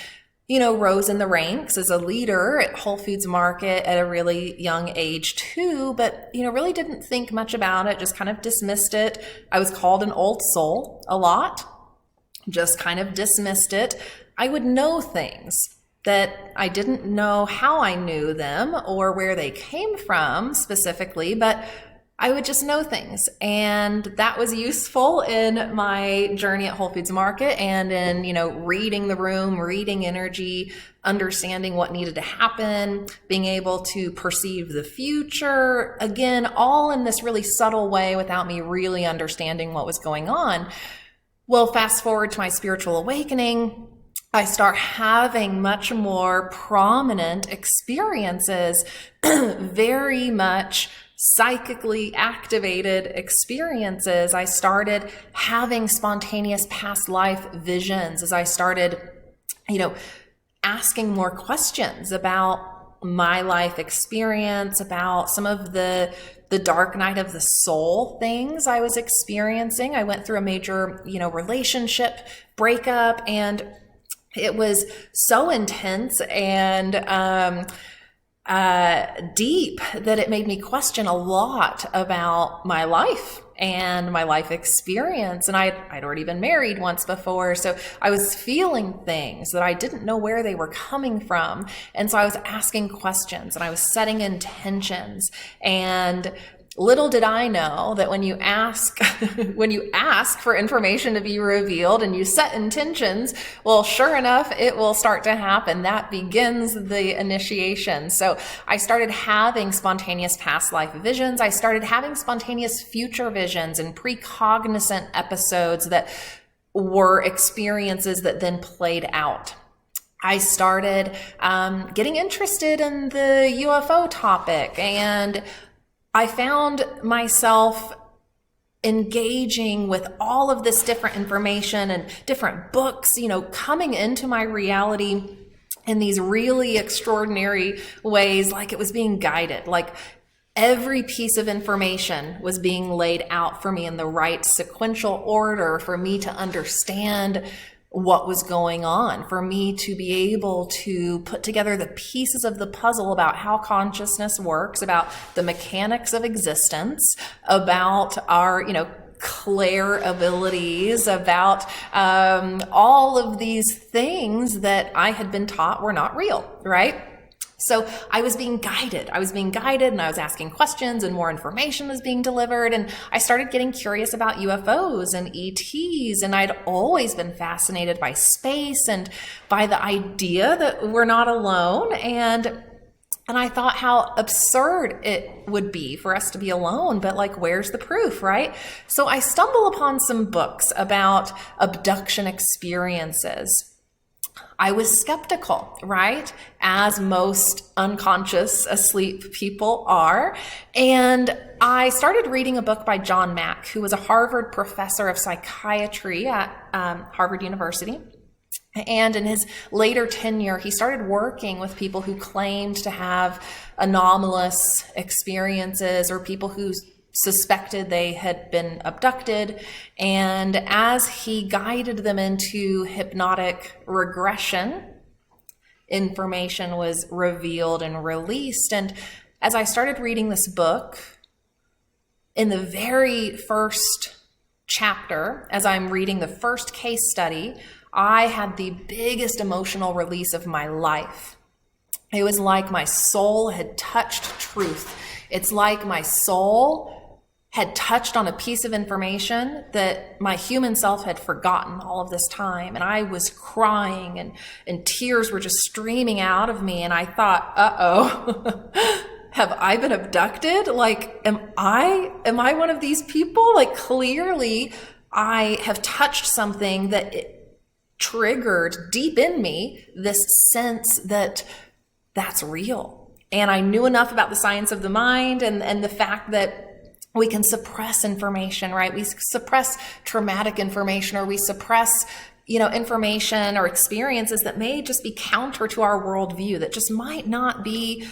rose in the ranks as a leader at Whole Foods Market at a really young age too, but, really didn't think much about it, just kind of dismissed it. I was called an old soul a lot, just kind of dismissed it. I would know things that I didn't know how I knew them or where they came from specifically, but I would just know things. And that was useful in my journey at Whole Foods Market and in, reading the room, reading energy, understanding what needed to happen, being able to perceive the future. Again, all in this really subtle way without me really understanding what was going on. Well, fast forward to my spiritual awakening, I start having much more prominent experiences, very much psychically activated experiences. I started having spontaneous past life visions as I started, asking more questions about my life experience, about some of the dark night of the soul things I was experiencing. I went through a major, relationship breakup, and it was so intense and deep that it made me question a lot about my life and my life experience. And I'd already been married once before, so I was feeling things that I didn't know where they were coming from. And so I was asking questions and I was setting intentions. And little did I know that when you ask for information to be revealed and you set intentions, well, sure enough, it will start to happen. That begins the initiation. So I started having spontaneous past life visions. I started having spontaneous future visions and precognizant episodes that were experiences that then played out. I started getting interested in the UFO topic, and I found myself engaging with all of this different information and different books, coming into my reality in these really extraordinary ways, like it was being guided, like every piece of information was being laid out for me in the right sequential order for me to understand what was going on, for me to be able to put together the pieces of the puzzle about how consciousness works, about the mechanics of existence, about our, clair abilities, about all of these things that I had been taught were not real, right? So I was being guided and I was asking questions and more information was being delivered. And I started getting curious about UFOs and ETs. And I'd always been fascinated by space and by the idea that we're not alone. And I thought how absurd it would be for us to be alone, but where's the proof, right? So I stumble upon some books about abduction experiences. I was skeptical, right? As most unconscious, asleep people are. And I started reading a book by John Mack, who was a Harvard professor of psychiatry at Harvard University. And in his later tenure, he started working with people who claimed to have anomalous experiences or people who suspected they had been abducted. And as he guided them into hypnotic regression, information was revealed and released. And as I started reading this book, in the very first chapter, as I'm reading the first case study, I had the biggest emotional release of my life. It was like my soul had touched truth. It's like my soul had touched on a piece of information that my human self had forgotten all of this time. And I was crying and tears were just streaming out of me. And I thought, uh-oh, have I been abducted? Am I one of these people? Clearly I have touched something that triggered deep in me this sense that that's real. And I knew enough about the science of the mind and the fact that we can suppress information, right? We suppress traumatic information, or we suppress, information or experiences that may just be counter to our worldview, that just might not be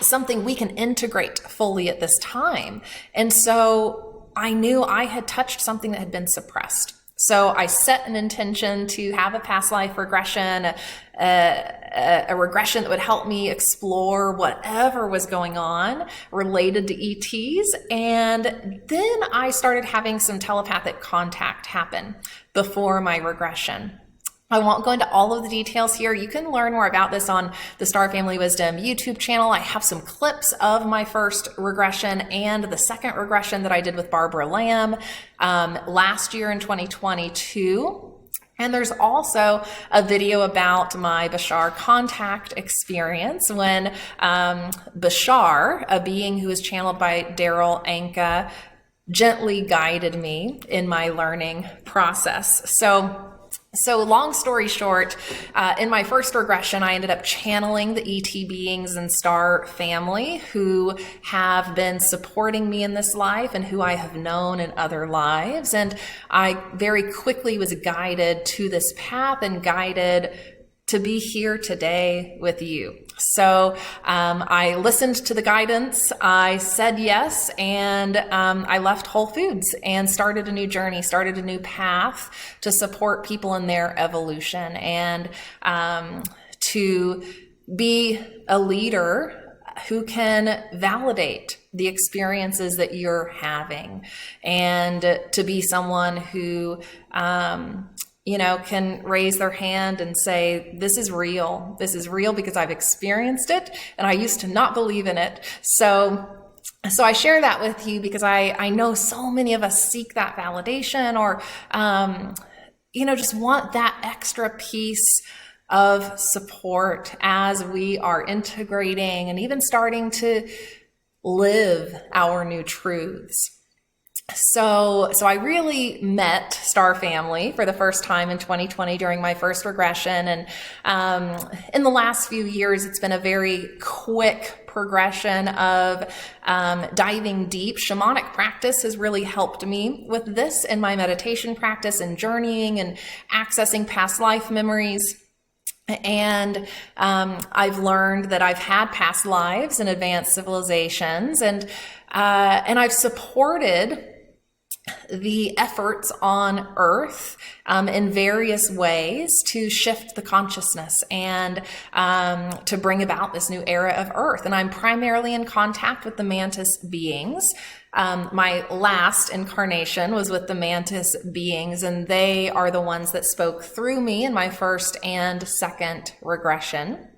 something we can integrate fully at this time. And so I knew I had touched something that had been suppressed. So I set an intention to have a past life regression, a regression that would help me explore whatever was going on related to ETs. And then I started having some telepathic contact happen before my regression. I won't go into all of the details here. You can learn more about this on the Star Family Wisdom YouTube channel. I have some clips of my first regression and the second regression that I did with Barbara Lamb last year in 2022. And there's also a video about my Bashar contact experience when Bashar, a being who is channeled by Daryl Anka, gently guided me in my learning process. So long story short, in my first regression, I ended up channeling the ET beings and Star family who have been supporting me in this life and who I have known in other lives. And I very quickly was guided to this path and guided to be here today with you. So I listened to the guidance, I said yes, and I left Whole Foods and started a new journey, started a new path to support people in their evolution and to be a leader who can validate the experiences that you're having, and to be someone who can raise their hand and say, this is real. This is real because I've experienced it and I used to not believe in it. So I share that with you because I know so many of us seek that validation or, just want that extra piece of support as we are integrating and even starting to live our new truths. So I really met Star Family for the first time in 2020 during my first regression. And in the last few years, it's been a very quick progression of diving deep. Shamanic practice has really helped me with this in my meditation practice and journeying and accessing past life memories. And I've learned that I've had past lives in advanced civilizations, and I've supported the efforts on Earth in various ways to shift the consciousness and to bring about this new era of Earth. And I'm primarily in contact with the Mantis beings. My last incarnation was with the Mantis beings, and they are the ones that spoke through me in my first and second regression.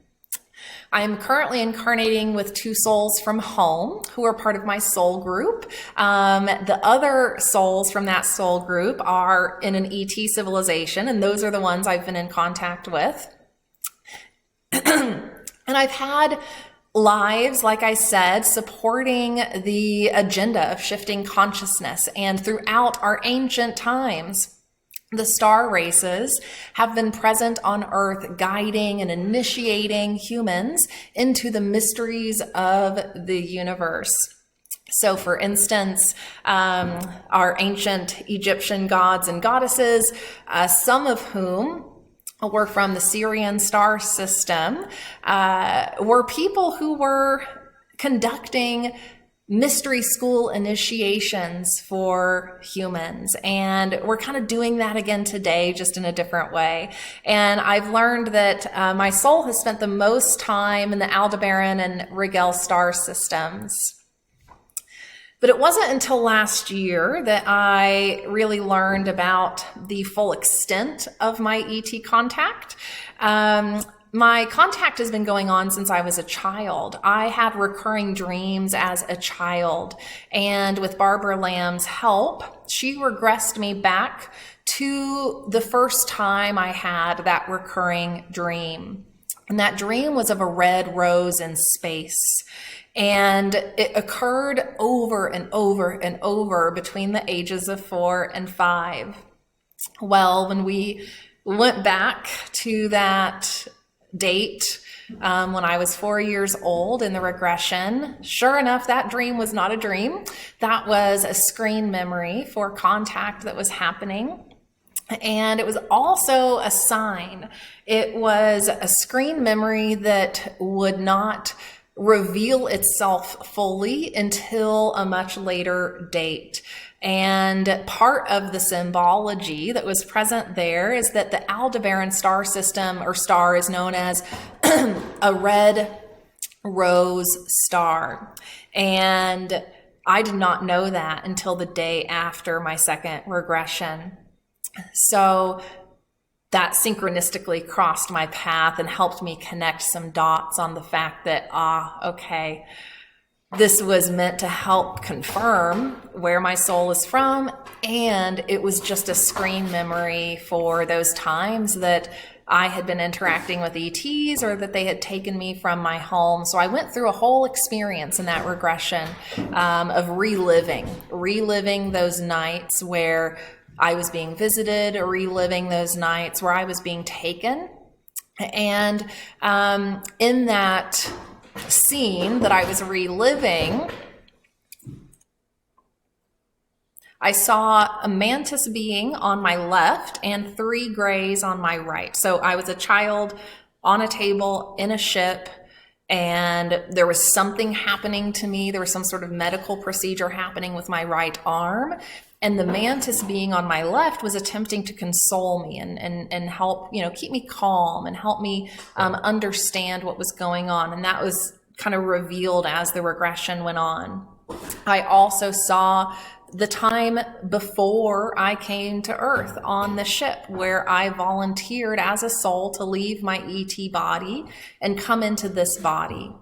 I am currently incarnating with two souls from home who are part of my soul group. The other souls from that soul group are in an ET civilization, and those are the ones I've been in contact with. And I've had lives, like I said, supporting the agenda of shifting consciousness. And throughout our ancient times, the star races have been present on Earth, guiding and initiating humans into the mysteries of the universe. So, for instance, our ancient Egyptian gods and goddesses, some of whom were from the Syrian star system, were people who were conducting mystery school initiations for humans. And we're kind of doing that again today, just in a different way. And I've learned that my soul has spent the most time in the Aldebaran and Rigel star systems. But it wasn't until last year that I really learned about the full extent of my ET contact. My contact has been going on since I was a child. I had recurring dreams as a child, and with Barbara Lamb's help, she regressed me back to the first time I had that recurring dream. And that dream was of a red rose in space. And it occurred over and over and over between the ages of 4 and 5. Well, when we went back to that date when I was 4 years old in the regression. Sure enough, that dream was not a dream. That was a screen memory for contact that was happening. And it was also a sign. It was a screen memory that would not reveal itself fully until a much later date. And part of the symbology that was present there is that the Aldebaran star system, or star, is known as a red rose star. And I did not know that until the day after my second regression. So that synchronistically crossed my path and helped me connect some dots on the fact that, okay, this was meant to help confirm where my soul is from, and it was just a screen memory for those times that I had been interacting with ETs or that they had taken me from my home. So I went through a whole experience in that regression of reliving those nights where I was being visited, or reliving those nights where I was being taken. And in that scene that I was reliving, I saw a mantis being on my left and 3 grays on my right. So I was a child on a table in a ship, and there was something happening to me. There was some sort of medical procedure happening with my right arm. And the mantis being on my left was attempting to console me and help, keep me calm and help me understand what was going on. And that was kind of revealed as the regression went on. I also saw the time before I came to Earth on the ship, where I volunteered as a soul to leave my ET body and come into this body.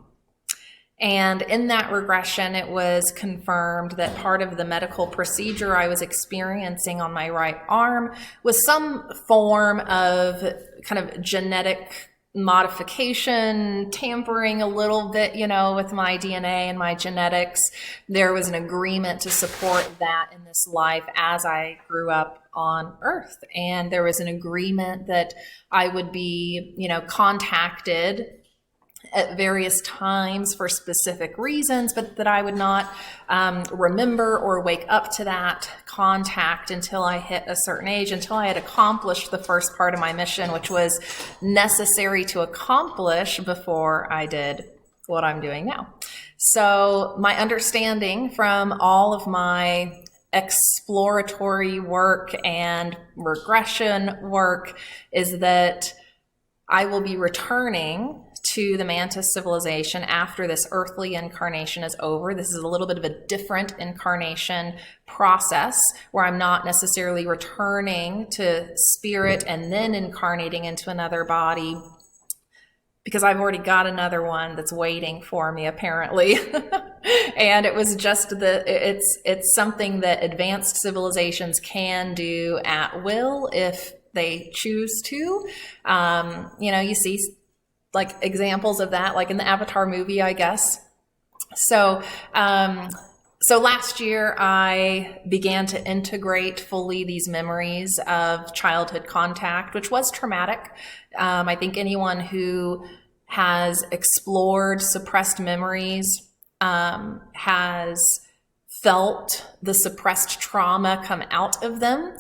And in that regression, it was confirmed that part of the medical procedure I was experiencing on my right arm was some form of kind of genetic modification, tampering a little bit, with my DNA and my genetics. There was an agreement to support that in this life as I grew up on Earth. And there was an agreement that I would be, contacted at various times for specific reasons, but that I would not remember or wake up to that contact until I hit a certain age, until I had accomplished the first part of my mission, which was necessary to accomplish before I did what I'm doing now. So my understanding from all of my exploratory work and regression work is that I will be returning to the Mantis civilization after this earthly incarnation is over. This is a little bit of a different incarnation process where I'm not necessarily returning to spirit and then incarnating into another body, because I've already got another one that's waiting for me, apparently. And it was just it's something that advanced civilizations can do at will if they choose to. You see like examples of that, like in the Avatar movie, I guess. So last year I began to integrate fully these memories of childhood contact, which was traumatic. I think anyone who has explored suppressed memories has felt the suppressed trauma come out of them.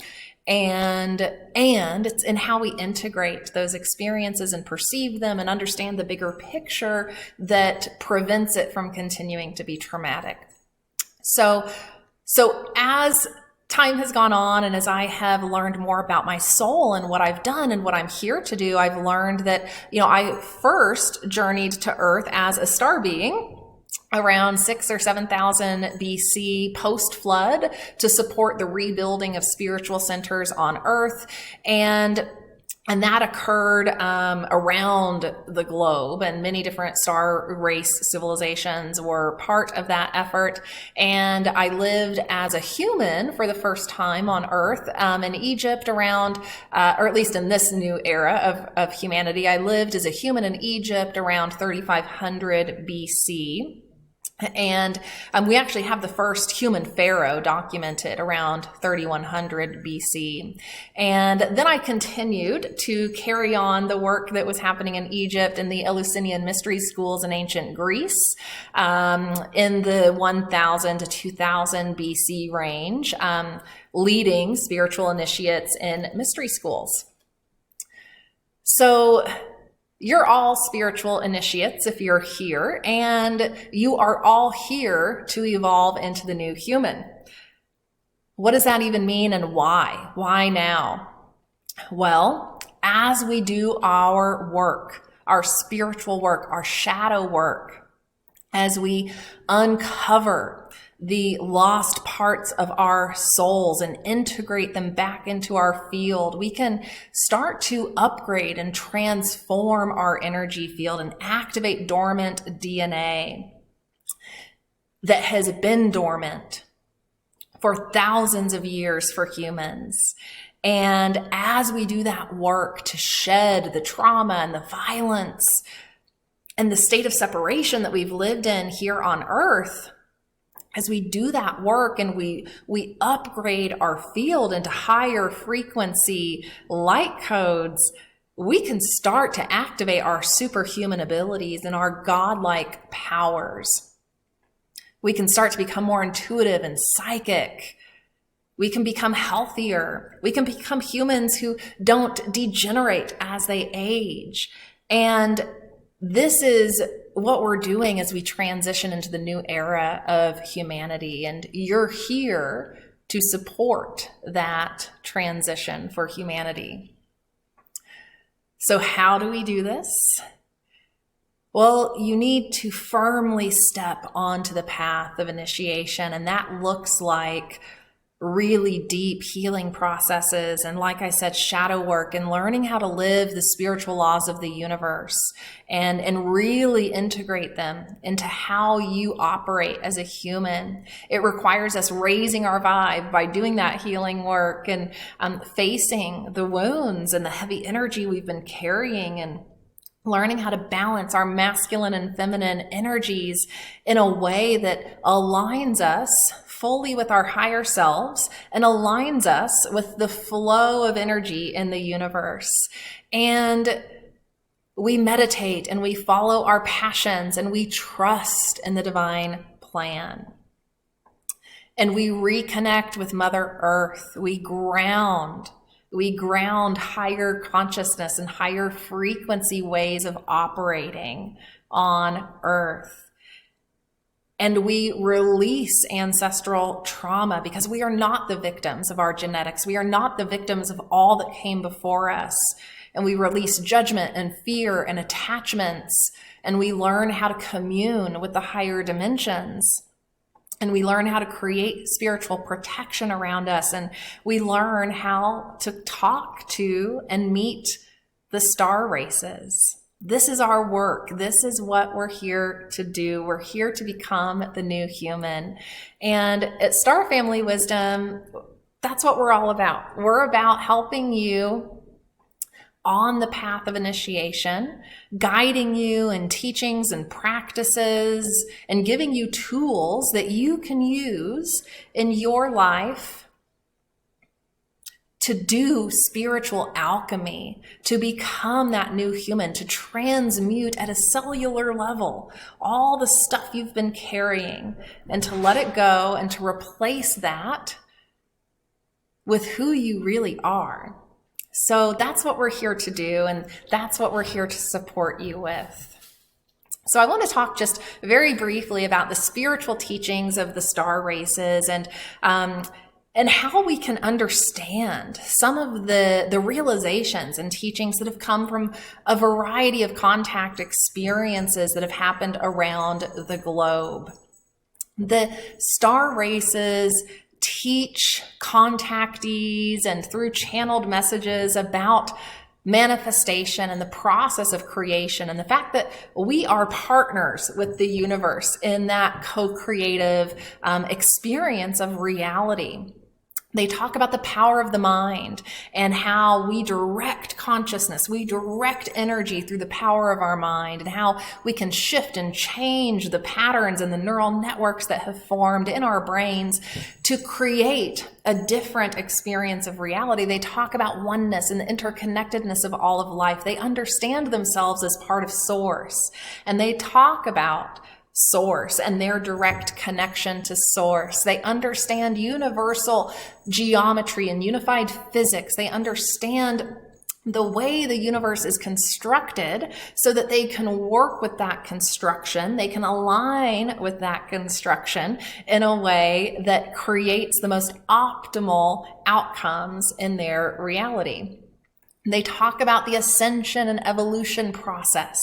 And it's in how we integrate those experiences and perceive them and understand the bigger picture that prevents it from continuing to be traumatic. So as time has gone on, and as I have learned more about my soul and what I've done and what I'm here to do, I've learned that, I first journeyed to Earth as a star being around 6,000 or 7,000 BC post-flood to support the rebuilding of spiritual centers on Earth. And that occurred around the globe, and many different star race civilizations were part of that effort. And I lived as a human for the first time on Earth in Egypt around, or at least in this new era of humanity, I lived as a human in Egypt around 3,500 BC. And we actually have the first human pharaoh documented around 3100 BC. And then I continued to carry on the work that was happening in Egypt and the Eleusinian mystery schools in ancient Greece in the 1000 to 2000 BC range, leading spiritual initiates in mystery schools. So you're all spiritual initiates if you're here, and you are all here to evolve into the new human. What does that even mean, and why? Why now? Well, as we do our work, our spiritual work, our shadow work, as we uncover the lost parts of our souls and integrate them back into our field, we can start to upgrade and transform our energy field and activate dormant DNA that has been dormant for thousands of years for humans. And as we do that work to shed the trauma and the violence and the state of separation that we've lived in here on Earth, as we do that work and we upgrade our field into higher frequency light codes, we can start to activate our superhuman abilities and our godlike powers. We can start to become more intuitive and psychic. We can become healthier. We can become humans who don't degenerate as they age. And this is what we're doing as we transition into the new era of humanity. And you're here to support that transition for humanity. So how do we do this? Well, you need to firmly step onto the path of initiation, and that looks like really deep healing processes, and like I said, shadow work, and learning how to live the spiritual laws of the universe and really integrate them into how you operate as a human. It requires us raising our vibe by doing that healing work and facing the wounds and the heavy energy we've been carrying, and learning how to balance our masculine and feminine energies in a way that aligns us fully with our higher selves and aligns us with the flow of energy in the universe. And we meditate and we follow our passions and we trust in the divine plan. And we reconnect with Mother Earth. We ground higher consciousness and higher frequency ways of operating on Earth. And we release ancestral trauma because we are not the victims of our genetics. We are not the victims of all that came before us. And we release judgment and fear and attachments. And we learn how to commune with the higher dimensions. And we learn how to create spiritual protection around us. And we learn how to talk to and meet the star races. This is our work. This is what we're here to do. We're here to become the new human. And at Star Family Wisdom, that's what we're all about. We're about helping you on the path of initiation, guiding you in teachings and practices, and giving you tools that you can use in your life to do spiritual alchemy, to become that new human, to transmute at a cellular level all the stuff you've been carrying, and to let it go and to replace that with who you really are. So that's what we're here to do, and that's what we're here to support you with. So I want to talk just very briefly about the spiritual teachings of the star races and how we can understand some of the realizations and teachings that have come from a variety of contact experiences that have happened around the globe. The star races teach contactees and through channeled messages about manifestation and the process of creation, and the fact that we are partners with the universe in that co-creative experience of reality. They talk about the power of the mind and how we direct consciousness, we direct energy through the power of our mind, and how we can shift and change the patterns and the neural networks that have formed in our brains to create a different experience of reality. They talk about oneness and the interconnectedness of all of life. They understand themselves as part of Source, and they talk about Source and their direct connection to Source. They understand universal geometry and unified physics. They understand the way the universe is constructed so that they can work with that construction. They can align with that construction in a way that creates the most optimal outcomes in their reality. They talk about the ascension and evolution process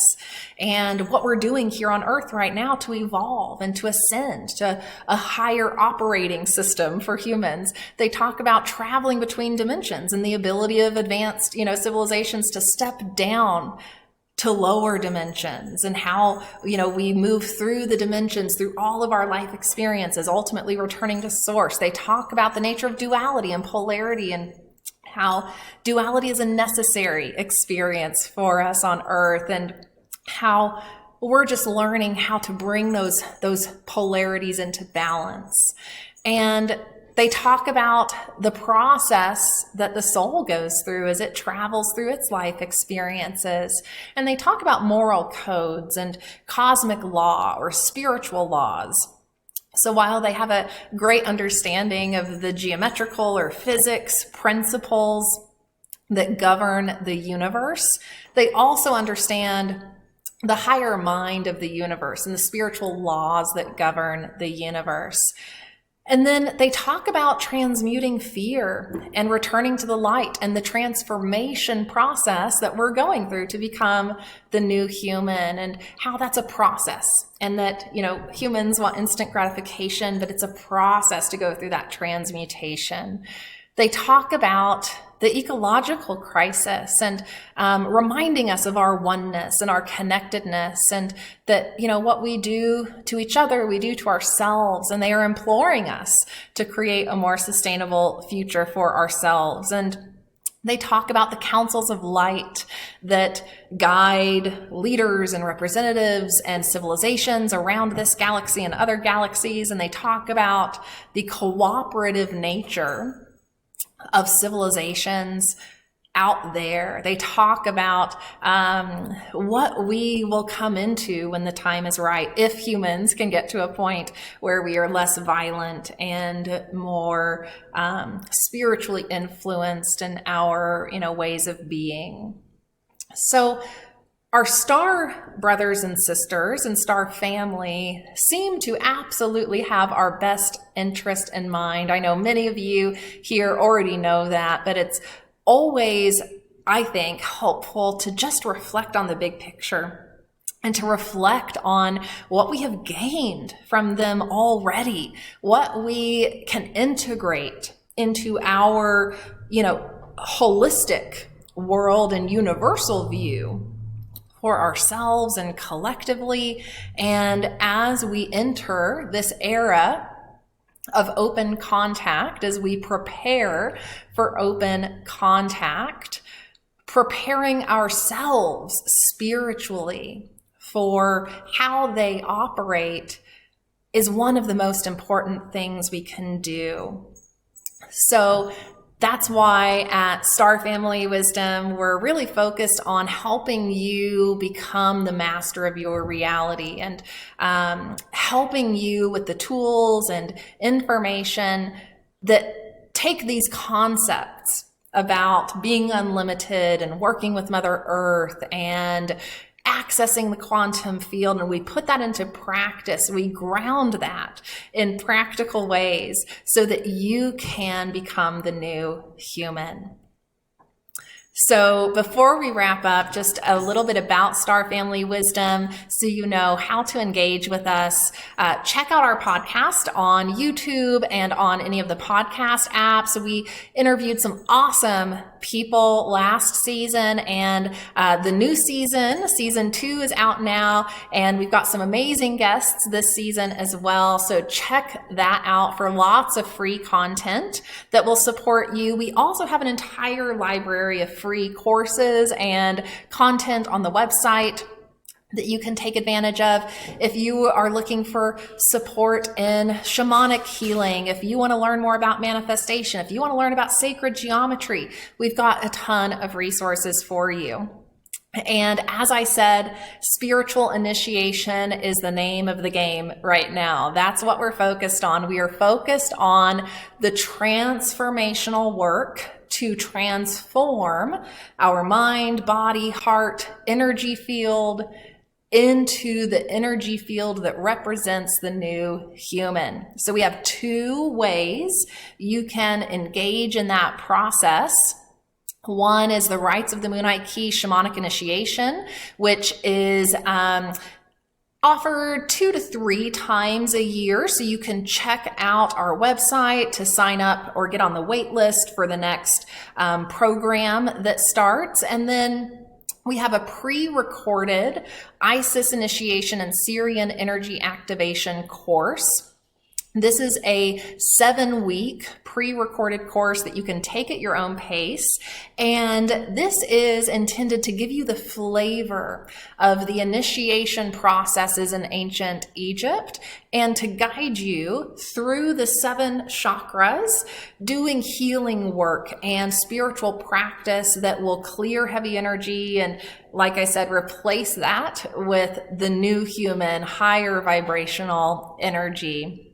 and what we're doing here on Earth right now to evolve and to ascend to a higher operating system for humans. They talk about traveling between dimensions and the ability of advanced, civilizations to step down to lower dimensions, and how, we move through the dimensions through all of our life experiences, ultimately returning to Source. They talk about the nature of duality and polarity, and how duality is a necessary experience for us on Earth, and how we're just learning how to bring those polarities into balance. And they talk about the process that the soul goes through as it travels through its life experiences. And they talk about moral codes and cosmic law or spiritual laws. So while they have a great understanding of the geometrical or physics principles that govern the universe, they also understand the higher mind of the universe and the spiritual laws that govern the universe. And then they talk about transmuting fear and returning to the light and the transformation process that we're going through to become the new human, and how that's a process, and that, humans want instant gratification, but it's a process to go through that transmutation. They talk about the ecological crisis and reminding us of our oneness and our connectedness, and that, what we do to each other, we do to ourselves, and they are imploring us to create a more sustainable future for ourselves. And they talk about the councils of light that guide leaders and representatives and civilizations around this galaxy and other galaxies, and they talk about the cooperative nature of civilizations out there. They talk about what we will come into when the time is right, if humans can get to a point where we are less violent and more spiritually influenced in our ways of being. So our star brothers and sisters and star family seem to absolutely have our best interest in mind. I know many of you here already know that, but it's always, I think, helpful to just reflect on the big picture and to reflect on what we have gained from them already, what we can integrate into our, holistic world and universal view for ourselves and collectively. And as we enter this era of open contact, as we prepare for open contact, preparing ourselves spiritually for how they operate is one of the most important things we can do. So that's why at Star Family Wisdom, we're really focused on helping you become the master of your reality, and helping you with the tools and information that take these concepts about being unlimited and working with Mother Earth and accessing the quantum field, and we put that into practice. We ground that in practical ways so that you can become the new human. So before we wrap up, just a little bit about Star Family Wisdom so you know how to engage with us. Check out our podcast on YouTube and on any of the podcast apps. We interviewed some awesome people last season, and the new season 2 is out now, and we've got some amazing guests this season as well. So check that out for lots of free content that will support you. We also have an entire library of free courses and content on the website that you can take advantage of. If you are looking for support in shamanic healing, if you want to learn more about manifestation, if you want to learn about sacred geometry, we've got a ton of resources for you. And as I said, spiritual initiation is the name of the game right now. That's what we're focused on. We are focused on the transformational work to transform our mind, body, heart, energy field into the energy field that represents the new human. So we have 2 ways you can engage in that process. One is the Rites of the Moonite Key Shamanic Initiation, which is offered 2 to 3 times a year. So you can check out our website to sign up or get on the wait list for the next program that starts. And then we have a pre-recorded Isis initiation and Syrian energy activation course. This is a 7-week pre-recorded course that you can take at your own pace. And this is intended to give you the flavor of the initiation processes in ancient Egypt and to guide you through the 7 chakras, doing healing work and spiritual practice that will clear heavy energy and, like I said, replace that with the new human, higher vibrational energy.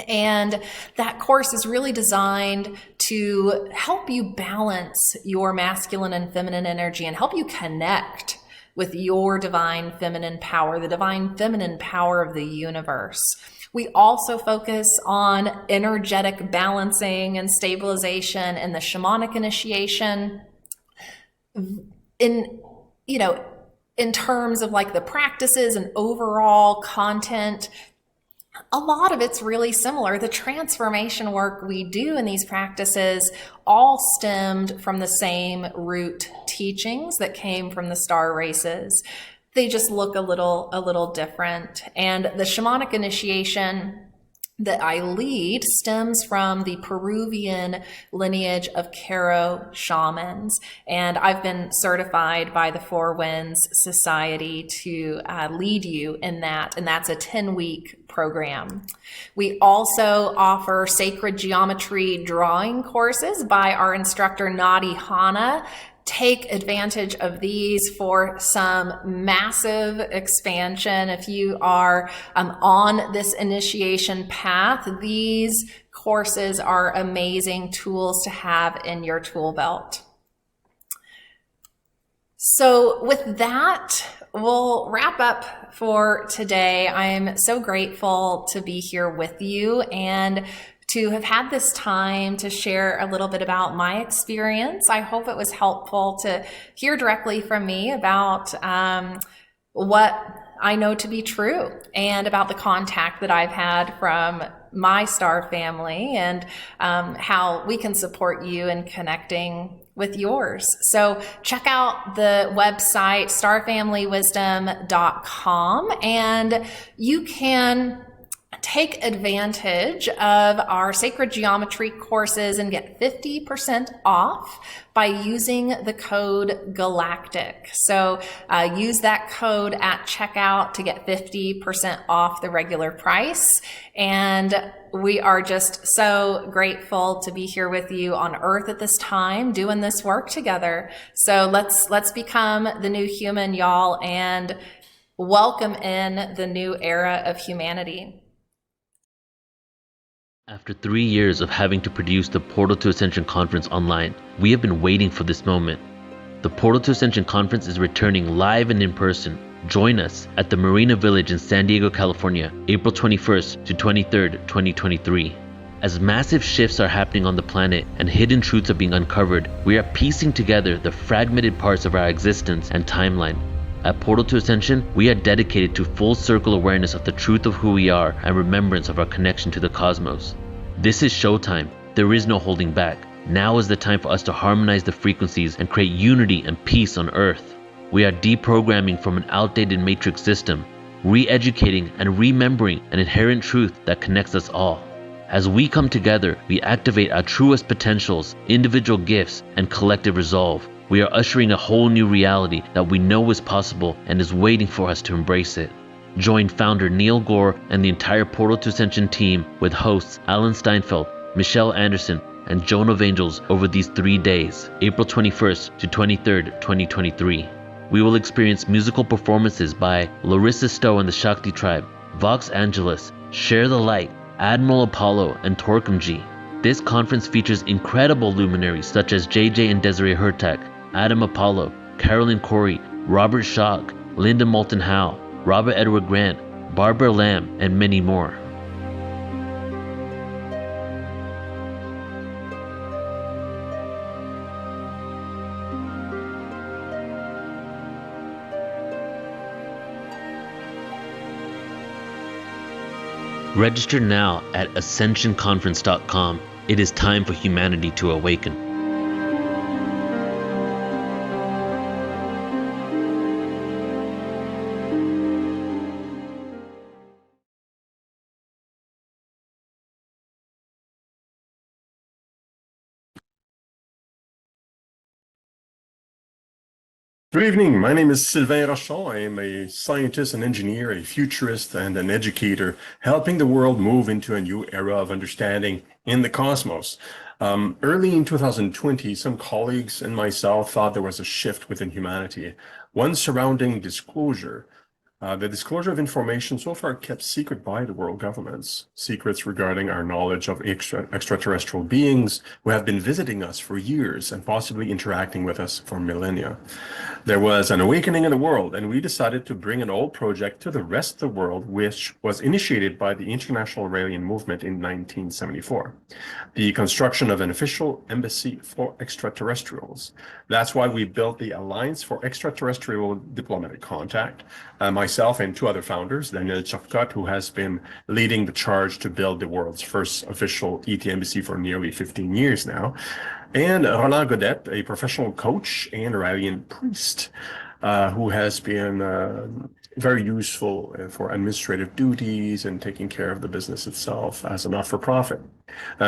And that course is really designed to help you balance your masculine and feminine energy and help you connect with your divine feminine power, the divine feminine power of the universe. We also focus on energetic balancing and stabilization and the shamanic initiation in terms of like the practices and overall content. A lot of it's really similar. The transformation work we do in these practices all stemmed from the same root teachings that came from the star races. They just look a little different. And the shamanic initiation that I lead stems from the Peruvian lineage of Caro shamans. And I've been certified by the Four Winds Society to lead you in that. And that's a 10-week program. We also offer sacred geometry drawing courses by our instructor, Nadi Hana. Take advantage of these for some massive expansion. If you are on this initiation path, these courses are amazing tools to have in your tool belt. So with that, we'll wrap up for today. I'm so grateful to be here with you and to have had this time to share a little bit about my experience. I hope it was helpful to hear directly from me about what I know to be true and about the contact that I've had from my star family and how we can support you in connecting with yours. So check out the website starfamilywisdom.com and you can take advantage of our sacred geometry courses and get 50% off by using the code Galactic. So use that code at checkout to get 50% off the regular price. And we are just so grateful to be here with you on Earth at this time, doing this work together. So let's become the new human, y'all, and welcome in the new era of humanity. After 3 years of having to produce the Portal to Ascension conference online, we have been waiting for this moment. The Portal to Ascension conference is returning live and in person. Join us at the Marina Village in San Diego, California, April 21st to 23rd, 2023. As massive shifts are happening on the planet and hidden truths are being uncovered, we are piecing together the fragmented parts of our existence and timeline. At Portal to Ascension, we are dedicated to full circle awareness of the truth of who we are and remembrance of our connection to the cosmos. This is showtime. There is no holding back. Now is the time for us to harmonize the frequencies and create unity and peace on Earth. We are deprogramming from an outdated matrix system, re-educating and remembering an inherent truth that connects us all. As we come together, we activate our truest potentials, individual gifts, and collective resolve. We are ushering a whole new reality that we know is possible and is waiting for us to embrace it. Join founder Neil Gore and the entire Portal to Ascension team with hosts Alan Steinfeld, Michelle Anderson, and Joan of Angels over these 3 days, April 21st to 23rd, 2023. We will experience musical performances by Larissa Stowe and the Shakti Tribe, Vox Angeles, Share the Light, Admiral Apollo, and Torquemji. This conference features incredible luminaries such as JJ and Desiree Hurtak, Adam Apollo, Carolyn Corey, Robert Schock, Linda Moulton Howe, Robert Edward Grant, Barbara Lamb, and many more. Register now at ascensionconference.com. It is time for humanity to awaken. Good evening. My name is Sylvain Rochon. I am a scientist, an engineer, a futurist, and an educator, helping the world move into a new era of understanding in the cosmos. Early in 2020, some colleagues and myself thought there was a shift within humanity, one surrounding disclosure. The disclosure of information so far kept secret by the world governments, secrets regarding our knowledge of extraterrestrial beings who have been visiting us for years and possibly interacting with us for millennia. There was an awakening in the world, and we decided to bring an old project to the rest of the world, which was initiated by the International Raelian Movement in 1974. The construction of an official embassy for extraterrestrials. That's why we built the Alliance for Extraterrestrial Diplomatic Contact. Myself and two other founders, Daniel Chafkat, who has been leading the charge to build the world's first official ET embassy for nearly 15 years now, and Roland Godet, a professional coach and Raelian priest, who has been very useful for administrative duties and taking care of the business itself as a not-for-profit.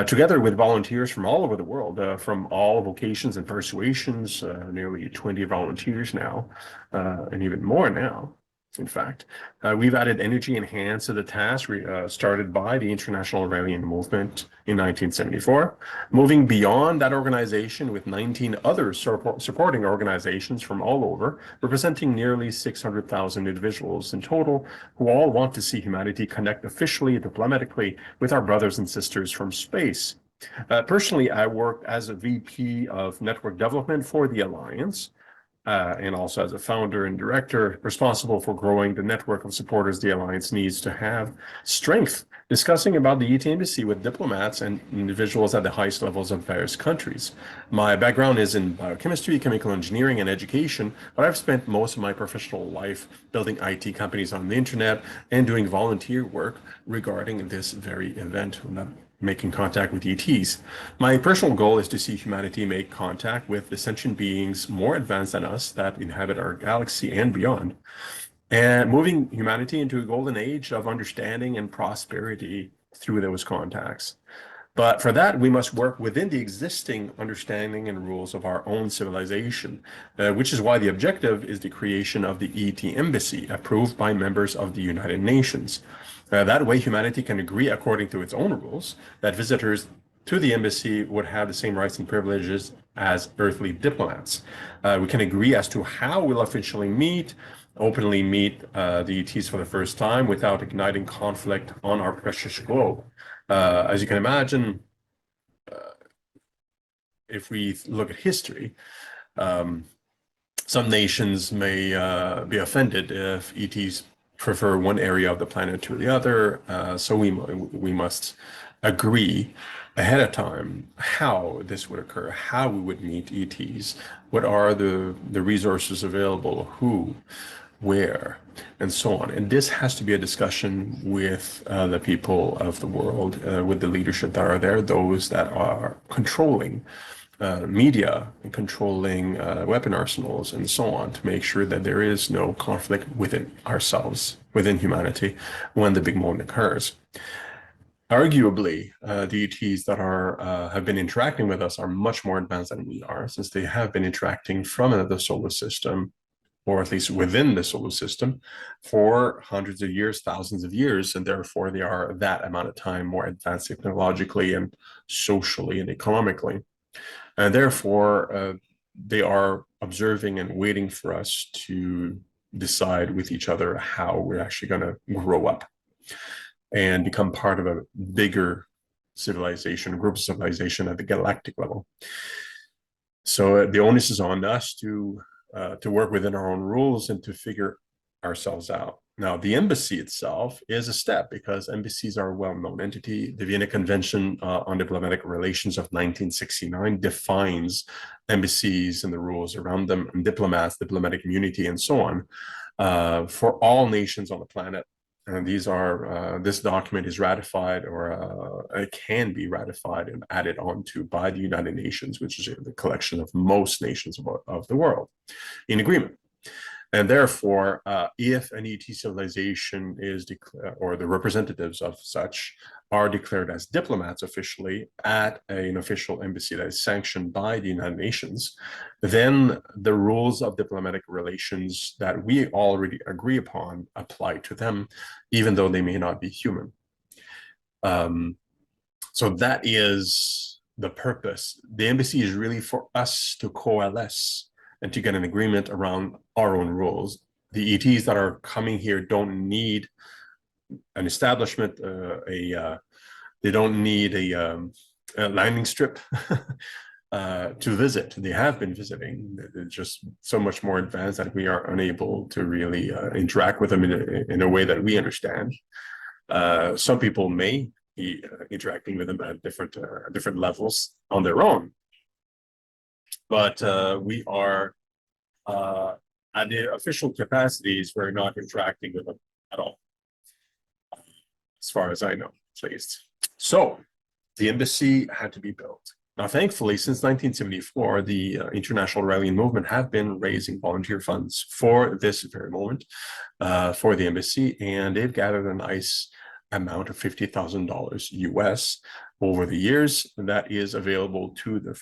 Together with volunteers from all over the world, from all vocations and persuasions, nearly 20 volunteers now, and even more now. In fact, we've added energy and hands to the task started by the International Raelian Movement in 1974, moving beyond that organization with 19 other supporting organizations from all over, representing nearly 600,000 individuals in total, who all want to see humanity connect officially, diplomatically, with our brothers and sisters from space. Personally, I worked as a VP of Network Development for the Alliance, and also as a founder and director responsible for growing the network of supporters the Alliance needs to have strength, discussing about the ET Embassy with diplomats and individuals at the highest levels of various countries. My background is in biochemistry, chemical engineering, and education, but I've spent most of my professional life building IT companies on the internet and doing volunteer work regarding this very event, making contact with ETs. My personal goal is to see humanity make contact with sentient beings more advanced than us that inhabit our galaxy and beyond, and moving humanity into a golden age of understanding and prosperity through those contacts. But for that, we must work within the existing understanding and rules of our own civilization, which is why the objective is the creation of the ET Embassy, approved by members of the United Nations. That way, humanity can agree according to its own rules that visitors to the embassy would have the same rights and privileges as earthly diplomats. We can agree as to how we'll officially openly meet the ETs for the first time without igniting conflict on our precious globe. As you can imagine, if we look at history, some nations may be offended if ETs prefer one area of the planet to the other, so we must agree ahead of time how this would occur, how we would meet ETs, what are the resources available, who, where, and so on. And this has to be a discussion with the people of the world, with the leadership that are there, those that are controlling media and controlling weapon arsenals and so on, to make sure that there is no conflict within ourselves, within humanity, when the big moment occurs. Arguably, the ETs that have been interacting with us are much more advanced than we are, since they have been interacting from another solar system, or at least within the solar system, for hundreds of years, thousands of years, and therefore they are that amount of time more advanced technologically and socially and economically. And therefore, they are observing and waiting for us to decide with each other how we're actually going to grow up and become part of a bigger civilization, group of civilization at the galactic level. So the onus is on us to work within our own rules and to figure ourselves out. Now, the embassy itself is a step, because embassies are a well-known entity. The Vienna Convention on Diplomatic Relations of 1969 defines embassies and the rules around them, and diplomats, diplomatic immunity, and so on, for all nations on the planet. And these are, this document is ratified, or it can be ratified and added onto by the United Nations, which is the collection of most nations of the world in agreement. And therefore, if an ET civilization is declared, or the representatives of such are declared as diplomats officially at an official embassy that is sanctioned by the United Nations, then the rules of diplomatic relations that we already agree upon apply to them, even though they may not be human. So that is the purpose. The embassy is really for us to coalesce and to get an agreement around our own rules. The ETs that are coming here don't need an establishment, they don't need a landing strip to visit. They have been visiting. They're just so much more advanced that we are unable to really interact with them in a way that we understand. Some people may be interacting with them at different levels on their own. But we are, at the official capacities, we're not interacting with them at all, as far as I know, at least. So the embassy had to be built. Now, thankfully, since 1974, the international rallying movement have been raising volunteer funds for this very moment, for the embassy, and they've gathered a nice amount of $50,000 US over the years that is available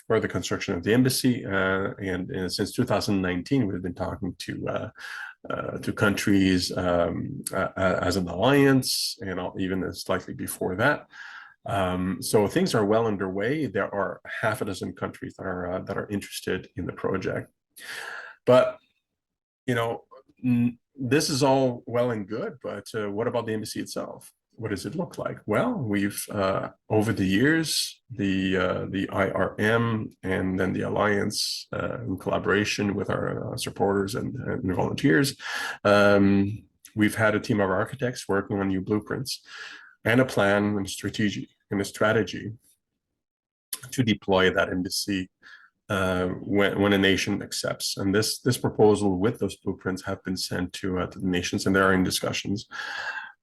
for the construction of the embassy. And since 2019, we've been talking to countries as an alliance, and even slightly before that. So things are well underway. There are half a dozen countries that are interested in the project. But this is all well and good. But what about the embassy itself? What does it look like? Well, we've over the years, the IRM and then the Alliance, in collaboration with our supporters and volunteers, we've had a team of architects working on new blueprints and a plan and a strategy to deploy that embassy when a nation accepts. And this proposal with those blueprints have been sent to the nations, and they are in discussions.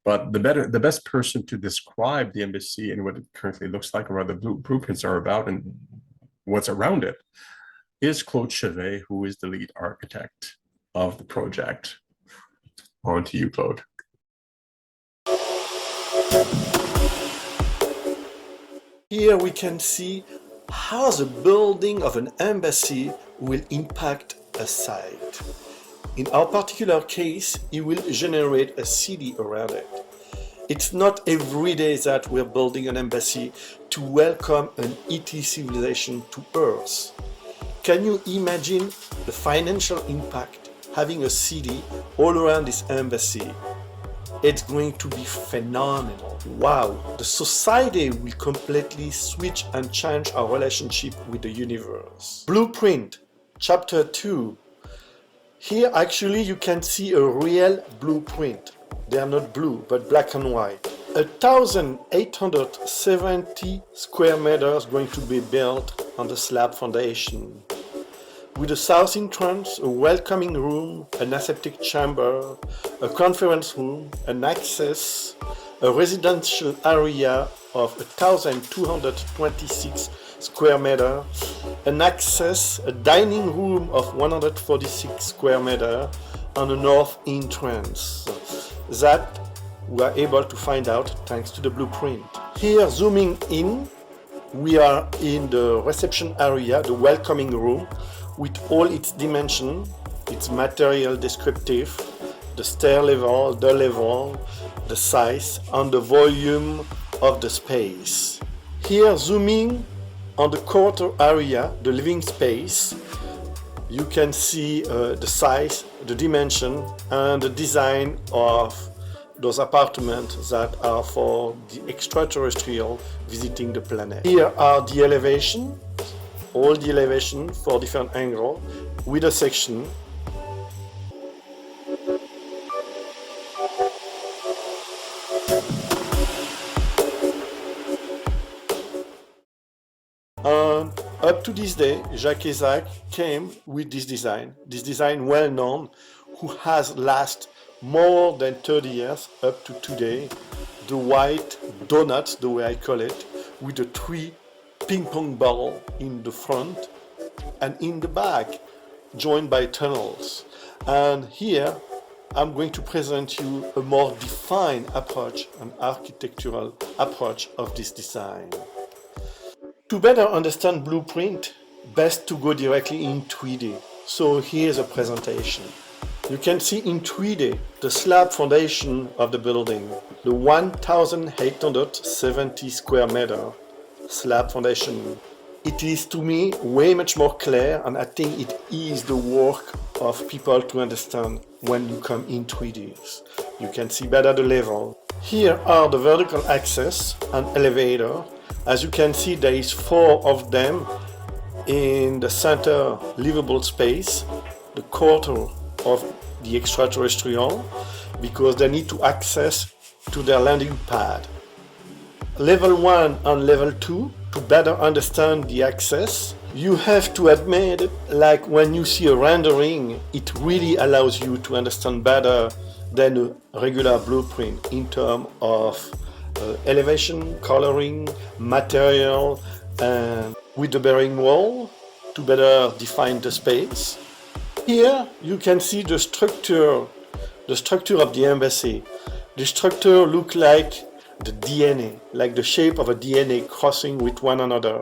But the best person to describe the embassy and what it currently looks like, and what the blueprints are about and what's around it, is Claude Chevet, who is the lead architect of the project. On to you, Claude. Here we can see how the building of an embassy will impact a site. In our particular case, it will generate a city around it. It's not every day that we're building an embassy to welcome an ET civilization to Earth. Can you imagine the financial impact having a city all around this embassy? It's going to be phenomenal. Wow, the society will completely switch and change our relationship with the universe. Blueprint, chapter 2. Here actually you can see a real blueprint. They are not blue, but black and white. 1,870 square meters going to be built on the slab foundation. With a south entrance, a welcoming room, an aseptic chamber, a conference room, an access, a residential area of 1,226 square meters, an access, a dining room of 146 square meters on the north entrance. That we are able to find out thanks to the blueprint. Here, zooming in, we are in the reception area, the welcoming room, with all its dimension, its material descriptive, the stair level, the size, and the volume of the space. Here, zooming on the quarter area, the living space, you can see the size, the dimension, and the design of those apartments that are for the extraterrestrial visiting the planet. Here are the elevation, all the elevation for different angles with a section. And up to this day, Jacques Isaac came with this design well known, who has lasted more than 30 years up to today. The white donut, the way I call it, with the 3 ping pong ball in the front and in the back, joined by tunnels. And here I'm going to present you a more defined approach, an architectural approach of this design. To better understand blueprint, best to go directly in 3D. So here's a presentation. You can see in 3D the slab foundation of the building, the 1,870 square meter slab foundation. It is to me way much more clear, and I think it is the work of people to understand when you come in 3D. You can see better the level. Here are the vertical access and elevator. As you can see, there is 4 of them in the center livable space, the quarter of the extraterrestrial, because they need to access to their landing pad. Level 1 and level 2, to better understand the access, you have to admit, like when you see a rendering, it really allows you to understand better than a regular blueprint in terms of elevation, coloring, material, and with the bearing wall to better define the space. Here you can see the structure of the embassy. The structure looks like the DNA, like the shape of a DNA crossing with one another.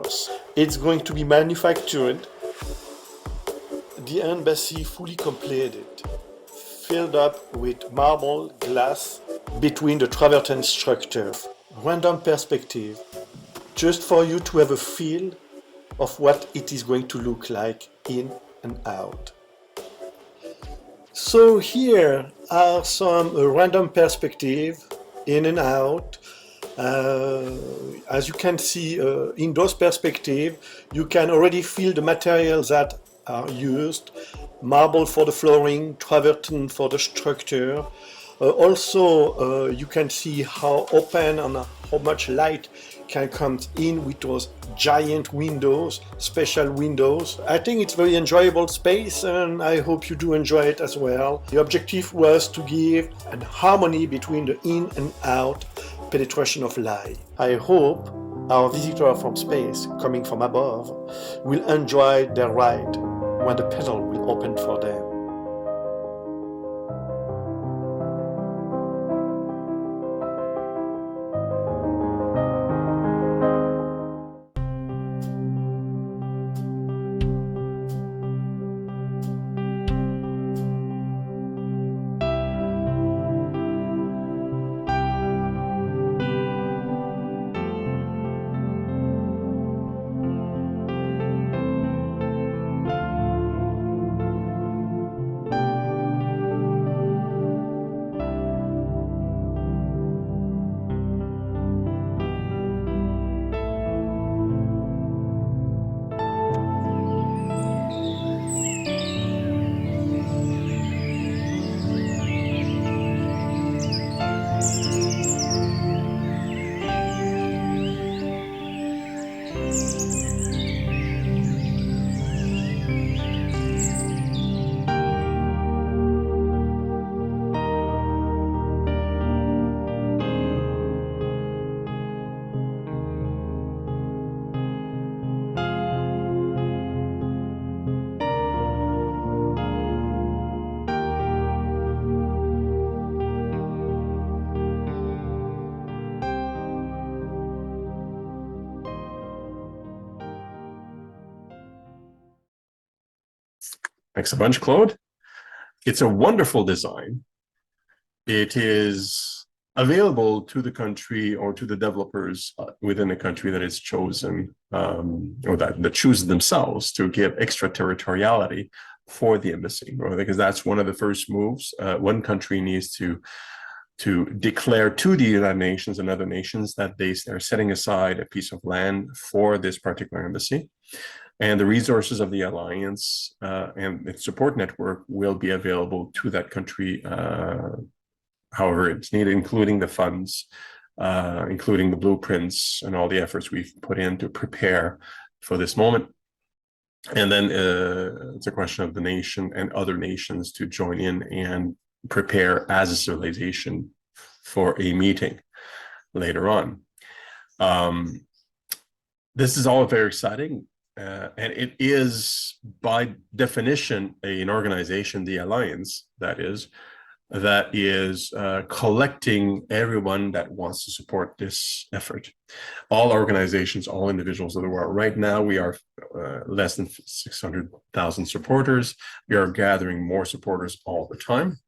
It's going to be manufactured. The embassy fully completed, filled up with marble, glass, between the travertine structure. Random perspective, just for you to have a feel of what it is going to look like in and out. So here are some random perspective in and out. As you can see in those perspectives, you can already feel the materials that are used. Marble for the flooring, travertine for the structure. Also, you can see how open and how much light can come in with those giant windows, special windows. I think it's very enjoyable space, and I hope you do enjoy it as well. The objective was to give an harmony between the in and out penetration of light. I hope our visitor from space, coming from above, will enjoy their ride when the pedal will open for them. Thanks a bunch, Claude. It's a wonderful design. It is available to the country or to the developers within the country that is chosen or that choose themselves to give extraterritoriality for the embassy, because that's one of the first moves. One country needs to declare to the United Nations and other nations that they are setting aside a piece of land for this particular embassy. And the resources of the alliance and its support network will be available to that country however it's needed, including the funds, including the blueprints and all the efforts we've put in to prepare for this moment. And then it's a question of the nation and other nations to join in and prepare as a civilization for a meeting later on. This is all very exciting. And it is, by definition, an organization, the alliance, that is collecting everyone that wants to support this effort. All organizations, all individuals of the world. Right now, we are less than 600,000 supporters. We are gathering more supporters all the time.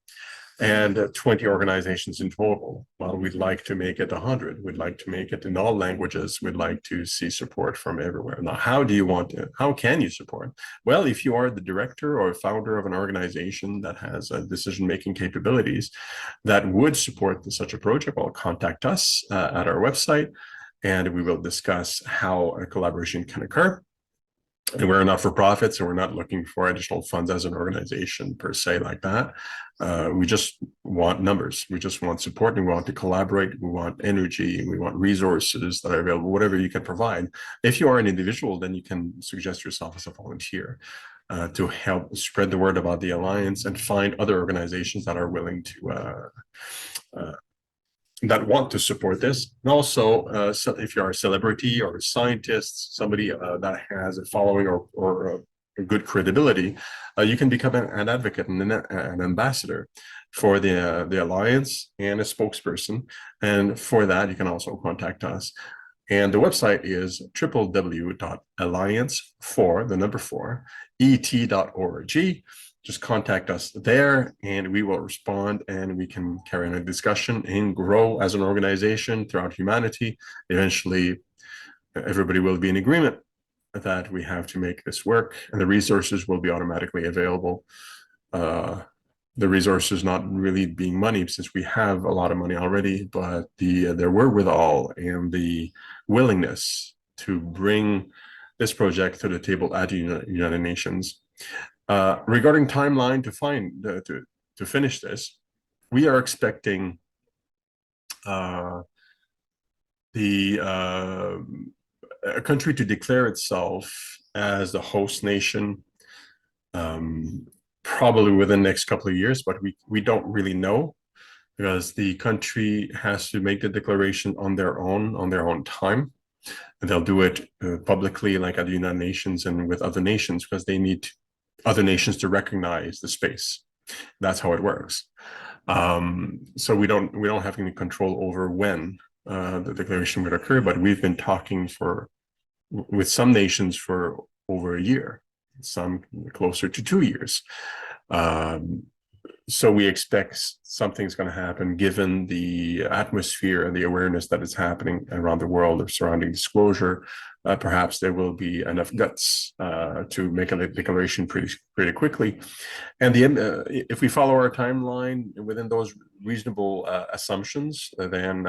And 20 organizations in total. Well, we'd like to make it 100. We'd like to make it in all languages. We'd like to see support from everywhere. Now, how can you support? Well, if you are the director or founder of an organization that has decision-making capabilities that would support such a project, well, contact us at our website, and we will discuss how a collaboration can occur. And we're not for profit, so we're not looking for additional funds as an organization per se like that. We just want numbers. We just want support, and we want to collaborate. We want energy. We want resources that are available, whatever you can provide. If you are an individual, then you can suggest yourself as a volunteer to help spread the word about the Alliance and find other organizations that are willing to that want to support this. And also, so if you are a celebrity or a scientist, somebody that has a following or a good credibility, you can become an advocate and an ambassador for the Alliance and a spokesperson. And for that, you can also contact us. And the website is www.alliance4et.org. Just contact us there and we will respond, and we can carry on a discussion and grow as an organization throughout humanity. Eventually, everybody will be in agreement that we have to make this work, and the resources will be automatically available. The resources not really being money, since we have a lot of money already, but their wherewithal and the willingness to bring this project to the table at the United Nations. Regarding timeline to finish this, we are expecting a country to declare itself as the host nation probably within the next couple of years, but we don't really know, because the country has to make the declaration on their own time. And they'll do it publicly, like at the United Nations and with other nations, because they need other nations to recognize the space. That's how it works. So we don't have any control over when the declaration would occur, but we've been talking with some nations for over a year, some closer to 2 years. So we expect something's going to happen, given the atmosphere and the awareness that is happening around the world of surrounding disclosure. Perhaps there will be enough guts to make a declaration pretty quickly. And if we follow our timeline within those reasonable assumptions, then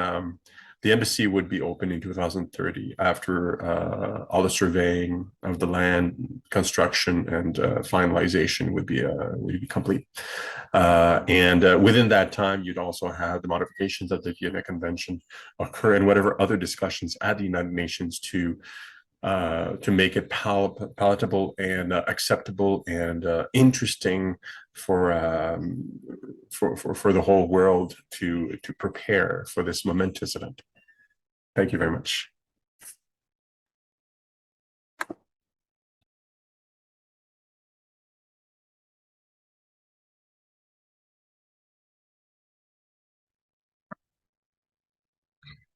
the embassy would be open in 2030 after all the surveying of the land, construction, and finalization would be complete. And within that time, you'd also have the modifications of the Vienna Convention occur, and whatever other discussions at the United Nations to make it palatable and acceptable and interesting for the whole world to prepare for this momentous event. Thank you very much.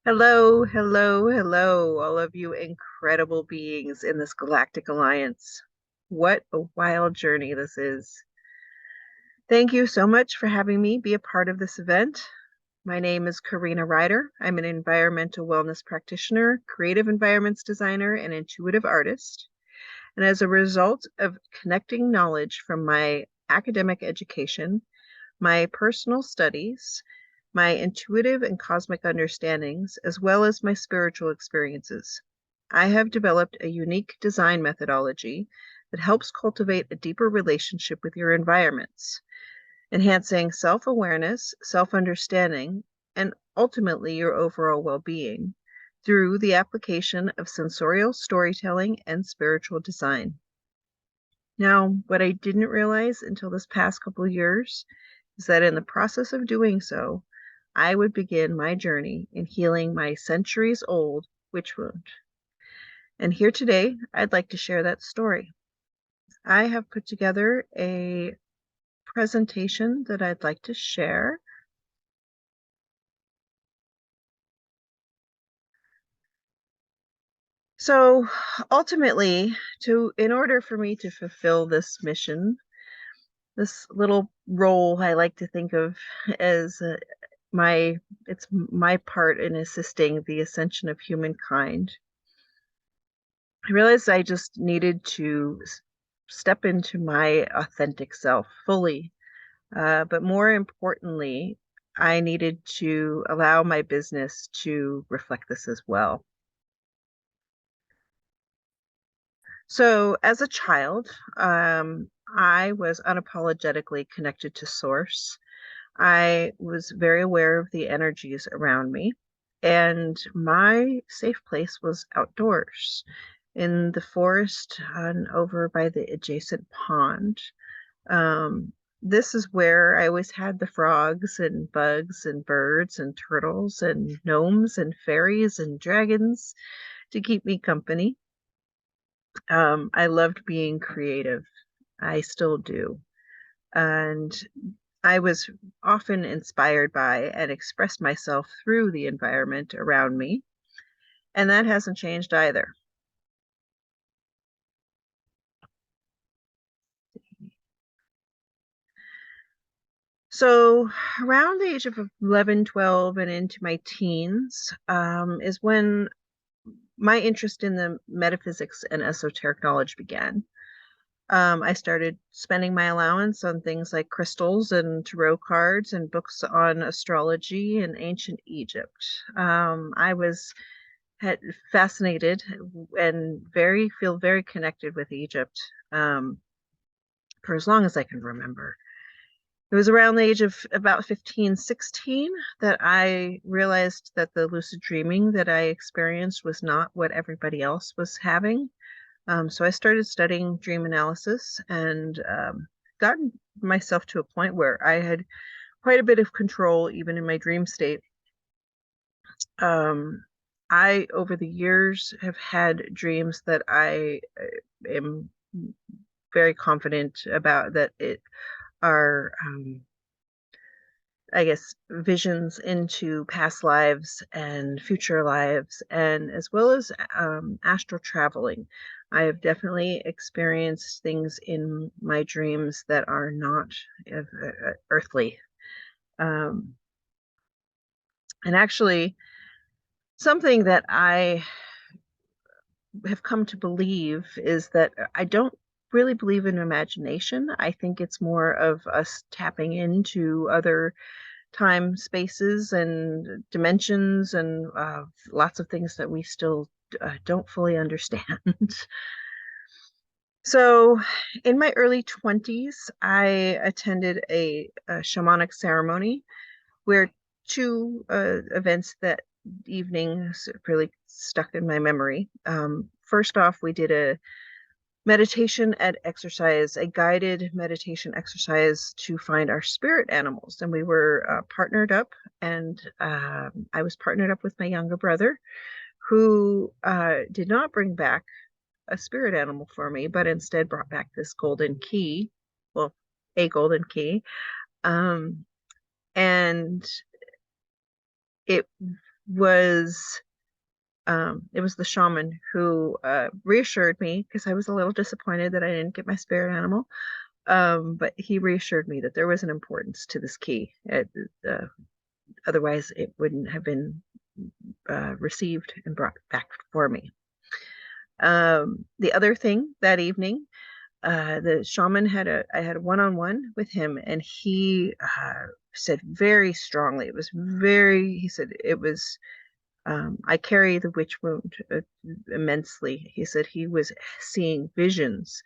Hello, hello, hello, all of you incredible beings in this Galactic Alliance. What a wild journey this is. Thank you so much for having me be a part of this event. My name is Corrina Rider. I'm an environmental wellness practitioner, creative environments designer, and intuitive artist. And as a result of connecting knowledge from my academic education, my personal studies, my intuitive and cosmic understandings, as well as my spiritual experiences, I have developed a unique design methodology that helps cultivate a deeper relationship with your environments, enhancing self-awareness, self-understanding, and ultimately your overall well-being through the application of sensorial storytelling and spiritual design. Now, what I didn't realize until this past couple of years is that in the process of doing so, I would begin my journey in healing my centuries-old witch wound. And here today, I'd like to share that story. I have put together a presentation that I'd like to share. So ultimately, in order for me to fulfill this mission, this little role I like to think of as it's my part in assisting the ascension of humankind, I realized I just needed to step into my authentic self fully. But more importantly, I needed to allow my business to reflect this as well. So as a child, I was unapologetically connected to Source. I was very aware of the energies around me, and my safe place was outdoors in the forest and over by the adjacent pond. This is where I always had the frogs and bugs and birds and turtles and gnomes and fairies and dragons to keep me company. I loved being creative. I still do. And I was often inspired by and expressed myself through the environment around me. And that hasn't changed either. So around the age of 11, 12, and into my teens is when my interest in the metaphysics and esoteric knowledge began. I started spending my allowance on things like crystals and tarot cards and books on astrology and ancient Egypt. I was fascinated and feel very connected with Egypt for as long as I can remember. It was around the age of about 15, 16 that I realized that the lucid dreaming that I experienced was not what everybody else was having. So I started studying dream analysis and gotten myself to a point where I had quite a bit of control even in my dream state. I, over the years, have had dreams that I am very confident about that it are, I guess, visions into past lives and future lives, and as well as astral traveling. I have definitely experienced things in my dreams that are not earthly. And actually, something that I have come to believe is that I don't really believe in imagination. I think it's more of us tapping into other time spaces and dimensions and lots of things that we still don't fully understand. So in my early 20s, I attended a shamanic ceremony where two events that evening really stuck in my memory. First off, we did a meditation and exercise, a guided meditation exercise to find our spirit animals. And we were partnered up, and I was partnered up with my younger brother, who did not bring back a spirit animal for me, but instead brought back this golden key, well, a golden key. And it was it was the shaman who reassured me, because I was a little disappointed that I didn't get my spirit animal. But he reassured me that there was an importance to this key. Otherwise, it wouldn't have been received and brought back for me. The other thing that evening, the shaman I had a one-on-one with him, and he said very strongly, he said it was, I carry the witch wound immensely. He said he was seeing visions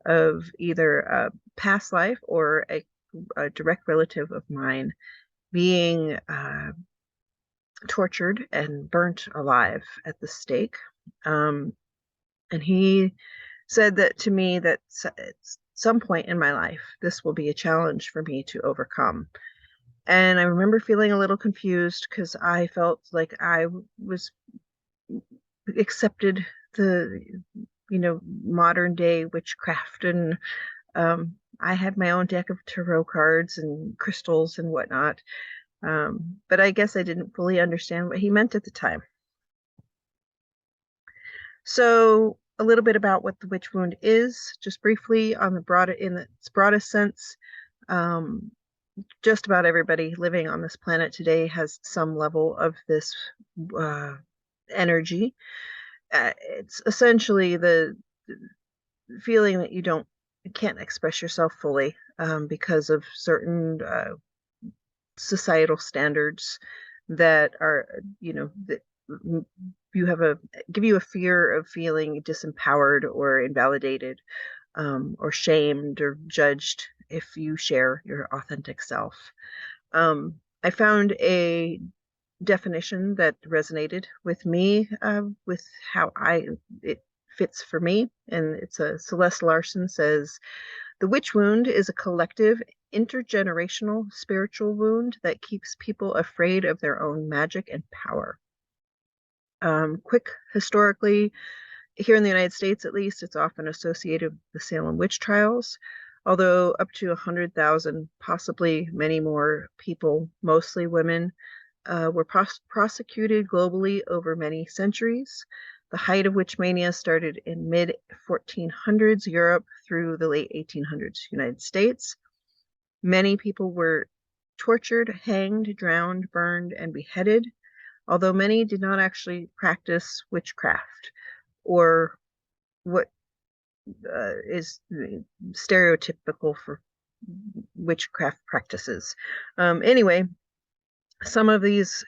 of either a past life or a direct relative of mine being tortured and burnt alive at the stake. And he said that to me, that at some point in my life, this will be a challenge for me to overcome. And I remember feeling a little confused, because I felt like I was accepted the, modern day witchcraft, and I had my own deck of tarot cards and crystals and whatnot. But I guess I didn't fully understand what he meant at the time. So a little bit about what the witch wound is, just briefly in its broadest sense. Just about everybody living on this planet today has some level of this energy. It's essentially the feeling that you can't express yourself fully because of certain societal standards that are, that give you a fear of feeling disempowered or invalidated, or shamed or judged if you share your authentic self. I found a definition that resonated with me, with how it fits for me, and it's Celeste Larson says, "The witch wound is a collective intergenerational spiritual wound that keeps people afraid of their own magic and power." Quick historically, here in the United States at least, it's often associated with the Salem witch trials, although up to 100,000, possibly many more people, mostly women, were prosecuted globally over many centuries. The height of witch mania started in mid-1400s Europe through the late 1800s United States. Many people were tortured, hanged, drowned, burned, and beheaded, although many did not actually practice witchcraft, or what is stereotypical for witchcraft practices. Anyway, some of these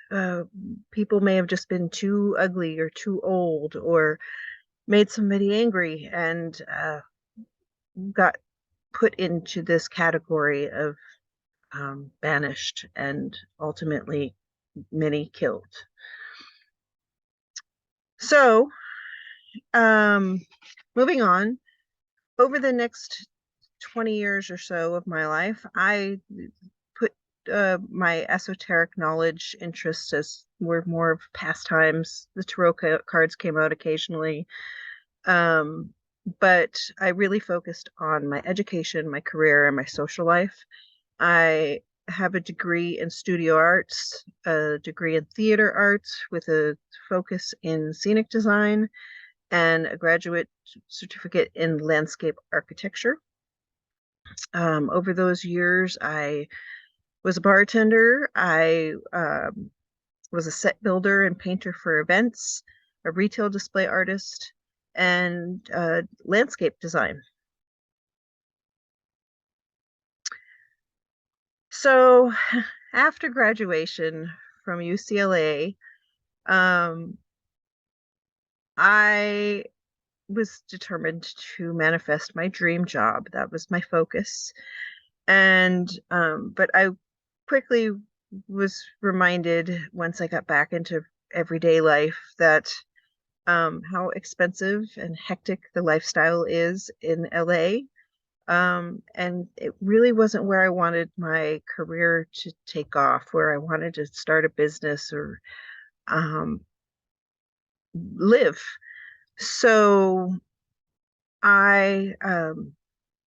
people may have just been too ugly or too old, or made somebody angry, and got put into this category of banished, and ultimately many killed. So, moving on, over the next 20 years or so of my life, I put my esoteric knowledge interests as were more of pastimes. The tarot cards came out occasionally, but I really focused on my education, my career, and my social life. I have a degree in studio arts, a degree in theater arts with a focus in scenic design, and a graduate certificate in landscape architecture. Over those years, I was a bartender. I was a set builder and painter for events, a retail display artist, and landscape design. So after graduation from UCLA, I was determined to manifest my dream job. That was my focus. And but I quickly was reminded, once I got back into everyday life, that how expensive and hectic the lifestyle is in LA. And it really wasn't where I wanted my career to take off, where I wanted to start a business or live. So I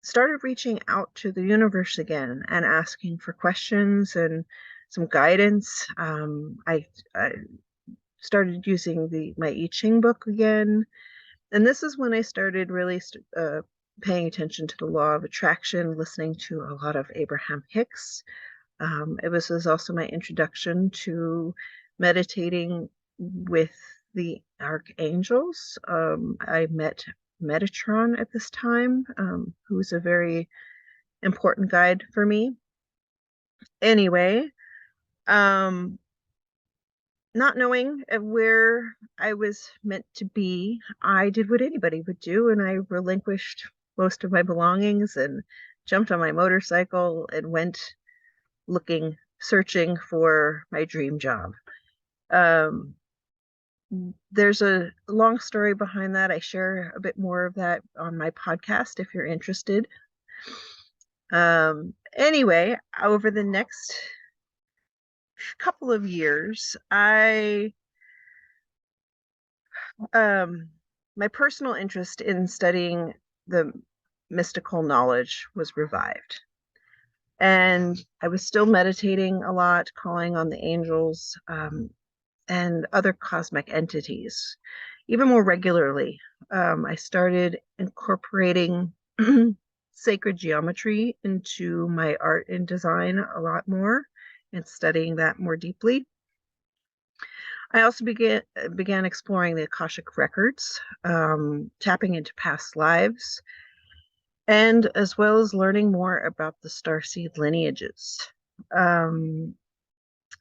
started reaching out to the universe again and asking for questions and some guidance. I started using my I Ching book again. And this is when I started really paying attention to the law of attraction, listening to a lot of Abraham Hicks. It was also my introduction to meditating with the archangels. I met Metatron at this time, who's a very important guide for me. Anyway, not knowing where I was meant to be, I did what anybody would do, and I relinquished most of my belongings and jumped on my motorcycle and went searching for my dream job. There's a long story behind that. I share a bit more of that on my podcast if you're interested. Anyway, over the next couple of years, my personal interest in studying the mystical knowledge was revived. And I was still meditating a lot, calling on the angels and other cosmic entities, even more regularly. I started incorporating sacred geometry into my art and design a lot more and studying that more deeply. I also began exploring the Akashic records, tapping into past lives, and as well as learning more about the starseed lineages.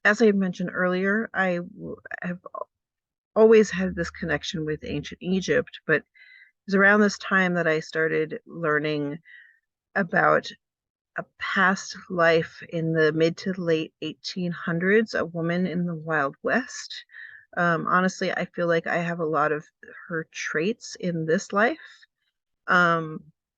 As I mentioned earlier, I have always had this connection with ancient Egypt, but it was around this time that I started learning about a past life in the mid to late 1800s, a woman in the Wild West. Honestly, I feel like I have a lot of her traits in this life.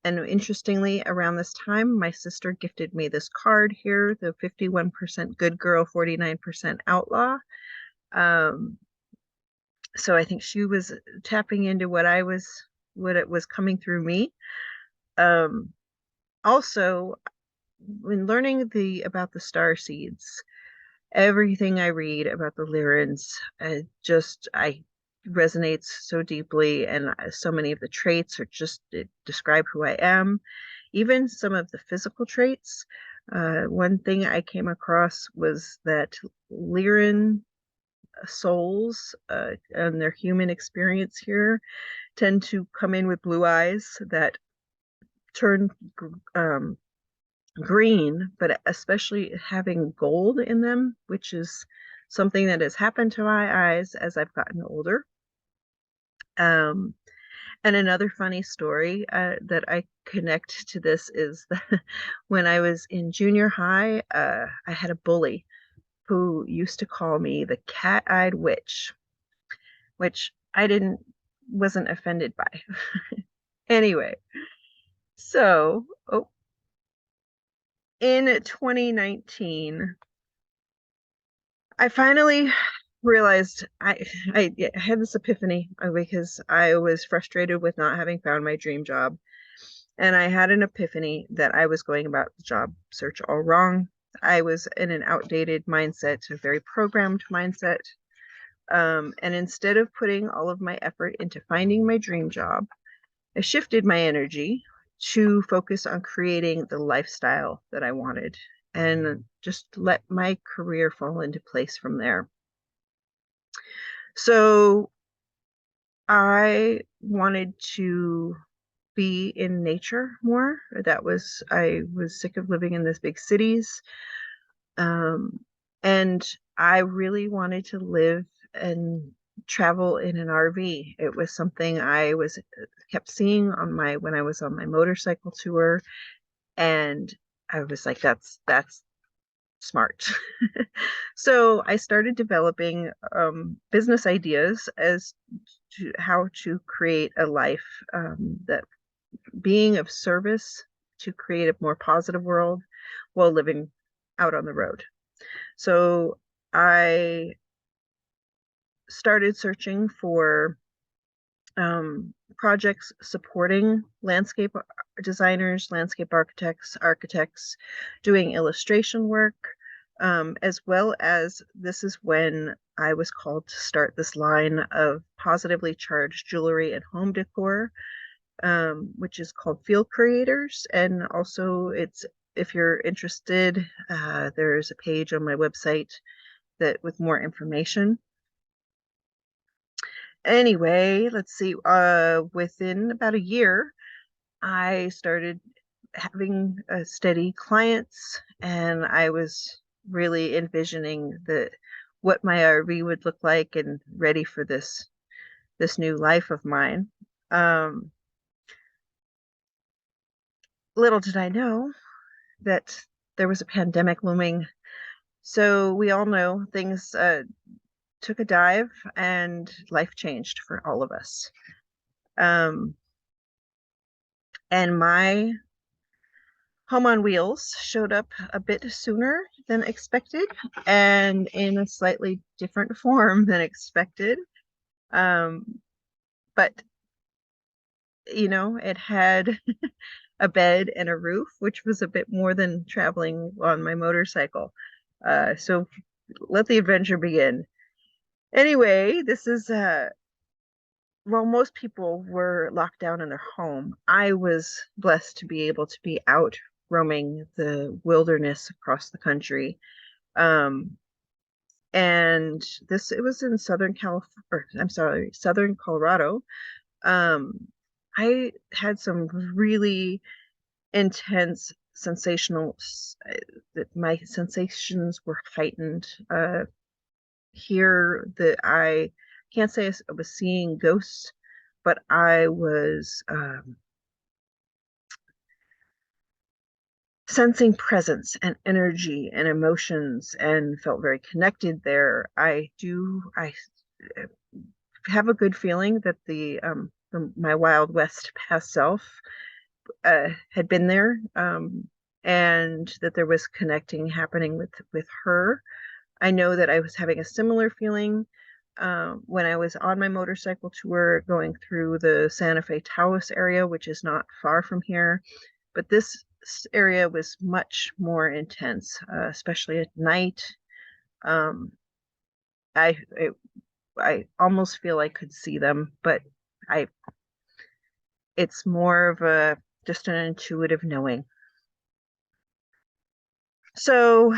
And interestingly, around this time, my sister gifted me this card here, the 51% good girl, 49% outlaw. So I think she was tapping into what it was coming through me. Also, when learning about the star seeds, everything I read about the Lyrans, I resonates so deeply, and so many of the traits describe who I am. Even some of the physical traits. One thing I came across was that Lyran souls and their human experience here tend to come in with blue eyes that turn green, but especially having gold in them, which is something that has happened to my eyes as I've gotten older. And another funny story that I connect to this is that when I was in junior high, I had a bully who used to call me the cat-eyed witch, which I wasn't offended by. Anyway, so in 2019, I finally realized I had this epiphany because I was frustrated with not having found my dream job. And I had an epiphany that I was going about the job search all wrong. I was in an outdated mindset, a very programmed mindset. And instead of putting all of my effort into finding my dream job, I shifted my energy to focus on creating the lifestyle that I wanted and just let my career fall into place from there. So I wanted to be in nature more. I was sick of living in these big cities. And I really wanted to live and travel in an RV. It was something I kept seeing when I was on my motorcycle tour. And I was like, that's smart. So I started developing business ideas as to how to create a life that being of service to create a more positive world while living out on the road. So I started searching for projects supporting landscape designers, landscape architects doing illustration work, as well as this is when I was called to start this line of positively charged jewelry and home decor, which is called Field Creators. And also, if you're interested, there's a page on my website that with more information. Anyway, let's see. Within about a year, I started having steady clients, and I was really envisioning what my RV would look like and ready for this new life of mine. Little did I know that there was a pandemic looming. So we all know things took a dive and life changed for all of us. And my Home on Wheels showed up a bit sooner than expected and in a slightly different form than expected. But, it had a bed and a roof, which was a bit more than traveling on my motorcycle. So let the adventure begin. Anyway, this is while most people were locked down in their home, I was blessed to be able to be out roaming the wilderness across the country. And it was in Southern Colorado. I had some really intense my sensations were heightened. Here that I can't say I was seeing ghosts, but I was sensing presence and energy and emotions and felt very connected there. I have a good feeling that my Wild West past self had been there, and that there was connecting happening with her. I know that I was having a similar feeling when I was on my motorcycle tour going through the Santa Fe Taos area, which is not far from here. But this area was much more intense, especially at night. I almost feel I could see them, but it's more of just an intuitive knowing. So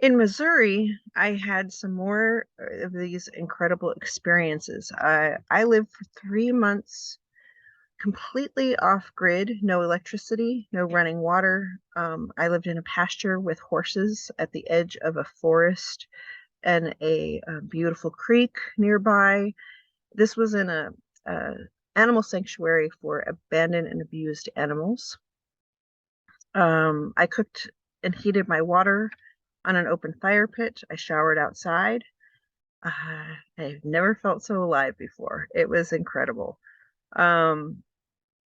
in Missouri, I had some more of these incredible experiences. I lived for 3 months completely off grid, no electricity, no running water. I lived in a pasture with horses at the edge of a forest and a beautiful creek nearby. This was in a animal sanctuary for abandoned and abused animals. I cooked and heated my water on an open fire pit. I showered outside. I've never felt so alive before. It was incredible.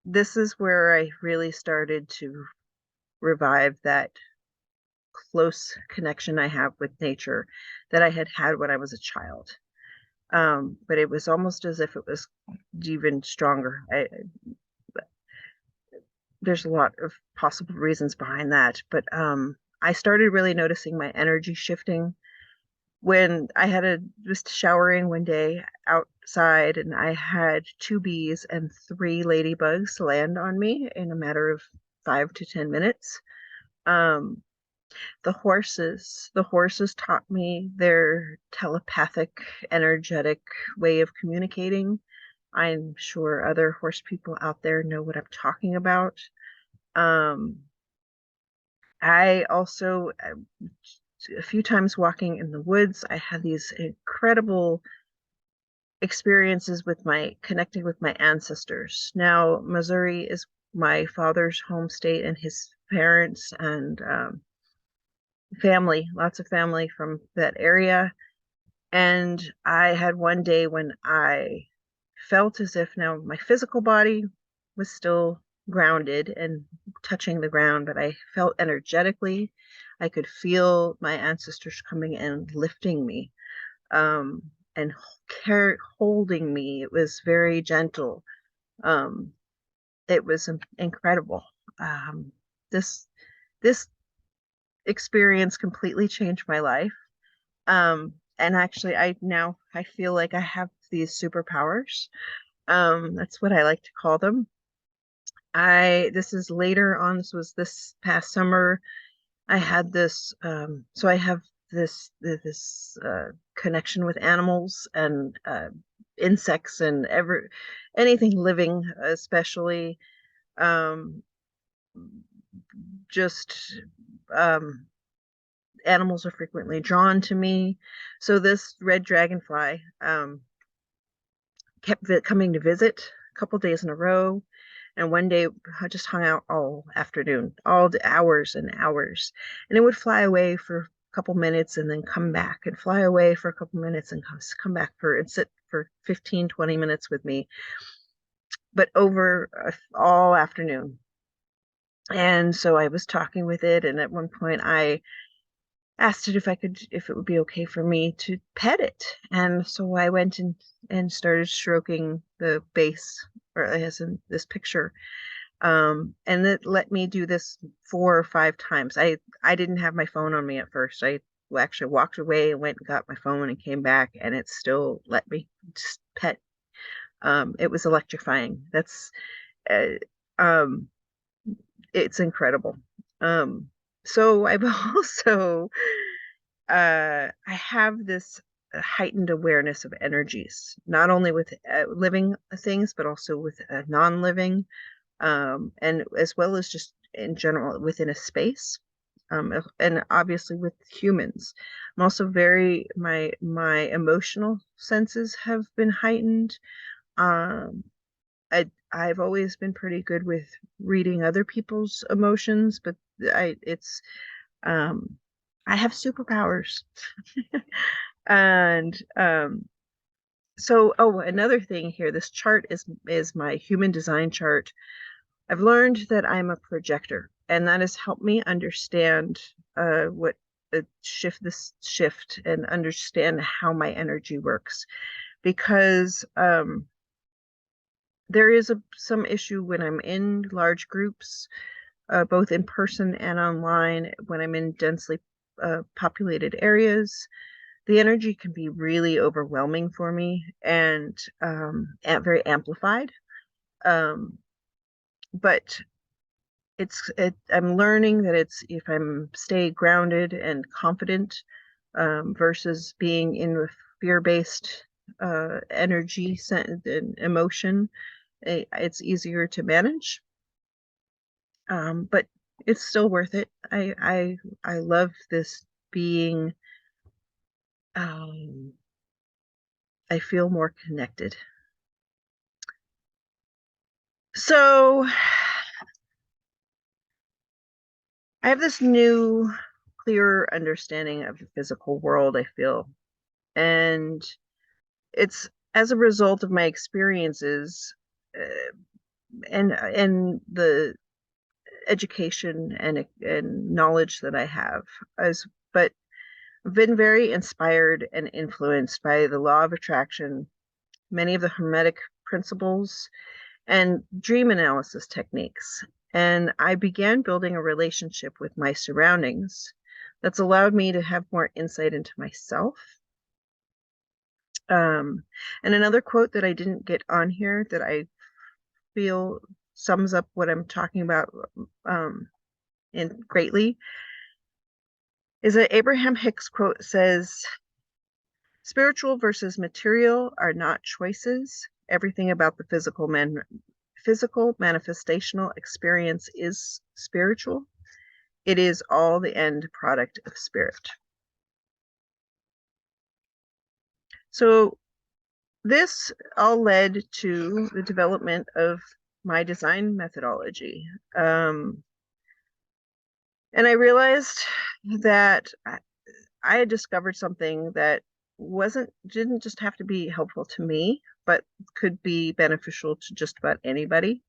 This is where I really started to revive that close connection I have with nature that I had when I was a child. But it was almost as if it was even stronger. There's a lot of possible reasons behind that, but I started really noticing my energy shifting when I was showering one day outside, and I had 2 bees and 3 ladybugs land on me in a matter of 5 to 10 minutes. The horses taught me their telepathic, energetic way of communicating. I'm sure other horse people out there know what I'm talking about. I also, a few times walking in the woods, I had these incredible experiences connecting with my ancestors. Now, Missouri is my father's home state, and his parents and family, lots of family from that area. And I had one day when I felt as if now my physical body was still grounded and touching the ground, but I felt energetically, I could feel my ancestors coming and lifting me, and holding me. It was very gentle. It was incredible. This experience completely changed my life. and actually I feel like I have these superpowers. That's what I like to call them. This is later on, this was this past summer. I had this, so I have this connection with animals and insects and anything living, especially just animals are frequently drawn to me. So this red dragonfly kept coming to visit a couple days in a row. And one day I just hung out all afternoon, all the hours and hours. And it would fly away for a couple minutes and then come back, and fly away for a couple minutes and come back and sit for 15, 20 minutes with me, but over all afternoon. And so I was talking with it, and at one point I asked it if it would be okay for me to pet it. And so I went and started stroking the base, or as in this picture. And it let me do this 4 or 5 times. I didn't have my phone on me at first. I actually walked away and went and got my phone and came back, and it still let me just pet. It was electrifying. It's incredible. So I've also, I have this heightened awareness of energies, not only with living things, but also with non-living, and as well as just in general within a space, and obviously with humans. I'm also my emotional senses have been heightened. I've always been pretty good with reading other people's emotions, but I have superpowers. And so, another thing here, this chart is my human design chart. I've learned that I'm a projector, and that has helped me understand what this shift and understand how my energy works, because there is some issue when I'm in large groups, both in person and online. When I'm in densely populated areas, the energy can be really overwhelming for me and very amplified. But I'm learning that if I'm stay grounded and confident, versus being in a fear-based energy and emotion, it's easier to manage. But it's still worth it. I love this being. I feel more connected. So I have this new, clearer understanding of the physical world, I feel. And it's as a result of my experiences and the education and knowledge that I have, but I've been very inspired and influenced by the law of attraction, many of the Hermetic principles, and dream analysis techniques. And I began building a relationship with my surroundings that's allowed me to have more insight into myself. And another quote that I didn't get on here that I feel sums up what I'm talking about greatly is that Abraham Hicks quote says, "Spiritual versus material are not choices. Everything about the physical manifestational experience is spiritual. It is all the end product of spirit." So this all led to the development of my design methodology. And I realized that I had discovered something that didn't just have to be helpful to me, but could be beneficial to just about anybody.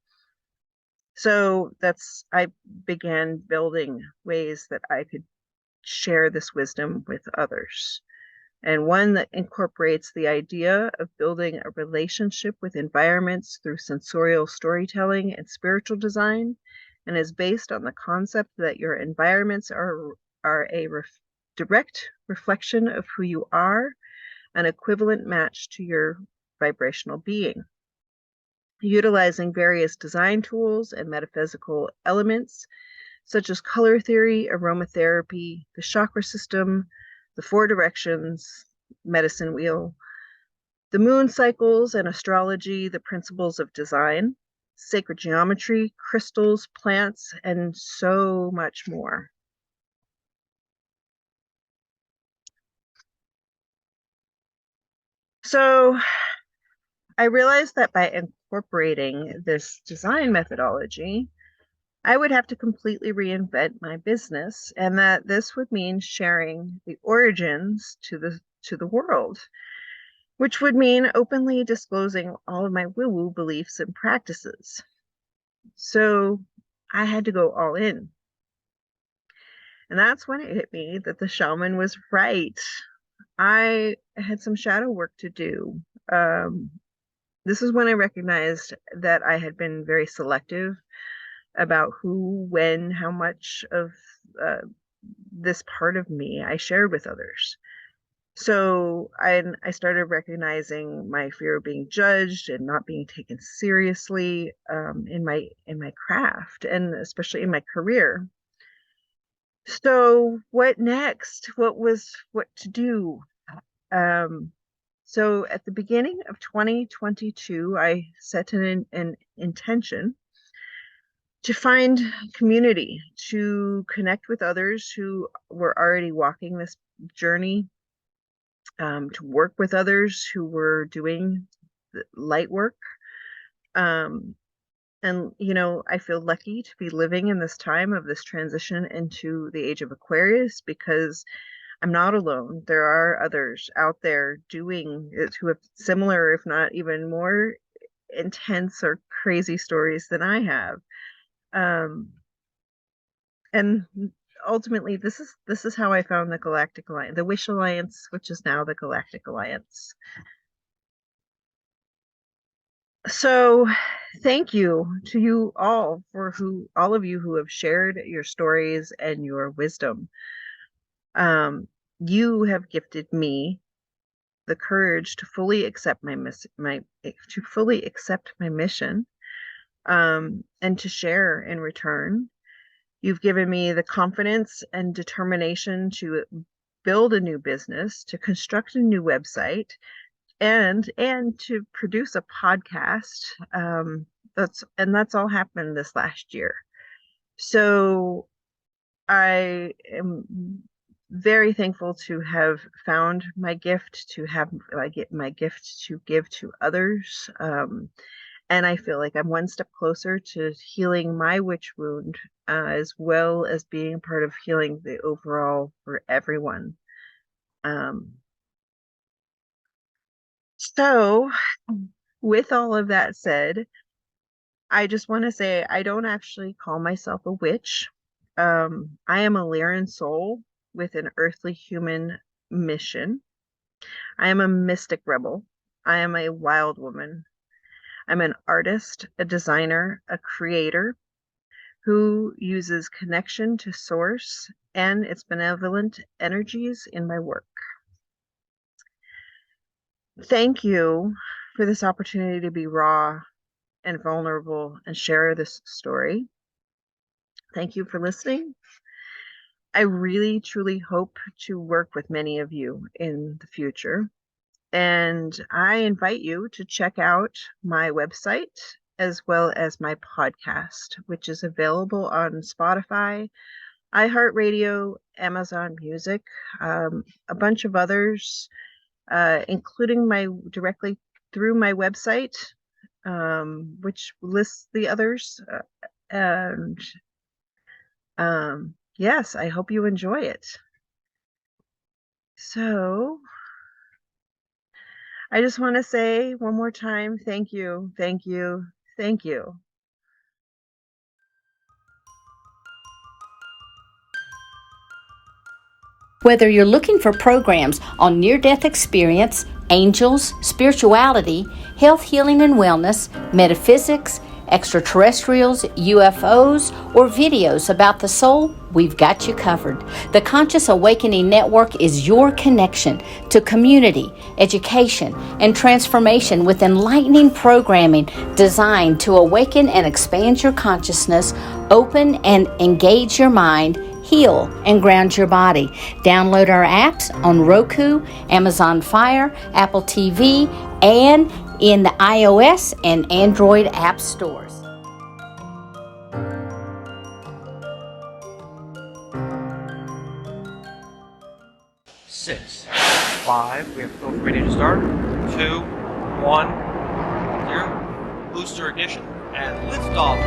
So I began building ways that I could share this wisdom with others. And one that incorporates the idea of building a relationship with environments through sensorial storytelling and spiritual design, and is based on the concept that your environments are a direct reflection of who you are, an equivalent match to your vibrational being. Utilizing various design tools and metaphysical elements such as color theory, aromatherapy, the chakra system, the 4 directions, medicine wheel, the moon cycles and astrology, the principles of design, sacred geometry, crystals, plants, and so much more. So I realized that by incorporating this design methodology, I would have to completely reinvent my business, and that this would mean sharing the origins to the world, which would mean openly disclosing all of my woo-woo beliefs and practices. So I had to go all in. And that's when it hit me that the shaman was right. I had some shadow work to do. This is when I recognized that I had been very selective about who, when, how much of this part of me I shared with others. So I started recognizing my fear of being judged and not being taken seriously in my craft, and especially in my career. So what next? What to do? So at the beginning of 2022, I set an intention to find community, to connect with others who were already walking this journey, to work with others who were doing light work. And, I feel lucky to be living in this time of this transition into the age of Aquarius, because I'm not alone. There are others out there doing it who have similar, if not even more intense or crazy stories than I have. And ultimately, this is how I found the Galactic Alliance, the Wish Alliance, which is now the Galactic Alliance. So thank you to you all all of you who have shared your stories and your wisdom. You have gifted me the courage to fully accept my mission, and to share in return. You've given me the confidence and determination to build a new business, to construct a new website, and to produce a podcast. That's all happened this last year. So I am very thankful to have found my gift, to have my gift to give to others. And I feel like I'm one step closer to healing my witch wound, as well as being part of healing the overall for everyone. So with all of that said, I just want to say I don't actually call myself a witch. I am a Lyran soul with an earthly human mission. I am a mystic rebel. I am a wild woman. I'm an artist, a designer, a creator who uses connection to source and its benevolent energies in my work. Thank you for this opportunity to be raw and vulnerable and share this story. Thank you for listening. I really, truly hope to work with many of you in the future. And I invite you to check out my website as well as my podcast, which is available on Spotify, iHeartRadio, Amazon Music, a bunch of others, including directly through my website, which lists the others. And yes, I hope you enjoy it. So I just want to say one more time, thank you, thank you, thank you. Whether you're looking for programs on near-death experience, angels, spirituality, health, healing, and wellness, metaphysics, extraterrestrials, UFOs, or videos about the soul, we've got you covered. The Conscious Awakening Network is your connection to community, education, and transformation with enlightening programming designed to awaken and expand your consciousness, open and engage your mind, heal and ground your body. Download our apps on Roku, Amazon Fire, Apple TV, and in the iOS and Android app stores. Six, 5, we have both ready to start. 2, 1, 0. Booster ignition and liftoff.